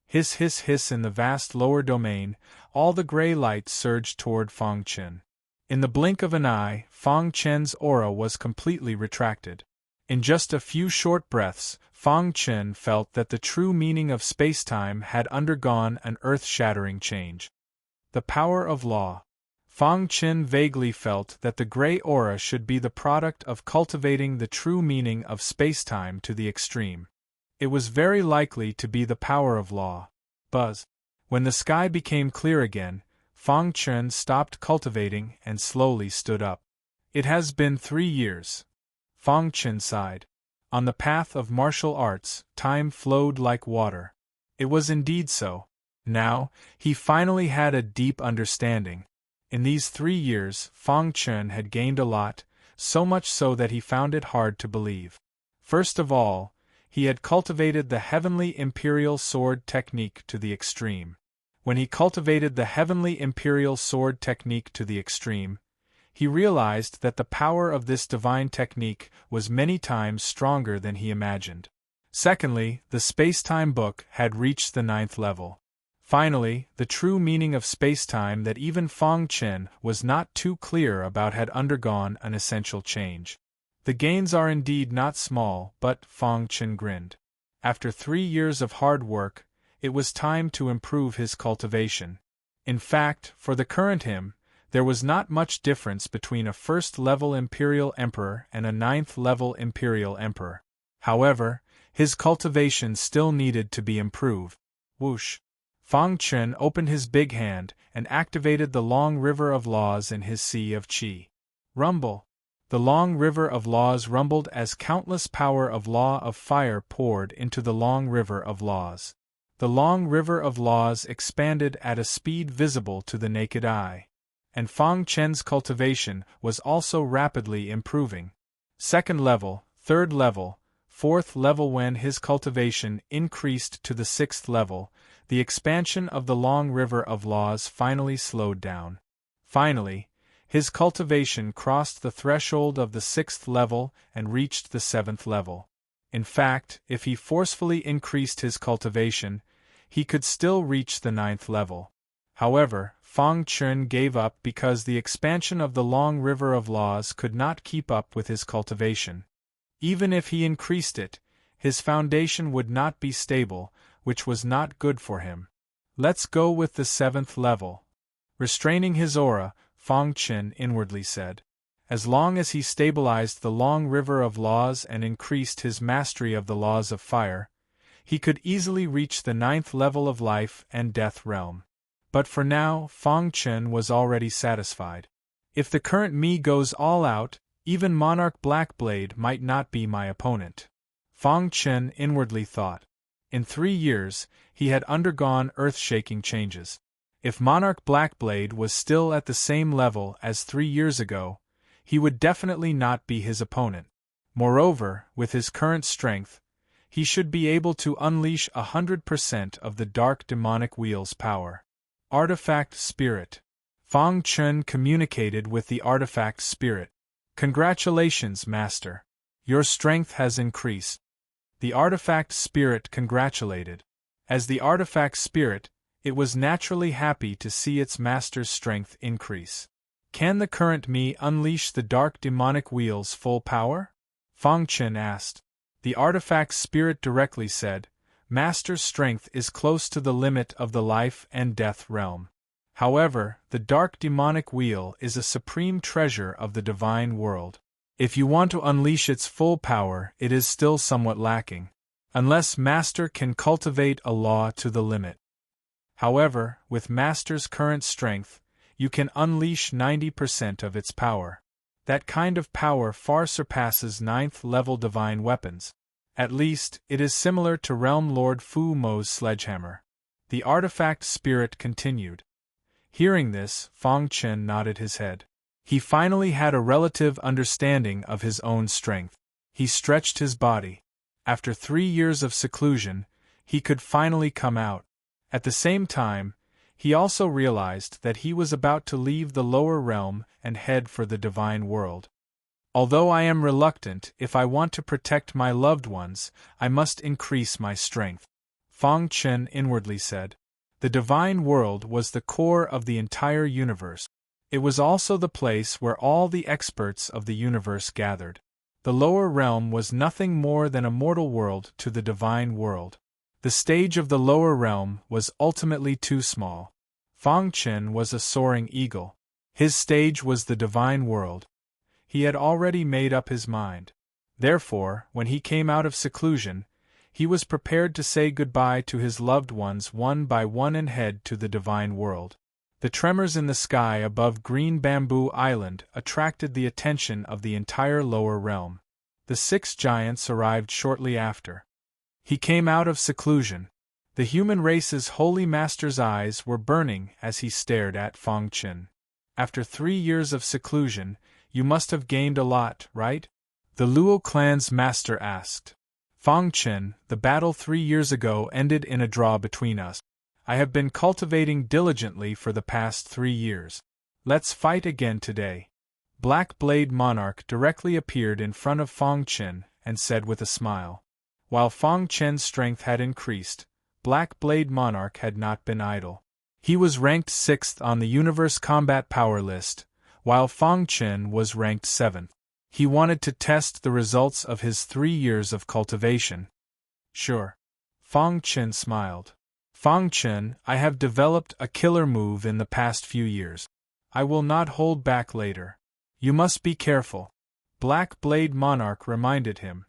Hiss, hiss, hiss! In the vast lower domain, all the gray light surged toward Fang Chen. In the blink of an eye, Fang Chen's aura was completely retracted. In just a few short breaths, Fang Chen felt that the true meaning of space-time had undergone an earth-shattering change. The power of law. Fang Chen vaguely felt that the gray aura should be the product of cultivating the true meaning of space-time to the extreme. It was very likely to be the power of law. Buzz. When the sky became clear again, Fang Chen stopped cultivating and slowly stood up. It has been 3 years. Fang Chen sighed. On the path of martial arts, time flowed like water. It was indeed so. Now, he finally had a deep understanding. In these 3 years, Fang Chen had gained a lot, so much so that he found it hard to believe. First of all, he had cultivated the Heavenly Imperial Sword technique to the extreme. When he cultivated the Heavenly Imperial Sword technique to the extreme, he realized that the power of this divine technique was many times stronger than he imagined. Secondly, the space-time book had reached the 9th level. Finally, the true meaning of space-time that even Fang Chen was not too clear about had undergone an essential change. The gains are indeed not small, but Fang Chen grinned. After 3 years of hard work, it was time to improve his cultivation. In fact, for the current him, there was not much difference between a 1st-level Imperial Emperor and a 9th-level Imperial Emperor. However, his cultivation still needed to be improved. Whoosh! Fang Chen opened his big hand and activated the long river of laws in his sea of qi. Rumble! The long river of laws rumbled as countless power of law of fire poured into the long river of laws. The long river of laws expanded at a speed visible to the naked eye. And Fang Chen's cultivation was also rapidly improving. 2nd level, 3rd level, 4th level. When his cultivation increased to the 6th level, the expansion of the long river of laws finally slowed down. Finally, His cultivation crossed the threshold of the 6th level and reached the 7th level. In fact, if he forcefully increased his cultivation, he could still reach the 9th level. However, Fang Chun gave up because the expansion of the long river of laws could not keep up with his cultivation. Even if he increased it, his foundation would not be stable, which was not good for him. Let's go with the 7th level. Restraining his aura, Fang Chun inwardly said. As long as he stabilized the long river of laws and increased his mastery of the laws of fire, he could easily reach the 9th level of life and death realm. But for now, Fang Chun was already satisfied. If the current me goes all out, even Monarch Blackblade might not be my opponent. Fang Chun inwardly thought. In 3 years, he had undergone earth-shaking changes. If Monarch Blackblade was still at the same level as 3 years ago, he would definitely not be his opponent. Moreover, with his current strength, he should be able to unleash 100% of the dark demonic wheel's power. Artifact Spirit. Fang Chun communicated with the artifact spirit. Congratulations, Master. Your strength has increased. The artifact spirit congratulated. As the artifact spirit, it was naturally happy to see its master's strength increase. Can the current me unleash the dark demonic wheel's full power? Fang Chun asked. The artifact spirit directly said, Master's strength is close to the limit of the life and death realm. However, the dark demonic wheel is a supreme treasure of the divine world. If you want to unleash its full power, it is still somewhat lacking, unless Master can cultivate a law to the limit. However, with Master's current strength, you can unleash 90% of its power. That kind of power far surpasses 9th level divine weapons. At least, it is similar to Realm Lord Fu Mo's sledgehammer. The artifact spirit continued. Hearing this, Fang Chun nodded his head. He finally had a relative understanding of his own strength. He stretched his body. After 3 years of seclusion, he could finally come out. At the same time, he also realized that he was about to leave the lower realm and head for the divine world. Although I am reluctant, if I want to protect my loved ones, I must increase my strength. Fang Chun inwardly said. The divine world was the core of the entire universe. It was also the place where all the experts of the universe gathered. The lower realm was nothing more than a mortal world to the divine world. The stage of the lower realm was ultimately too small. Fang Chun was a soaring eagle. His stage was the divine world. He had already made up his mind. Therefore, when he came out of seclusion, he was prepared to say goodbye to his loved ones one by one and head to the divine world. The tremors in the sky above Green Bamboo Island attracted the attention of the entire lower realm. The 6 giants arrived shortly after. He came out of seclusion. The human race's holy master's eyes were burning as he stared at Fang Chun. After 3 years of seclusion, you must have gained a lot, right? The Luo clan's master asked. Fang Chun, the battle 3 years ago ended in a draw between us. I have been cultivating diligently for the past 3 years. Let's fight again today. Black Blade Monarch directly appeared in front of Fang Chun and said with a smile. While Fang Chun's strength had increased, Black Blade Monarch had not been idle. He was ranked 6th on the Universe Combat Power list, while Fang Chun was ranked 7th. He wanted to test the results of his 3 years of cultivation. Sure. Fang Chun smiled. Fang Chun, I have developed a killer move in the past few years. I will not hold back later. You must be careful. Black Blade Monarch reminded him.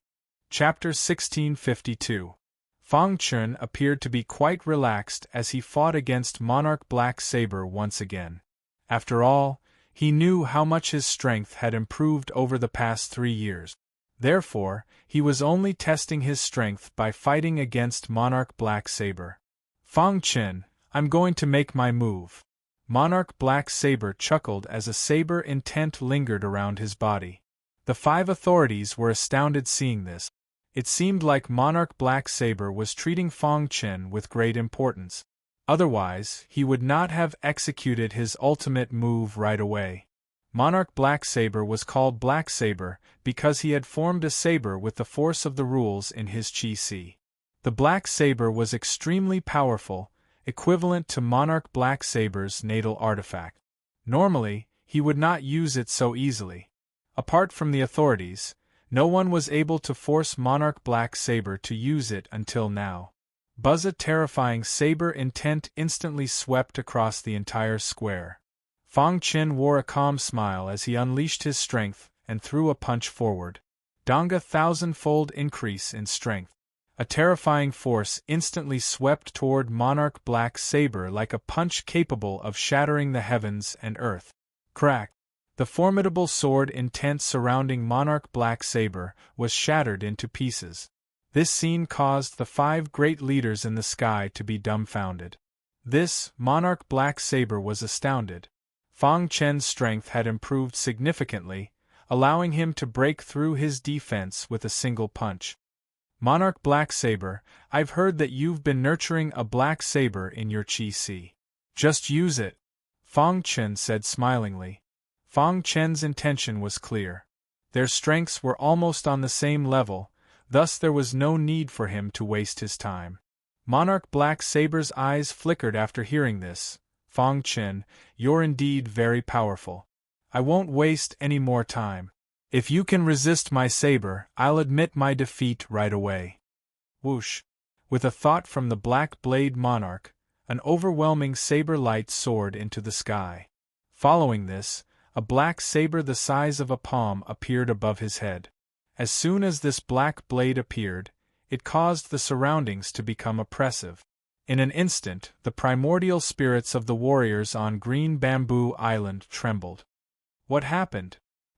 Chapter 1652. Fang Chun appeared to be quite relaxed as he fought against Monarch Black Saber once again. After all, he knew how much his strength had improved over the past 3 years. Therefore, he was only testing his strength by fighting against Monarch Black Saber. Fang Chun, I'm going to make my move. Monarch Black Saber chuckled as a saber intent lingered around his body. The 5 authorities were astounded seeing this. It seemed like Monarch Black Saber was treating Fang Chun with great importance. Otherwise, he would not have executed his ultimate move right away. Monarch Black Saber was called Black Saber because he had formed a saber with the force of the rules in his chi. The Black Saber was extremely powerful, equivalent to Monarch Black Saber's natal artifact. Normally, he would not use it so easily. Apart from the authorities, no one was able to force Monarch Black Saber to use it until now. Buzz's terrifying saber intent instantly swept across the entire square. Fang Qin wore a calm smile as he unleashed his strength and threw a punch forward. Danga thousand-fold increase in strength. A terrifying force instantly swept toward Monarch Black Saber like a punch capable of shattering the heavens and earth. Crack! The formidable sword intent surrounding Monarch Black Saber was shattered into pieces. This scene caused the 5 great leaders in the sky to be dumbfounded. This Monarch Black Saber was astounded. Fang Chen's strength had improved significantly, allowing him to break through his defense with a single punch. Monarch Black Saber, I've heard that you've been nurturing a black saber in your chi. Just use it, Fang Chen said smilingly. Fang Chen's intention was clear. Their strengths were almost on the same level, thus there was no need for him to waste his time. Monarch Black Saber's eyes flickered after hearing this. Fang Chen, you're indeed very powerful. I won't waste any more time. If you can resist my saber, I'll admit my defeat right away. Whoosh! With a thought from the Black Blade Monarch, an overwhelming saber light soared into the sky. Following this, a black saber the size of a palm appeared above his head. As soon as this black blade appeared, it caused the surroundings to become oppressive. In an instant, the primordial spirits of the warriors on Green Bamboo Island trembled. What happened?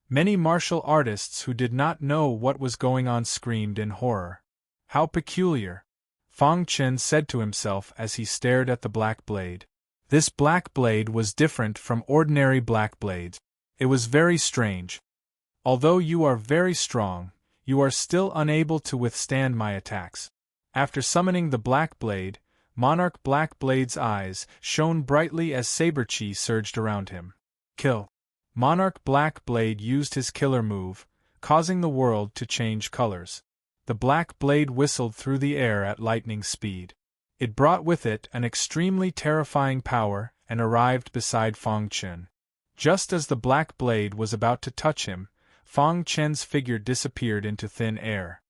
Many martial artists who did not know what was going on screamed in horror. How peculiar! Fang Chen said to himself as he stared at the black blade. This black blade was different from ordinary black blades. It was very strange. Although you are very strong, you are still unable to withstand my attacks. After summoning the black blade, Monarch Black Blade's eyes shone brightly as saber chi surged around him. Kill! Monarch Black Blade used his killer move, causing the world to change colors. The black blade whistled through the air at lightning speed. It brought with it an extremely terrifying power and arrived beside Fang Chen. Just as the black blade was about to touch him, Fang Chen's figure disappeared into thin air.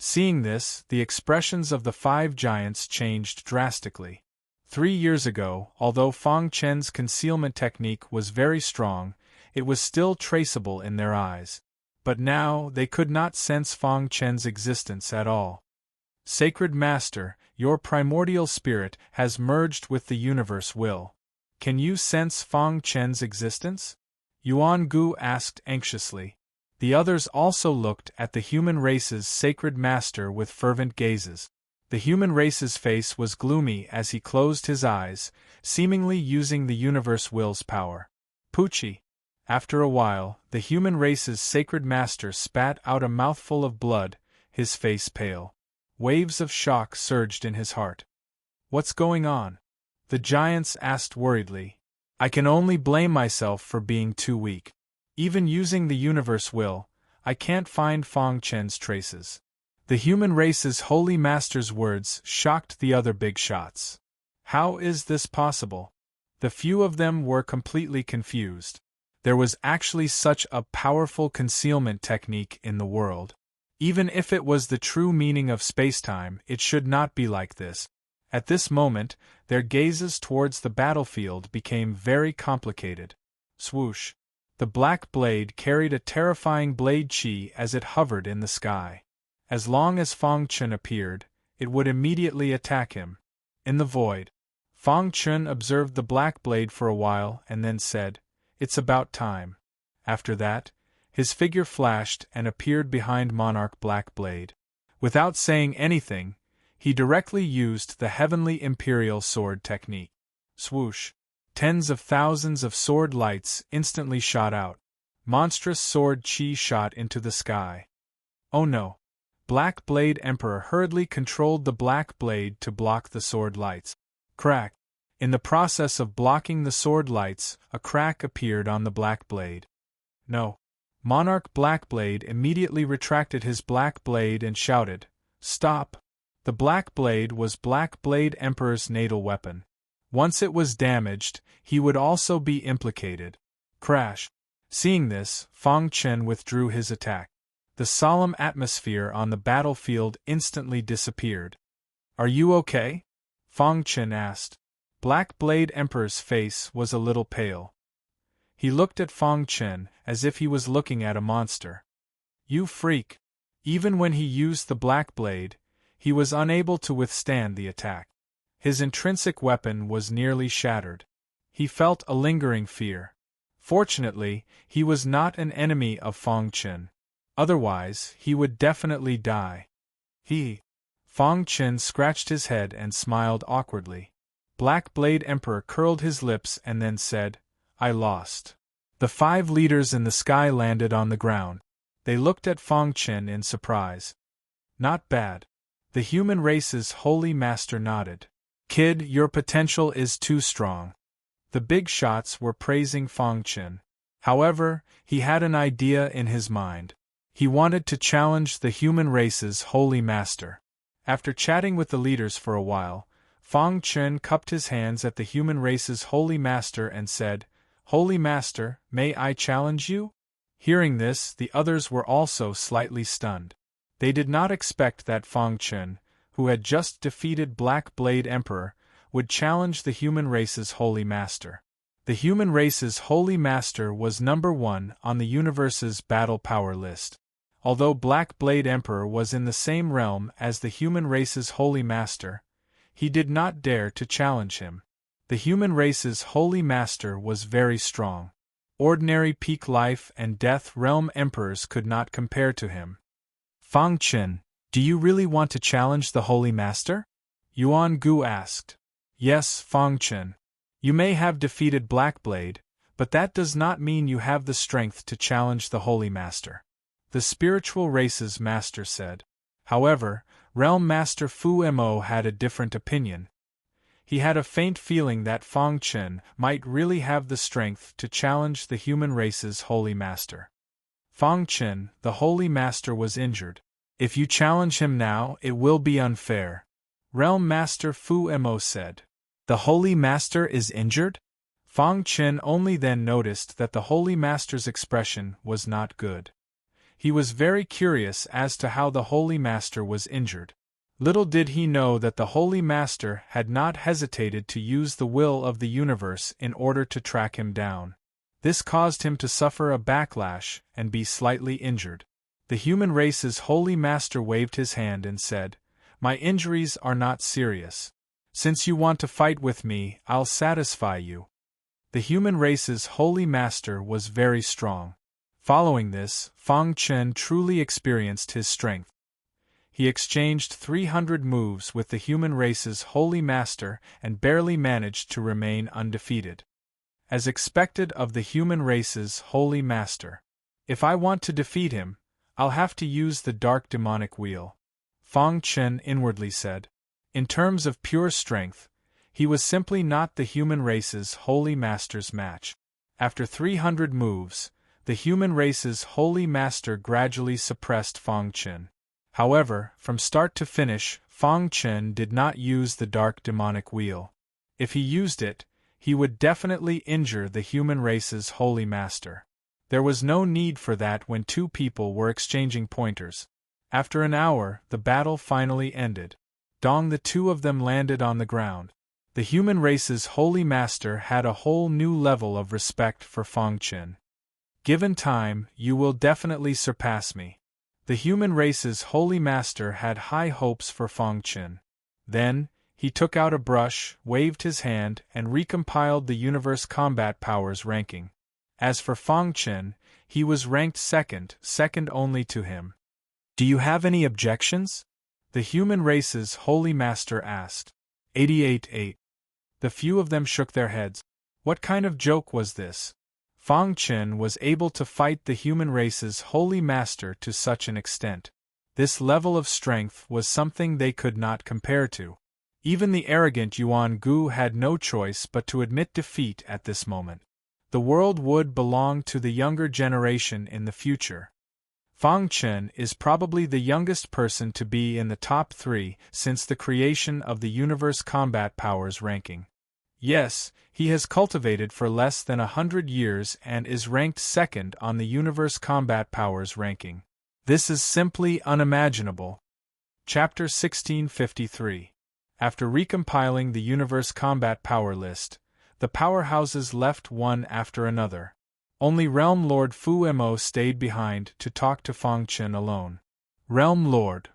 Seeing this, the expressions of the 5 giants changed drastically. 3 years ago, although Fang Chen's concealment technique was very strong, it was still traceable in their eyes. But now they could not sense Fang Chen's existence at all. Sacred Master, your primordial spirit has merged with the universe will. Can you sense Fang Chen's existence? Yuan Gu asked anxiously. The others also looked at the human race's sacred master with fervent gazes. The human race's face was gloomy as he closed his eyes, seemingly using the universe will's power. Poochie! After a while, the human race's sacred master spat out a mouthful of blood, his face pale. Waves of shock surged in his heart. What's going on? The giants asked worriedly. I can only blame myself for being too weak. Even using the universe will, I can't find Fang Chen's traces. The human race's holy master's words shocked the other big shots. How is this possible? The few of them were completely confused. There was actually such a powerful concealment technique in the world. Even if it was the true meaning of spacetime, it should not be like this. At this moment, their gazes towards the battlefield became very complicated. Swoosh! The black blade carried a terrifying blade chi as it hovered in the sky. As long as Fang Chen appeared, it would immediately attack him. In the void, Fang Chen observed the black blade for a while and then said, "It's about time." After that, his figure flashed and appeared behind Monarch Black Blade. Without saying anything, he directly used the Heavenly Imperial Sword technique. Swoosh! Tens of thousands of sword lights instantly shot out. Monstrous sword chi shot into the sky. Oh no! Black Blade Emperor hurriedly controlled the black blade to block the sword lights. Crack! In the process of blocking the sword lights, a crack appeared on the black blade. No. Monarch Blackblade immediately retracted his black blade and shouted, "Stop!" The black blade was Blackblade Emperor's natal weapon. Once it was damaged, he would also be implicated. Crash! Seeing this, Fang Chen withdrew his attack. The solemn atmosphere on the battlefield instantly disappeared. "Are you okay?" Fang Chen asked. Blackblade Emperor's face was a little pale. He looked at Fang Chen as if he was looking at a monster. "You freak!" Even when he used the black blade, he was unable to withstand the attack. His intrinsic weapon was nearly shattered. He felt a lingering fear. Fortunately, he was not an enemy of Fang Chen. Otherwise, he would definitely die. Fang Chen scratched his head and smiled awkwardly. Blackblade Emperor curled his lips and then said, "I lost." The 5 leaders in the sky landed on the ground. They looked at Fang Chen in surprise. "Not bad." The human race's holy master nodded. "Kid, your potential is too strong." The big shots were praising Fang Chen. However, he had an idea in his mind. He wanted to challenge the human race's holy master. After chatting with the leaders for a while, Fang Chen cupped his hands at the human race's holy master and said, "Holy master, may I challenge you?" Hearing this, the others were also slightly stunned. They did not expect that Fang Chen, who had just defeated Blackblade Emperor, would challenge the human race's holy master. The human race's holy master was number 1 on the universe's battle power list. Although Blackblade Emperor was in the same realm as the human race's holy master, he did not dare to challenge him. The human race's holy master was very strong. Ordinary peak life and death realm emperors could not compare to him. "Fang Chen, do you really want to challenge the holy master?" Yuan Gu asked. "Yes, Fang Chen. You may have defeated Blackblade, but that does not mean you have the strength to challenge the holy master," the spiritual race's master said. However, Realm Master Fu Mo had a different opinion. He had a faint feeling that Fang Chen might really have the strength to challenge the human race's holy master. "Fang Chen, the holy master was injured. If you challenge him now, it will be unfair," Realm Master Fu Mo said. "The holy master is injured?" Fang Chen only then noticed that the holy master's expression was not good. He was very curious as to how the holy master was injured. Little did he know that the holy master had not hesitated to use the will of the universe in order to track him down. This caused him to suffer a backlash and be slightly injured. The human race's holy master waved his hand and said, "My injuries are not serious. Since you want to fight with me, I'll satisfy you." The human race's holy master was very strong. Following this, Fang Chen truly experienced his strength. He exchanged 300 moves with the human race's holy master and barely managed to remain undefeated. As expected of the human race's holy master, "If I want to defeat him, I'll have to use the dark demonic wheel," Fang Chen inwardly said. In terms of pure strength, he was simply not the human race's holy master's match. After 300 moves, the human race's holy master gradually suppressed Fang Chen. However, from start to finish, Fang Chen did not use the dark demonic wheel. If he used it, he would definitely injure the human race's holy master. There was no need for that when 2 people were exchanging pointers. After an hour, the battle finally ended. The 2 of them landed on the ground. The human race's holy master had a whole new level of respect for Fang Chen. "Given time, you will definitely surpass me." The human race's holy master had high hopes for Fang Chen. Then, he took out a brush, waved his hand, and recompiled the universe combat powers ranking. As for Fang Chen, he was ranked second only to him. "Do you have any objections?" the human race's holy master asked. 88-8. The few of them shook their heads. What kind of joke was this? Fang Chen was able to fight the human race's holy master to such an extent. This level of strength was something they could not compare to. Even the arrogant Yuan Gu had no choice but to admit defeat at this moment. The world would belong to the younger generation in the future. Fang Chen is probably the youngest person to be in the top 3 since the creation of the Universe Combat Powers ranking. Yes, he has cultivated for less than 100 years and is ranked second on the Universe Combat Powers ranking. This is simply unimaginable. Chapter 1653. After recompiling the Universe Combat Power list, the powerhouses left one after another. Only Realm Lord Fu Mo stayed behind to talk to Fang Chen alone. Realm Lord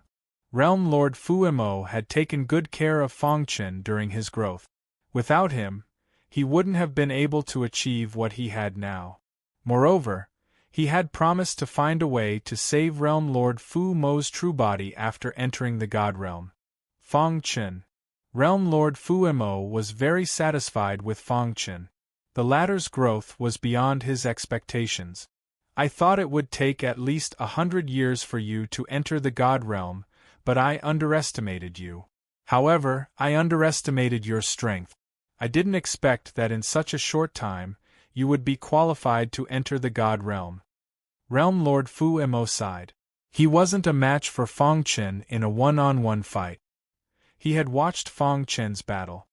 Fu Mo had taken good care of Fang Chen during his growth. Without him, he wouldn't have been able to achieve what he had now. Moreover, he had promised to find a way to save Realm Lord Fu Mo's true body after entering the God Realm. Fang Chen. Realm Lord Fu Mo was very satisfied with Fang Chen. The latter's growth was beyond his expectations. I thought it would take at least 100 years for you to enter the God Realm, but I underestimated you. However, I underestimated your strength. I didn't expect that in such a short time, you would be qualified to enter the God Realm. Realm Lord Fu Mo sighed. He wasn't a match for Fang Chen in a one-on-one fight. He had watched Fang Chen's battle.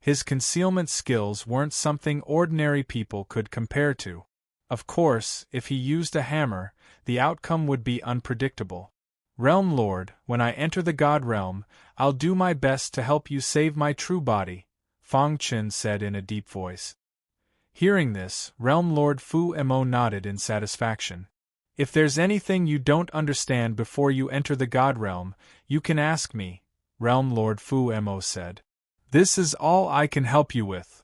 His concealment skills weren't something ordinary people could compare to. Of course, if he used a hammer, the outcome would be unpredictable. Realm Lord, when I enter the God Realm, I'll do my best to help you save my true body, Fang Chen said in a deep voice. Hearing this, Realm Lord Fu Mo nodded in satisfaction. If there's anything you don't understand before you enter the God Realm, you can ask me, Realm Lord Fu Mo said. This is all I can help you with.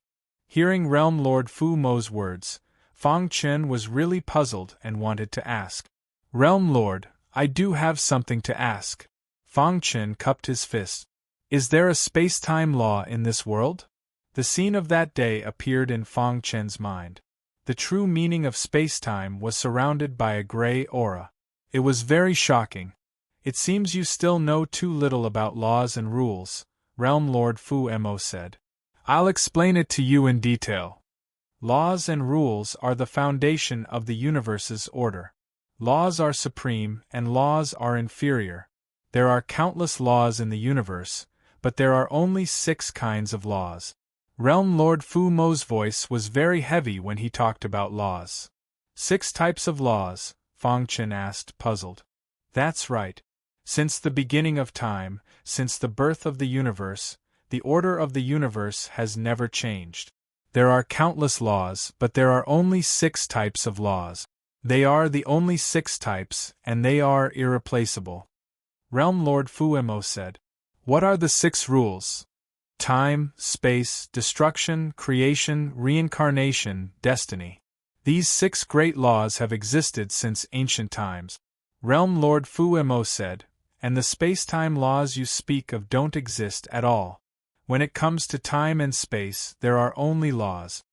Hearing Realm Lord Fu Mo's words, Fang Chen was really puzzled and wanted to ask. Realm Lord, I do have something to ask. Fang Chen cupped his fist. Is there a space-time law in this world? The scene of that day appeared in Fang Chen's mind. The true meaning of space-time was surrounded by a gray aura. It was very shocking. It seems you still know too little about laws and rules, Realm Lord Fu Mo said. I'll explain it to you in detail. Laws and rules are the foundation of the universe's order. Laws are supreme and laws are inferior. There are countless laws in the universe, but there are only 6 kinds of laws. Realm Lord Fu Mo's voice was very heavy when he talked about laws. 6 types of laws, Fang Chen asked, puzzled. That's right. Since the beginning of time, since the birth of the universe, the order of the universe has never changed. There are countless laws, but there are only 6 types of laws. They are the only 6 types, and they are irreplaceable. Realm Lord Fu Mo said. What are the 6 rules? Time, space, destruction, creation, reincarnation, destiny. These 6 great laws have existed since ancient times. Realm Lord Fu Mo said, and the space-time laws you speak of don't exist at all. When it comes to time and space, there are only laws.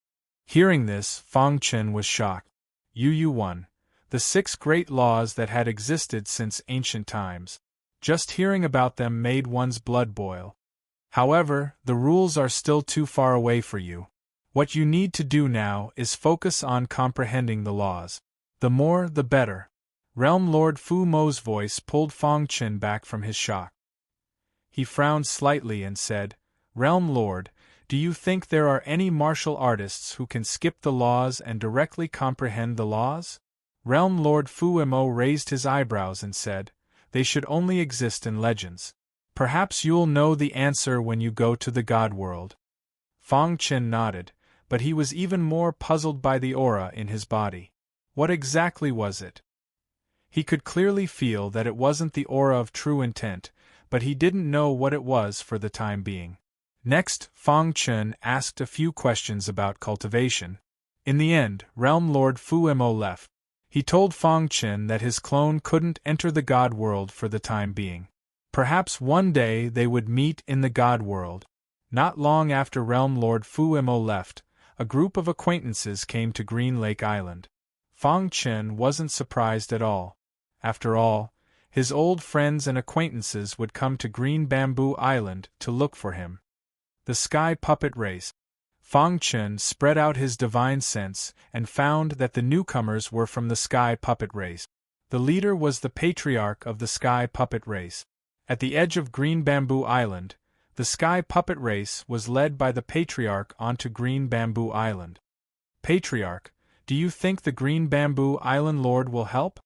Hearing this, Fang Chen was shocked. Yu 1. The 6 great laws that had existed since ancient times. Just hearing about them made one's blood boil. However, the rules are still too far away for you. What you need to do now is focus on comprehending the laws. The more, the better. Realm Lord Fu Mo's voice pulled Fang Chen back from his shock. He frowned slightly and said, Realm Lord, do you think there are any martial artists who can skip the laws and directly comprehend the laws? Realm Lord Fu Mo raised his eyebrows and said, they should only exist in legends. Perhaps you'll know the answer when you go to the God world. Fang Chen nodded, but he was even more puzzled by the aura in his body. What exactly was it? He could clearly feel that it wasn't the aura of true intent, but he didn't know what it was for the time being. Next, Fang Chen asked a few questions about cultivation. In the end, Realm Lord Fu Mo left. He told Fang Chen that his clone couldn't enter the God world for the time being. Perhaps one day they would meet in the God world. Not long after Realm Lord Fu Mo left, a group of acquaintances came to Green Lake Island. Fang Chen wasn't surprised at all. After all, His old friends and acquaintances would come to Green Bamboo Island to look for him. The Sky Puppet Race. Fang Chen spread out his divine sense and found that the newcomers were from the Sky Puppet Race. The leader was the patriarch of the Sky Puppet Race. At the edge of Green Bamboo Island, the Sky Puppet Race was led by the patriarch onto Green Bamboo Island. Patriarch, do you think the Green Bamboo Island Lord will help?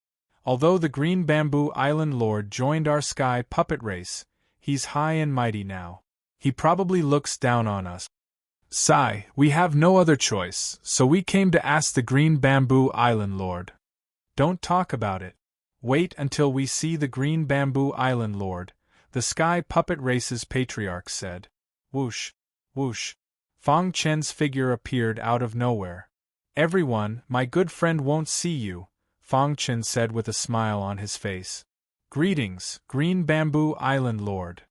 Although the Green Bamboo Island Lord joined our Sky Puppet Race, he's high and mighty now. He probably looks down on us. Sigh, we have no other choice, so we came to ask the Green Bamboo Island Lord. Don't talk about it. Wait until we see the Green Bamboo Island Lord, the Sky Puppet Race's patriarch said. Whoosh, whoosh. Fang Chen's figure appeared out of nowhere. Everyone, my good friend won't see you, Fang Chen said with a smile on his face. Greetings, Green Bamboo Island Lord.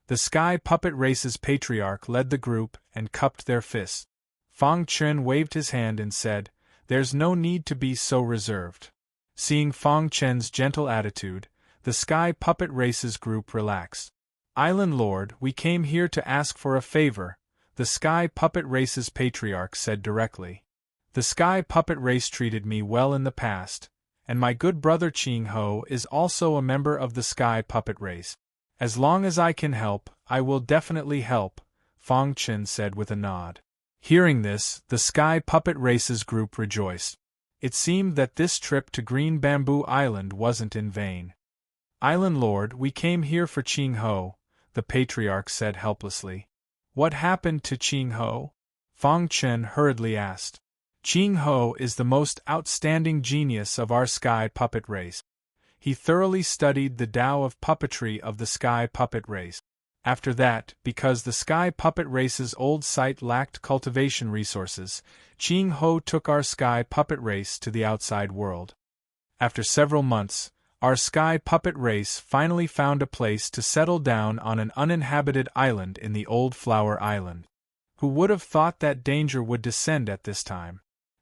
The Sky Puppet Race's patriarch led the group and cupped their fists. Fang Chen waved his hand and said, There's no need to be so reserved. Seeing Fang Chen's gentle attitude, the Sky Puppet Race's group relaxed. Island Lord, we came here to ask for a favor, the Sky Puppet Race's patriarch said directly. The Sky Puppet Race treated me well in the past, and my good brother Qing Ho is also a member of the Sky Puppet Race. As long as I can help, I will definitely help, Fang Chen said with a nod. Hearing this, the Sky Puppet Race's group rejoiced. It seemed that this trip to Green Bamboo Island wasn't in vain. Island Lord, we came here for Qing Ho, the patriarch said helplessly. What happened to Qing Ho? Fang Chen hurriedly asked. Qing Ho is the most outstanding genius of our Sky Puppet Race. He thoroughly studied the Tao of puppetry of the Sky Puppet Race. After that, because the Sky Puppet Race's old site lacked cultivation resources, Qing Ho took our Sky Puppet Race to the outside world. After several months, our Sky Puppet Race finally found a place to settle down on an uninhabited island in the Old Flower Island. Who would have thought that danger would descend at this time?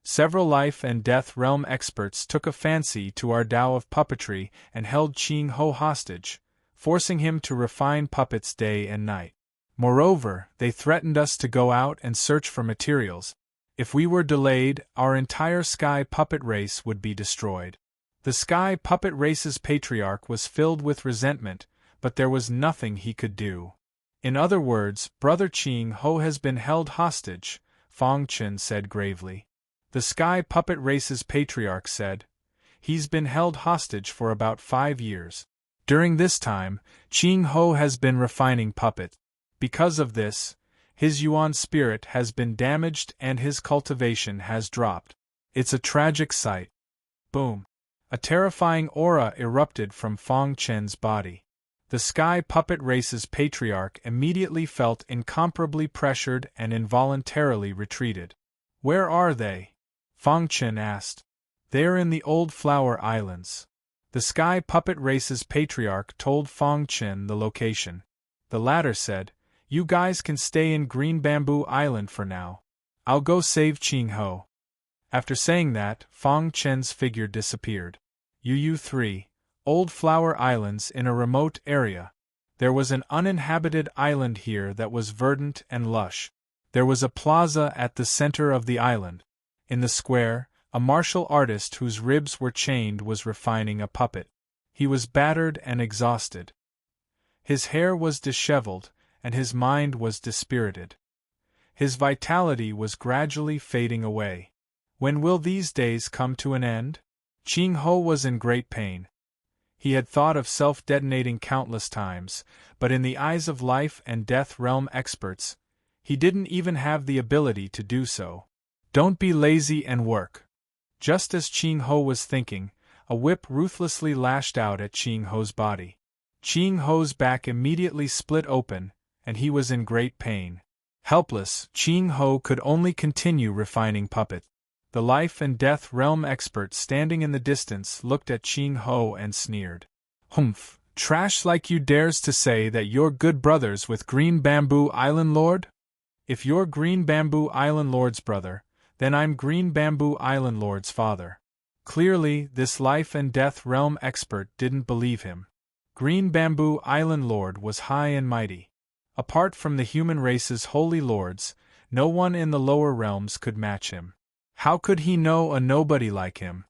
Several life and death realm experts took a fancy to our Tao of puppetry and held Qing Ho hostage, forcing him to refine puppets day and night. Moreover, they threatened us to go out and search for materials. If we were delayed, our entire Sky Puppet Race would be destroyed. The Sky Puppet Race's patriarch was filled with resentment, but there was nothing he could do. In other words, Brother Qing Ho has been held hostage, Fang Chen said gravely. The Sky Puppet Race's patriarch said, He's been held hostage for about 5 years. During this time, Qing Ho has been refining puppets. Because of this, his Yuan spirit has been damaged and his cultivation has dropped. It's a tragic sight. Boom. A terrifying aura erupted from Fang Chen's body. The Sky Puppet Race's patriarch immediately felt incomparably pressured and involuntarily retreated. Where are they? Fang Chen asked. They're in the Old Flower Islands. The Sky Puppet Race's patriarch told Fang Chen the location. The latter said, You guys can stay in Green Bamboo Island for now. I'll go save Qing Ho. After saying that, Fang Chen's figure disappeared. UU3, Old Flower Islands in a remote area. There was an uninhabited island here that was verdant and lush. There was a plaza at the center of the island. In the square, a martial artist whose ribs were chained was refining a puppet. He was battered and exhausted. His hair was disheveled, and his mind was dispirited. His vitality was gradually fading away. When will these days come to an end? Qing Ho was in great pain. He had thought of self-detonating countless times, but in the eyes of life and death realm experts, he didn't even have the ability to do so. Don't be lazy and work. Just as Qing Ho was thinking, a whip ruthlessly lashed out at Qing Ho's body. Qing Ho's back immediately split open, and he was in great pain. Helpless, Qing Ho could only continue refining puppets. The life and death realm expert standing in the distance looked at Qing Ho and sneered. Humph, trash like you dares to say that you're good brothers with Green Bamboo Island Lord? If you're Green Bamboo Island Lord's brother, then I'm Green Bamboo Island Lord's father. Clearly, this life and death realm expert didn't believe him. Green Bamboo Island Lord was high and mighty. Apart from the human race's holy lords, no one in the lower realms could match him. How could he know a nobody like him?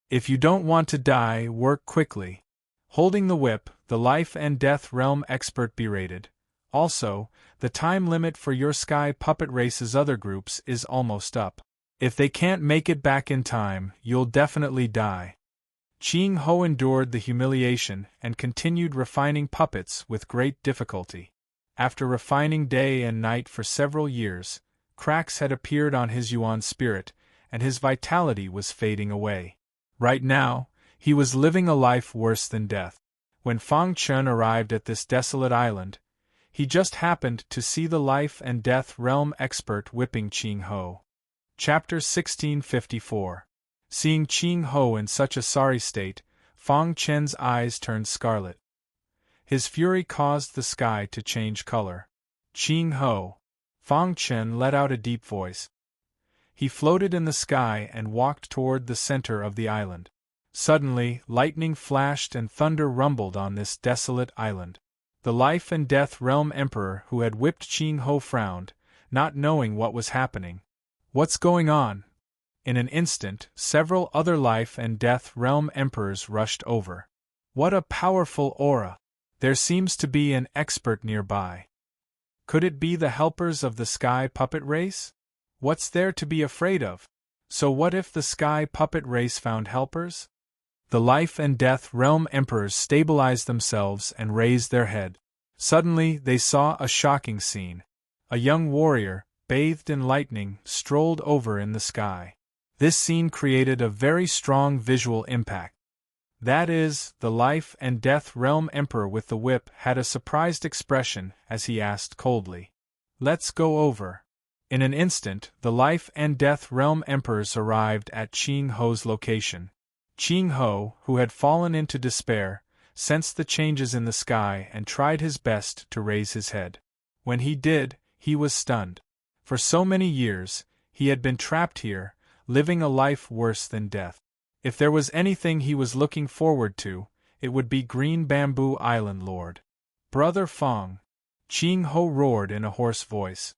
If you don't want to die, work quickly. Holding the whip, the life and death realm expert berated. Also, the time limit for your sky puppet race's other groups is almost up. If they can't make it back in time, you'll definitely die. Ching Ho endured the humiliation and continued refining puppets with great difficulty. After refining day and night for several years, cracks had appeared on his yuan spirit, and his vitality was fading away. Right now, he was living a life worse than death. When Fang Chen arrived at this desolate island, he just happened to see the life and death realm expert whipping Ching Ho. Chapter 1654. Seeing Ching Ho in such a sorry state, Fang Chen's eyes turned scarlet. His fury caused the sky to change color. Ching Ho. Fang Chen let out a deep voice. He floated in the sky and walked toward the center of the island. Suddenly, lightning flashed and thunder rumbled on this desolate island. The life and death realm emperor who had whipped Ching Ho frowned, not knowing what was happening. What's going on? In an instant, several other life and death realm emperors rushed over. What a powerful aura! There seems to be an expert nearby. Could it be the helpers of the sky puppet race? What's there to be afraid of? So what if the sky puppet race found helpers? The life and death realm emperors stabilized themselves and raised their head. Suddenly they saw a shocking scene. A young warrior, bathed in lightning, strolled over in the sky. This scene created a very strong visual impact. That is, the life and death realm emperor with the whip had a surprised expression as he asked coldly, "Let's go over." In an instant, the life and death realm emperors arrived at Ching Ho's location. Ching Ho, who had fallen into despair, sensed the changes in the sky and tried his best to raise his head. When he did, he was stunned. For so many years, he had been trapped here, living a life worse than death. If there was anything he was looking forward to, it would be Green Bamboo Island Lord. "Brother Fang!" Ching Ho roared in a hoarse voice.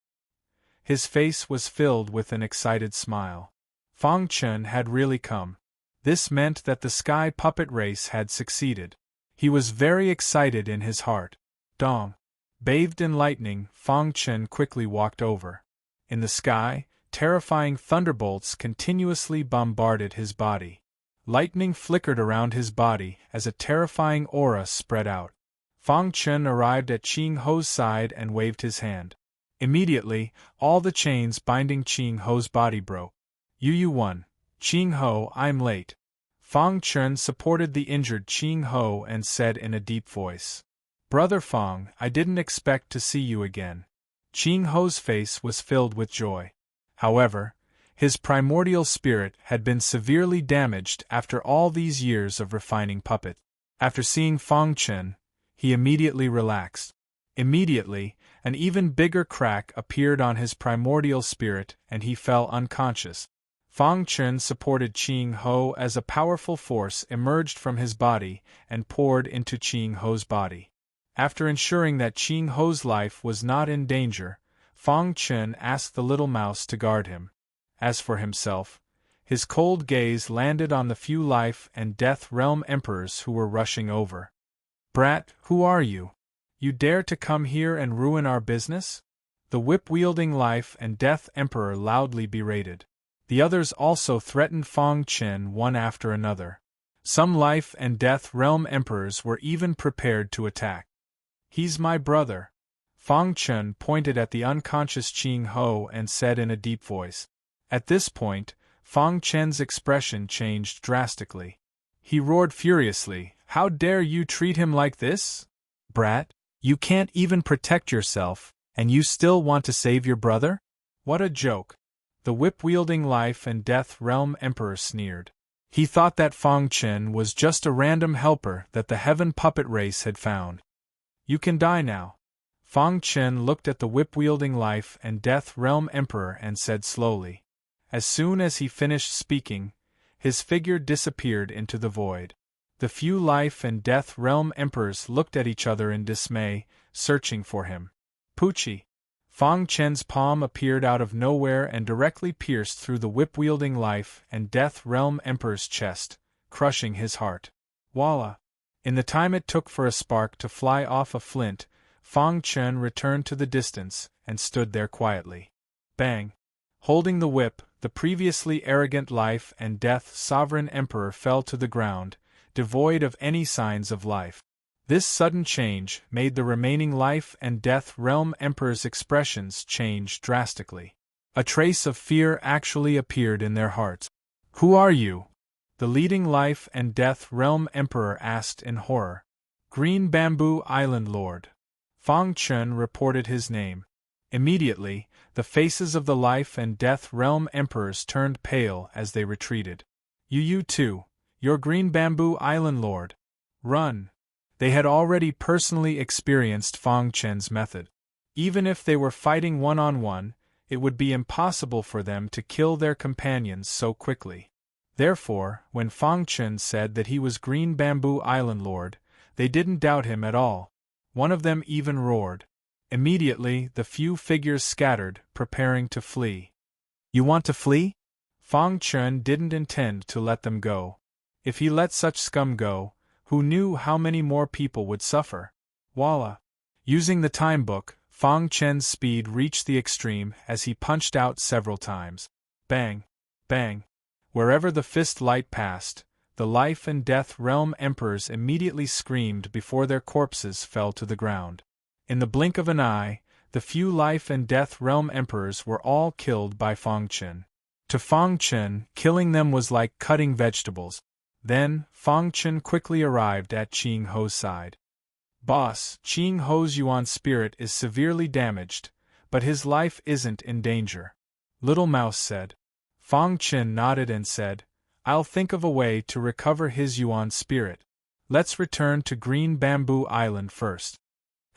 His face was filled with an excited smile. Fang Chen had really come. This meant that the sky puppet race had succeeded. He was very excited in his heart. Dong! Bathed in lightning, Fang Chen quickly walked over. In the sky, terrifying thunderbolts continuously bombarded his body. Lightning flickered around his body as a terrifying aura spread out. Fang Chen arrived at Ching Ho's side and waved his hand. Immediately, all the chains binding Ching Ho's body broke. "You won. Ching Ho, I'm late." Fang Chen supported the injured Ching Ho and said in a deep voice, "Brother Fang, I didn't expect to see you again." Ching Ho's face was filled with joy. However, his primordial spirit had been severely damaged after all these years of refining puppet. After seeing Fang Chen, he immediately relaxed. Immediately, an even bigger crack appeared on his primordial spirit and he fell unconscious. Fang Chen supported Ching Ho as a powerful force emerged from his body and poured into Ching Ho's body. After ensuring that Ching Ho's life was not in danger, Fang Chen asked the little mouse to guard him. As for himself, his cold gaze landed on the few life and death realm emperors who were rushing over. "Brat, who are you? You dare to come here and ruin our business?" The whip-wielding life and death emperor loudly berated. The others also threatened Fang Chen one after another. Some life and death realm emperors were even prepared to attack. "He's my brother." Fang Chen pointed at the unconscious Ching Ho and said in a deep voice. At this point, Fang Chen's expression changed drastically. He roared furiously, "How dare you treat him like this? Brat, you can't even protect yourself, and you still want to save your brother? What a joke!" The whip-wielding life and death realm emperor sneered. He thought that Fang Chen was just a random helper that the heaven puppet race had found. "You can die now." Fang Chen looked at the whip-wielding life and death realm emperor and said slowly. As soon as he finished speaking, his figure disappeared into the void. The few life and death realm emperors looked at each other in dismay, searching for him. Pucci! Fang Chen's palm appeared out of nowhere and directly pierced through the whip-wielding life and death realm emperor's chest, crushing his heart. Voila! In the time it took for a spark to fly off a flint, Fang Chen returned to the distance and stood there quietly. Bang! Holding the whip, the previously arrogant life and death sovereign emperor fell to the ground, devoid of any signs of life. This sudden change made the remaining life and death realm emperor's expressions change drastically. A trace of fear actually appeared in their hearts. "Who are you?" the leading life and death realm emperor asked in horror. "Green Bamboo Island Lord." Fang Chen reported his name. Immediately, the faces of the life and death realm emperors turned pale as they retreated. You too, your Green Bamboo Island Lord. Run! They had already personally experienced Fang Chen's method. Even if they were fighting one-on-one, it would be impossible for them to kill their companions so quickly. Therefore, when Fang Chen said that he was Green Bamboo Island Lord, they didn't doubt him at all. One of them even roared. Immediately, the few figures scattered, preparing to flee. "You want to flee?" Fang Chen didn't intend to let them go. If he let such scum go, who knew how many more people would suffer? Voila! Using the time book, Fang Chen's speed reached the extreme as he punched out several times. Bang! Bang! Wherever the fist light passed, the life and death realm emperors immediately screamed before their corpses fell to the ground. In the blink of an eye, the few life and death realm emperors were all killed by Fang Chen. To Fang Chen, killing them was like cutting vegetables. Then, Fang Chen quickly arrived at Qing Ho's side. "Boss, Qing Ho's Yuan spirit is severely damaged, but his life isn't in danger," Little Mouse said. Fang Chen nodded and said, "I'll think of a way to recover his Yuan spirit. Let's return to Green Bamboo Island first."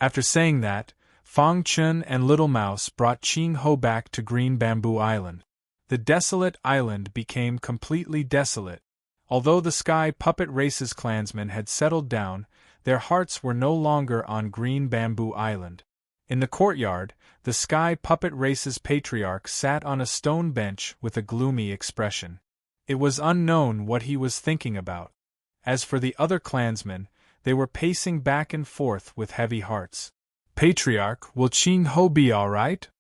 After saying that, Fang Chen and Little Mouse brought Qing Ho back to Green Bamboo Island. The desolate island became completely desolate. Although the Sky Puppet Race's clansmen had settled down, their hearts were no longer on Green Bamboo Island. In the courtyard, the Sky Puppet Race's patriarch sat on a stone bench with a gloomy expression. It was unknown what he was thinking about. As for the other clansmen, they were pacing back and forth with heavy hearts. "Patriarch, will Qing Ho be all right?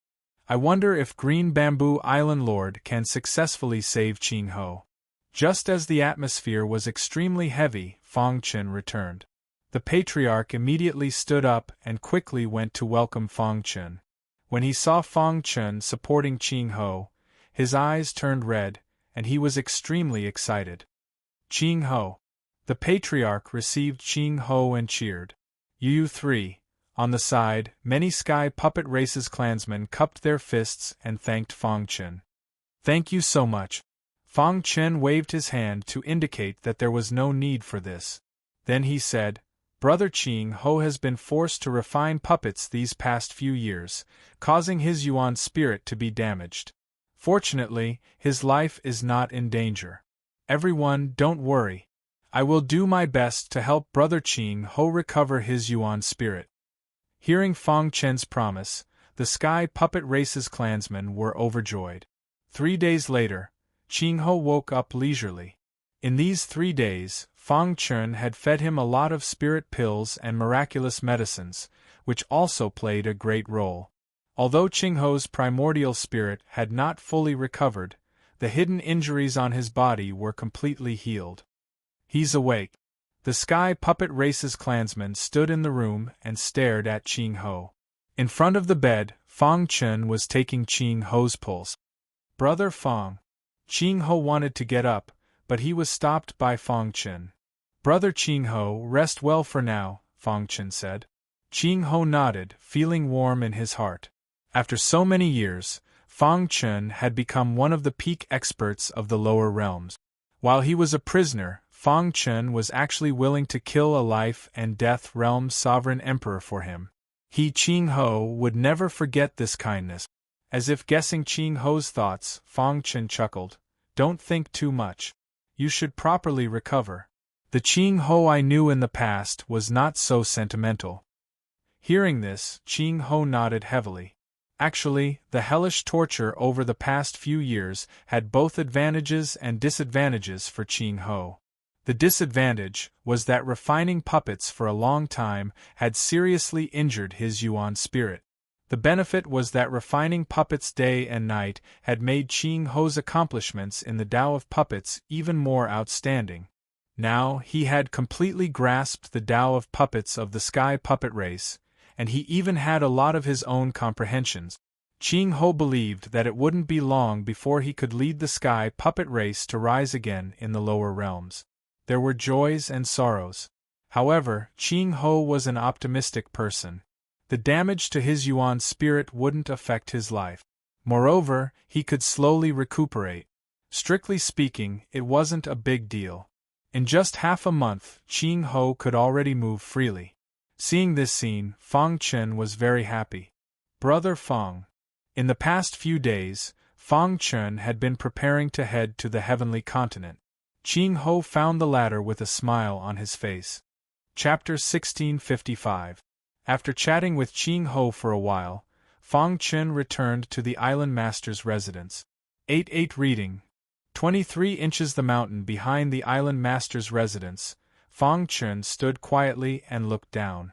I wonder if Green Bamboo Island Lord can successfully save Qing Ho." Just as the atmosphere was extremely heavy, Fang Chen returned. The patriarch immediately stood up and quickly went to welcome Fang Chen. When he saw Fang Chen supporting Qing Ho, his eyes turned red, and he was extremely excited. "Qing Ho." The patriarch received Qing Ho and cheered. "You three." On the side, many Sky Puppet Race's clansmen cupped their fists and thanked Fang Chen. "Thank you so much." Fang Chen waved his hand to indicate that there was no need for this. Then he said, "Brother Qing Ho has been forced to refine puppets these past few years, causing his Yuan spirit to be damaged. Fortunately, his life is not in danger. Everyone, don't worry. I will do my best to help Brother Qing Ho recover his Yuan spirit." Hearing Fang Chen's promise, the Sky Puppet Race's clansmen were overjoyed. 3 days later, Qing Ho woke up leisurely. In these 3 days, Fang Chen had fed him a lot of spirit pills and miraculous medicines, which also played a great role. Although Qing Ho's primordial spirit had not fully recovered, the hidden injuries on his body were completely healed. "He's awake." The Sky Puppet Race's clansmen stood in the room and stared at Qing Ho. In front of the bed, Fang Chen was taking Qing Ho's pulse. "Brother Fang." Qing Ho wanted to get up, but he was stopped by Fang Chen. "Brother Qing Ho, rest well for now," Fang Chen said. Qing Ho nodded, feeling warm in his heart. After so many years, Fang Chen had become one of the peak experts of the lower realms. While he was a prisoner, Fang Chen was actually willing to kill a life and death realm sovereign emperor for him. He, Qing Ho, would never forget this kindness. As if guessing Qing Ho's thoughts, Fang Chen chuckled. "Don't think too much. You should properly recover. The Ching Ho I knew in the past was not so sentimental. Hearing this, Ching Ho nodded heavily. Actually, the hellish torture over the past few years had both advantages and disadvantages for Ching Ho. The disadvantage was that refining puppets for a long time had seriously injured his Yuan spirit. The benefit was that refining puppets day and night had made Ching Ho's accomplishments in the Tao of puppets even more outstanding. Now he had completely grasped the Tao of puppets of the sky puppet race, and he even had a lot of his own comprehensions. Ching Ho believed that it wouldn't be long before he could lead the sky puppet race to rise again in the lower realms. There were joys and sorrows. However, Ching Ho was an optimistic person. The damage to his Yuan spirit wouldn't affect his life. Moreover, he could slowly recuperate. Strictly speaking, it wasn't a big deal. In just half a month, Ching Ho could already move freely. Seeing this scene, Fang Chen was very happy. Brother Fang. In the past few days, Fang Chen had been preparing to head to the heavenly continent. Ching Ho found the latter with a smile on his face. Chapter 1655. After chatting with Ching Ho for a while, Fang Chen returned to the island master's residence. 8-8 reading. 23 inches. The mountain behind the island master's residence, Fang Chen stood quietly and looked down.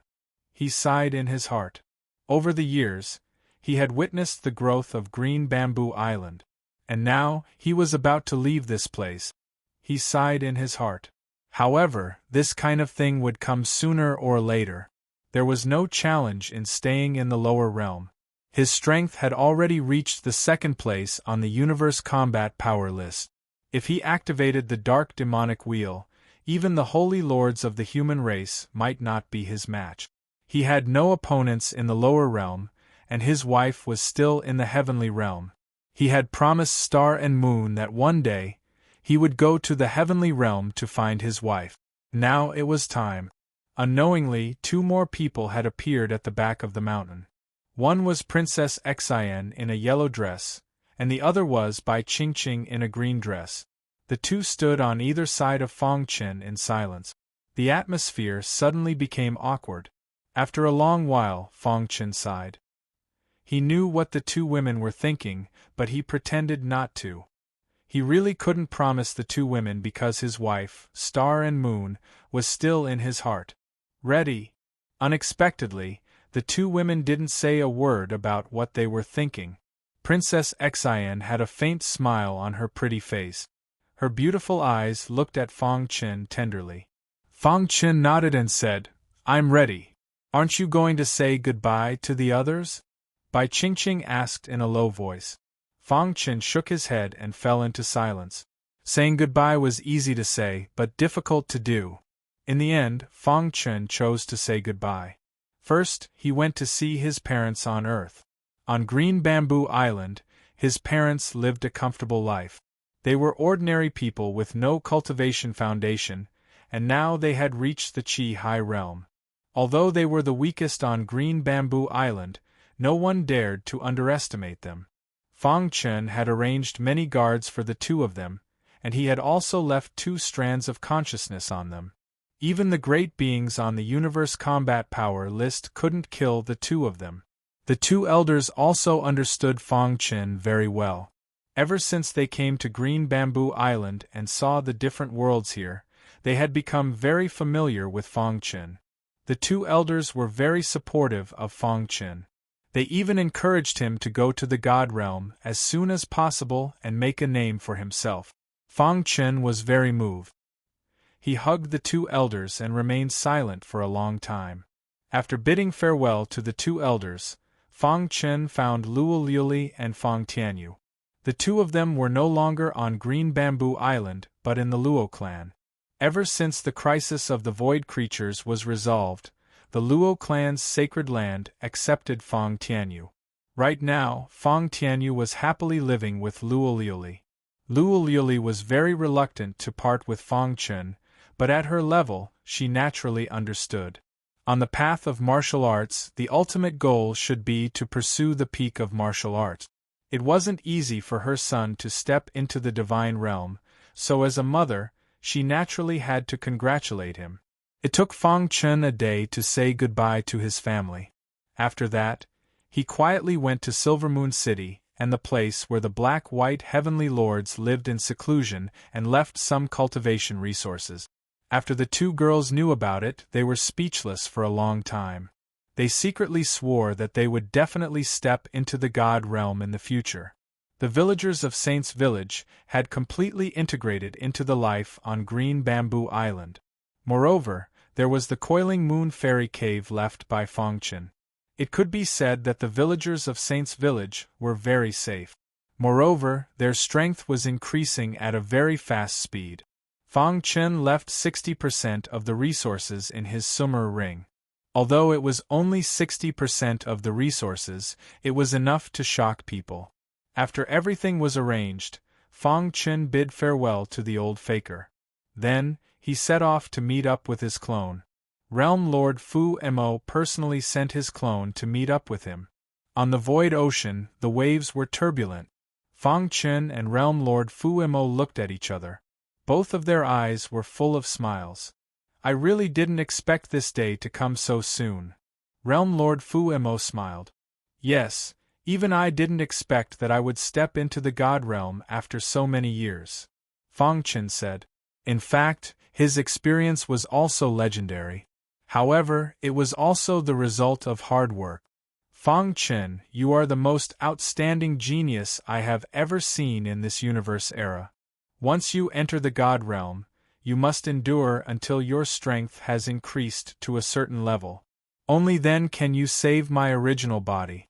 He sighed in his heart. Over the years, he had witnessed the growth of Green Bamboo Island, and now he was about to leave this place. He sighed in his heart. However, this kind of thing would come sooner or later. There was no challenge in staying in the lower realm. His strength had already reached the second place on the universe combat power list. If he activated the dark demonic wheel, even the holy lords of the human race might not be his match. He had no opponents in the lower realm, and his wife was still in the heavenly realm. He had promised Star and Moon that one day, he would go to the heavenly realm to find his wife. Now it was time. Unknowingly, 2 more people had appeared at the back of the mountain. One was Princess Xian in a yellow dress, and the other was Bai Qingqing in a green dress. The 2 stood on either side of Fang Chen in silence. The atmosphere suddenly became awkward. After a long while, Fang Chen sighed. He knew what the 2 women were thinking, but he pretended not to. He really couldn't promise the 2 women because his wife, Star and Moon, was still in his heart. Ready. Unexpectedly, the 2 women didn't say a word about what they were thinking. Princess Xian had a faint smile on her pretty face. Her beautiful eyes looked at Fang Chen tenderly. Fang Chen nodded and said, "I'm ready. Aren't you going to say goodbye to the others?" Bai Qingqing asked in a low voice. Fang Chen shook his head and fell into silence. Saying goodbye was easy to say, but difficult to do. In the end, Fang Chen chose to say goodbye. First, he went to see his parents on Earth. On Green Bamboo Island, his parents lived a comfortable life. They were ordinary people with no cultivation foundation, and now they had reached the Qi High Realm. Although they were the weakest on Green Bamboo Island, no one dared to underestimate them. Fang Chen had arranged many guards for the 2 of them, and he had also left 2 strands of consciousness on them. Even the great beings on the universe combat power list couldn't kill the 2 of them. The 2 elders also understood Fang Chen very well. Ever since they came to Green Bamboo Island and saw the different worlds here, they had become very familiar with Fang Chen. The 2 elders were very supportive of Fang Chen. They even encouraged him to go to the God realm as soon as possible and make a name for himself. Fang Chen was very moved. He hugged the 2 elders and remained silent for a long time. After bidding farewell to the 2 elders, Fang Chen found Luo Liuli and Fang Tianyu. The 2 of them were no longer on Green Bamboo Island, but in the Luo clan. Ever since the crisis of the void creatures was resolved, the Luo clan's sacred land accepted Fang Tianyu. Right now, Fang Tianyu was happily living with Luo Liuli. Luo Liuli was very reluctant to part with Fang Chen, but at her level, she naturally understood. On the path of martial arts, the ultimate goal should be to pursue the peak of martial arts. It wasn't easy for her son to step into the divine realm, so as a mother, she naturally had to congratulate him. It took Fang Chen a day to say goodbye to his family. After that, he quietly went to Silvermoon City and the place where the black-white heavenly lords lived in seclusion and left some cultivation resources. After the two girls knew about it, they were speechless for a long time. They secretly swore that they would definitely step into the God realm in the future. The villagers of Saint's Village had completely integrated into the life on Green Bamboo Island. Moreover, there was the Coiling Moon Fairy Cave left by Fangchen. It could be said that the villagers of Saint's Village were very safe. Moreover, their strength was increasing at a very fast speed. Fangchen left 60% of the resources in his Summer Ring. Although it was only 60% of the resources, it was enough to shock people. After everything was arranged, Fangchen bid farewell to the old faker. Then, he set off to meet up with his clone. Realm Lord Fu Mo personally sent his clone to meet up with him. On the void ocean, the waves were turbulent. Fangchen and Realm Lord Fu Mo looked at each other. Both of their eyes were full of smiles. I really didn't expect this day to come so soon. Realm Lord Fu Mo smiled. Yes, even I didn't expect that I would step into the God realm after so many years. Fangchen said. In fact, his experience was also legendary. However, it was also the result of hard work. Fangchen, you are the most outstanding genius I have ever seen in this universe era. Once you enter the God realm, you must endure until your strength has increased to a certain level. Only then can you save my original body.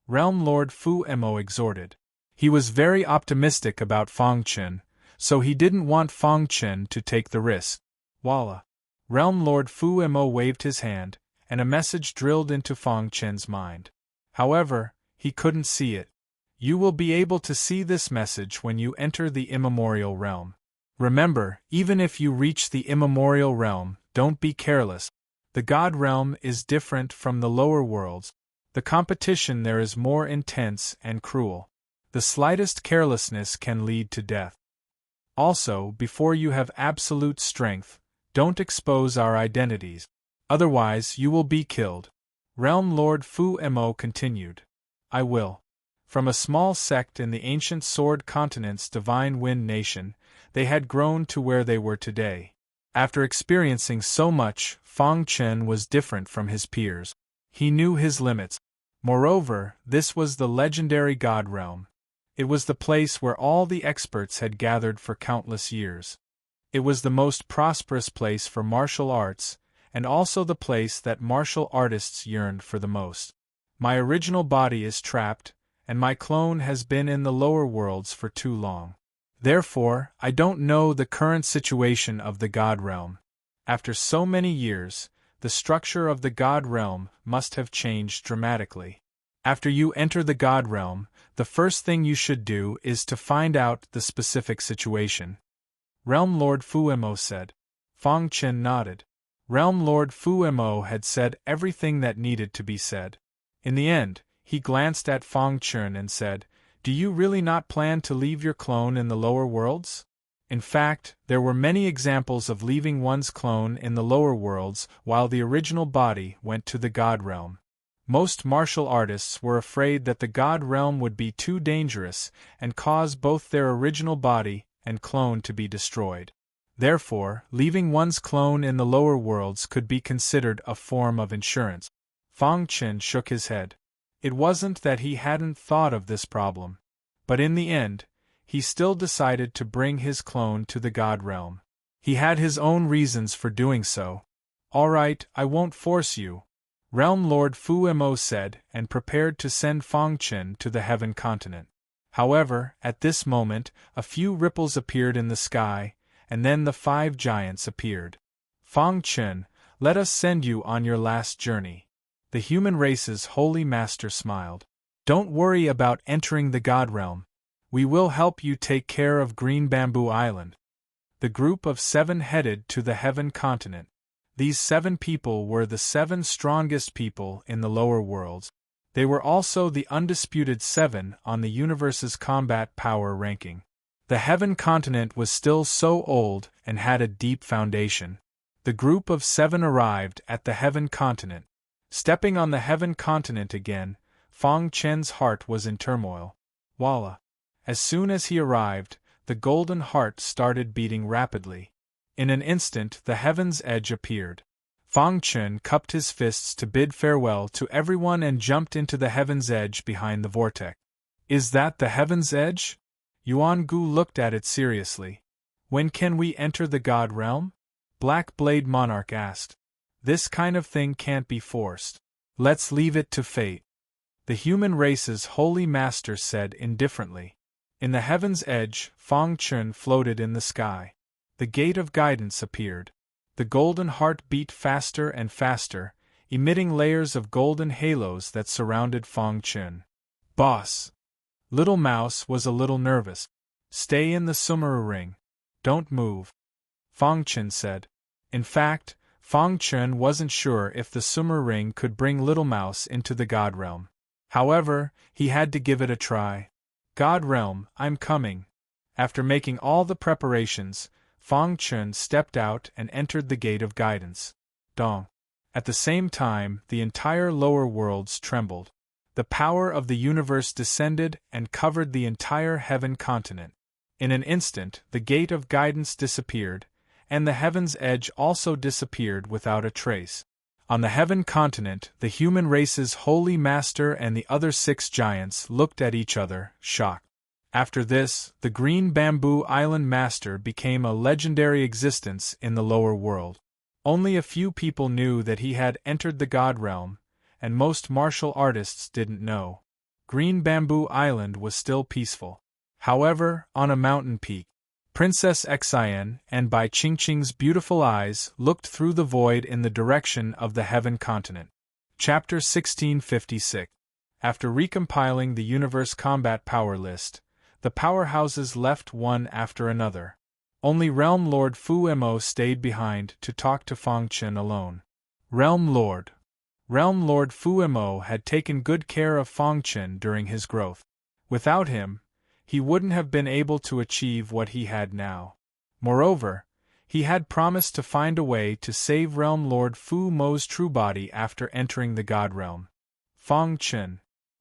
Realm Lord Fu Mo exhorted. He was very optimistic about Fangchen, so he didn't want Fangchen to take the risk. Voila! Realm Lord Fu Mo waved his hand, and a message drilled into Fangchen's mind. However, he couldn't see it. You will be able to see this message when you enter the immemorial realm. Remember, even if you reach the immemorial realm, don't be careless. The God realm is different from the lower worlds. The competition there is more intense and cruel. The slightest carelessness can lead to death. Also, before you have absolute strength, don't expose our identities. Otherwise, you will be killed. Realm Lord Fu Mo continued. I will. From a small sect in the ancient Sword Continent's Divine Wind Nation, they had grown to where they were today. After experiencing so much, Fangchen was different from his peers. He knew his limits. Moreover, this was the legendary God realm. It was the place where all the experts had gathered for countless years. It was the most prosperous place for martial arts, and also the place that martial artists yearned for the most. My original body is trapped, and my clone has been in the lower worlds for too long. Therefore, I don't know the current situation of the God realm. After so many years, the structure of the God realm must have changed dramatically. After you enter the God realm, the first thing you should do is to find out the specific situation. Realm Lord Fu Mo said. Fangchen nodded. Realm Lord Fu Mo had said everything that needed to be said. In the end, he glanced at Fangchen and said, Do you really not plan to leave your clone in the lower worlds? In fact, there were many examples of leaving one's clone in the lower worlds while the original body went to the God realm. Most martial artists were afraid that the God realm would be too dangerous and cause both their original body and clone to be destroyed. Therefore, leaving one's clone in the lower worlds could be considered a form of insurance. Fangchen shook his head. It wasn't that he hadn't thought of this problem. But in the end, he still decided to bring his clone to the God realm. He had his own reasons for doing so. All right, I won't force you, Realm Lord Fu Mo said, and prepared to send Fangchen to the Heaven Continent. However, at this moment, a few ripples appeared in the sky, and then the 5 giants appeared. Fangchen, let us send you on your last journey. The human race's holy master smiled. Don't worry about entering the God realm. We will help you take care of Green Bamboo Island. The group of 7 headed to the Heaven Continent. These 7 people were the 7 strongest people in the lower worlds. They were also the undisputed 7 on the universe's combat power ranking. The heaven continent was still so old and had a deep foundation. The group of 7 arrived at the heaven continent. Stepping on the heaven continent again, Fang Chen's heart was in turmoil. Voila! As soon as he arrived, the golden heart started beating rapidly. In an instant the heaven's edge appeared. Fang Chen cupped his fists to bid farewell to everyone and jumped into the heaven's edge behind the vortex. Is that the heaven's edge? Yuan Gu looked at it seriously. When can we enter the God realm? Black Blade Monarch asked. This kind of thing can't be forced. Let's leave it to fate. The human race's holy master said indifferently. In the heaven's edge, Fang Chen floated in the sky. The gate of guidance appeared. The golden heart beat faster and faster, emitting layers of golden halos that surrounded Fang Chen. Boss! Little Mouse was a little nervous. Stay in the Sumeru ring. Don't move. Fang Chen said. In fact, Fang Chen wasn't sure if the Sumeru ring could bring Little Mouse into the God realm. However, he had to give it a try. God realm, I'm coming. After making all the preparations, Fang Chen stepped out and entered the gate of guidance. Dong. At the same time, the entire lower worlds trembled. The power of the universe descended and covered the entire heaven continent. In an instant, the gate of guidance disappeared, and the heaven's edge also disappeared without a trace. On the heaven continent, the human race's holy master and the other 6 giants looked at each other, shocked. After this, the Green Bamboo Island Master became a legendary existence in the lower world. Only a few people knew that he had entered the God realm, and most martial artists didn't know. Green Bamboo Island was still peaceful. However, on a mountain peak, Princess Xian and Bai Qingqing's beautiful eyes looked through the void in the direction of the heaven continent. Chapter 1656. After recompiling the universe combat power list, the powerhouses left one after another. Only Realm Lord Fu Mo stayed behind to talk to Fang Chen alone. Realm Lord Fu Mo had taken good care of Fang Chen during his growth. Without him, he wouldn't have been able to achieve what he had now. Moreover, he had promised to find a way to save Realm Lord Fu Mo's true body after entering the God realm. Fang Chen.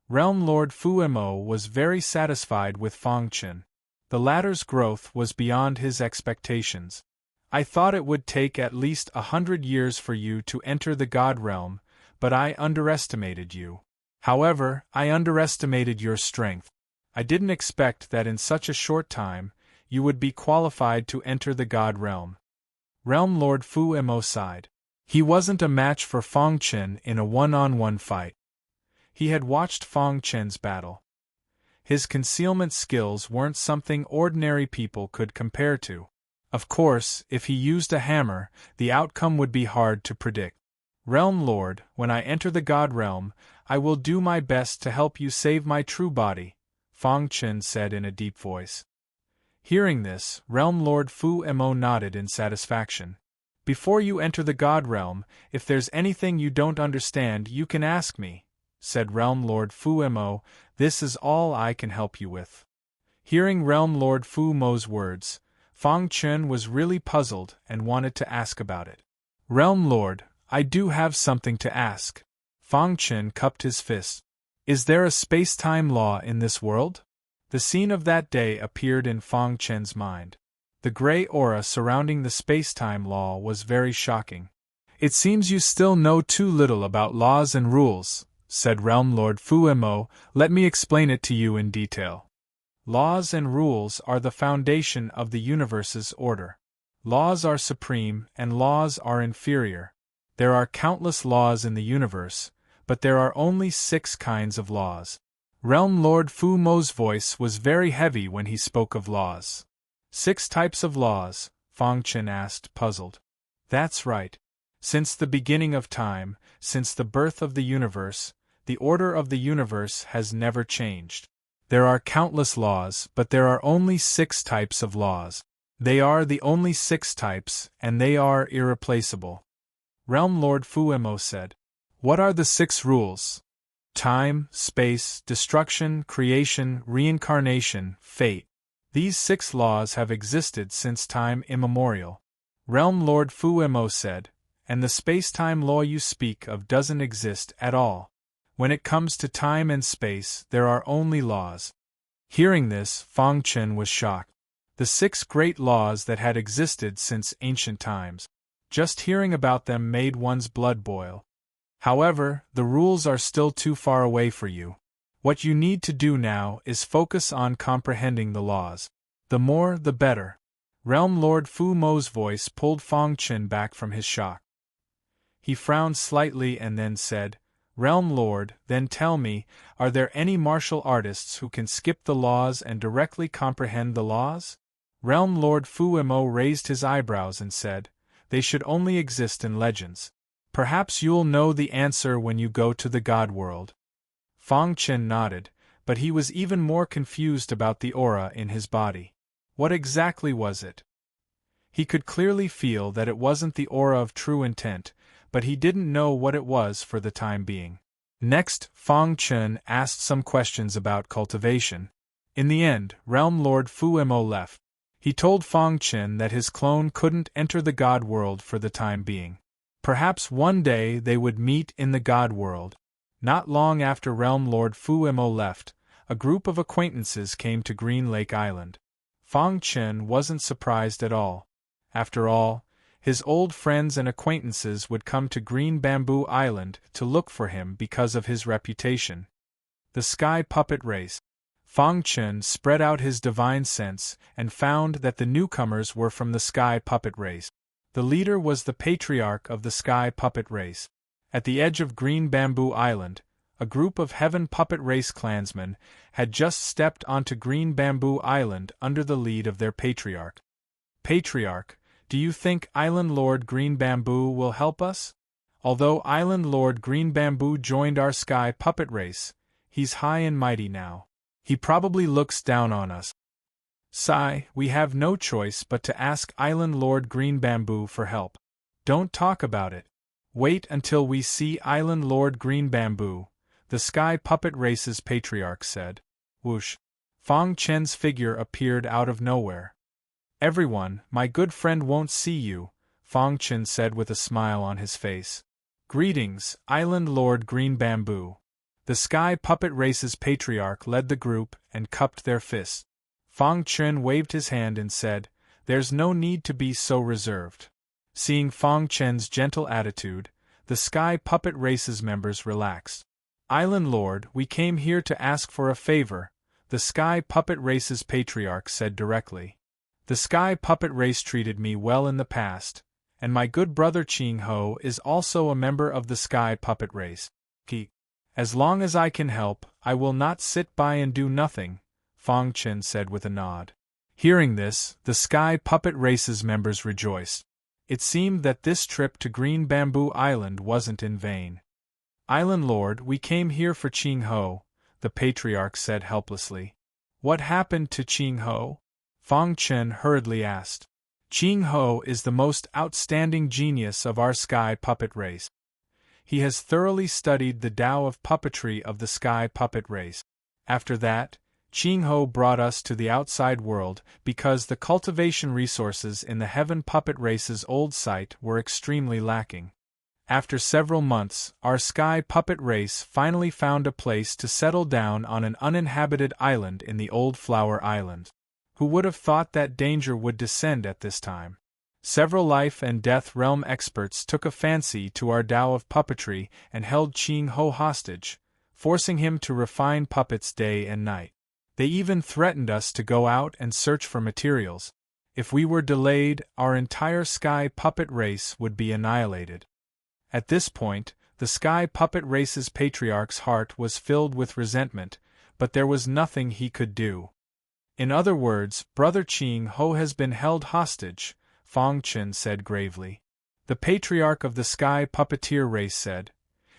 Realm Lord Fu Mo was very satisfied with Fang Chen. The latter's growth was beyond his expectations. I thought it would take at least 100 years for you to enter the God realm, but I underestimated you. However, I underestimated your strength. I didn't expect that in such a short time, you would be qualified to enter the God realm. Realm Lord Fu Mo sighed. He wasn't a match for Fang Chen in a one-on-one fight. He had watched Fang Chen's battle. His concealment skills weren't something ordinary people could compare to. Of course, if he used a hammer, the outcome would be hard to predict. Realm Lord, when I enter the God realm, I will do my best to help you save my true body, Fang Chen said in a deep voice. Hearing this, Realm Lord Fu Mo nodded in satisfaction. Before you enter the God realm, if there's anything you don't understand, you can ask me, said Realm Lord Fu Mo. This is all I can help you with. Hearing Realm Lord Fu Mo's words, Fang Chen was really puzzled and wanted to ask about it. Realm Lord, I do have something to ask. Fang Chen cupped his fist. Is there a space-time law in this world? The scene of that day appeared in Fang Chen's mind. The gray aura surrounding the space-time law was very shocking. It seems you still know too little about laws and rules, said Realm Lord Fu Mo. Let me explain it to you in detail. Laws and rules are the foundation of the universe's order. Laws are supreme and laws are inferior. There are countless laws in the universe, but there are only 6 kinds of laws. Realm Lord Fu Mo's voice was very heavy when he spoke of laws. 6 types of laws? Fang Chen asked, puzzled. That's right. Since the beginning of time, since the birth of the universe, the order of the universe has never changed. There are countless laws, but there are only 6 types of laws. They are the only 6 types, and they are irreplaceable. Realm Lord Fu Mo said. What are the 6 rules? Time, space, destruction, creation, reincarnation, fate. These 6 laws have existed since time immemorial. Realm Lord Fuemo said, and the space-time law you speak of doesn't exist at all. When it comes to time and space, there are only laws. Hearing this, Fang Chen was shocked. The 6 great laws that had existed since ancient times. Just hearing about them made one's blood boil. However, the rules are still too far away for you. What you need to do now is focus on comprehending the laws. The more, the better. Realm Lord Fu Mo's voice pulled Fang Chen back from his shock. He frowned slightly and then said, Realm Lord, then tell me, are there any martial artists who can skip the laws and directly comprehend the laws? Realm Lord Fu Mo raised his eyebrows and said, they should only exist in legends. Perhaps you'll know the answer when you go to the God world. Fang Chen nodded, but he was even more confused about the aura in his body. What exactly was it? He could clearly feel that it wasn't the aura of true intent, but he didn't know what it was for the time being. Next, Fang Chen asked some questions about cultivation. In the end, Realm Lord Fuemo left. He told Fang Chen that his clone couldn't enter the God world for the time being. Perhaps one day they would meet in the God world. Not long after Realm Lord Fuemo left, a group of acquaintances came to Green Lake Island. Fang Chen wasn't surprised at all. After all, his old friends and acquaintances would come to Green Bamboo Island to look for him because of his reputation. The Sky Puppet Race. Fang Chen spread out his divine sense and found that the newcomers were from the Sky Puppet Race. The leader was the patriarch of the Sky Puppet Race. At the edge of Green Bamboo Island, a group of Heaven Puppet Race clansmen had just stepped onto Green Bamboo Island under the lead of their patriarch. Patriarch, do you think Island Lord Green Bamboo will help us? Although Island Lord Green Bamboo joined our Sky Puppet Race, he's high and mighty now. He probably looks down on us. Sigh, we have no choice but to ask Island Lord Green Bamboo for help. Don't talk about it. Wait until we see Island Lord Green Bamboo, the Sky Puppet Race's patriarch said. Whoosh! Fang Chen's figure appeared out of nowhere. Everyone, my good friend won't see you, Fang Chen said with a smile on his face. Greetings, Island Lord Green Bamboo. The Sky Puppet Race's patriarch led the group and cupped their fists. Fang Chen waved his hand and said, there's no need to be so reserved. Seeing Fang Chen's gentle attitude, the Sky Puppet Race's members relaxed. Island Lord, we came here to ask for a favor, the Sky Puppet Race's patriarch said directly. The Sky Puppet Race treated me well in the past, and my good brother Qing Ho is also a member of the Sky Puppet Race. As long as I can help, I will not sit by and do nothing, Fang Chen said with a nod. Hearing this, the Sky Puppet Race's members rejoiced. It seemed that this trip to Green Bamboo Island wasn't in vain. Island Lord, we came here for Qing Ho, the patriarch said helplessly. What happened to Qing Ho? Fang Chen hurriedly asked. Qing Ho is the most outstanding genius of our Sky Puppet Race. He has thoroughly studied the Tao of puppetry of the Sky Puppet Race. After that, Qing Ho brought us to the outside world because the cultivation resources in the Heaven Puppet Race's old site were extremely lacking. After several months, our Sky Puppet Race finally found a place to settle down on an uninhabited island in the old Flower Island. Who would have thought that danger would descend at this time? Several life and death realm experts took a fancy to our Tao of puppetry and held Qing Ho hostage, forcing him to refine puppets day and night. They even threatened us to go out and search for materials. If we were delayed, our entire Sky Puppet Race would be annihilated. At this point, the Sky Puppet Race's patriarch's heart was filled with resentment, but there was nothing he could do. In other words, Brother Qing Ho has been held hostage, Fang Chen said gravely. The patriarch of the Sky Puppeteer Race said.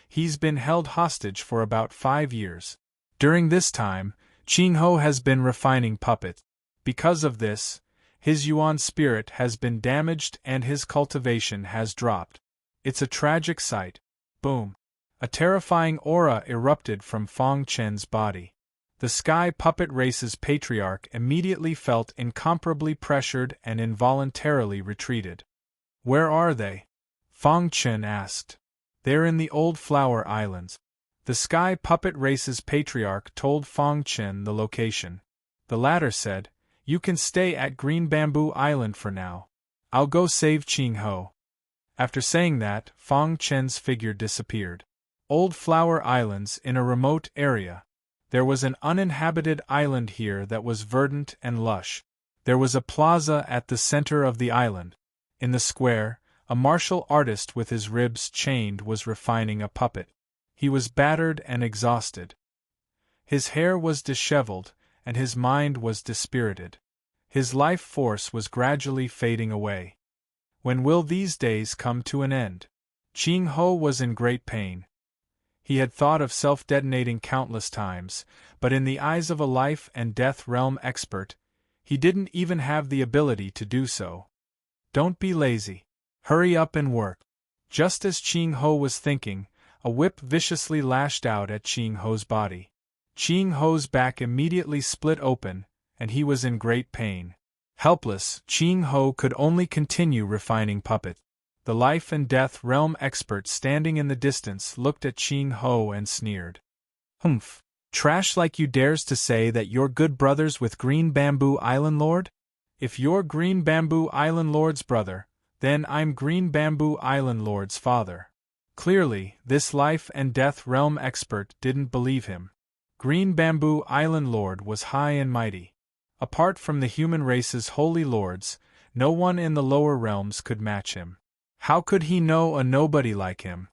He's been held hostage for about 5 years. During this time, Qing Ho has been refining puppets. Because of this, his Yuan spirit has been damaged and his cultivation has dropped. It's a tragic sight. Boom. A terrifying aura erupted from Fang Chen's body. The Sky Puppet Race's patriarch immediately felt incomparably pressured and involuntarily retreated. "Where are they?" Fang Chen asked. "They're in the Old Flower Islands." The Sky Puppet Race's patriarch told Fang Chen the location. The latter said, "You can stay at Green Bamboo Island for now. I'll go save Qing Ho." After saying that, Fang Chen's figure disappeared. Old Flower Islands in a remote area. There was an uninhabited island here that was verdant and lush. There was a plaza at the center of the island. In the square, a martial artist with his ribs chained was refining a puppet. He was battered and exhausted. His hair was disheveled, and his mind was dispirited. His life force was gradually fading away. When will these days come to an end? Qing Ho was in great pain. He had thought of self-detonating countless times, but in the eyes of a life and death realm expert, he didn't even have the ability to do so. "Don't be lazy. Hurry up and work." Just as Qing Ho was thinking, a whip viciously lashed out at Qing Ho's body. Qing Ho's back immediately split open, and he was in great pain. Helpless, Qing Ho could only continue refining puppet. The life and death realm expert standing in the distance looked at Qing Ho and sneered. "Humph! Trash like you dares to say that you're good brothers with Green Bamboo Island Lord? If you're Green Bamboo Island Lord's brother, then I'm Green Bamboo Island Lord's father." Clearly, this life and death realm expert didn't believe him. Green Bamboo Island Lord was high and mighty. Apart from the human race's holy lords, no one in the lower realms could match him. How could he know a nobody like him?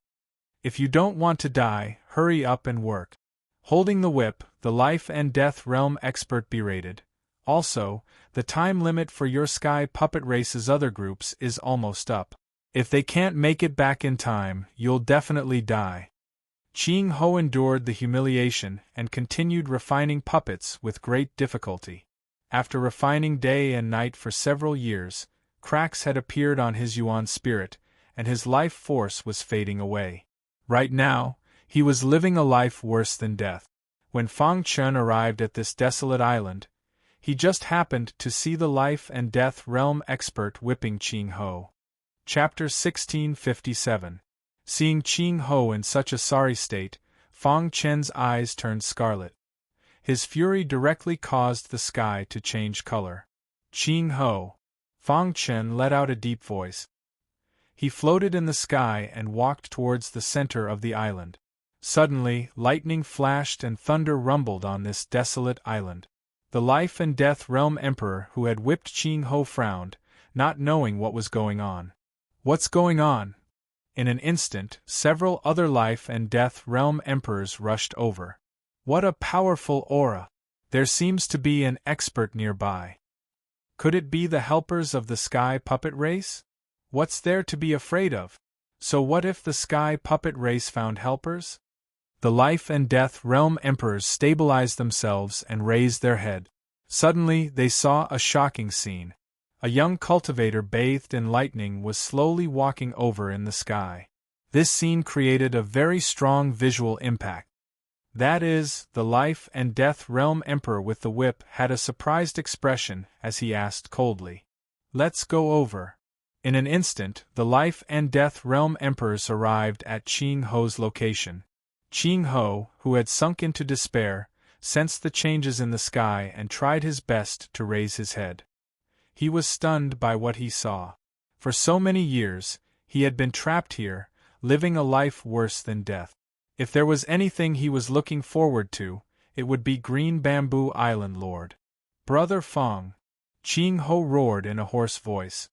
"If you don't want to die, hurry up and work." Holding the whip, the life and death realm expert berated. "Also, the time limit for your Sky Puppet Race's other groups is almost up. If they can't make it back in time, you'll definitely die." Qing Ho endured the humiliation and continued refining puppets with great difficulty. After refining day and night for several years, cracks had appeared on his yuan spirit, and his life force was fading away. Right now, he was living a life worse than death. When Fang Chen arrived at this desolate island, he just happened to see the life and death realm expert whipping Qing Ho. Chapter 1657. Seeing Qing Ho in such a sorry state, Fang Chen's eyes turned scarlet. His fury directly caused the sky to change color. "Qing Ho." Fang Chen let out a deep voice. He floated in the sky and walked towards the center of the island. Suddenly, lightning flashed and thunder rumbled on this desolate island. The life and death realm emperor who had whipped Qing Ho frowned, not knowing what was going on. "What's going on?" In an instant, several other life and death realm emperors rushed over. "What a powerful aura! There seems to be an expert nearby. Could it be the helpers of the Sky Puppet Race? What's there to be afraid of? So what if the Sky Puppet Race found helpers?" The life and death realm emperors stabilized themselves and raised their head. Suddenly, they saw a shocking scene. A young cultivator bathed in lightning was slowly walking over in the sky. This scene created a very strong visual impact. That is, the life and death realm emperor with the whip had a surprised expression as he asked coldly, "Let's go over." In an instant, the life and death realm emperors arrived at Qing Ho's location. Qing Ho, who had sunk into despair, sensed the changes in the sky and tried his best to raise his head. He was stunned by what he saw. For so many years, he had been trapped here, living a life worse than death. If there was anything he was looking forward to, it would be Green Bamboo Island Lord. "Brother Fang!" Qing Ho roared in a hoarse voice.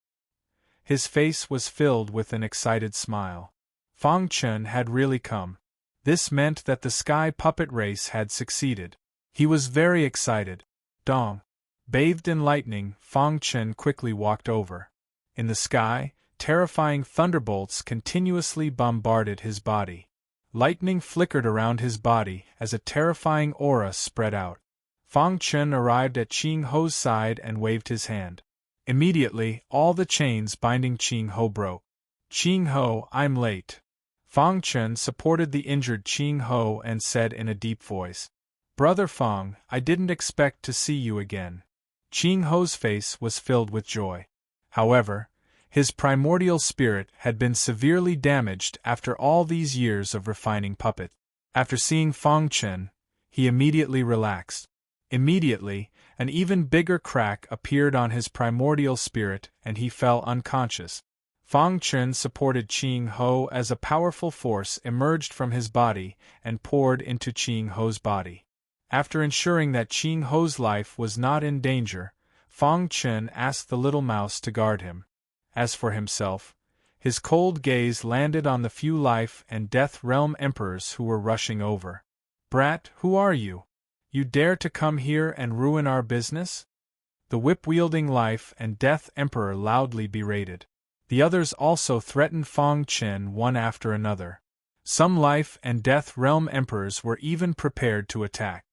His face was filled with an excited smile. Fang Chen had really come. This meant that the Sky Puppet Race had succeeded. He was very excited. Dong! Bathed in lightning, Fang Chen quickly walked over. In the sky, terrifying thunderbolts continuously bombarded his body. Lightning flickered around his body as a terrifying aura spread out. Fang Chen arrived at Qing Ho's side and waved his hand. Immediately, all the chains binding Qing Ho broke. "Qing Ho, I'm late." Fang Chen supported the injured Qing Ho and said in a deep voice. Brother Fong, I didn't expect to see you again. Ching Ho's face was filled with joy. However, his primordial spirit had been severely damaged after all these years of refining puppet. After seeing Fong Chen, he immediately relaxed. Immediately, an even bigger crack appeared on his primordial spirit and he fell unconscious. Fong Chen supported Ching Ho as a powerful force emerged from his body and poured into Ching Ho's body. After ensuring that Ching Ho's life was not in danger, Fong Chen asked the little mouse to guard him. As for himself, his cold gaze landed on the few life and death realm emperors who were rushing over. Brat, who are you? You dare to come here and ruin our business? The whip-wielding life and death emperor loudly berated. The others also threatened Fong Chen one after another. Some life and death realm emperors were even prepared to attack.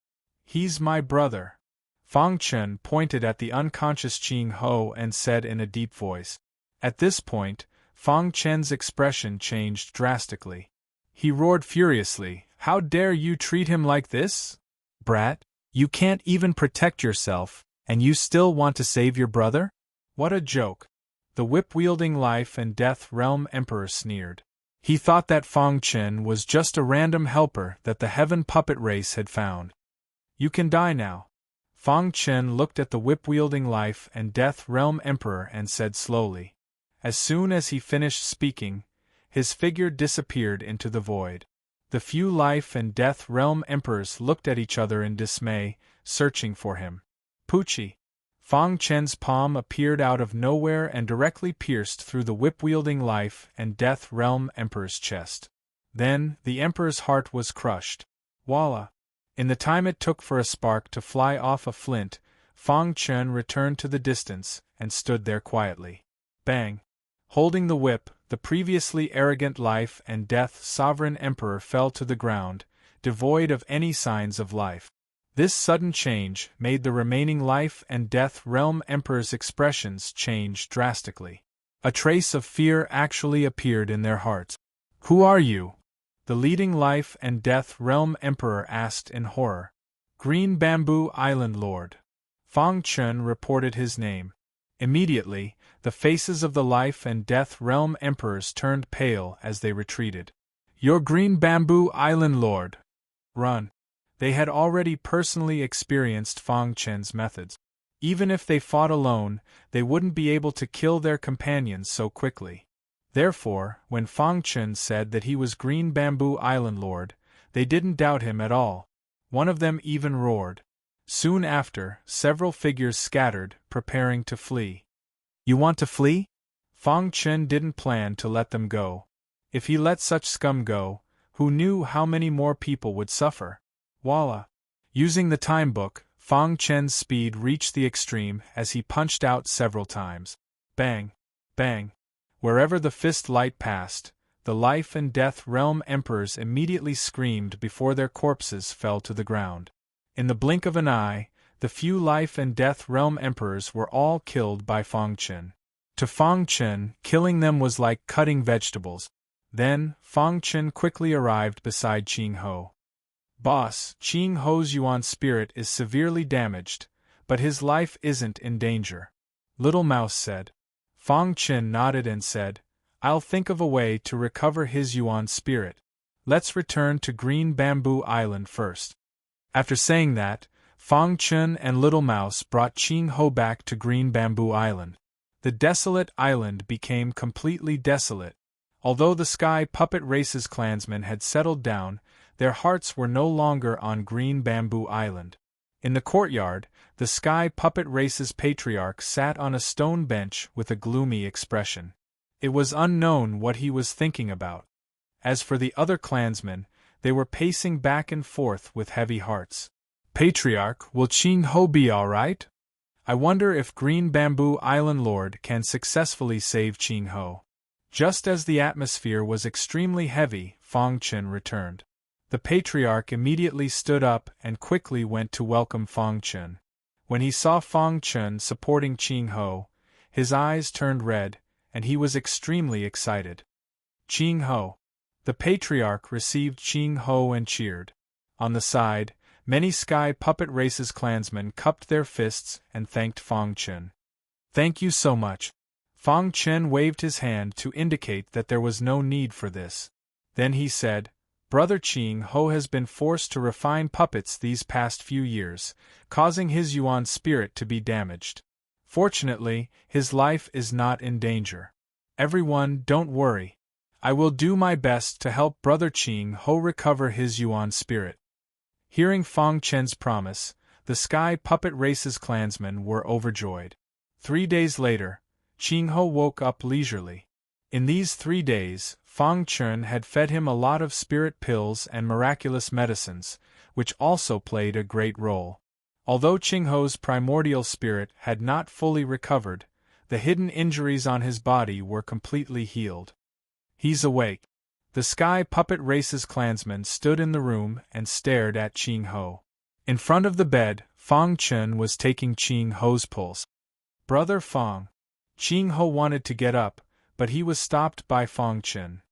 He's my brother. Fong Chen pointed at the unconscious Ching Ho and said in a deep voice. At this point, Fong Chen's expression changed drastically. He roared furiously, "How dare you treat him like this? Brat, you can't even protect yourself, and you still want to save your brother? What a joke!" The whip-wielding life and death realm emperor sneered. He thought that Fong Chen was just a random helper that the heaven puppet race had found. You can die now. Fong Chen looked at the whip-wielding life and death realm emperor and said slowly. As soon as he finished speaking, his figure disappeared into the void. The few life and death realm emperors looked at each other in dismay, searching for him. Poochie! Fong Chen's palm appeared out of nowhere and directly pierced through the whip-wielding life and death realm emperor's chest. Then, the emperor's heart was crushed. Voila! In the time it took for a spark to fly off a flint, Fong Chen returned to the distance and stood there quietly. Bang! Holding the whip, the previously arrogant life and death sovereign emperor fell to the ground, devoid of any signs of life. This sudden change made the remaining life and death realm emperor's expressions change drastically. A trace of fear actually appeared in their hearts. Who are you? The leading life and death realm emperor asked in horror. Green Bamboo Island Lord. Fong Chen reported his name. Immediately, the faces of the life and death realm emperors turned pale as they retreated. Your Green Bamboo Island Lord! Run! They had already personally experienced Fong Chen's methods. Even if they fought alone, they wouldn't be able to kill their companions so quickly. Therefore, when Fong Chen said that he was Green Bamboo Island Lord, they didn't doubt him at all. One of them even roared. Soon after, several figures scattered, preparing to flee. You want to flee? Fong Chen didn't plan to let them go. If he let such scum go, who knew how many more people would suffer? Voila! Using the time book, Fong Chen's speed reached the extreme as he punched out several times. Bang! Bang! Wherever the fist light passed, the life and death realm emperors immediately screamed before their corpses fell to the ground. In the blink of an eye, the few life and death realm emperors were all killed by Fong Chen. To Fong Chen, killing them was like cutting vegetables. Then, Fong Chen quickly arrived beside Ching Ho. Boss, Ching Ho's Yuan spirit is severely damaged, but his life isn't in danger. Little Mouse said. Fong Chen nodded and said, I'll think of a way to recover his Yuan spirit. Let's return to Green Bamboo Island first. After saying that, Fong Chen and Little Mouse brought Ching Ho back to Green Bamboo Island. The desolate island became completely desolate. Although the Sky Puppet Race's clansmen had settled down, their hearts were no longer on Green Bamboo Island. In the courtyard, the Sky Puppet Race's patriarch sat on a stone bench with a gloomy expression. It was unknown what he was thinking about. As for the other clansmen, they were pacing back and forth with heavy hearts. Patriarch, will Ching Ho be all right? I wonder if Green Bamboo Island Lord can successfully save Ching Ho. Just as the atmosphere was extremely heavy, Fong Chen returned. The patriarch immediately stood up and quickly went to welcome Fong Chen. When he saw Fong Chen supporting Ching Ho, his eyes turned red, and he was extremely excited. Ching Ho. The patriarch received Ching Ho and cheered. On the side, Many Sky Puppet Race's clansmen cupped their fists and thanked Fong Chen. "Thank you so much." Fong Chen waved his hand to indicate that there was no need for this. Then he said, "Brother Ching Ho has been forced to refine puppets these past few years, causing his yuan spirit to be damaged. Fortunately, his life is not in danger. Everyone, don't worry. I will do my best to help Brother Ching Ho recover his yuan spirit." Hearing Fong Chen's promise, the Sky Puppet Race's clansmen were overjoyed. 3 days later, Ching Ho woke up leisurely. In these 3 days, Fong Chen had fed him a lot of spirit pills and miraculous medicines, which also played a great role. Although Ching Ho's primordial spirit had not fully recovered, the hidden injuries on his body were completely healed. "He's awake." The Sky Puppet Race's clansmen stood in the room and stared at Ching Ho. In front of the bed, Fong Chen was taking Ching Ho's pulse. "Brother Fong." Ching Ho wanted to get up, but he was stopped by Fong Chen.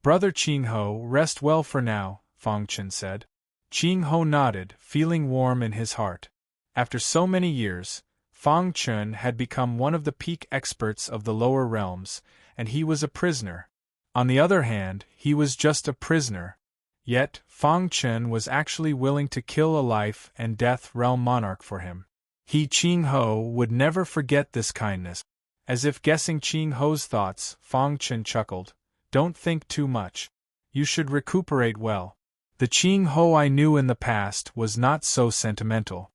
"Brother Ching Ho, rest well for now," Fong Chen said. Ching Ho nodded, feeling warm in his heart. After so many years, Fong Chen had become one of the peak experts of the lower realms, and he was a prisoner. On the other hand, he was just a prisoner. Yet, Fong Chen was actually willing to kill a life and death realm monarch for him. He, Ching Ho, would never forget this kindness. As if guessing Ching Ho's thoughts, Fong Chen chuckled. "Don't think too much. You should recuperate well. The Ching Ho I knew in the past was not so sentimental."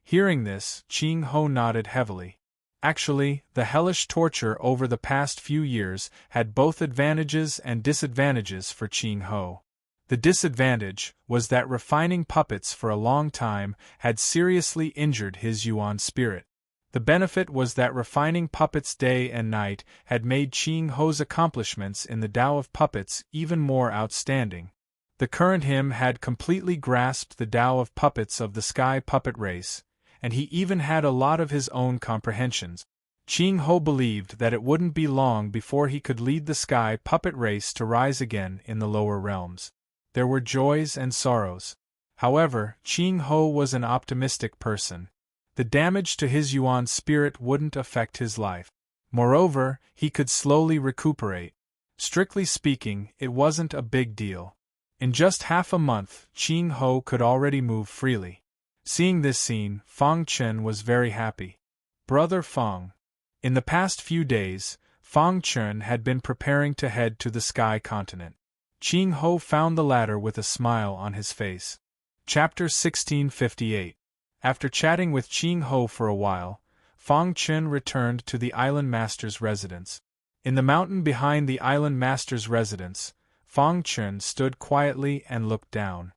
Hearing this, Ching Ho nodded heavily. Actually, the hellish torture over the past few years had both advantages and disadvantages for Ching Ho. The disadvantage was that refining puppets for a long time had seriously injured his yuan spirit. The benefit was that refining puppets day and night had made Ching Ho's accomplishments in the Tao of puppets even more outstanding. The current him had completely grasped the Tao of puppets of the Sky Puppet Race, and he even had a lot of his own comprehensions. Ching Ho believed that it wouldn't be long before he could lead the Sky Puppet Race to rise again in the lower realms. There were joys and sorrows. However, Ching Ho was an optimistic person. The damage to his yuan spirit wouldn't affect his life. Moreover, he could slowly recuperate. Strictly speaking, it wasn't a big deal. In just half a month, Ching Ho could already move freely. Seeing this scene, Fong Chen was very happy. "Brother Fong." In the past few days, Fong Chen had been preparing to head to the Sky Continent. Ching Ho found the latter with a smile on his face. Chapter 1658. After chatting with Ching Ho for a while, Fong Chen returned to the Island Master's residence. In the mountain behind the Island Master's residence, Fong Chen stood quietly and looked down.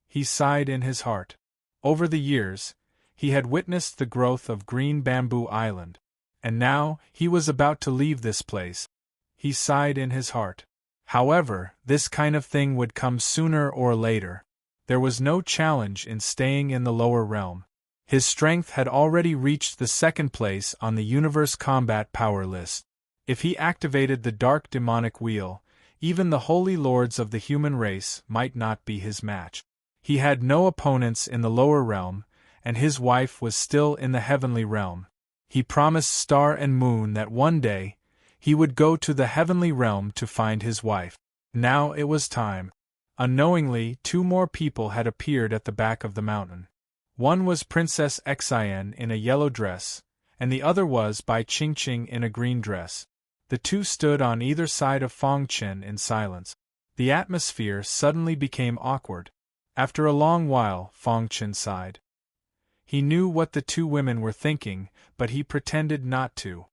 He sighed in his heart. Over the years, he had witnessed the growth of Green Bamboo Island, and now he was about to leave this place. He sighed in his heart. However, this kind of thing would come sooner or later. There was no challenge in staying in the lower realm. His strength had already reached the second place on the Universe Combat Power list. If he activated the Dark Demonic Wheel, even the Holy Lords of the human race might not be his match. He had no opponents in the lower realm, and his wife was still in the heavenly realm. He promised Star and Moon that one day, he would go to the heavenly realm to find his wife. Now it was time. Unknowingly, 2 more people had appeared at the back of the mountain. One was Princess Xian in a yellow dress, and the other was Bai Qingqing in a green dress. The 2 stood on either side of Fong Chen in silence. The atmosphere suddenly became awkward. After a long while, Fong Chen sighed. He knew what the 2 women were thinking, but he pretended not to.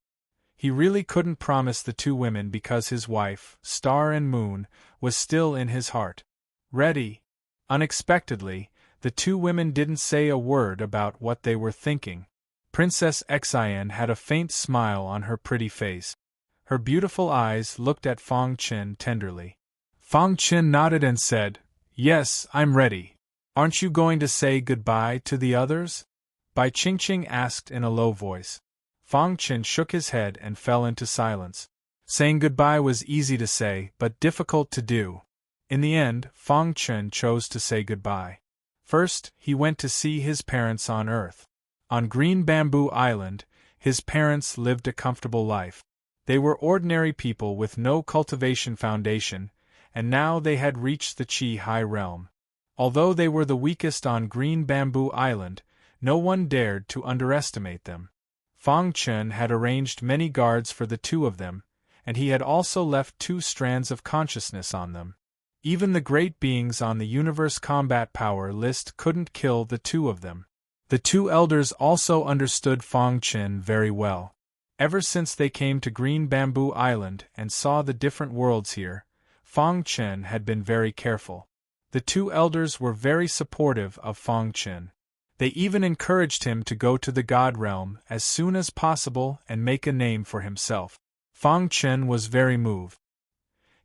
He really couldn't promise the 2 women because his wife, Star and Moon, was still in his heart. "Ready." Unexpectedly, the 2 women didn't say a word about what they were thinking. Princess Xian had a faint smile on her pretty face. Her beautiful eyes looked at Fong Chen tenderly. Fong Chen nodded and said, "Yes, I'm ready. Aren't you going to say goodbye to the others?" Bai Qingqing asked in a low voice. Fong Chen shook his head and fell into silence. Saying goodbye was easy to say, but difficult to do. In the end, Fong Chen chose to say goodbye. First, he went to see his parents on Earth. On Green Bamboo Island, his parents lived a comfortable life. They were ordinary people with no cultivation foundation, and now they had reached the Chi High Realm. Although they were the weakest on Green Bamboo Island, no one dared to underestimate them. Fang Chen had arranged many guards for the two of them, and he had also left 2 strands of consciousness on them. Even the great beings on the universe combat power list couldn't kill the 2 of them. The 2 elders also understood Fang Chen very well. Ever since they came to Green Bamboo Island and saw the different worlds here, Fang Chen had been very careful. The 2 elders were very supportive of Fang Chen. They even encouraged him to go to the God Realm as soon as possible and make a name for himself. Fang Chen was very moved.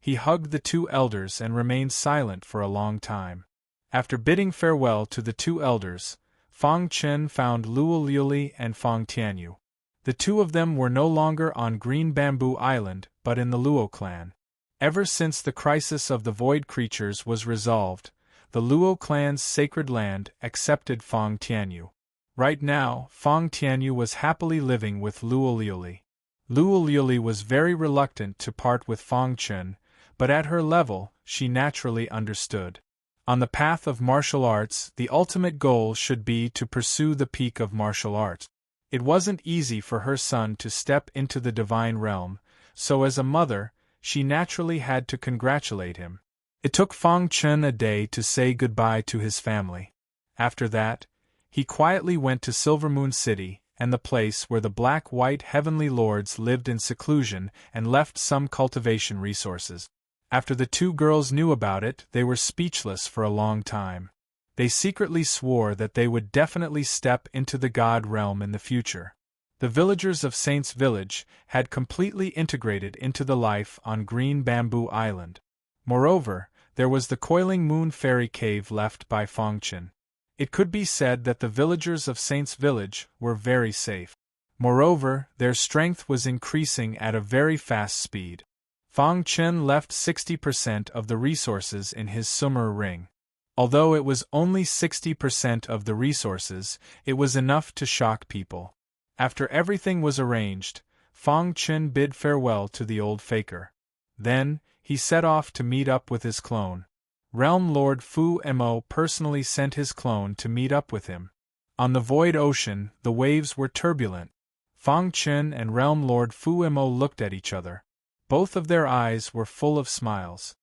He hugged the 2 elders and remained silent for a long time. After bidding farewell to the 2 elders, Fang Chen found Luo Liuli and Fang Tianyu. The 2 of them were no longer on Green Bamboo Island, but in the Luo clan. Ever since the crisis of the void creatures was resolved, the Luo clan's sacred land accepted Fang Tianyu. Right now, Fang Tianyu was happily living with Luo Liuli. Luo Liuli was very reluctant to part with Fang Chen, but at her level, she naturally understood. On the path of martial arts, the ultimate goal should be to pursue the peak of martial arts. It wasn't easy for her son to step into the divine realm, so as a mother, she naturally had to congratulate him. It took Fang Chen a day to say goodbye to his family. After that, he quietly went to Silvermoon City, and the place where the black-white heavenly lords lived in seclusion, and left some cultivation resources. After the 2 girls knew about it, they were speechless for a long time. They secretly swore that they would definitely step into the God realm in the future. The villagers of Saint's Village had completely integrated into the life on Green Bamboo Island. Moreover, there was the Coiling Moon Fairy Cave left by Fang Chen. It could be said that the villagers of Saint's Village were very safe. Moreover, their strength was increasing at a very fast speed. Fang Chen left 60% of the resources in his Summer ring. Although it was only 60% of the resources, it was enough to shock people. After everything was arranged, Fang Chen bid farewell to the old faker. Then, he set off to meet up with his clone. Realm Lord Fu Mo personally sent his clone to meet up with him. On the void ocean, the waves were turbulent. Fang Chen and Realm Lord Fu Mo looked at each other. Both of their eyes were full of smiles.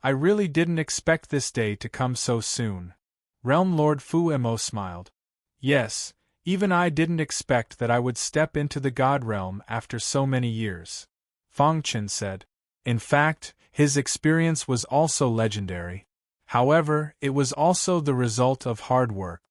I really didn't expect this day to come so soon. Realm Lord Fu Mo smiled. Yes, even I didn't expect that I would step into the God realm after so many years. Fang Chen said. In fact, his experience was also legendary. However, it was also the result of hard work.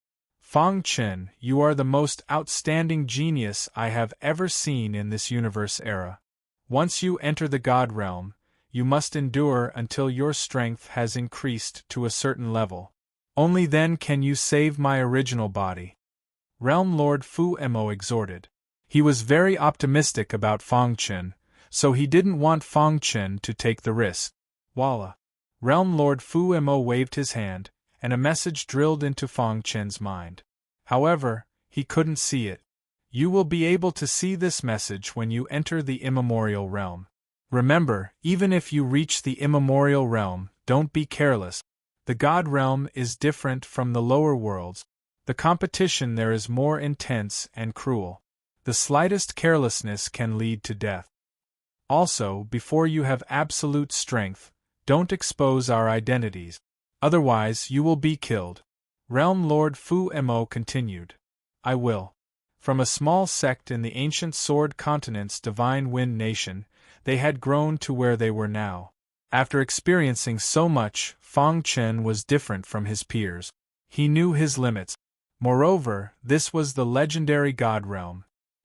Fang Chen, you are the most outstanding genius I have ever seen in this universe era. Once you enter the God realm, you must endure until your strength has increased to a certain level. Only then can you save my original body. Realm Lord Fu Mo exhorted. He was very optimistic about Fang Chen, so he didn't want Fang Chen to take the risk. Voila! Realm Lord Fu Mo waved his hand, and a message drilled into Fang Chen's mind. However, he couldn't see it. You will be able to see this message when you enter the immemorial realm. Remember, even if you reach the immemorial realm, don't be careless. The God realm is different from the lower worlds. The competition there is more intense and cruel. The slightest carelessness can lead to death. Also, before you have absolute strength, don't expose our identities. Otherwise, you will be killed. Realm Lord Fu Mo continued. I will. From a small sect in the ancient Sword Continent's Divine Wind Nation, they had grown to where they were now. After experiencing so much, Fang Chen was different from his peers. He knew his limits. Moreover, this was the legendary God realm.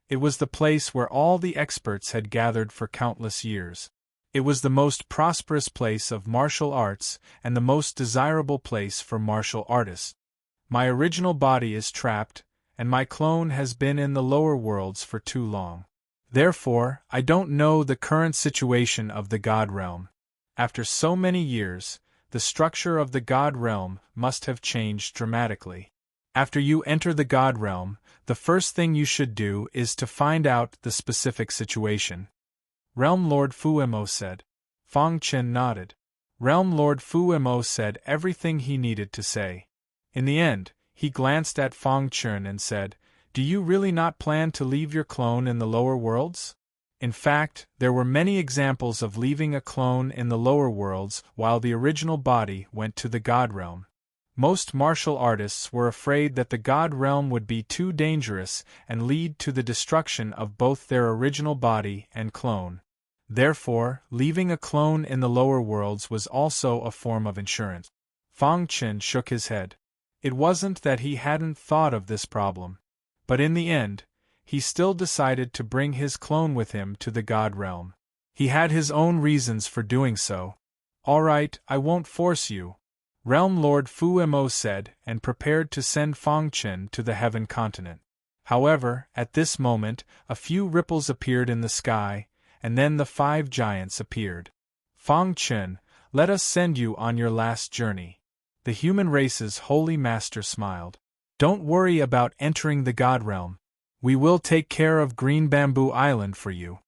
It was the place where all the experts had gathered for countless years. It was the most prosperous place of martial arts and the most desirable place for martial artists. My original body is trapped, and my clone has been in the lower worlds for too long. Therefore, I don't know the current situation of the God realm. After so many years, the structure of the God realm must have changed dramatically. After you enter the God realm, the first thing you should do is to find out the specific situation. Realm Lord Fuemo said. Fang Chen nodded. Realm Lord Fuemo said everything he needed to say. In the end, he glanced at Fang Chen and said, "Do you really not plan to leave your clone in the lower worlds?" In fact, there were many examples of leaving a clone in the lower worlds while the original body went to the God realm. Most martial artists were afraid that the God realm would be too dangerous and lead to the destruction of both their original body and clone. Therefore, leaving a clone in the lower worlds was also a form of insurance. Fang Chen shook his head. It wasn't that he hadn't thought of this problem. But in the end, he still decided to bring his clone with him to the God realm. He had his own reasons for doing so. "All right, I won't force you," Realm Lord Fuemo said, and prepared to send Fang Chen to the Heaven Continent. However, at this moment, a few ripples appeared in the sky, and then the 5 giants appeared. "Fang Chen, let us send you on your last journey." The human race's holy master smiled. "Don't worry about entering the God realm. We will take care of Green Bamboo Island for you."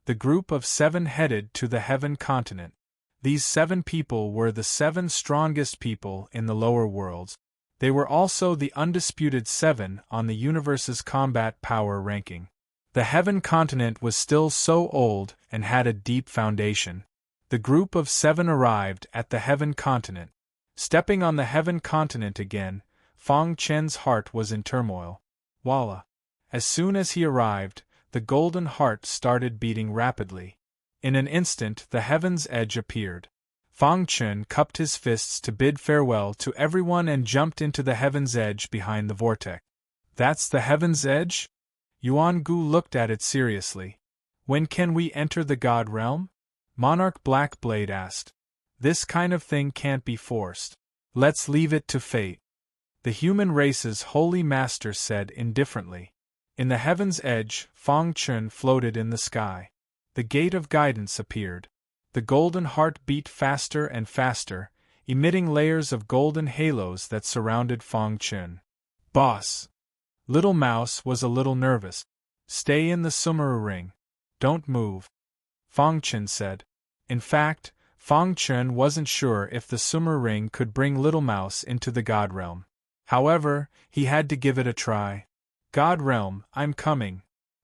The group of 7 headed to the Heaven Continent. These 7 people were the 7 strongest people in the lower worlds. They were also the undisputed 7 on the universe's combat power ranking. The Heaven Continent was still so old and had a deep foundation. The group of 7 arrived at the Heaven Continent. Stepping on the Heaven Continent again, Fang Chen's heart was in turmoil. Voila! As soon as he arrived, the golden heart started beating rapidly. In an instant the heaven's edge appeared. Fang Chen cupped his fists to bid farewell to everyone and jumped into the heaven's edge behind the vortex. "That's the heaven's edge?" Yuan Gu looked at it seriously. "When can we enter the God realm?" Monarch Blackblade asked. "This kind of thing can't be forced. Let's leave it to fate," the human race's holy master said indifferently. In the heaven's edge, Fang Chen floated in the sky. The gate of guidance appeared. The golden heart beat faster and faster, emitting layers of golden halos that surrounded Fang Chen. "Boss!" Little Mouse was a little nervous. "Stay in the Sumeru ring. Don't move," Fang Chen said. In fact, Fang Chen wasn't sure if the Sumeru ring could bring Little Mouse into the God realm. However, he had to give it a try. "God realm, I'm coming."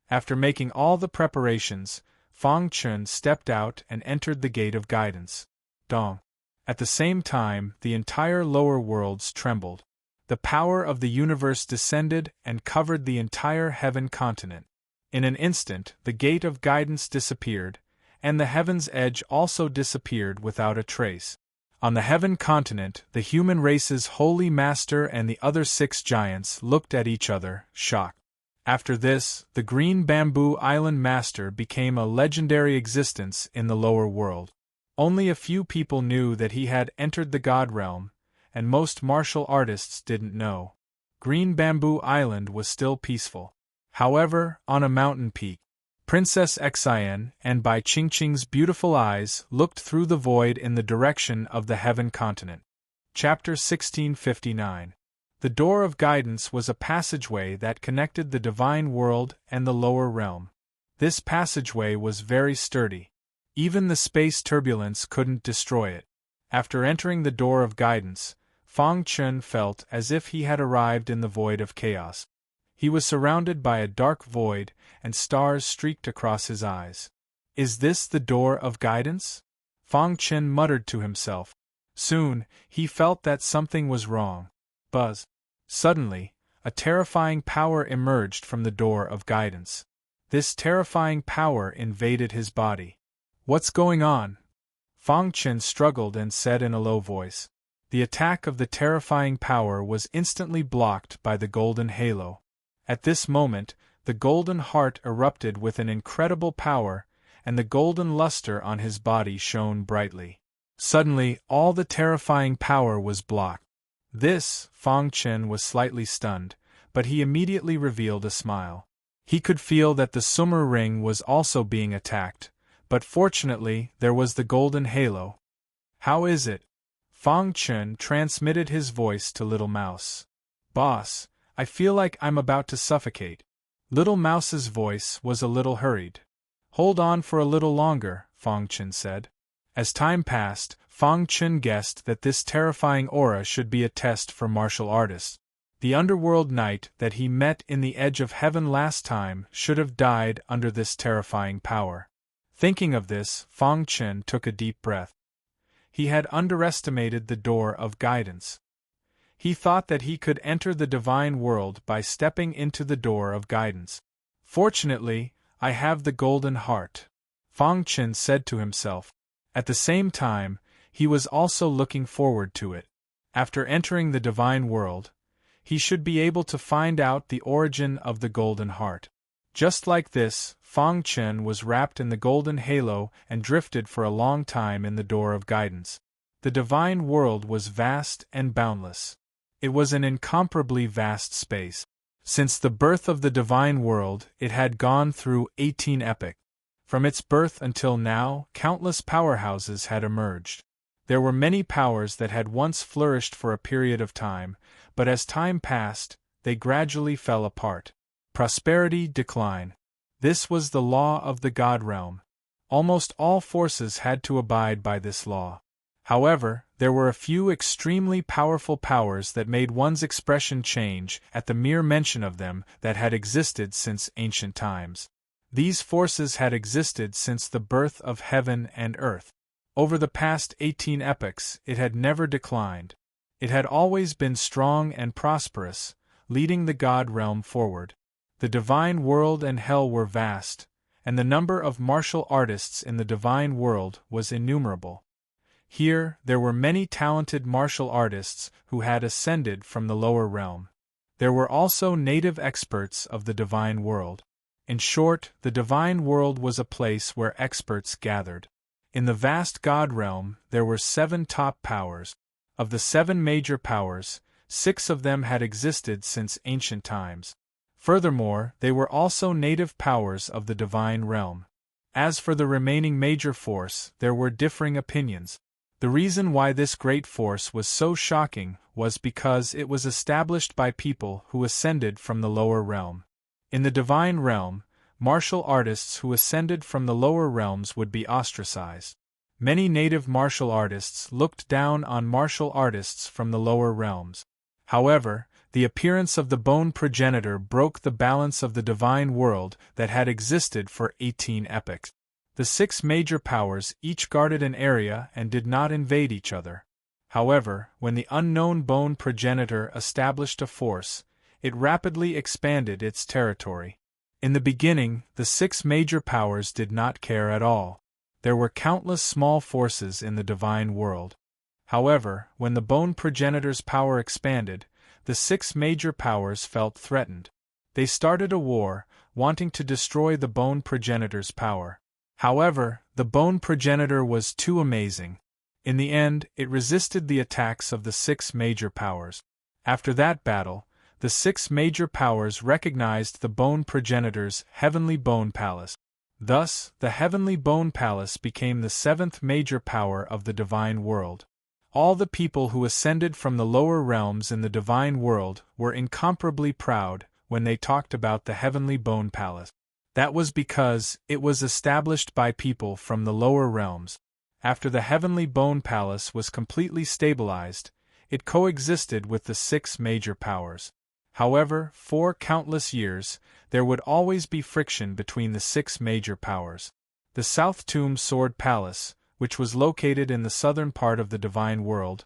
After making all the preparations, Fang Chen stepped out and entered the gate of guidance. Dong. At the same time, the entire lower worlds trembled. The power of the universe descended and covered the entire Heaven Continent. In an instant, the gate of guidance disappeared, and the heaven's edge also disappeared without a trace. On the Heaven Continent, the human race's holy master and the other 6 giants looked at each other, shocked. After this, the Green Bamboo Island Master became a legendary existence in the lower world. Only a few people knew that he had entered the God realm, and most martial artists didn't know. Green Bamboo Island was still peaceful. However, on a mountain peak, Princess Xian and Bai Qingqing's beautiful eyes looked through the void in the direction of the Heaven Continent. Chapter 1659. The door of guidance was a passageway that connected the divine world and the lower realm. This passageway was very sturdy. Even the space turbulence couldn't destroy it. After entering the door of guidance, Fang Chen felt as if he had arrived in the void of chaos. He was surrounded by a dark void, and stars streaked across his eyes. "Is this the door of guidance?" Fang Chen muttered to himself. Soon, he felt that something was wrong. Buzz. Suddenly, a terrifying power emerged from the door of guidance. This terrifying power invaded his body. "What's going on?" Fang Chen struggled and said in a low voice. The attack of the terrifying power was instantly blocked by the golden halo. At this moment, the golden heart erupted with an incredible power, and the golden luster on his body shone brightly. Suddenly, all the terrifying power was blocked. This, Fang Chen was slightly stunned, but he immediately revealed a smile. He could feel that the Sumeru ring was also being attacked, but fortunately there was the golden halo. "How is it?" Fang Chun transmitted his voice to Little Mouse. "Boss, I feel like I'm about to suffocate." Little Mouse's voice was a little hurried. "Hold on for a little longer," Fang Chun said. As time passed, Fang Chun guessed that this terrifying aura should be a test for martial artists. The underworld knight that he met in the edge of heaven last time should have died under this terrifying power. Thinking of this, Fang Chun took a deep breath. He had underestimated the door of guidance. He thought that he could enter the divine world by stepping into the door of guidance. "Fortunately, I have the golden heart," Fang Chun said to himself. At the same time, he was also looking forward to it. After entering the divine world, he should be able to find out the origin of the golden heart. Just like this, Fang Chun was wrapped in the golden halo and drifted for a long time in the door of guidance. The divine world was vast and boundless. It was an incomparably vast space. Since the birth of the divine world, it had gone through 18 epochs. From its birth until now, countless powerhouses had emerged. There were many powers that had once flourished for a period of time, but as time passed, they gradually fell apart. Prosperity, decline. This was the law of the God realm. Almost all forces had to abide by this law. However, there were a few extremely powerful powers that made one's expression change at the mere mention of them that had existed since ancient times. These forces had existed since the birth of heaven and earth. Over the past 18 epochs, it had never declined. It had always been strong and prosperous, leading the God realm forward. The divine world and hell were vast, and the number of martial artists in the divine world was innumerable. Here, there were many talented martial artists who had ascended from the lower realm. There were also native experts of the divine world. In short, the divine world was a place where experts gathered. In the vast God realm, there were 7 top powers. Of the 7 major powers, 6 of them had existed since ancient times. Furthermore, they were also native powers of the divine realm. As for the remaining major force, there were differing opinions. The reason why this great force was so shocking was because it was established by people who ascended from the lower realm. In the divine realm, martial artists who ascended from the lower realms would be ostracized. Many native martial artists looked down on martial artists from the lower realms. However, the appearance of the bone progenitor broke the balance of the divine world that had existed for 18 epochs. The 6 major powers each guarded an area and did not invade each other. However, when the unknown bone progenitor established a force, it rapidly expanded its territory. In the beginning, the 6 major powers did not care at all. There were countless small forces in the divine world. However, when the bone progenitor's power expanded, the 6 major powers felt threatened. They started a war, wanting to destroy the bone progenitor's power. However, the bone progenitor was too amazing. In the end, it resisted the attacks of the 6 major powers. After that battle, the 6 major powers recognized the bone progenitor's heavenly bone palace. Thus, the heavenly bone palace became the 7th major power of the divine world. All the people who ascended from the lower realms in the divine world were incomparably proud when they talked about the heavenly bone palace. That was because it was established by people from the lower realms. After the heavenly bone palace was completely stabilized, it coexisted with the 6 major powers. However, for countless years, there would always be friction between the 6 major powers. The South Tomb Sword Palace, which was located in the southern part of the divine world,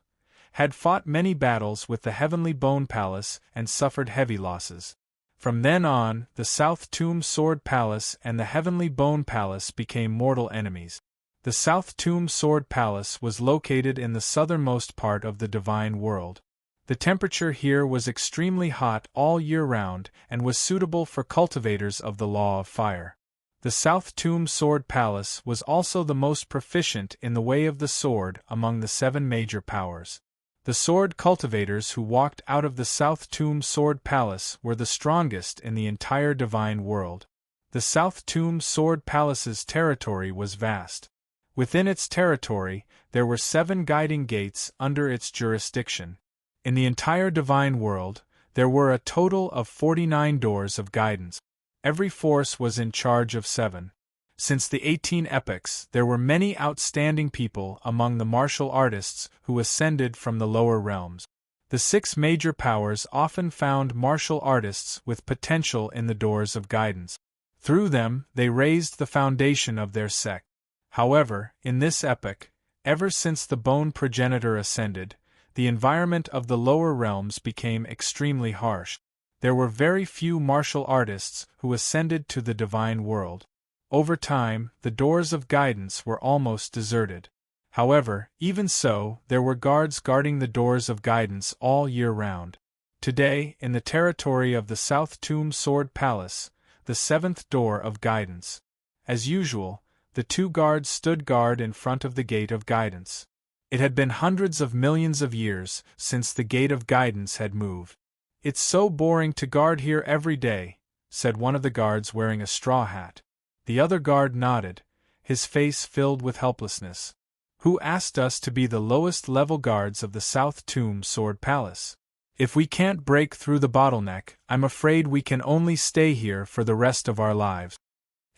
had fought many battles with the heavenly bone palace and suffered heavy losses. From then on, the South Tomb Sword Palace and the heavenly bone palace became mortal enemies. The South Tomb Sword Palace was located in the southernmost part of the divine world. The temperature here was extremely hot all year round and was suitable for cultivators of the law of fire. The South Tomb Sword Palace was also the most proficient in the way of the sword among the 7 major powers. The sword cultivators who walked out of the South Tomb Sword Palace were the strongest in the entire divine world. The South Tomb Sword Palace's territory was vast. Within its territory, there were 7 guiding gates under its jurisdiction. In the entire divine world, there were a total of 49 doors of guidance. Every force was in charge of 7. Since the 18 epochs, there were many outstanding people among the martial artists who ascended from the lower realms. The 6 major powers often found martial artists with potential in the doors of guidance. Through them, they raised the foundation of their sect. However, in this epoch, ever since the bone progenitor ascended, the environment of the lower realms became extremely harsh. There were very few martial artists who ascended to the divine world. Over time, the doors of guidance were almost deserted. However, even so, there were guards guarding the doors of guidance all year round. Today, in the territory of the South Tomb Sword Palace, the 7th door of guidance. As usual, the 2 guards stood guard in front of the gate of guidance. It had been hundreds of millions of years since the gate of guidance had moved. "It's so boring to guard here every day," said one of the guards wearing a straw hat. The other guard nodded, his face filled with helplessness. "Who asked us to be the lowest level guards of the South Tomb Sword Palace? If we can't break through the bottleneck, I'm afraid we can only stay here for the rest of our lives."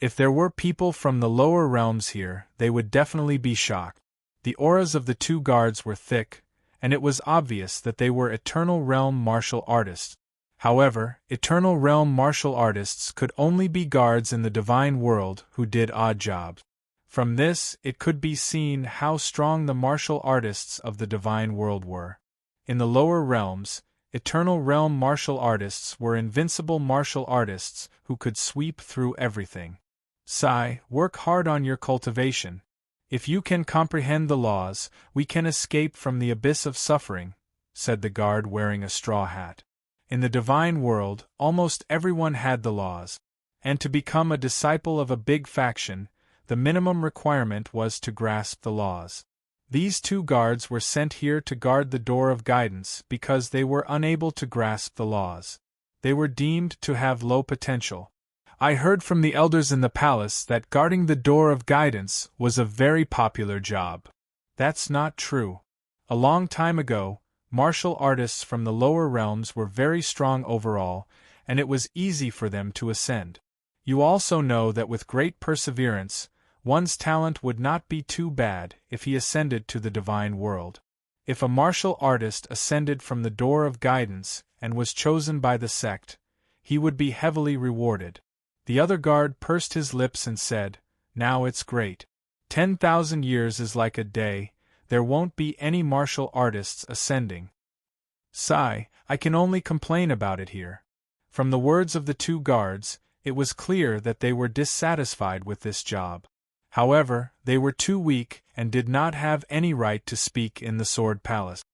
If there were people from the lower realms here, they would definitely be shocked. The auras of the 2 guards were thick, and it was obvious that they were Eternal Realm martial artists. However, Eternal Realm martial artists could only be guards in the divine world who did odd jobs. From this, it could be seen how strong the martial artists of the divine world were. In the lower realms, Eternal Realm martial artists were invincible martial artists who could sweep through everything. "Sai, work hard on your cultivation. If you can comprehend the laws, we can escape from the abyss of suffering," said the guard wearing a straw hat. In the divine world, almost everyone had the laws. And to become a disciple of a big faction, the minimum requirement was to grasp the laws. These 2 guards were sent here to guard the door of guidance because they were unable to grasp the laws. They were deemed to have low potential. "I heard from the elders in the palace that guarding the door of guidance was a very popular job." That's not true. A long time ago, martial artists from the lower realms were very strong overall, and it was easy for them to ascend. You also know that with great perseverance, one's talent would not be too bad if he ascended to the divine world. If a martial artist ascended from the door of guidance and was chosen by the sect, he would be heavily rewarded. The other guard pursed his lips and said, "Now it's great. 10,000 years is like a day, there won't be any martial artists ascending." "Sigh, I can only complain about it here." From the words of the 2 guards, it was clear that they were dissatisfied with this job. However, they were too weak and did not have any right to speak in the Sword Palace.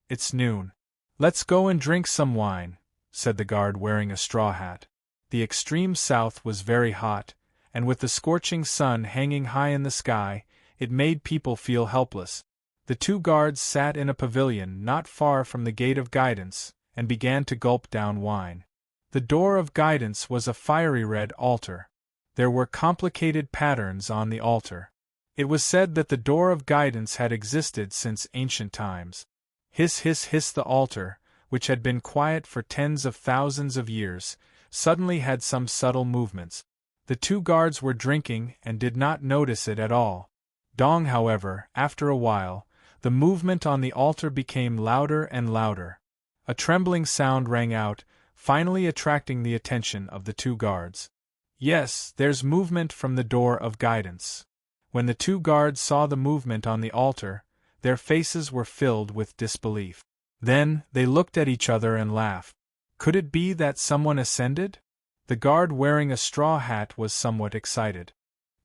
"It's noon. Let's go and drink some wine," said the guard wearing a straw hat. The extreme south was very hot, and with the scorching sun hanging high in the sky, it made people feel helpless. The 2 guards sat in a pavilion not far from the gate of guidance, and began to gulp down wine. The door of guidance was a fiery red altar. There were complicated patterns on the altar. It was said that the door of guidance had existed since ancient times. Hiss hiss hiss, the altar, which had been quiet for tens of thousands of years, suddenly had some subtle movements. The 2 guards were drinking and did not notice it at all. Dong, however, after a while, the movement on the altar became louder and louder. A trembling sound rang out, finally attracting the attention of the 2 guards. "Yes, there's movement from the door of guidance." When the 2 guards saw the movement on the altar, their faces were filled with disbelief. Then, they looked at each other and laughed. Could it be that someone ascended? The guard wearing a straw hat was somewhat excited.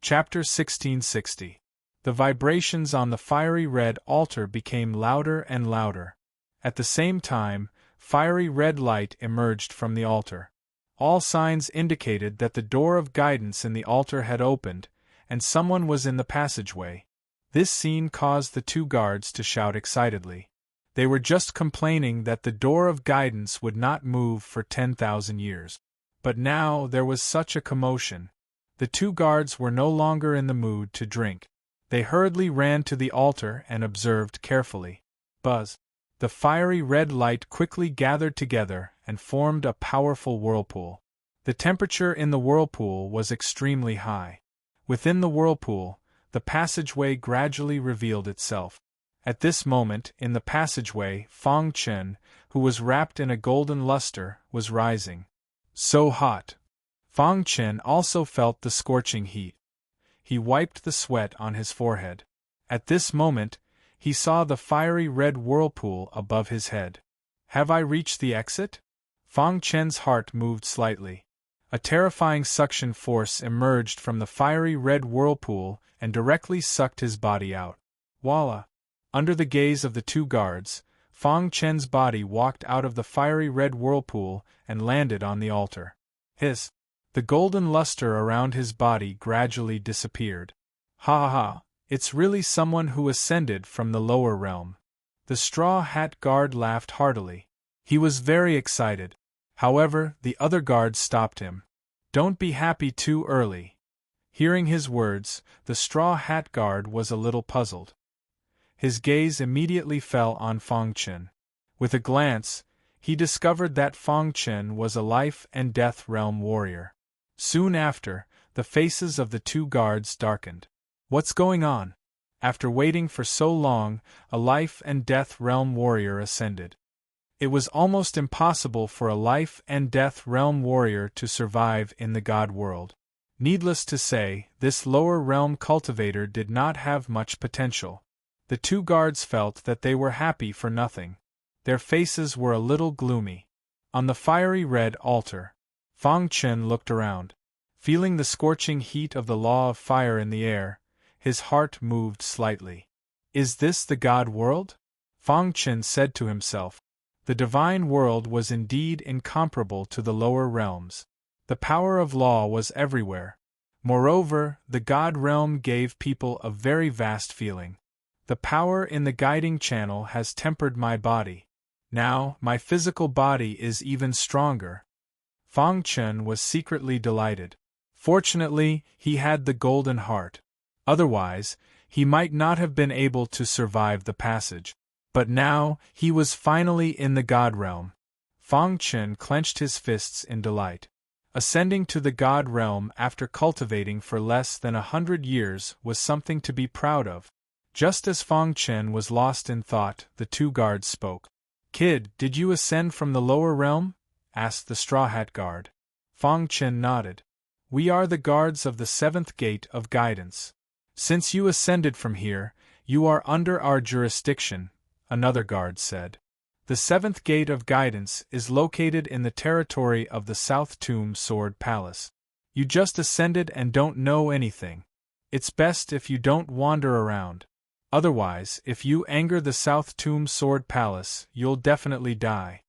Chapter 1660. The vibrations on the fiery red altar became louder and louder. At the same time, fiery red light emerged from the altar. All signs indicated that the door of guidance in the altar had opened, and someone was in the passageway. This scene caused the 2 guards to shout excitedly. They were just complaining that the door of guidance would not move for 10,000 years. But now there was such a commotion. The 2 guards were no longer in the mood to drink. They hurriedly ran to the altar and observed carefully. Buzz! The fiery red light quickly gathered together and formed a powerful whirlpool. The temperature in the whirlpool was extremely high. Within the whirlpool, the passageway gradually revealed itself. At this moment, in the passageway, Fang Chen, who was wrapped in a golden luster, was rising. So hot! Fang Chen also felt the scorching heat. He wiped the sweat on his forehead. At this moment, he saw the fiery red whirlpool above his head. Have I reached the exit? Fang Chen's heart moved slightly. A terrifying suction force emerged from the fiery red whirlpool and directly sucked his body out. Voila! Under the gaze of the two guards, Fang Chen's body walked out of the fiery red whirlpool and landed on the altar. The golden luster around his body gradually disappeared. Ha ha ha! It's really someone who ascended from the lower realm. The straw hat guard laughed heartily. He was very excited. However, the other guards stopped him. Don't be happy too early. Hearing his words, the straw hat guard was a little puzzled. His gaze immediately fell on Fang Chen. With a glance, he discovered that Fang Chen was a life-and-death realm warrior. Soon after, the faces of the two guards darkened. What's going on? After waiting for so long, a life-and-death realm warrior ascended. It was almost impossible for a life-and-death realm warrior to survive in the God world. Needless to say, this lower realm cultivator did not have much potential. The two guards felt that they were happy for nothing. Their faces were a little gloomy. On the fiery red altar, Fang Chen looked around. Feeling the scorching heat of the law of fire in the air, his heart moved slightly. Is this the God world? Fang Chen said to himself. The divine world was indeed incomparable to the lower realms. The power of law was everywhere. Moreover, the God realm gave people a very vast feeling. The power in the guiding channel has tempered my body. Now, my physical body is even stronger. Fang Chen was secretly delighted. Fortunately, he had the golden heart. Otherwise, he might not have been able to survive the passage. But now, he was finally in the God realm. Fang Chen clenched his fists in delight. Ascending to the God realm after cultivating for less than 100 years was something to be proud of. Just as Fang Chen was lost in thought, the two guards spoke. Kid, did you ascend from the lower realm? Asked the straw hat guard. Fang Chen nodded. We are the guards of the 7th gate of guidance. Since you ascended from here, you are under our jurisdiction, another guard said. The 7th gate of guidance is located in the territory of the South Tomb Sword Palace. You just ascended and don't know anything. It's best if you don't wander around. Otherwise, if you anger the South Tomb Sword Palace, you'll definitely die.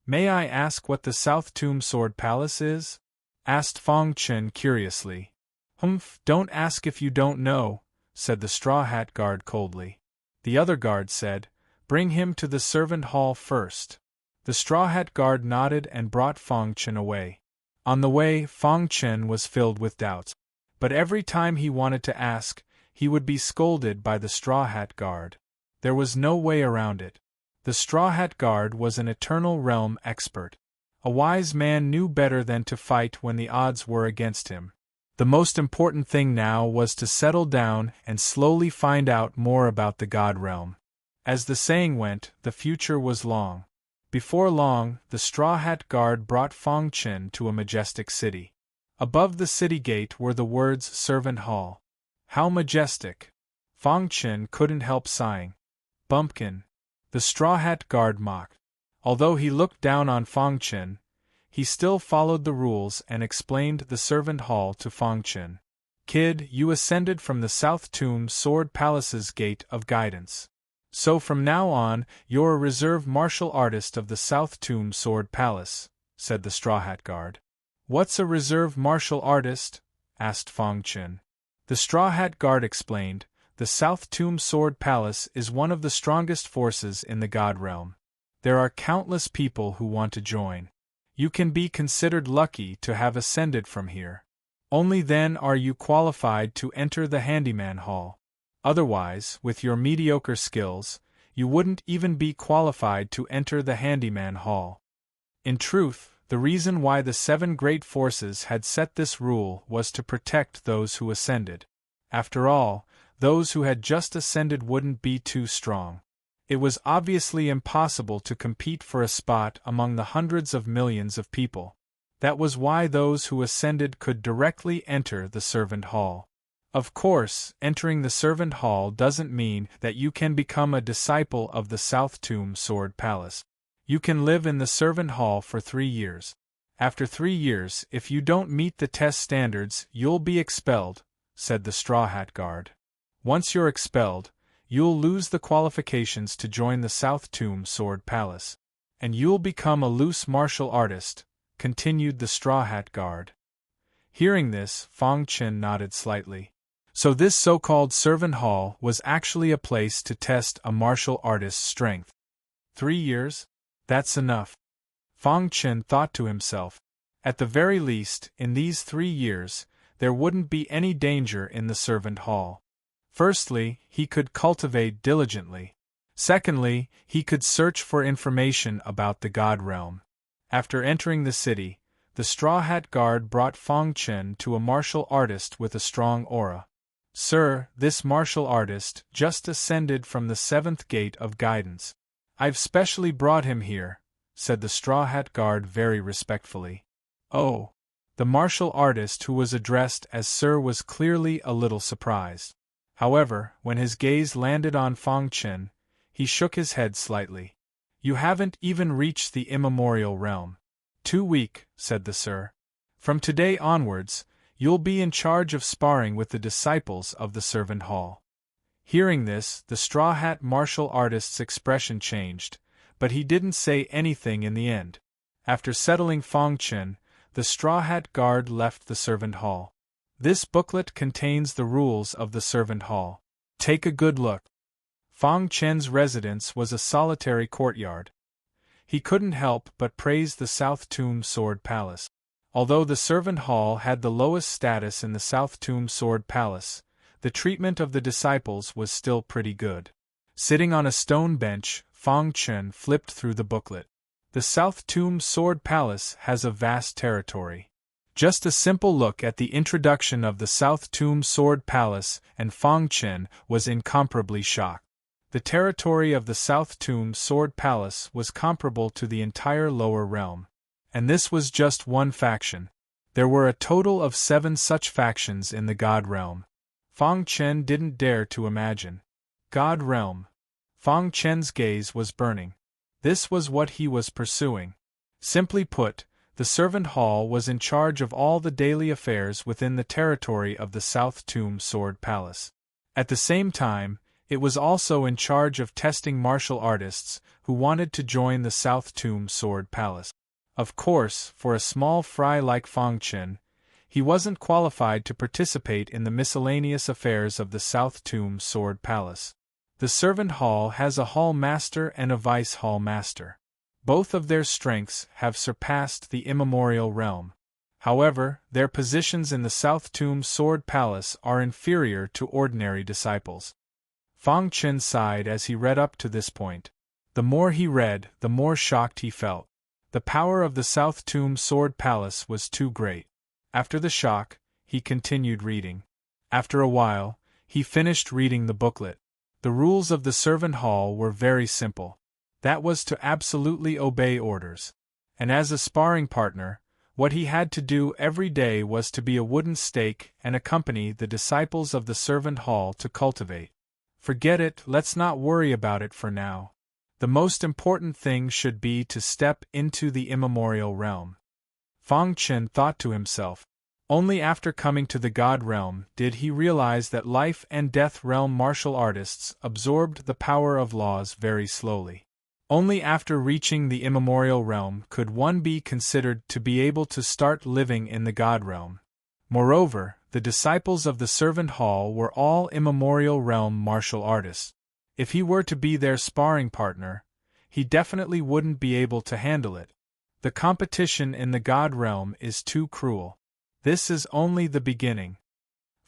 May I ask what the South Tomb Sword Palace is? Asked Fang Chen curiously. Humph, don't ask if you don't know, said the straw hat guard coldly. The other guard said, bring him to the servant hall first. The straw hat guard nodded and brought Fang Chen away. On the way, Fang Chen was filled with doubts. But every time he wanted to ask, he would be scolded by the straw hat guard. There was no way around it. The straw hat guard was an eternal realm expert. A wise man knew better than to fight when the odds were against him. The most important thing now was to settle down and slowly find out more about the God realm. As the saying went, the future was long. Before long, the straw hat guard brought Fang Chen to a majestic city. Above the city gate were the words Servant Hall. How majestic! Fang Chen couldn't help sighing. Bumpkin! The straw hat guard mocked. Although he looked down on Fang Chen, he still followed the rules and explained the servant hall to Fang Chen. Kid, you ascended from the South Tomb Sword Palace's gate of guidance. So from now on, you're a reserve martial artist of the South Tomb Sword Palace, said the straw hat guard. What's a reserve martial artist? Asked Fang Chen. The straw hat guard explained, the South Tomb Sword Palace is one of the strongest forces in the God realm. There are countless people who want to join. You can be considered lucky to have ascended from here. Only then are you qualified to enter the Handyman Hall. Otherwise, with your mediocre skills, you wouldn't even be qualified to enter the Handyman Hall. In truth, the reason why the 7 great forces had set this rule was to protect those who ascended. After all, those who had just ascended wouldn't be too strong. It was obviously impossible to compete for a spot among the hundreds of millions of people. That was why those who ascended could directly enter the servant hall. Of course, entering the servant hall doesn't mean that you can become a disciple of the South Tomb Sword Palace. You can live in the servant hall for 3 years. After 3 years, if you don't meet the test standards, you'll be expelled, said the Straw Hat Guard. Once you're expelled, you'll lose the qualifications to join the South Tomb Sword Palace. And you'll become a loose martial artist, continued the Straw Hat Guard. Hearing this, Fong Chen nodded slightly. So this so-called servant hall was actually a place to test a martial artist's strength. 3 years? That's enough. Fong Chen thought to himself. At the very least, in these 3 years, there wouldn't be any danger in the servant hall. Firstly, he could cultivate diligently. Secondly, he could search for information about the God Realm. After entering the city, the Straw Hat Guard brought Fong Chen to a martial artist with a strong aura. Sir, this martial artist just ascended from the 7th gate of guidance. I've specially brought him here, said the Straw Hat Guard very respectfully. Oh. The martial artist who was addressed as Sir was clearly a little surprised. However, when his gaze landed on Fong Chen, he shook his head slightly. You haven't even reached the immemorial realm. Too weak, said the Sir. From today onwards, you'll be in charge of sparring with the disciples of the servant hall. Hearing this, the Straw Hat martial artist's expression changed, but he didn't say anything in the end. After settling Fong Chen, the Straw Hat Guard left the servant hall. This booklet contains the rules of the servant hall. Take a good look. Fong Chen's residence was a solitary courtyard. He couldn't help but praise the South Tomb Sword Palace. Although the servant hall had the lowest status in the South Tomb Sword Palace, the treatment of the disciples was still pretty good. Sitting on a stone bench, Fong Chen flipped through the booklet. The South Tomb Sword Palace has a vast territory. Just a simple look at the introduction of the South Tomb Sword Palace and Fong Chen was incomparably shocked. The territory of the South Tomb Sword Palace was comparable to the entire lower realm. And this was just one faction. There were a total of 7 such factions in the God Realm. Fong Chen didn't dare to imagine. God Realm. Fong Chen's gaze was burning. This was what he was pursuing. Simply put, the servant hall was in charge of all the daily affairs within the territory of the South Tomb Sword Palace. At the same time, it was also in charge of testing martial artists who wanted to join the South Tomb Sword Palace. Of course, for a small fry like Fong Chen, he wasn't qualified to participate in the miscellaneous affairs of the South Tomb Sword Palace. The servant hall has a hall master and a vice hall master. Both of their strengths have surpassed the immemorial realm. However, their positions in the South Tomb Sword Palace are inferior to ordinary disciples. Fong Chen sighed as he read up to this point. The more he read, the more shocked he felt. The power of the South Tomb Sword Palace was too great. After the shock, he continued reading. After a while, he finished reading the booklet. The rules of the servant hall were very simple. That was to absolutely obey orders. And as a sparring partner, what he had to do every day was to be a wooden stake and accompany the disciples of the servant hall to cultivate. Forget it, let's not worry about it for now. The most important thing should be to step into the immemorial realm. Fong Chen thought to himself. Only after coming to the God Realm did he realize that life and death realm martial artists absorbed the power of laws very slowly. Only after reaching the immemorial realm could one be considered to be able to start living in the God Realm. Moreover, the disciples of the servant hall were all immemorial realm martial artists. If he were to be their sparring partner, he definitely wouldn't be able to handle it. The competition in the God Realm is too cruel. This is only the beginning.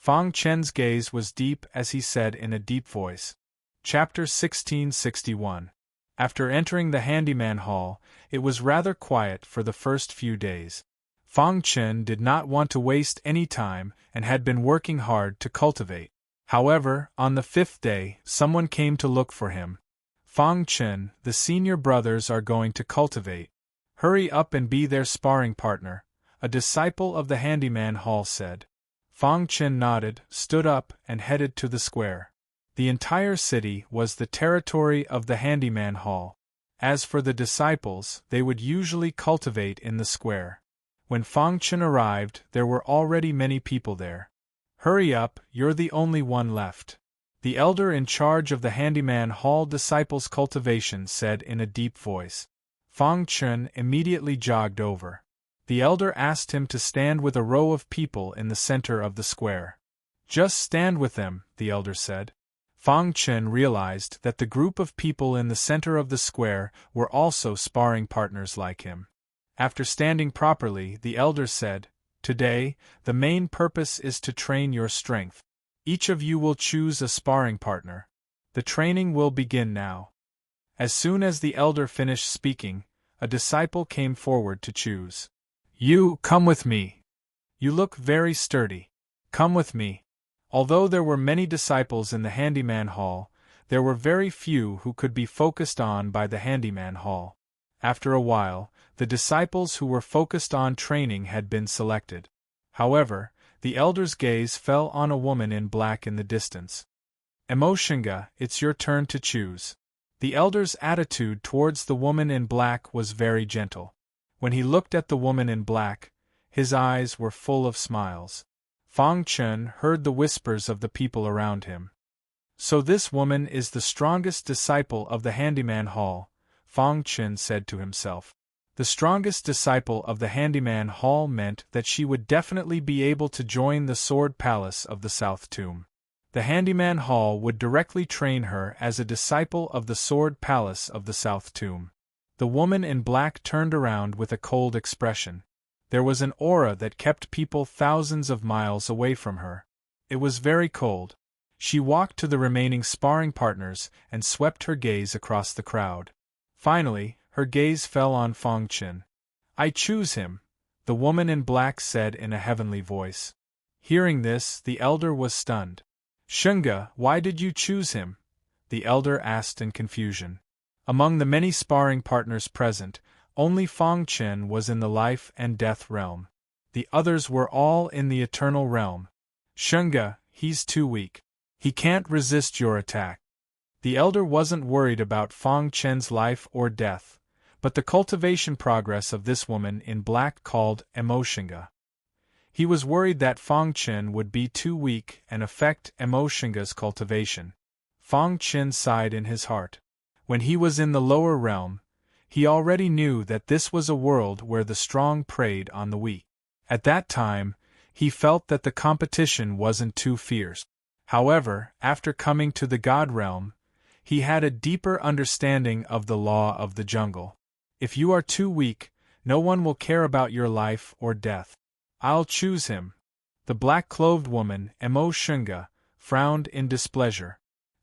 Fang Chen's gaze was deep as he said in a deep voice. Chapter 1661. After entering the handyman hall, it was rather quiet for the first few days. Fang Chen did not want to waste any time and had been working hard to cultivate. However, on the 5th day, someone came to look for him. Fang Chen, the senior brothers are going to cultivate. Hurry up and be their sparring partner, a disciple of the handyman hall said. Fang Chen nodded, stood up, and headed to the square. The entire city was the territory of the handyman hall. As for the disciples, they would usually cultivate in the square. When Fang Chen arrived, there were already many people there. Hurry up, you're the only one left. The elder in charge of the handyman hall disciples' cultivation said in a deep voice. Fang Chen immediately jogged over. The elder asked him to stand with a row of people in the center of the square. Just stand with them, the elder said. Fang Chen realized that the group of people in the center of the square were also sparring partners like him. After standing properly, the elder said, "Today, the main purpose is to train your strength. Each of you will choose a sparring partner. The training will begin now." As soon as the elder finished speaking, a disciple came forward to choose. "You, come with me. You look very sturdy. Come with me." Although there were many disciples in the handyman hall, there were very few who could be focused on by the handyman hall. After a while, the disciples who were focused on training had been selected. However, the elder's gaze fell on a woman in black in the distance. "Emoshinga, it's your turn to choose." The elder's attitude towards the woman in black was very gentle. When he looked at the woman in black, his eyes were full of smiles. Fang Chen heard the whispers of the people around him. "So this woman is the strongest disciple of the handyman hall," Fang Chen said to himself. The strongest disciple of the handyman hall meant that she would definitely be able to join the Sword Palace of the South Tomb. The handyman hall would directly train her as a disciple of the Sword Palace of the South Tomb. The woman in black turned around with a cold expression. There was an aura that kept people thousands of miles away from her. It was very cold. She walked to the remaining sparring partners and swept her gaze across the crowd. Finally, her gaze fell on Fang Chen. "I choose him," the woman in black said in a heavenly voice. Hearing this, the elder was stunned. "Shunga, why did you choose him?" the elder asked in confusion. Among the many sparring partners present, only Fang Chen was in the life and death realm. The others were all in the eternal realm. "Shunga, he's too weak. He can't resist your attack." The elder wasn't worried about Fang Chen's life or death, but the cultivation progress of this woman in black called Emoshinga. He was worried that Fang Chen would be too weak and affect Emoshinga's cultivation. Fang Chen sighed in his heart. When he was in the lower realm, he already knew that this was a world where the strong preyed on the weak. At that time, he felt that the competition wasn't too fierce. However, after coming to the God realm, he had a deeper understanding of the law of the jungle. If you are too weak, no one will care about your life or death. "I'll choose him." The black-clothed woman, Emoshinga, frowned in displeasure.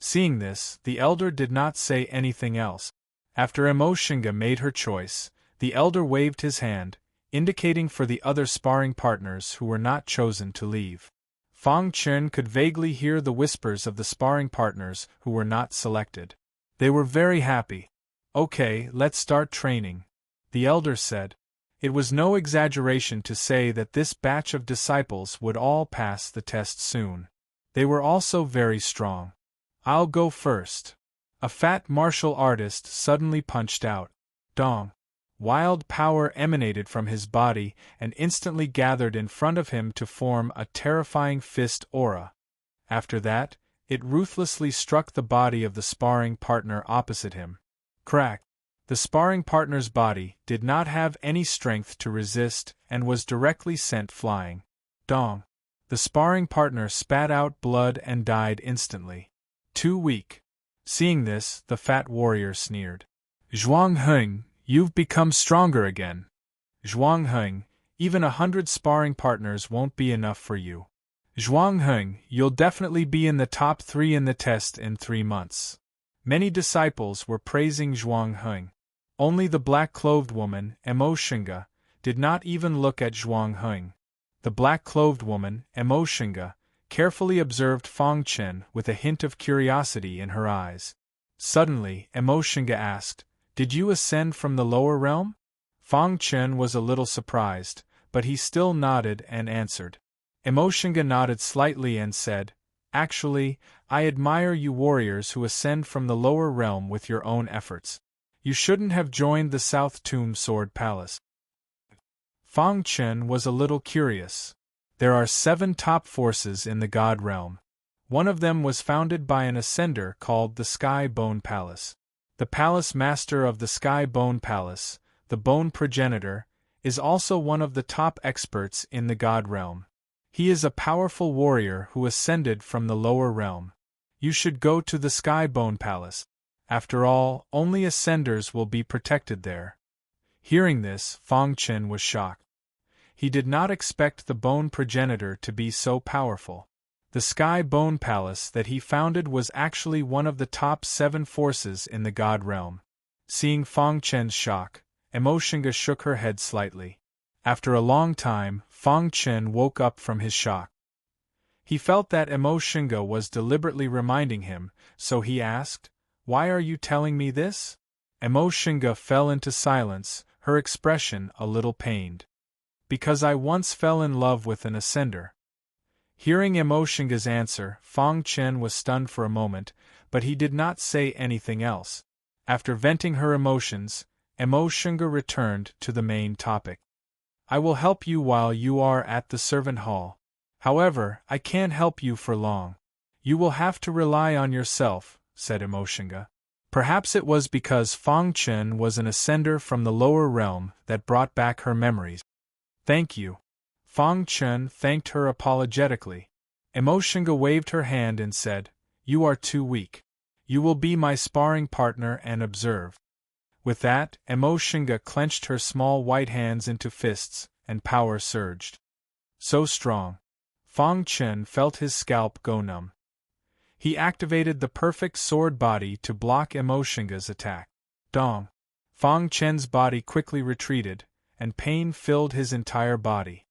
Seeing this, the elder did not say anything else. After Emoshinga made her choice, the elder waved his hand, indicating for the other sparring partners who were not chosen to leave. Fang Chen could vaguely hear the whispers of the sparring partners who were not selected. They were very happy. "Okay, let's start training," the elder said. It was no exaggeration to say that this batch of disciples would all pass the test soon. They were also very strong. "I'll go first." A fat martial artist suddenly punched out. Dong! Wild power emanated from his body and instantly gathered in front of him to form a terrifying fist aura. After that, it ruthlessly struck the body of the sparring partner opposite him. Crack! The sparring partner's body did not have any strength to resist and was directly sent flying. Dong! The sparring partner spat out blood and died instantly. Too weak. Seeing this, the fat warrior sneered. "Zhuang-Heng, you've become stronger again. Zhuang-Heng, even 100 sparring partners won't be enough for you." Zhuang-Heng, you'll definitely be in the top 3 in the test in 3 months. Many disciples were praising Zhuang-Heng. Only the black-clothed woman, Emoshinga, did not even look at Zhuang-Heng. The black-clothed woman, Emoshinga, carefully observed Fang Chen with a hint of curiosity in her eyes. Suddenly, Emoshinga asked, "Did you ascend from the lower realm?" Fang Chen was a little surprised, but he still nodded and answered. Emoshinga nodded slightly and said, "Actually, I admire you warriors who ascend from the lower realm with your own efforts. You shouldn't have joined the South Tomb Sword Palace." Fang Chen was a little curious. There are 7 top forces in the God realm. One of them was founded by an ascender called the Sky Bone Palace. The palace master of the Sky Bone Palace, the Bone Progenitor, is also one of the top experts in the God realm. He is a powerful warrior who ascended from the lower realm. You should go to the Sky Bone Palace. After all, only ascenders will be protected there. Hearing this, Fang Chen was shocked. He did not expect the Bone Progenitor to be so powerful. The Sky Bone Palace that he founded was actually one of the top 7 forces in the God realm. Seeing Fang Chen's shock, Emoshinga shook her head slightly. After a long time, Fang Chen woke up from his shock. He felt that Emoshinga was deliberately reminding him, so he asked, "Why are you telling me this?" Emoshinga fell into silence, her expression a little pained. "Because I once fell in love with an ascender." Hearing Emoshinga's answer, Fang Chen was stunned for a moment, but he did not say anything else. After venting her emotions, Emoshinga returned to the main topic. "I will help you while you are at the servant hall. However, I can't help you for long. You will have to rely on yourself," said Emoshinga. Perhaps it was because Fang Chen was an ascender from the lower realm that brought back her memories. "Thank you." Fang Chen thanked her apologetically. Emoshinga waved her hand and said, "You are too weak. You will be my sparring partner and observe." With that, Emoshinga clenched her small white hands into fists, and power surged. So strong. Fang Chen felt his scalp go numb. He activated the perfect sword body to block Emoshinga's attack. Dong! Fang Chen's body quickly retreated, and pain filled his entire body.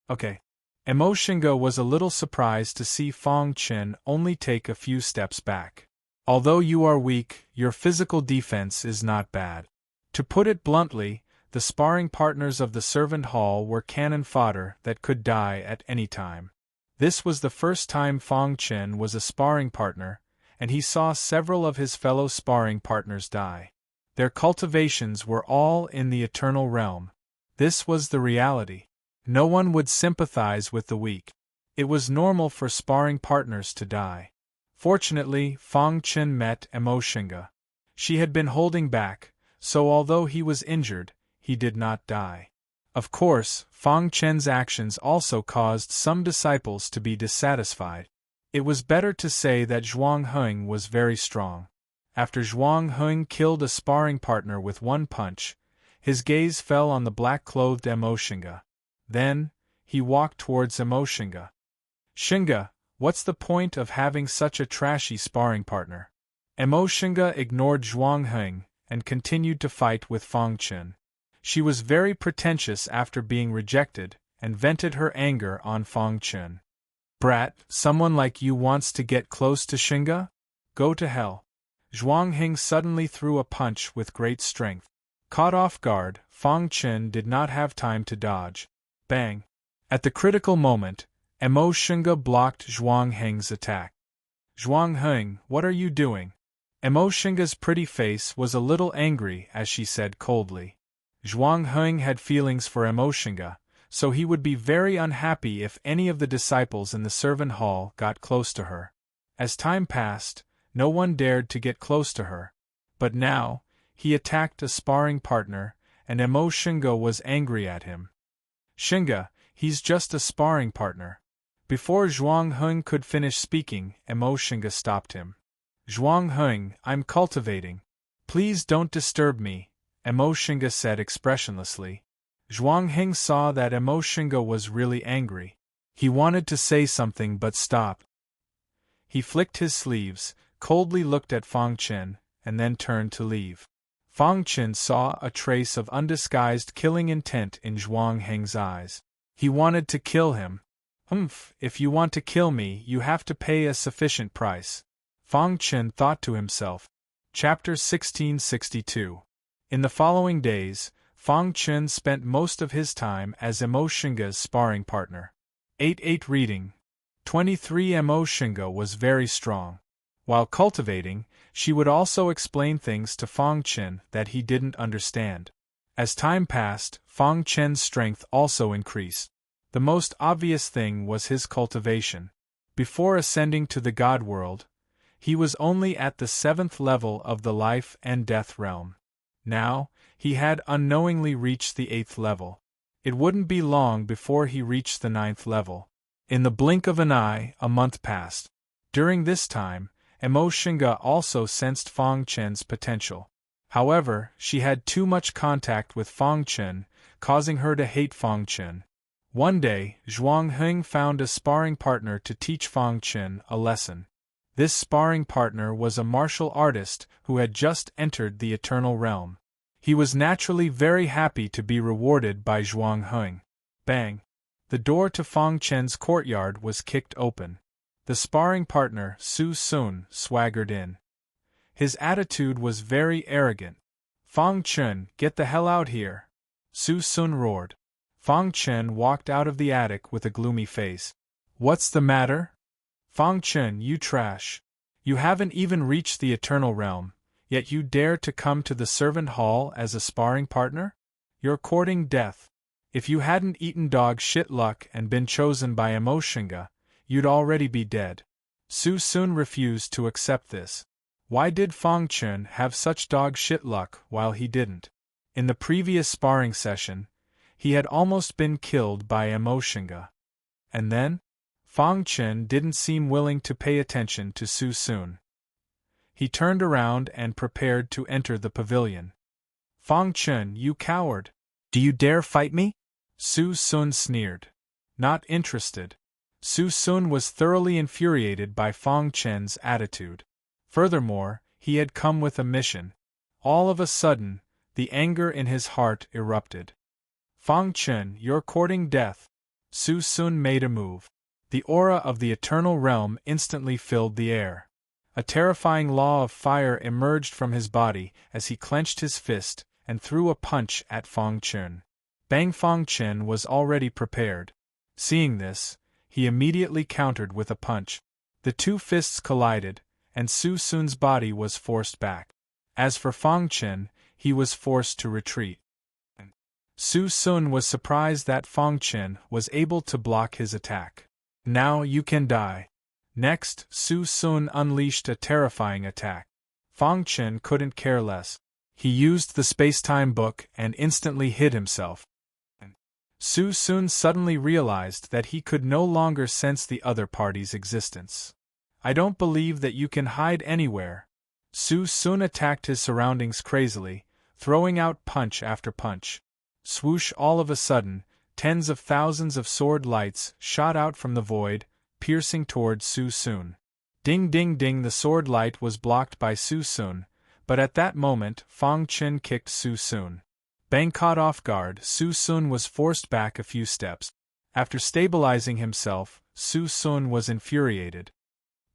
Okay. Emoshinga was a little surprised to see Fang Chen only take a few steps back. "Although you are weak, your physical defense is not bad." To put it bluntly, the sparring partners of the servant hall were cannon fodder that could die at any time. This was the first time Fang Chen was a sparring partner, and he saw several of his fellow sparring partners die. Their cultivations were all in the eternal realm. This was the reality. No one would sympathize with the weak. It was normal for sparring partners to die. Fortunately, Fang Chen met Emoshinga. She had been holding back, so although he was injured, he did not die. Of course, Fang Chen's actions also caused some disciples to be dissatisfied. It was better to say that Zhuang-Heng was very strong. After Zhuang-Heng killed a sparring partner with one punch, his gaze fell on the black-clothed Emoshinga. Then, he walked towards Emoshinga. "Shinga, what's the point of having such a trashy sparring partner?" Emoshinga ignored Zhuang-Heng and continued to fight with Fang Chen. She was very pretentious after being rejected, and vented her anger on Fang Chen. "Brat, someone like you wants to get close to Shinga? Go to hell." Zhuang-Heng suddenly threw a punch with great strength. Caught off guard, Fang Chen did not have time to dodge. Bang! At the critical moment, Emoshinga blocked Zhuang-Heng's attack. "Zhuang-Heng, what are you doing?" Emoshinga's pretty face was a little angry as she said coldly. Zhuang-Heng had feelings for Emoshinga, so he would be very unhappy if any of the disciples in the servant hall got close to her. As time passed, no one dared to get close to her. But now, he attacked a sparring partner, and Emoshinga was angry at him. "Shinga, he's just a sparring partner." Before Zhuang-Heng could finish speaking, Emoshinga stopped him. "Zhuang-Heng, I'm cultivating. Please don't disturb me," Emoshinga said expressionlessly. Zhuang-Heng saw that Emoshinga was really angry. He wanted to say something but stopped. He flicked his sleeves, coldly looked at Fang Chen, and then turned to leave. Fang Chen saw a trace of undisguised killing intent in Zhuang Heng's eyes. He wanted to kill him. If you want to kill me, you have to pay a sufficient price, Fang Chen thought to himself. Chapter 1662. In the following days, Fang Chen spent most of his time as Emoshinga's sparring partner. 8 reading. 23 Emoshinga was very strong. While cultivating, she would also explain things to Fang Chen that he didn't understand. As time passed, Fang Chen's strength also increased. The most obvious thing was his cultivation. Before ascending to the God world, he was only at the 7th level of the life and death realm. Now, he had unknowingly reached the 8th level. It wouldn't be long before he reached the 9th level. In the blink of an eye, a month passed. During this time, Emoshinga also sensed Fang Chen's potential. However, she had too much contact with Fang Chen, causing her to hate Fang Chen. One day, Zhuang Heng found a sparring partner to teach Fang Chen a lesson. This sparring partner was a martial artist who had just entered the Eternal Realm. He was naturally very happy to be rewarded by Zhuang Heng. Bang! The door to Fang Chen's courtyard was kicked open. The sparring partner, Su Sun, swaggered in. His attitude was very arrogant. Fang Chen, get the hell out here! Su Sun roared. Fang Chen walked out of the attic with a gloomy face. What's the matter? Fang Chen, you trash. You haven't even reached the Eternal Realm, yet you dare to come to the servant hall as a sparring partner? You're courting death. If you hadn't eaten dog shit luck and been chosen by Emoshinga, you'd already be dead. Su Sun refused to accept this. Why did Fang Chen have such dog shit luck while he didn't? In the previous sparring session, he had almost been killed by Emoshinga. And then? Fang Chen didn't seem willing to pay attention to Su Sun. He turned around and prepared to enter the pavilion. Fang Chen, you coward! Do you dare fight me? Su Sun sneered. Not interested. Su Sun was thoroughly infuriated by Fang Chen's attitude. Furthermore, he had come with a mission. All of a sudden, the anger in his heart erupted. Fang Chen, you're courting death. Su Sun made a move. The aura of the Eternal Realm instantly filled the air. A terrifying law of fire emerged from his body as he clenched his fist and threw a punch at Fang Chen. Bang! Fang Chen was already prepared. Seeing this, he immediately countered with a punch. The two fists collided, and Su Sun's body was forced back. As for Fang Chen, he was forced to retreat. Su Sun was surprised that Fang Chen was able to block his attack. Now you can die. Next, Su Sun unleashed a terrifying attack. Fang Chen couldn't care less. He used the space-time book and instantly hid himself. Su Sun suddenly realized that he could no longer sense the other party's existence. I don't believe that you can hide anywhere. Su Sun attacked his surroundings crazily, throwing out punch after punch. Swoosh! All of a sudden, tens of thousands of sword lights shot out from the void, piercing toward Su Sun. Ding ding ding! The sword light was blocked by Su Sun, but at that moment Fang Chen kicked Su Sun. Bang! Caught off guard, Su Sun was forced back a few steps. After stabilizing himself, Su Sun was infuriated.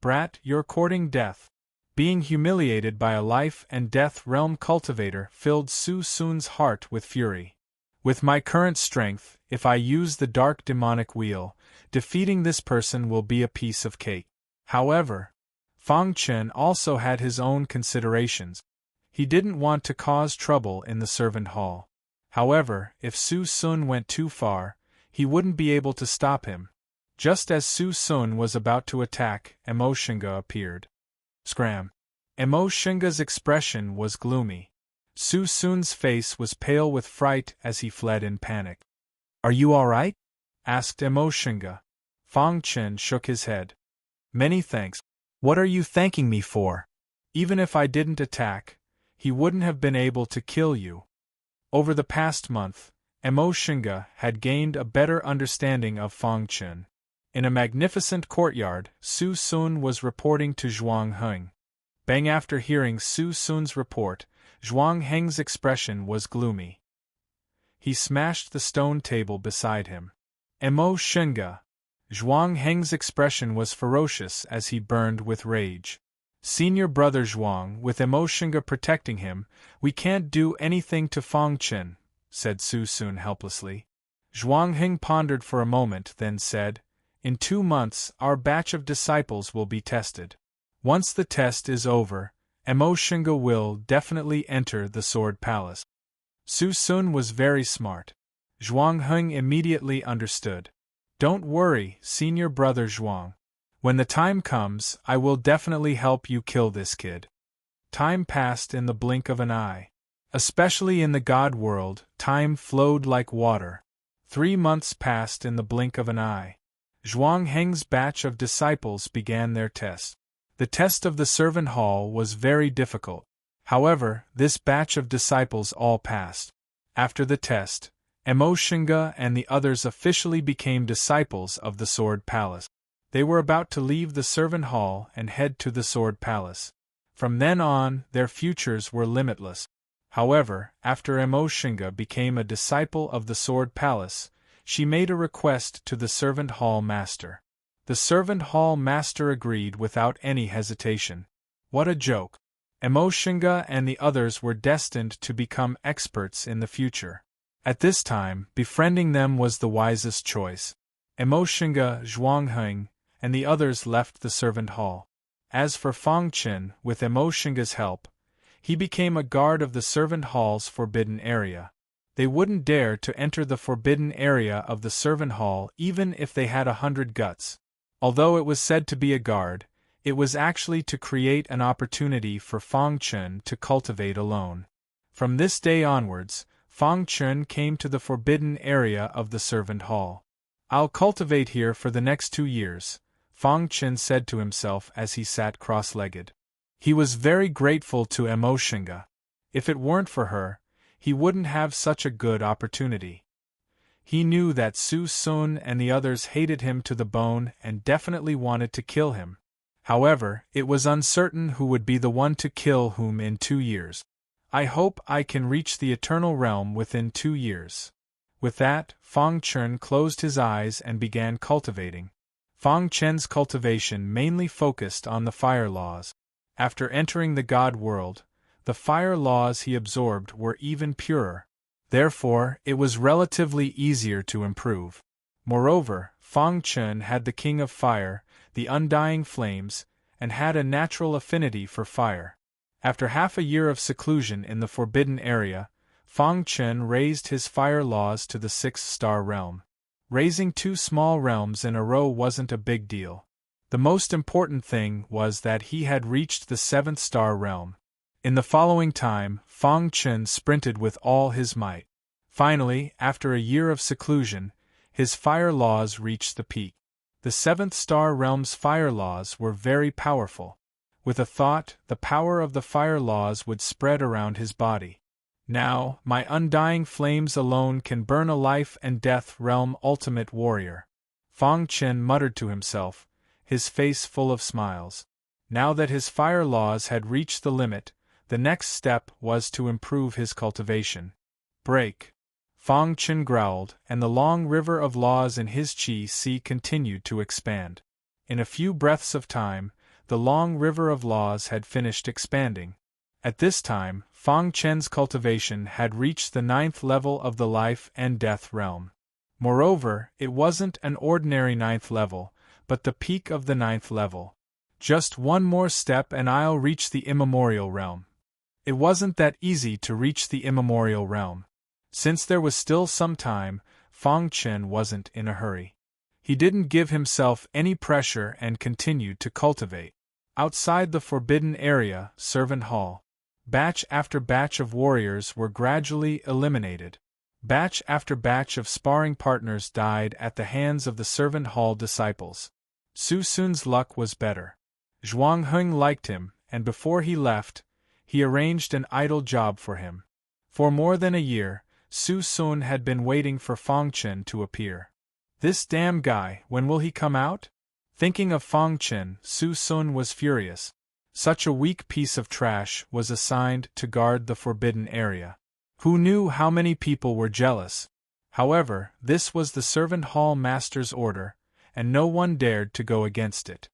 Brat, you're courting death. Being humiliated by a life and death realm cultivator filled Su Sun's heart with fury. With my current strength, if I use the dark demonic wheel, defeating this person will be a piece of cake. However, Fang Chen also had his own considerations. He didn't want to cause trouble in the servant hall. However, if Su Sun went too far, he wouldn't be able to stop him. Just as Su Sun was about to attack, Emoshinga appeared. Scram! Emoshinga's expression was gloomy. Su Sun's face was pale with fright as he fled in panic. Are you alright? Asked Emoshinga. Fang Chen shook his head. Many thanks. What are you thanking me for? Even if I didn't attack, he wouldn't have been able to kill you. Over the past month, Emoshinga had gained a better understanding of Fang Chen. In a magnificent courtyard, Su Sun was reporting to Zhuang Heng. Bang after hearing Su Sun's report, Zhuang Heng's expression was gloomy. He smashed the stone table beside him. Emo Shinga. Zhuang Heng's expression was ferocious as he burned with rage. Senior brother Zhuang, with Emo Shinga protecting him, we can't do anything to Fang Chen, said Su Sun helplessly. Zhuang Heng pondered for a moment, then said, in 2 months, our batch of disciples will be tested. Once the test is over, Emo Shinga will definitely enter the Sword Palace. Su Sun was very smart. Zhuang Heng immediately understood. Don't worry, senior brother Zhuang. When the time comes, I will definitely help you kill this kid. Time passed in the blink of an eye. Especially in the God world, time flowed like water. 3 months passed in the blink of an eye. Zhuang Heng's batch of disciples began their test. The test of the servant hall was very difficult. However, this batch of disciples all passed. After the test, Emo Shinga and the others officially became disciples of the Sword Palace. They were about to leave the servant hall and head to the Sword Palace. From then on, their futures were limitless. However, after Emo Shinga became a disciple of the Sword Palace, she made a request to the servant hall master. The servant hall master agreed without any hesitation. What a joke! Emo Shinga and the others were destined to become experts in the future. At this time, befriending them was the wisest choice. Emo Shinga, Zhuang Heng, and the others left the servant hall. As for Fang Chen, with Emo Shinga's help, he became a guard of the servant hall's forbidden area. They wouldn't dare to enter the forbidden area of the servant hall even if they had 100 guts. Although it was said to be a guard, it was actually to create an opportunity for Fang Chen to cultivate alone. From this day onwards, Fang Chen came to the forbidden area of the servant hall. I'll cultivate here for the next 2 years, Fang Chen said to himself as he sat cross-legged. He was very grateful to Emo Shinga. If it weren't for her, he wouldn't have such a good opportunity. He knew that Su Sun and the others hated him to the bone and definitely wanted to kill him. However, it was uncertain who would be the one to kill whom in 2 years. I hope I can reach the Eternal Realm within 2 years. With that, Fang Chen closed his eyes and began cultivating. Fang Chen's cultivation mainly focused on the fire laws. After entering the God world, the fire laws he absorbed were even purer. Therefore, it was relatively easier to improve. Moreover, Fang Chen had the King of Fire, the undying flames, and had a natural affinity for fire. After half a year of seclusion in the forbidden area, Fang Chen raised his fire laws to the 6th-star realm. Raising 2 small realms in a row wasn't a big deal. The most important thing was that he had reached the 7th-star realm. In the following time, Fang Chen sprinted with all his might. Finally, after a year of seclusion, his fire laws reached the peak. The 7th-star realm's fire laws were very powerful. With a thought, the power of the fire laws would spread around his body. Now, my undying flames alone can burn a life and death realm ultimate warrior. Fang Chen muttered to himself, his face full of smiles. Now that his fire laws had reached the limit, the next step was to improve his cultivation. Break. Fang Chen growled, and the long river of laws in his chi sea continued to expand. In a few breaths of time, the long river of laws had finished expanding. At this time, Fang Chen's cultivation had reached the 9th level of the life and death realm. Moreover, it wasn't an ordinary 9th level, but the peak of the 9th level. Just one more step and I'll reach the immemorial realm. It wasn't that easy to reach the immemorial realm. Since there was still some time, Fang Chen wasn't in a hurry. He didn't give himself any pressure and continued to cultivate. Outside the forbidden area, servant hall, batch after batch of warriors were gradually eliminated. Batch after batch of sparring partners died at the hands of the servant hall disciples. Su Sun's luck was better. Zhuang Heng liked him, and before he left, he arranged an idle job for him. For more than a year, Su Sun had been waiting for Fang Chen to appear. This damn guy, when will he come out? Thinking of Fang Chen, Su Sun was furious. Such a weak piece of trash was assigned to guard the forbidden area. Who knew how many people were jealous? However, this was the servant hall master's order, and no one dared to go against it.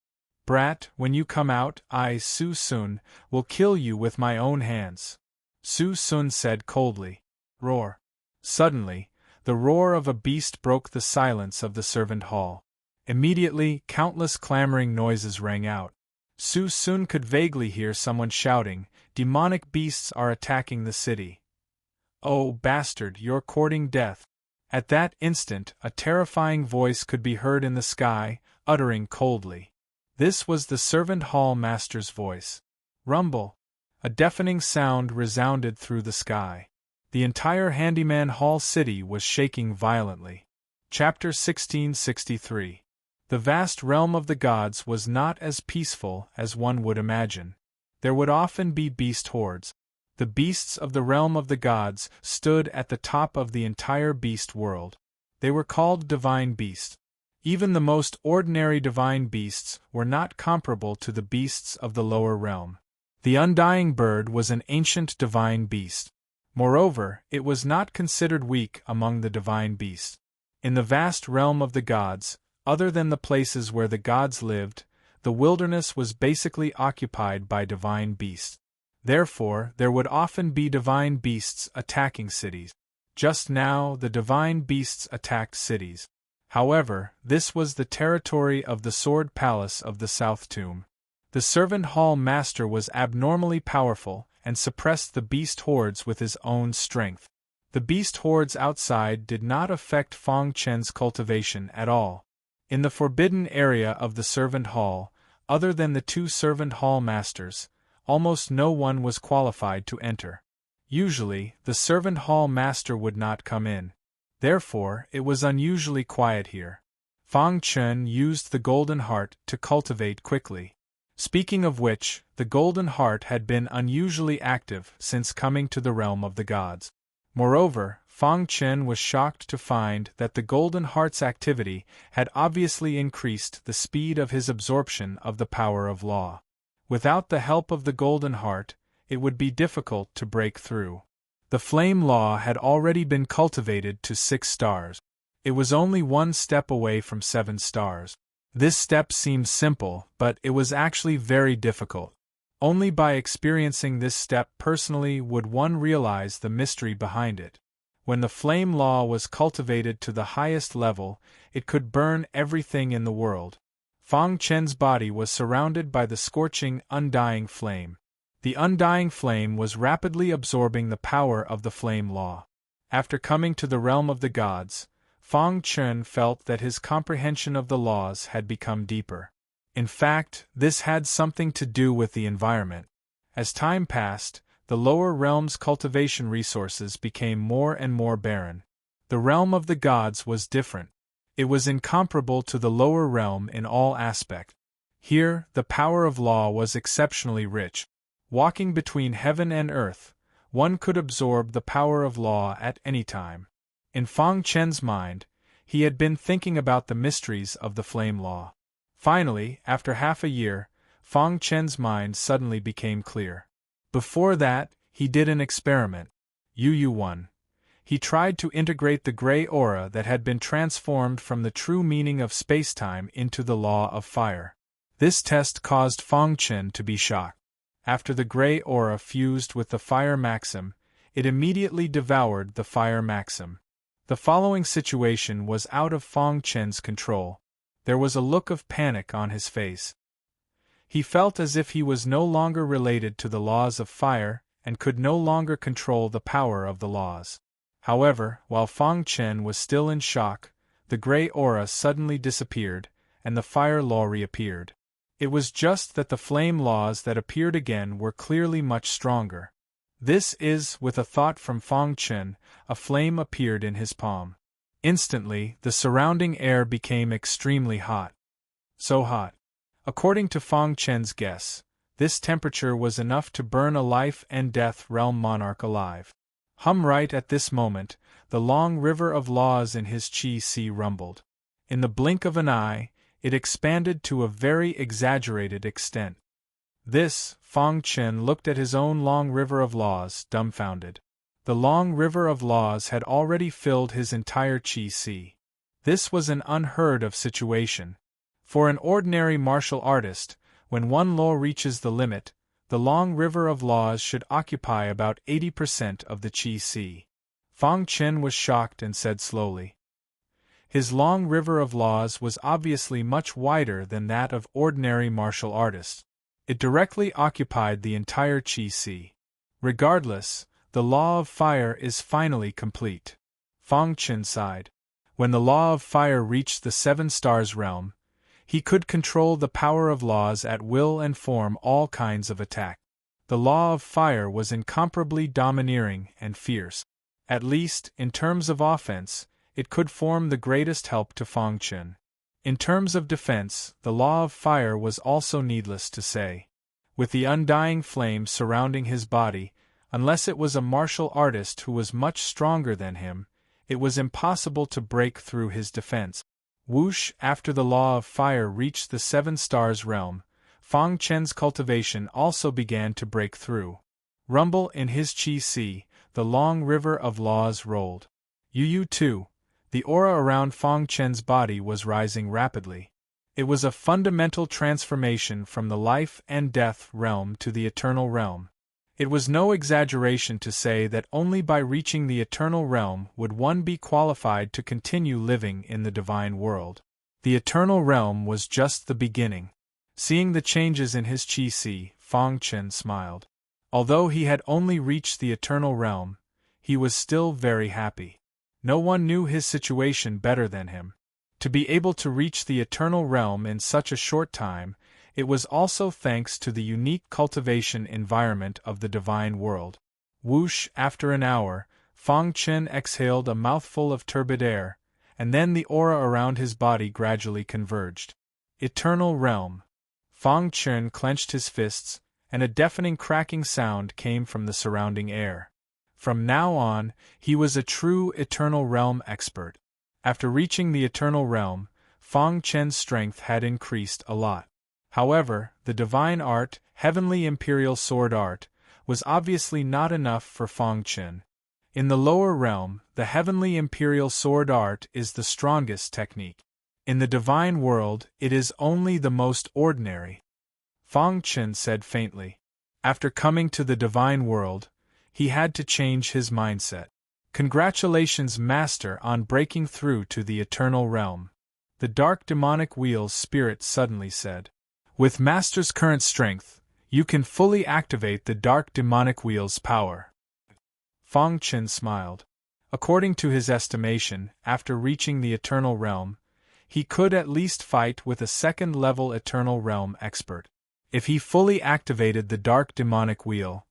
Brat, when you come out, I, Su Sun, will kill you with my own hands. Su Sun said coldly. Roar. Suddenly, the roar of a beast broke the silence of the servant hall. Immediately, countless clamoring noises rang out. Su Sun could vaguely hear someone shouting, "Demonic beasts are attacking the city. Oh, bastard, you're courting death." At that instant, a terrifying voice could be heard in the sky, uttering coldly. This was the servant hall master's voice. Rumble. A deafening sound resounded through the sky. The entire Handyman Hall city was shaking violently. Chapter 1663. The vast realm of the gods was not as peaceful as one would imagine. There would often be beast hordes. The beasts of the realm of the gods stood at the top of the entire beast world. They were called divine beasts. Even the most ordinary divine beasts were not comparable to the beasts of the lower realm. The undying bird was an ancient divine beast. Moreover, it was not considered weak among the divine beasts. In the vast realm of the gods, other than the places where the gods lived, the wilderness was basically occupied by divine beasts. Therefore, there would often be divine beasts attacking cities. Just now, the divine beasts attacked cities. However, this was the territory of the Sword Palace of the South Tomb. The servant hall master was abnormally powerful and suppressed the beast hordes with his own strength. The beast hordes outside did not affect Fang Chen's cultivation at all. In the forbidden area of the servant hall, other than the two servant hall masters, almost no one was qualified to enter. Usually, the servant hall master would not come in. Therefore, it was unusually quiet here. Fang Chen used the golden heart to cultivate quickly. Speaking of which, the golden heart had been unusually active since coming to the realm of the gods. Moreover, Fang Chen was shocked to find that the golden heart's activity had obviously increased the speed of his absorption of the power of law. Without the help of the golden heart, it would be difficult to break through. The flame law had already been cultivated to 6 stars. It was only 1 step away from 7 stars. This step seemed simple, but it was actually very difficult. Only by experiencing this step personally would one realize the mystery behind it. When the flame law was cultivated to the highest level, it could burn everything in the world. Fang Chen's body was surrounded by the scorching, undying flame. The undying flame was rapidly absorbing the power of the flame law. After coming to the realm of the gods, Fang Chen felt that his comprehension of the laws had become deeper. In fact, this had something to do with the environment. As time passed, the lower realm's cultivation resources became more and more barren. The realm of the gods was different. It was incomparable to the lower realm in all aspects. Here, the power of law was exceptionally rich. Walking between heaven and earth, one could absorb the power of law at any time. In Fang Chen's mind, he had been thinking about the mysteries of the flame law. Finally, after half a year, Fang Chen's mind suddenly became clear. Before that, he did an experiment. Yu-1. He tried to integrate the gray aura that had been transformed from the true meaning of spacetime into the law of fire. This test caused Fang Chen to be shocked. After the gray aura fused with the fire maxim, it immediately devoured the fire maxim. The following situation was out of Fang Chen's control. There was a look of panic on his face. He felt as if he was no longer related to the laws of fire and could no longer control the power of the laws. However, while Fang Chen was still in shock, the gray aura suddenly disappeared, and the fire law reappeared. It was just that the flame laws that appeared again were clearly much stronger. This is, with a thought from Fang Chen, a flame appeared in his palm. Instantly, the surrounding air became extremely hot. So hot. According to Fang Chen's guess, this temperature was enough to burn a life and death realm monarch alive. Right at this moment, the long river of laws in his chi-si rumbled. In the blink of an eye, it expanded to a very exaggerated extent. This, Fang Chen looked at his own long river of laws, dumbfounded. The long river of laws had already filled his entire Qi Si. This was an unheard-of situation. For an ordinary martial artist, when one law reaches the limit, the long river of laws should occupy about 80% of the Qi Si. Fang Chen was shocked and said slowly. His long river of laws was obviously much wider than that of ordinary martial artists. It directly occupied the entire Qi Si. Regardless, the law of fire is finally complete. Fang Chen sighed. When the law of fire reached the 7 stars realm, he could control the power of laws at will and form all kinds of attack. The law of fire was incomparably domineering and fierce. At least, in terms of offense, it could form the greatest help to Fang Chen. In terms of defense, the law of fire was also needless to say. With the undying flame surrounding his body, unless it was a martial artist who was much stronger than him, it was impossible to break through his defense. Whoosh! After the law of fire reached the 7 stars realm, Fang Chen's cultivation also began to break through. Rumble in his Qi Si, the long river of laws rolled. Yu too. The aura around Fang Chen's body was rising rapidly. It was a fundamental transformation from the life and death realm to the eternal realm. It was no exaggeration to say that only by reaching the eternal realm would one be qualified to continue living in the divine world. The eternal realm was just the beginning. Seeing the changes in his Qi Si, Fang Chen smiled. Although he had only reached the eternal realm, he was still very happy. No one knew his situation better than him. To be able to reach the eternal realm in such a short time, it was also thanks to the unique cultivation environment of the divine world. Whoosh! After an hour, Fang Chen exhaled a mouthful of turbid air, and then the aura around his body gradually converged. Eternal realm. Fang Chen clenched his fists, and a deafening cracking sound came from the surrounding air. From now on, he was a true eternal realm expert. After reaching the eternal realm, Fang Chen's strength had increased a lot. However, the divine art, heavenly imperial sword art, was obviously not enough for Fang Chen. In the lower realm, the heavenly imperial sword art is the strongest technique. In the divine world, it is only the most ordinary. Fang Chen said faintly. After coming to the divine world, he had to change his mindset. Congratulations, Master, on breaking through to the eternal realm. The dark demonic wheel's spirit suddenly said. With Master's current strength, you can fully activate the dark demonic wheel's power. Fang Chen smiled. According to his estimation, after reaching the eternal realm, he could at least fight with a second-level eternal realm expert. If he fully activated the dark demonic wheel,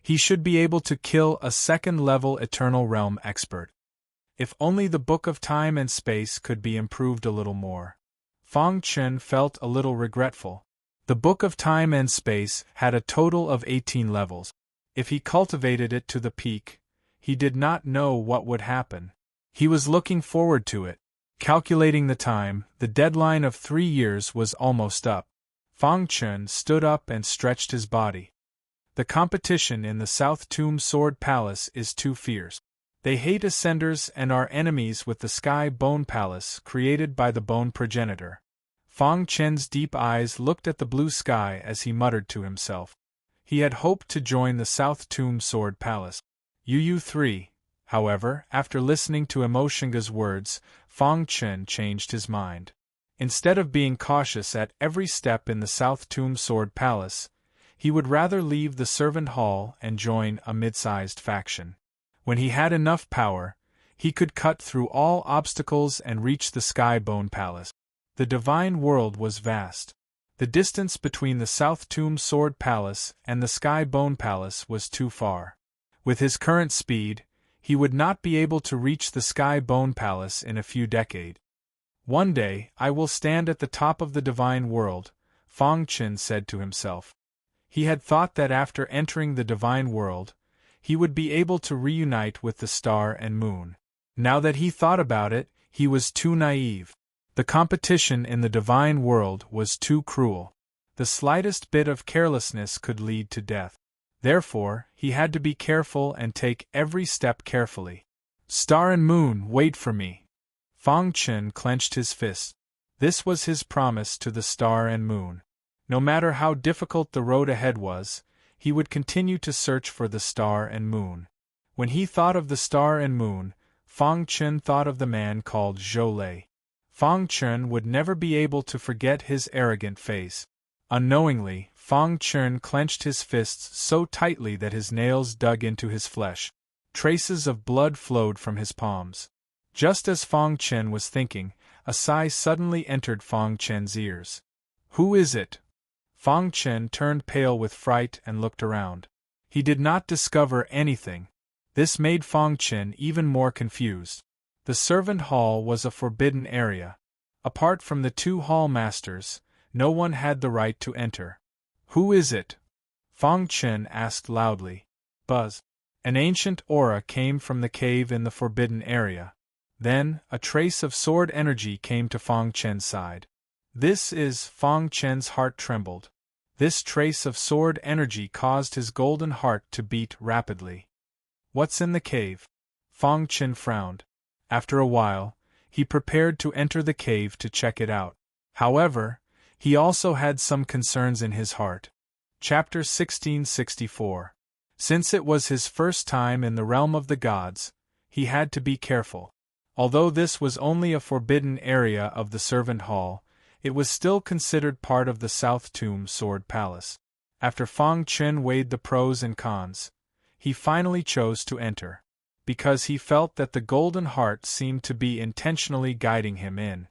he should be able to kill a second-level eternal realm expert. If only the Book of Time and Space could be improved a little more. Fang Chen felt a little regretful. The Book of Time and Space had a total of 18 levels. If he cultivated it to the peak, he did not know what would happen. He was looking forward to it. Calculating the time, the deadline of 3 years was almost up. Fang Chen stood up and stretched his body. The competition in the South Tomb Sword Palace is too fierce. They hate Ascenders and are enemies with the Sky Bone Palace created by the Bone Progenitor. Fang Chen's deep eyes looked at the blue sky as he muttered to himself. He had hoped to join the South Tomb Sword Palace. Yu 3. However, after listening to Emoshinga's words, Fang Chen changed his mind. Instead of being cautious at every step in the South Tomb Sword Palace, he would rather leave the servant hall and join a mid-sized faction. When he had enough power, he could cut through all obstacles and reach the Sky Bone Palace. The divine world was vast. The distance between the South Tomb Sword Palace and the Sky Bone Palace was too far. With his current speed, he would not be able to reach the Sky Bone Palace in a few decades. One day, I will stand at the top of the divine world, Fang Chen said to himself. He had thought that after entering the divine world, he would be able to reunite with the star and moon. Now that he thought about it, he was too naive. The competition in the divine world was too cruel. The slightest bit of carelessness could lead to death. Therefore, he had to be careful and take every step carefully. Star and moon, wait for me. Fang Chen clenched his fists. This was his promise to the star and moon. No matter how difficult the road ahead was, he would continue to search for the star and moon. When he thought of the star and moon, Fang Chen thought of the man called Zhou Lei. Fang Chen would never be able to forget his arrogant face. Unknowingly, Fang Chen clenched his fists so tightly that his nails dug into his flesh. Traces of blood flowed from his palms. Just as Fang Chen was thinking, a sigh suddenly entered Fang Chen's ears. Who is it? Fang Chen turned pale with fright and looked around. He did not discover anything. This made Fang Chen even more confused. The servant hall was a forbidden area. Apart from the two hall masters, no one had the right to enter. Who is it? Fang Chen asked loudly. Buzz. An ancient aura came from the cave in the forbidden area. Then, a trace of sword energy came to Fang Chen's side. This is, Fang Chen's heart trembled. This trace of sword energy caused his golden heart to beat rapidly. What's in the cave? Fang Chen frowned. After a while, he prepared to enter the cave to check it out. However, he also had some concerns in his heart. Chapter 1664. Since it was his first time in the realm of the gods, he had to be careful. Although this was only a forbidden area of the servant hall, it was still considered part of the South Tomb Sword Palace. After Fang Chen weighed the pros and cons, he finally chose to enter, because he felt that the golden heart seemed to be intentionally guiding him in.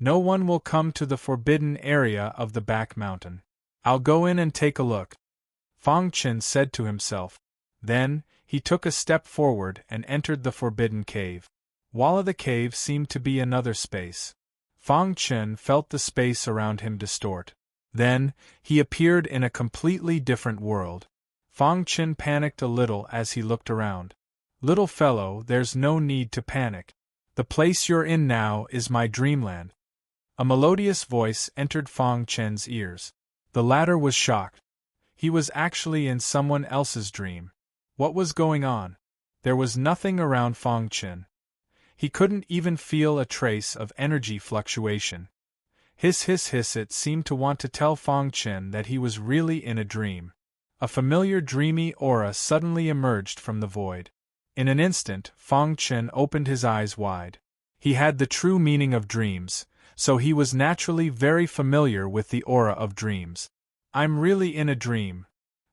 No one will come to the forbidden area of the back mountain. I'll go in and take a look, Fang Chen said to himself. Then, he took a step forward and entered the forbidden cave. Wall of the cave seemed to be another space. Fang Chen felt the space around him distort. Then, he appeared in a completely different world. Fang Chen panicked a little as he looked around. Little fellow, there's no need to panic. The place you're in now is my dreamland. A melodious voice entered Fang Chen's ears. The latter was shocked. He was actually in someone else's dream. What was going on? There was nothing around Fang Chen. He couldn't even feel a trace of energy fluctuation. Hiss hiss hiss, it seemed to want to tell Fang Chen that he was really in a dream. A familiar dreamy aura suddenly emerged from the void. In an instant, Fang Chen opened his eyes wide. He had the true meaning of dreams, so he was naturally very familiar with the aura of dreams. I'm really in a dream.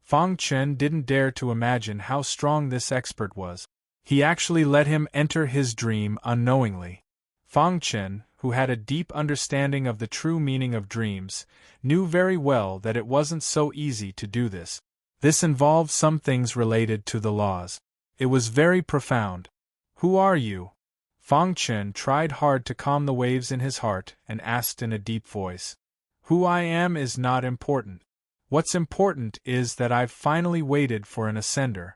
Fang Chen didn't dare to imagine how strong this expert was. He actually let him enter his dream unknowingly. Fang Chen, who had a deep understanding of the true meaning of dreams, knew very well that it wasn't so easy to do this. This involved some things related to the laws. It was very profound. Who are you? Fang Chen tried hard to calm the waves in his heart and asked in a deep voice. Who I am is not important. What's important is that I've finally waited for an ascender.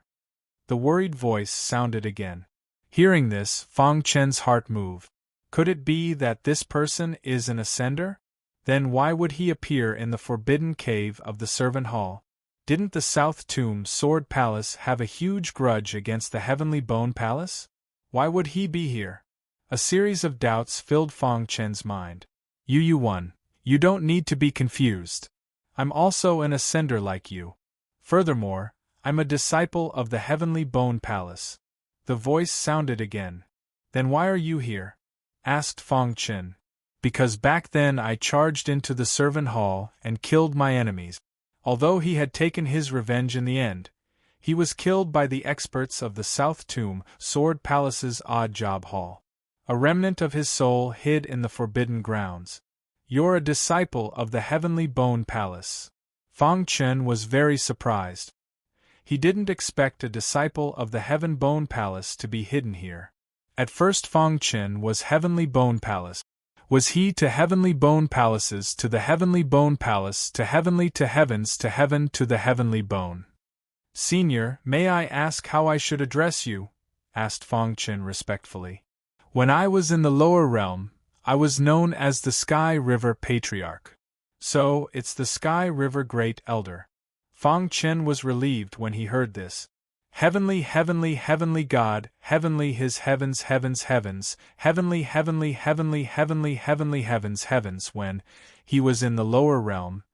The worried voice sounded again. Hearing this, Fang Chen's heart moved. Could it be that this person is an ascender? Then why would he appear in the forbidden cave of the servant hall? Didn't the South Tomb Sword Palace have a huge grudge against the Heavenly Bone Palace? Why would he be here? A series of doubts filled Fang Chen's mind. Yu-1, you don't need to be confused. I'm also an ascender like you. Furthermore, I'm a disciple of the Heavenly Bone Palace. The voice sounded again. Then why are you here? Asked Fang Chen. Because back then I charged into the servant hall and killed my enemies. Although he had taken his revenge in the end, he was killed by the experts of the South Tomb Sword Palace's Odd Job Hall. A remnant of his soul hid in the forbidden grounds. You're a disciple of the Heavenly Bone Palace. Fang Chen was very surprised. He didn't expect a disciple of the Heaven Bone Palace to be hidden here. At first Fang Chen was Heavenly Bone Palace. Was he to Heavenly Bone Palaces to the Heavenly Bone Palace to Heavenly to Heavens to Heaven to the Heavenly Bone? Senior, may I ask how I should address you? Asked Fang Chen respectfully. When I was in the lower realm, I was known as the Sky River Patriarch. So, it's the Sky River Great Elder. Fang Chen was relieved when he heard this. Heavenly, heavenly, heavenly God, heavenly his heavens, heavens, heavens, heavenly, heavenly, heavenly, heavenly, heavenly, heavens, heavens. When he was in the lower realm,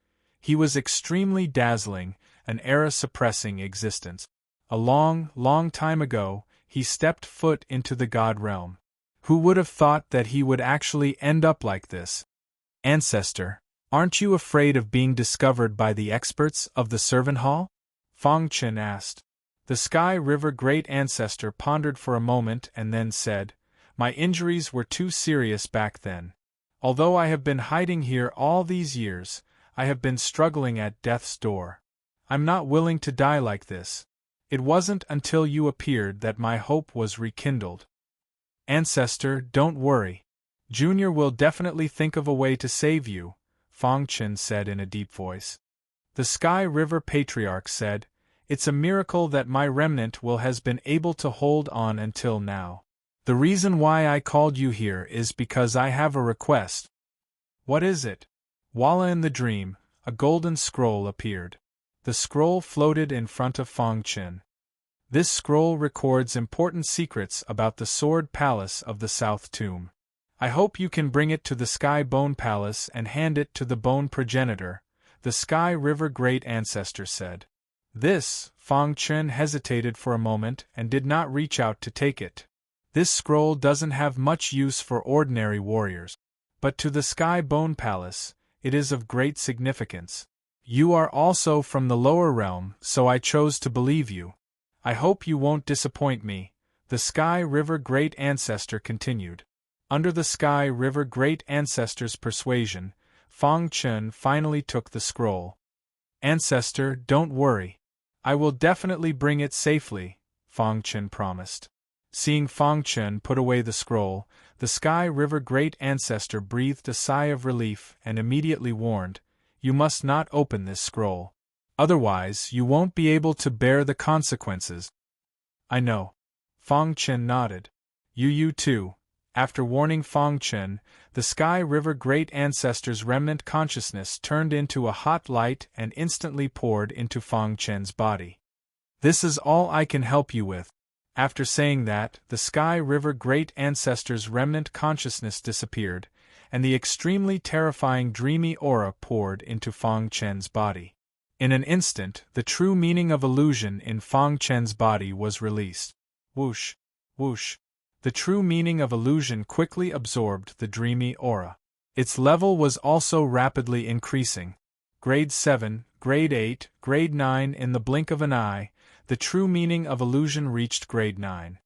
he was extremely dazzling, an era-suppressing existence. A long, long time ago, he stepped foot into the God realm. Who would have thought that he would actually end up like this? Ancestor, aren't you afraid of being discovered by the experts of the servant hall? Fang Chen asked. The Sky River Great Ancestor pondered for a moment and then said, My injuries were too serious back then. Although I have been hiding here all these years, I have been struggling at death's door. I'm not willing to die like this. It wasn't until you appeared that my hope was rekindled. Ancestor, don't worry. Junior will definitely think of a way to save you, Fang Chen said in a deep voice. The Sky River Patriarch said, It's a miracle that my remnant has been able to hold on until now. The reason why I called you here is because I have a request. What is it? While in the dream, a golden scroll appeared. The scroll floated in front of Fang Chen. This scroll records important secrets about the Sword Palace of the South Tomb. I hope you can bring it to the Sky Bone Palace and hand it to the Bone Progenitor, the Sky River Great Ancestor said. Fang Chen hesitated for a moment and did not reach out to take it. This scroll doesn't have much use for ordinary warriors. But to the Sky Bone Palace, it is of great significance. You are also from the lower realm, so I chose to believe you. I hope you won't disappoint me, the Sky River Great Ancestor continued. Under the Sky River Great Ancestor's persuasion, Fang Chen finally took the scroll. Ancestor, don't worry. I will definitely bring it safely, Fang Chen promised. Seeing Fang Chen put away the scroll, the Sky River Great Ancestor breathed a sigh of relief and immediately warned, You must not open this scroll. Otherwise, you won't be able to bear the consequences. I know. Fang Chen nodded. You too. After warning Fang Chen, the Sky River Great Ancestor's remnant consciousness turned into a hot light and instantly poured into Fang Chen's body. This is all I can help you with. After saying that, the Sky River Great Ancestor's remnant consciousness disappeared, and the extremely terrifying dreamy aura poured into Fang Chen's body. In an instant, the true meaning of illusion in Fang Chen's body was released. Whoosh, whoosh. The true meaning of illusion quickly absorbed the dreamy aura. Its level was also rapidly increasing. Grade 7, Grade 8, Grade 9 in the blink of an eye, the true meaning of illusion reached Grade 9.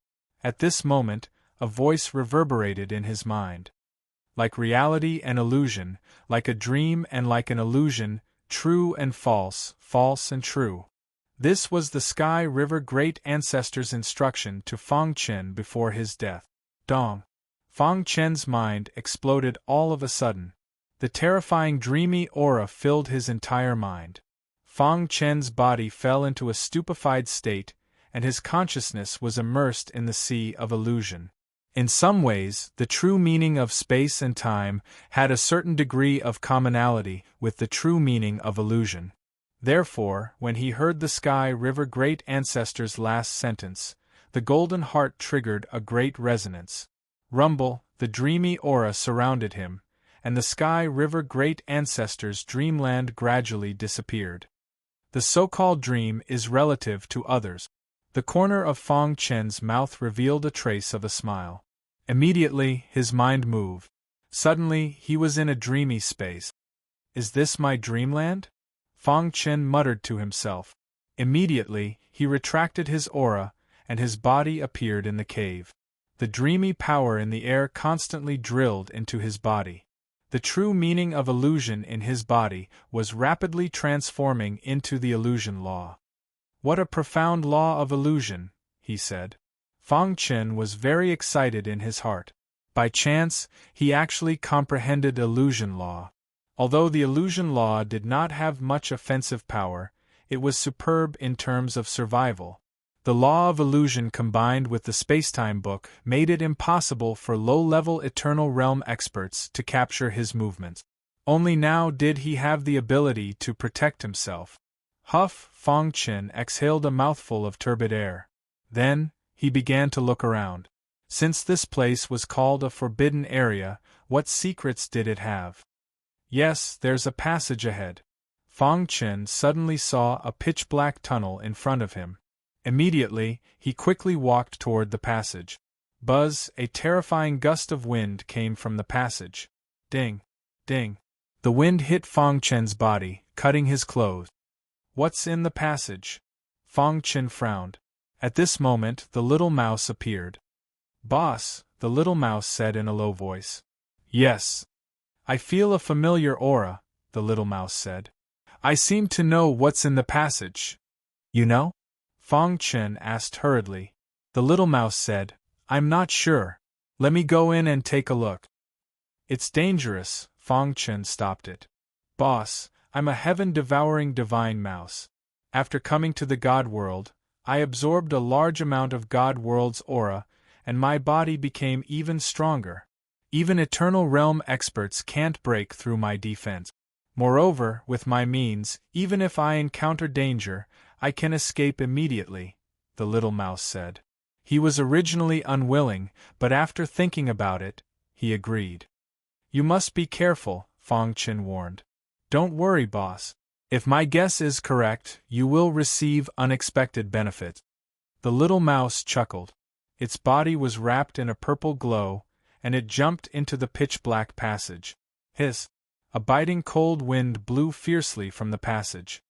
At this moment, a voice reverberated in his mind. Like reality and illusion, like a dream and like an illusion, true and false, false and true. This was the Sky River Great Ancestor's instruction to Fang Chen before his death. Dong! Fang Chen's mind exploded all of a sudden. The terrifying dreamy aura filled his entire mind. Fang Chen's body fell into a stupefied state, and his consciousness was immersed in the sea of illusion. In some ways, the true meaning of space and time had a certain degree of commonality with the true meaning of illusion. Therefore, when he heard the Sky River Great Ancestor's last sentence, the golden heart triggered a great resonance. Rumble, the dreamy aura surrounded him, and the Sky River Great Ancestor's dreamland gradually disappeared. The so-called dream is relative to others. The corner of Fang Chen's mouth revealed a trace of a smile. Immediately, his mind moved. Suddenly, he was in a dreamy space. Is this my dreamland? Fang Chen muttered to himself. Immediately, he retracted his aura, and his body appeared in the cave. The dreamy power in the air constantly drilled into his body. The true meaning of illusion in his body was rapidly transforming into the illusion law. What a profound law of illusion, he said. Fang Chen was very excited in his heart. By chance, he actually comprehended illusion law. Although the illusion law did not have much offensive power, it was superb in terms of survival. The law of illusion combined with the spacetime book made it impossible for low-level Eternal Realm experts to capture his movements. Only now did he have the ability to protect himself. Huff, Fong Qin exhaled a mouthful of turbid air. Then, he began to look around. Since this place was called a forbidden area, what secrets did it have? Yes, there's a passage ahead. Fong Qin suddenly saw a pitch-black tunnel in front of him. Immediately, he quickly walked toward the passage. Buzz, a terrifying gust of wind came from the passage. Ding! Ding! The wind hit Fong Qin's body, cutting his clothes. What's in the passage? Fong Qin frowned. At this moment, the little mouse appeared. Boss, the little mouse said in a low voice. Yes. I feel a familiar aura, the little mouse said. I seem to know what's in the passage. You know? Fong Qin asked hurriedly. The little mouse said, I'm not sure. Let me go in and take a look. It's dangerous, Fong Qin stopped it. Boss, I'm a heaven-devouring divine mouse. After coming to the God world, I absorbed a large amount of God world's aura, and my body became even stronger. Even Eternal Realm experts can't break through my defense. Moreover, with my means, even if I encounter danger, I can escape immediately, the little mouse said. He was originally unwilling, but after thinking about it, he agreed. You must be careful, Fong Qin warned. Don't worry, boss. If my guess is correct, you will receive unexpected benefits. The little mouse chuckled. Its body was wrapped in a purple glow, and it jumped into the pitch-black passage. Hiss! A biting cold wind blew fiercely from the passage.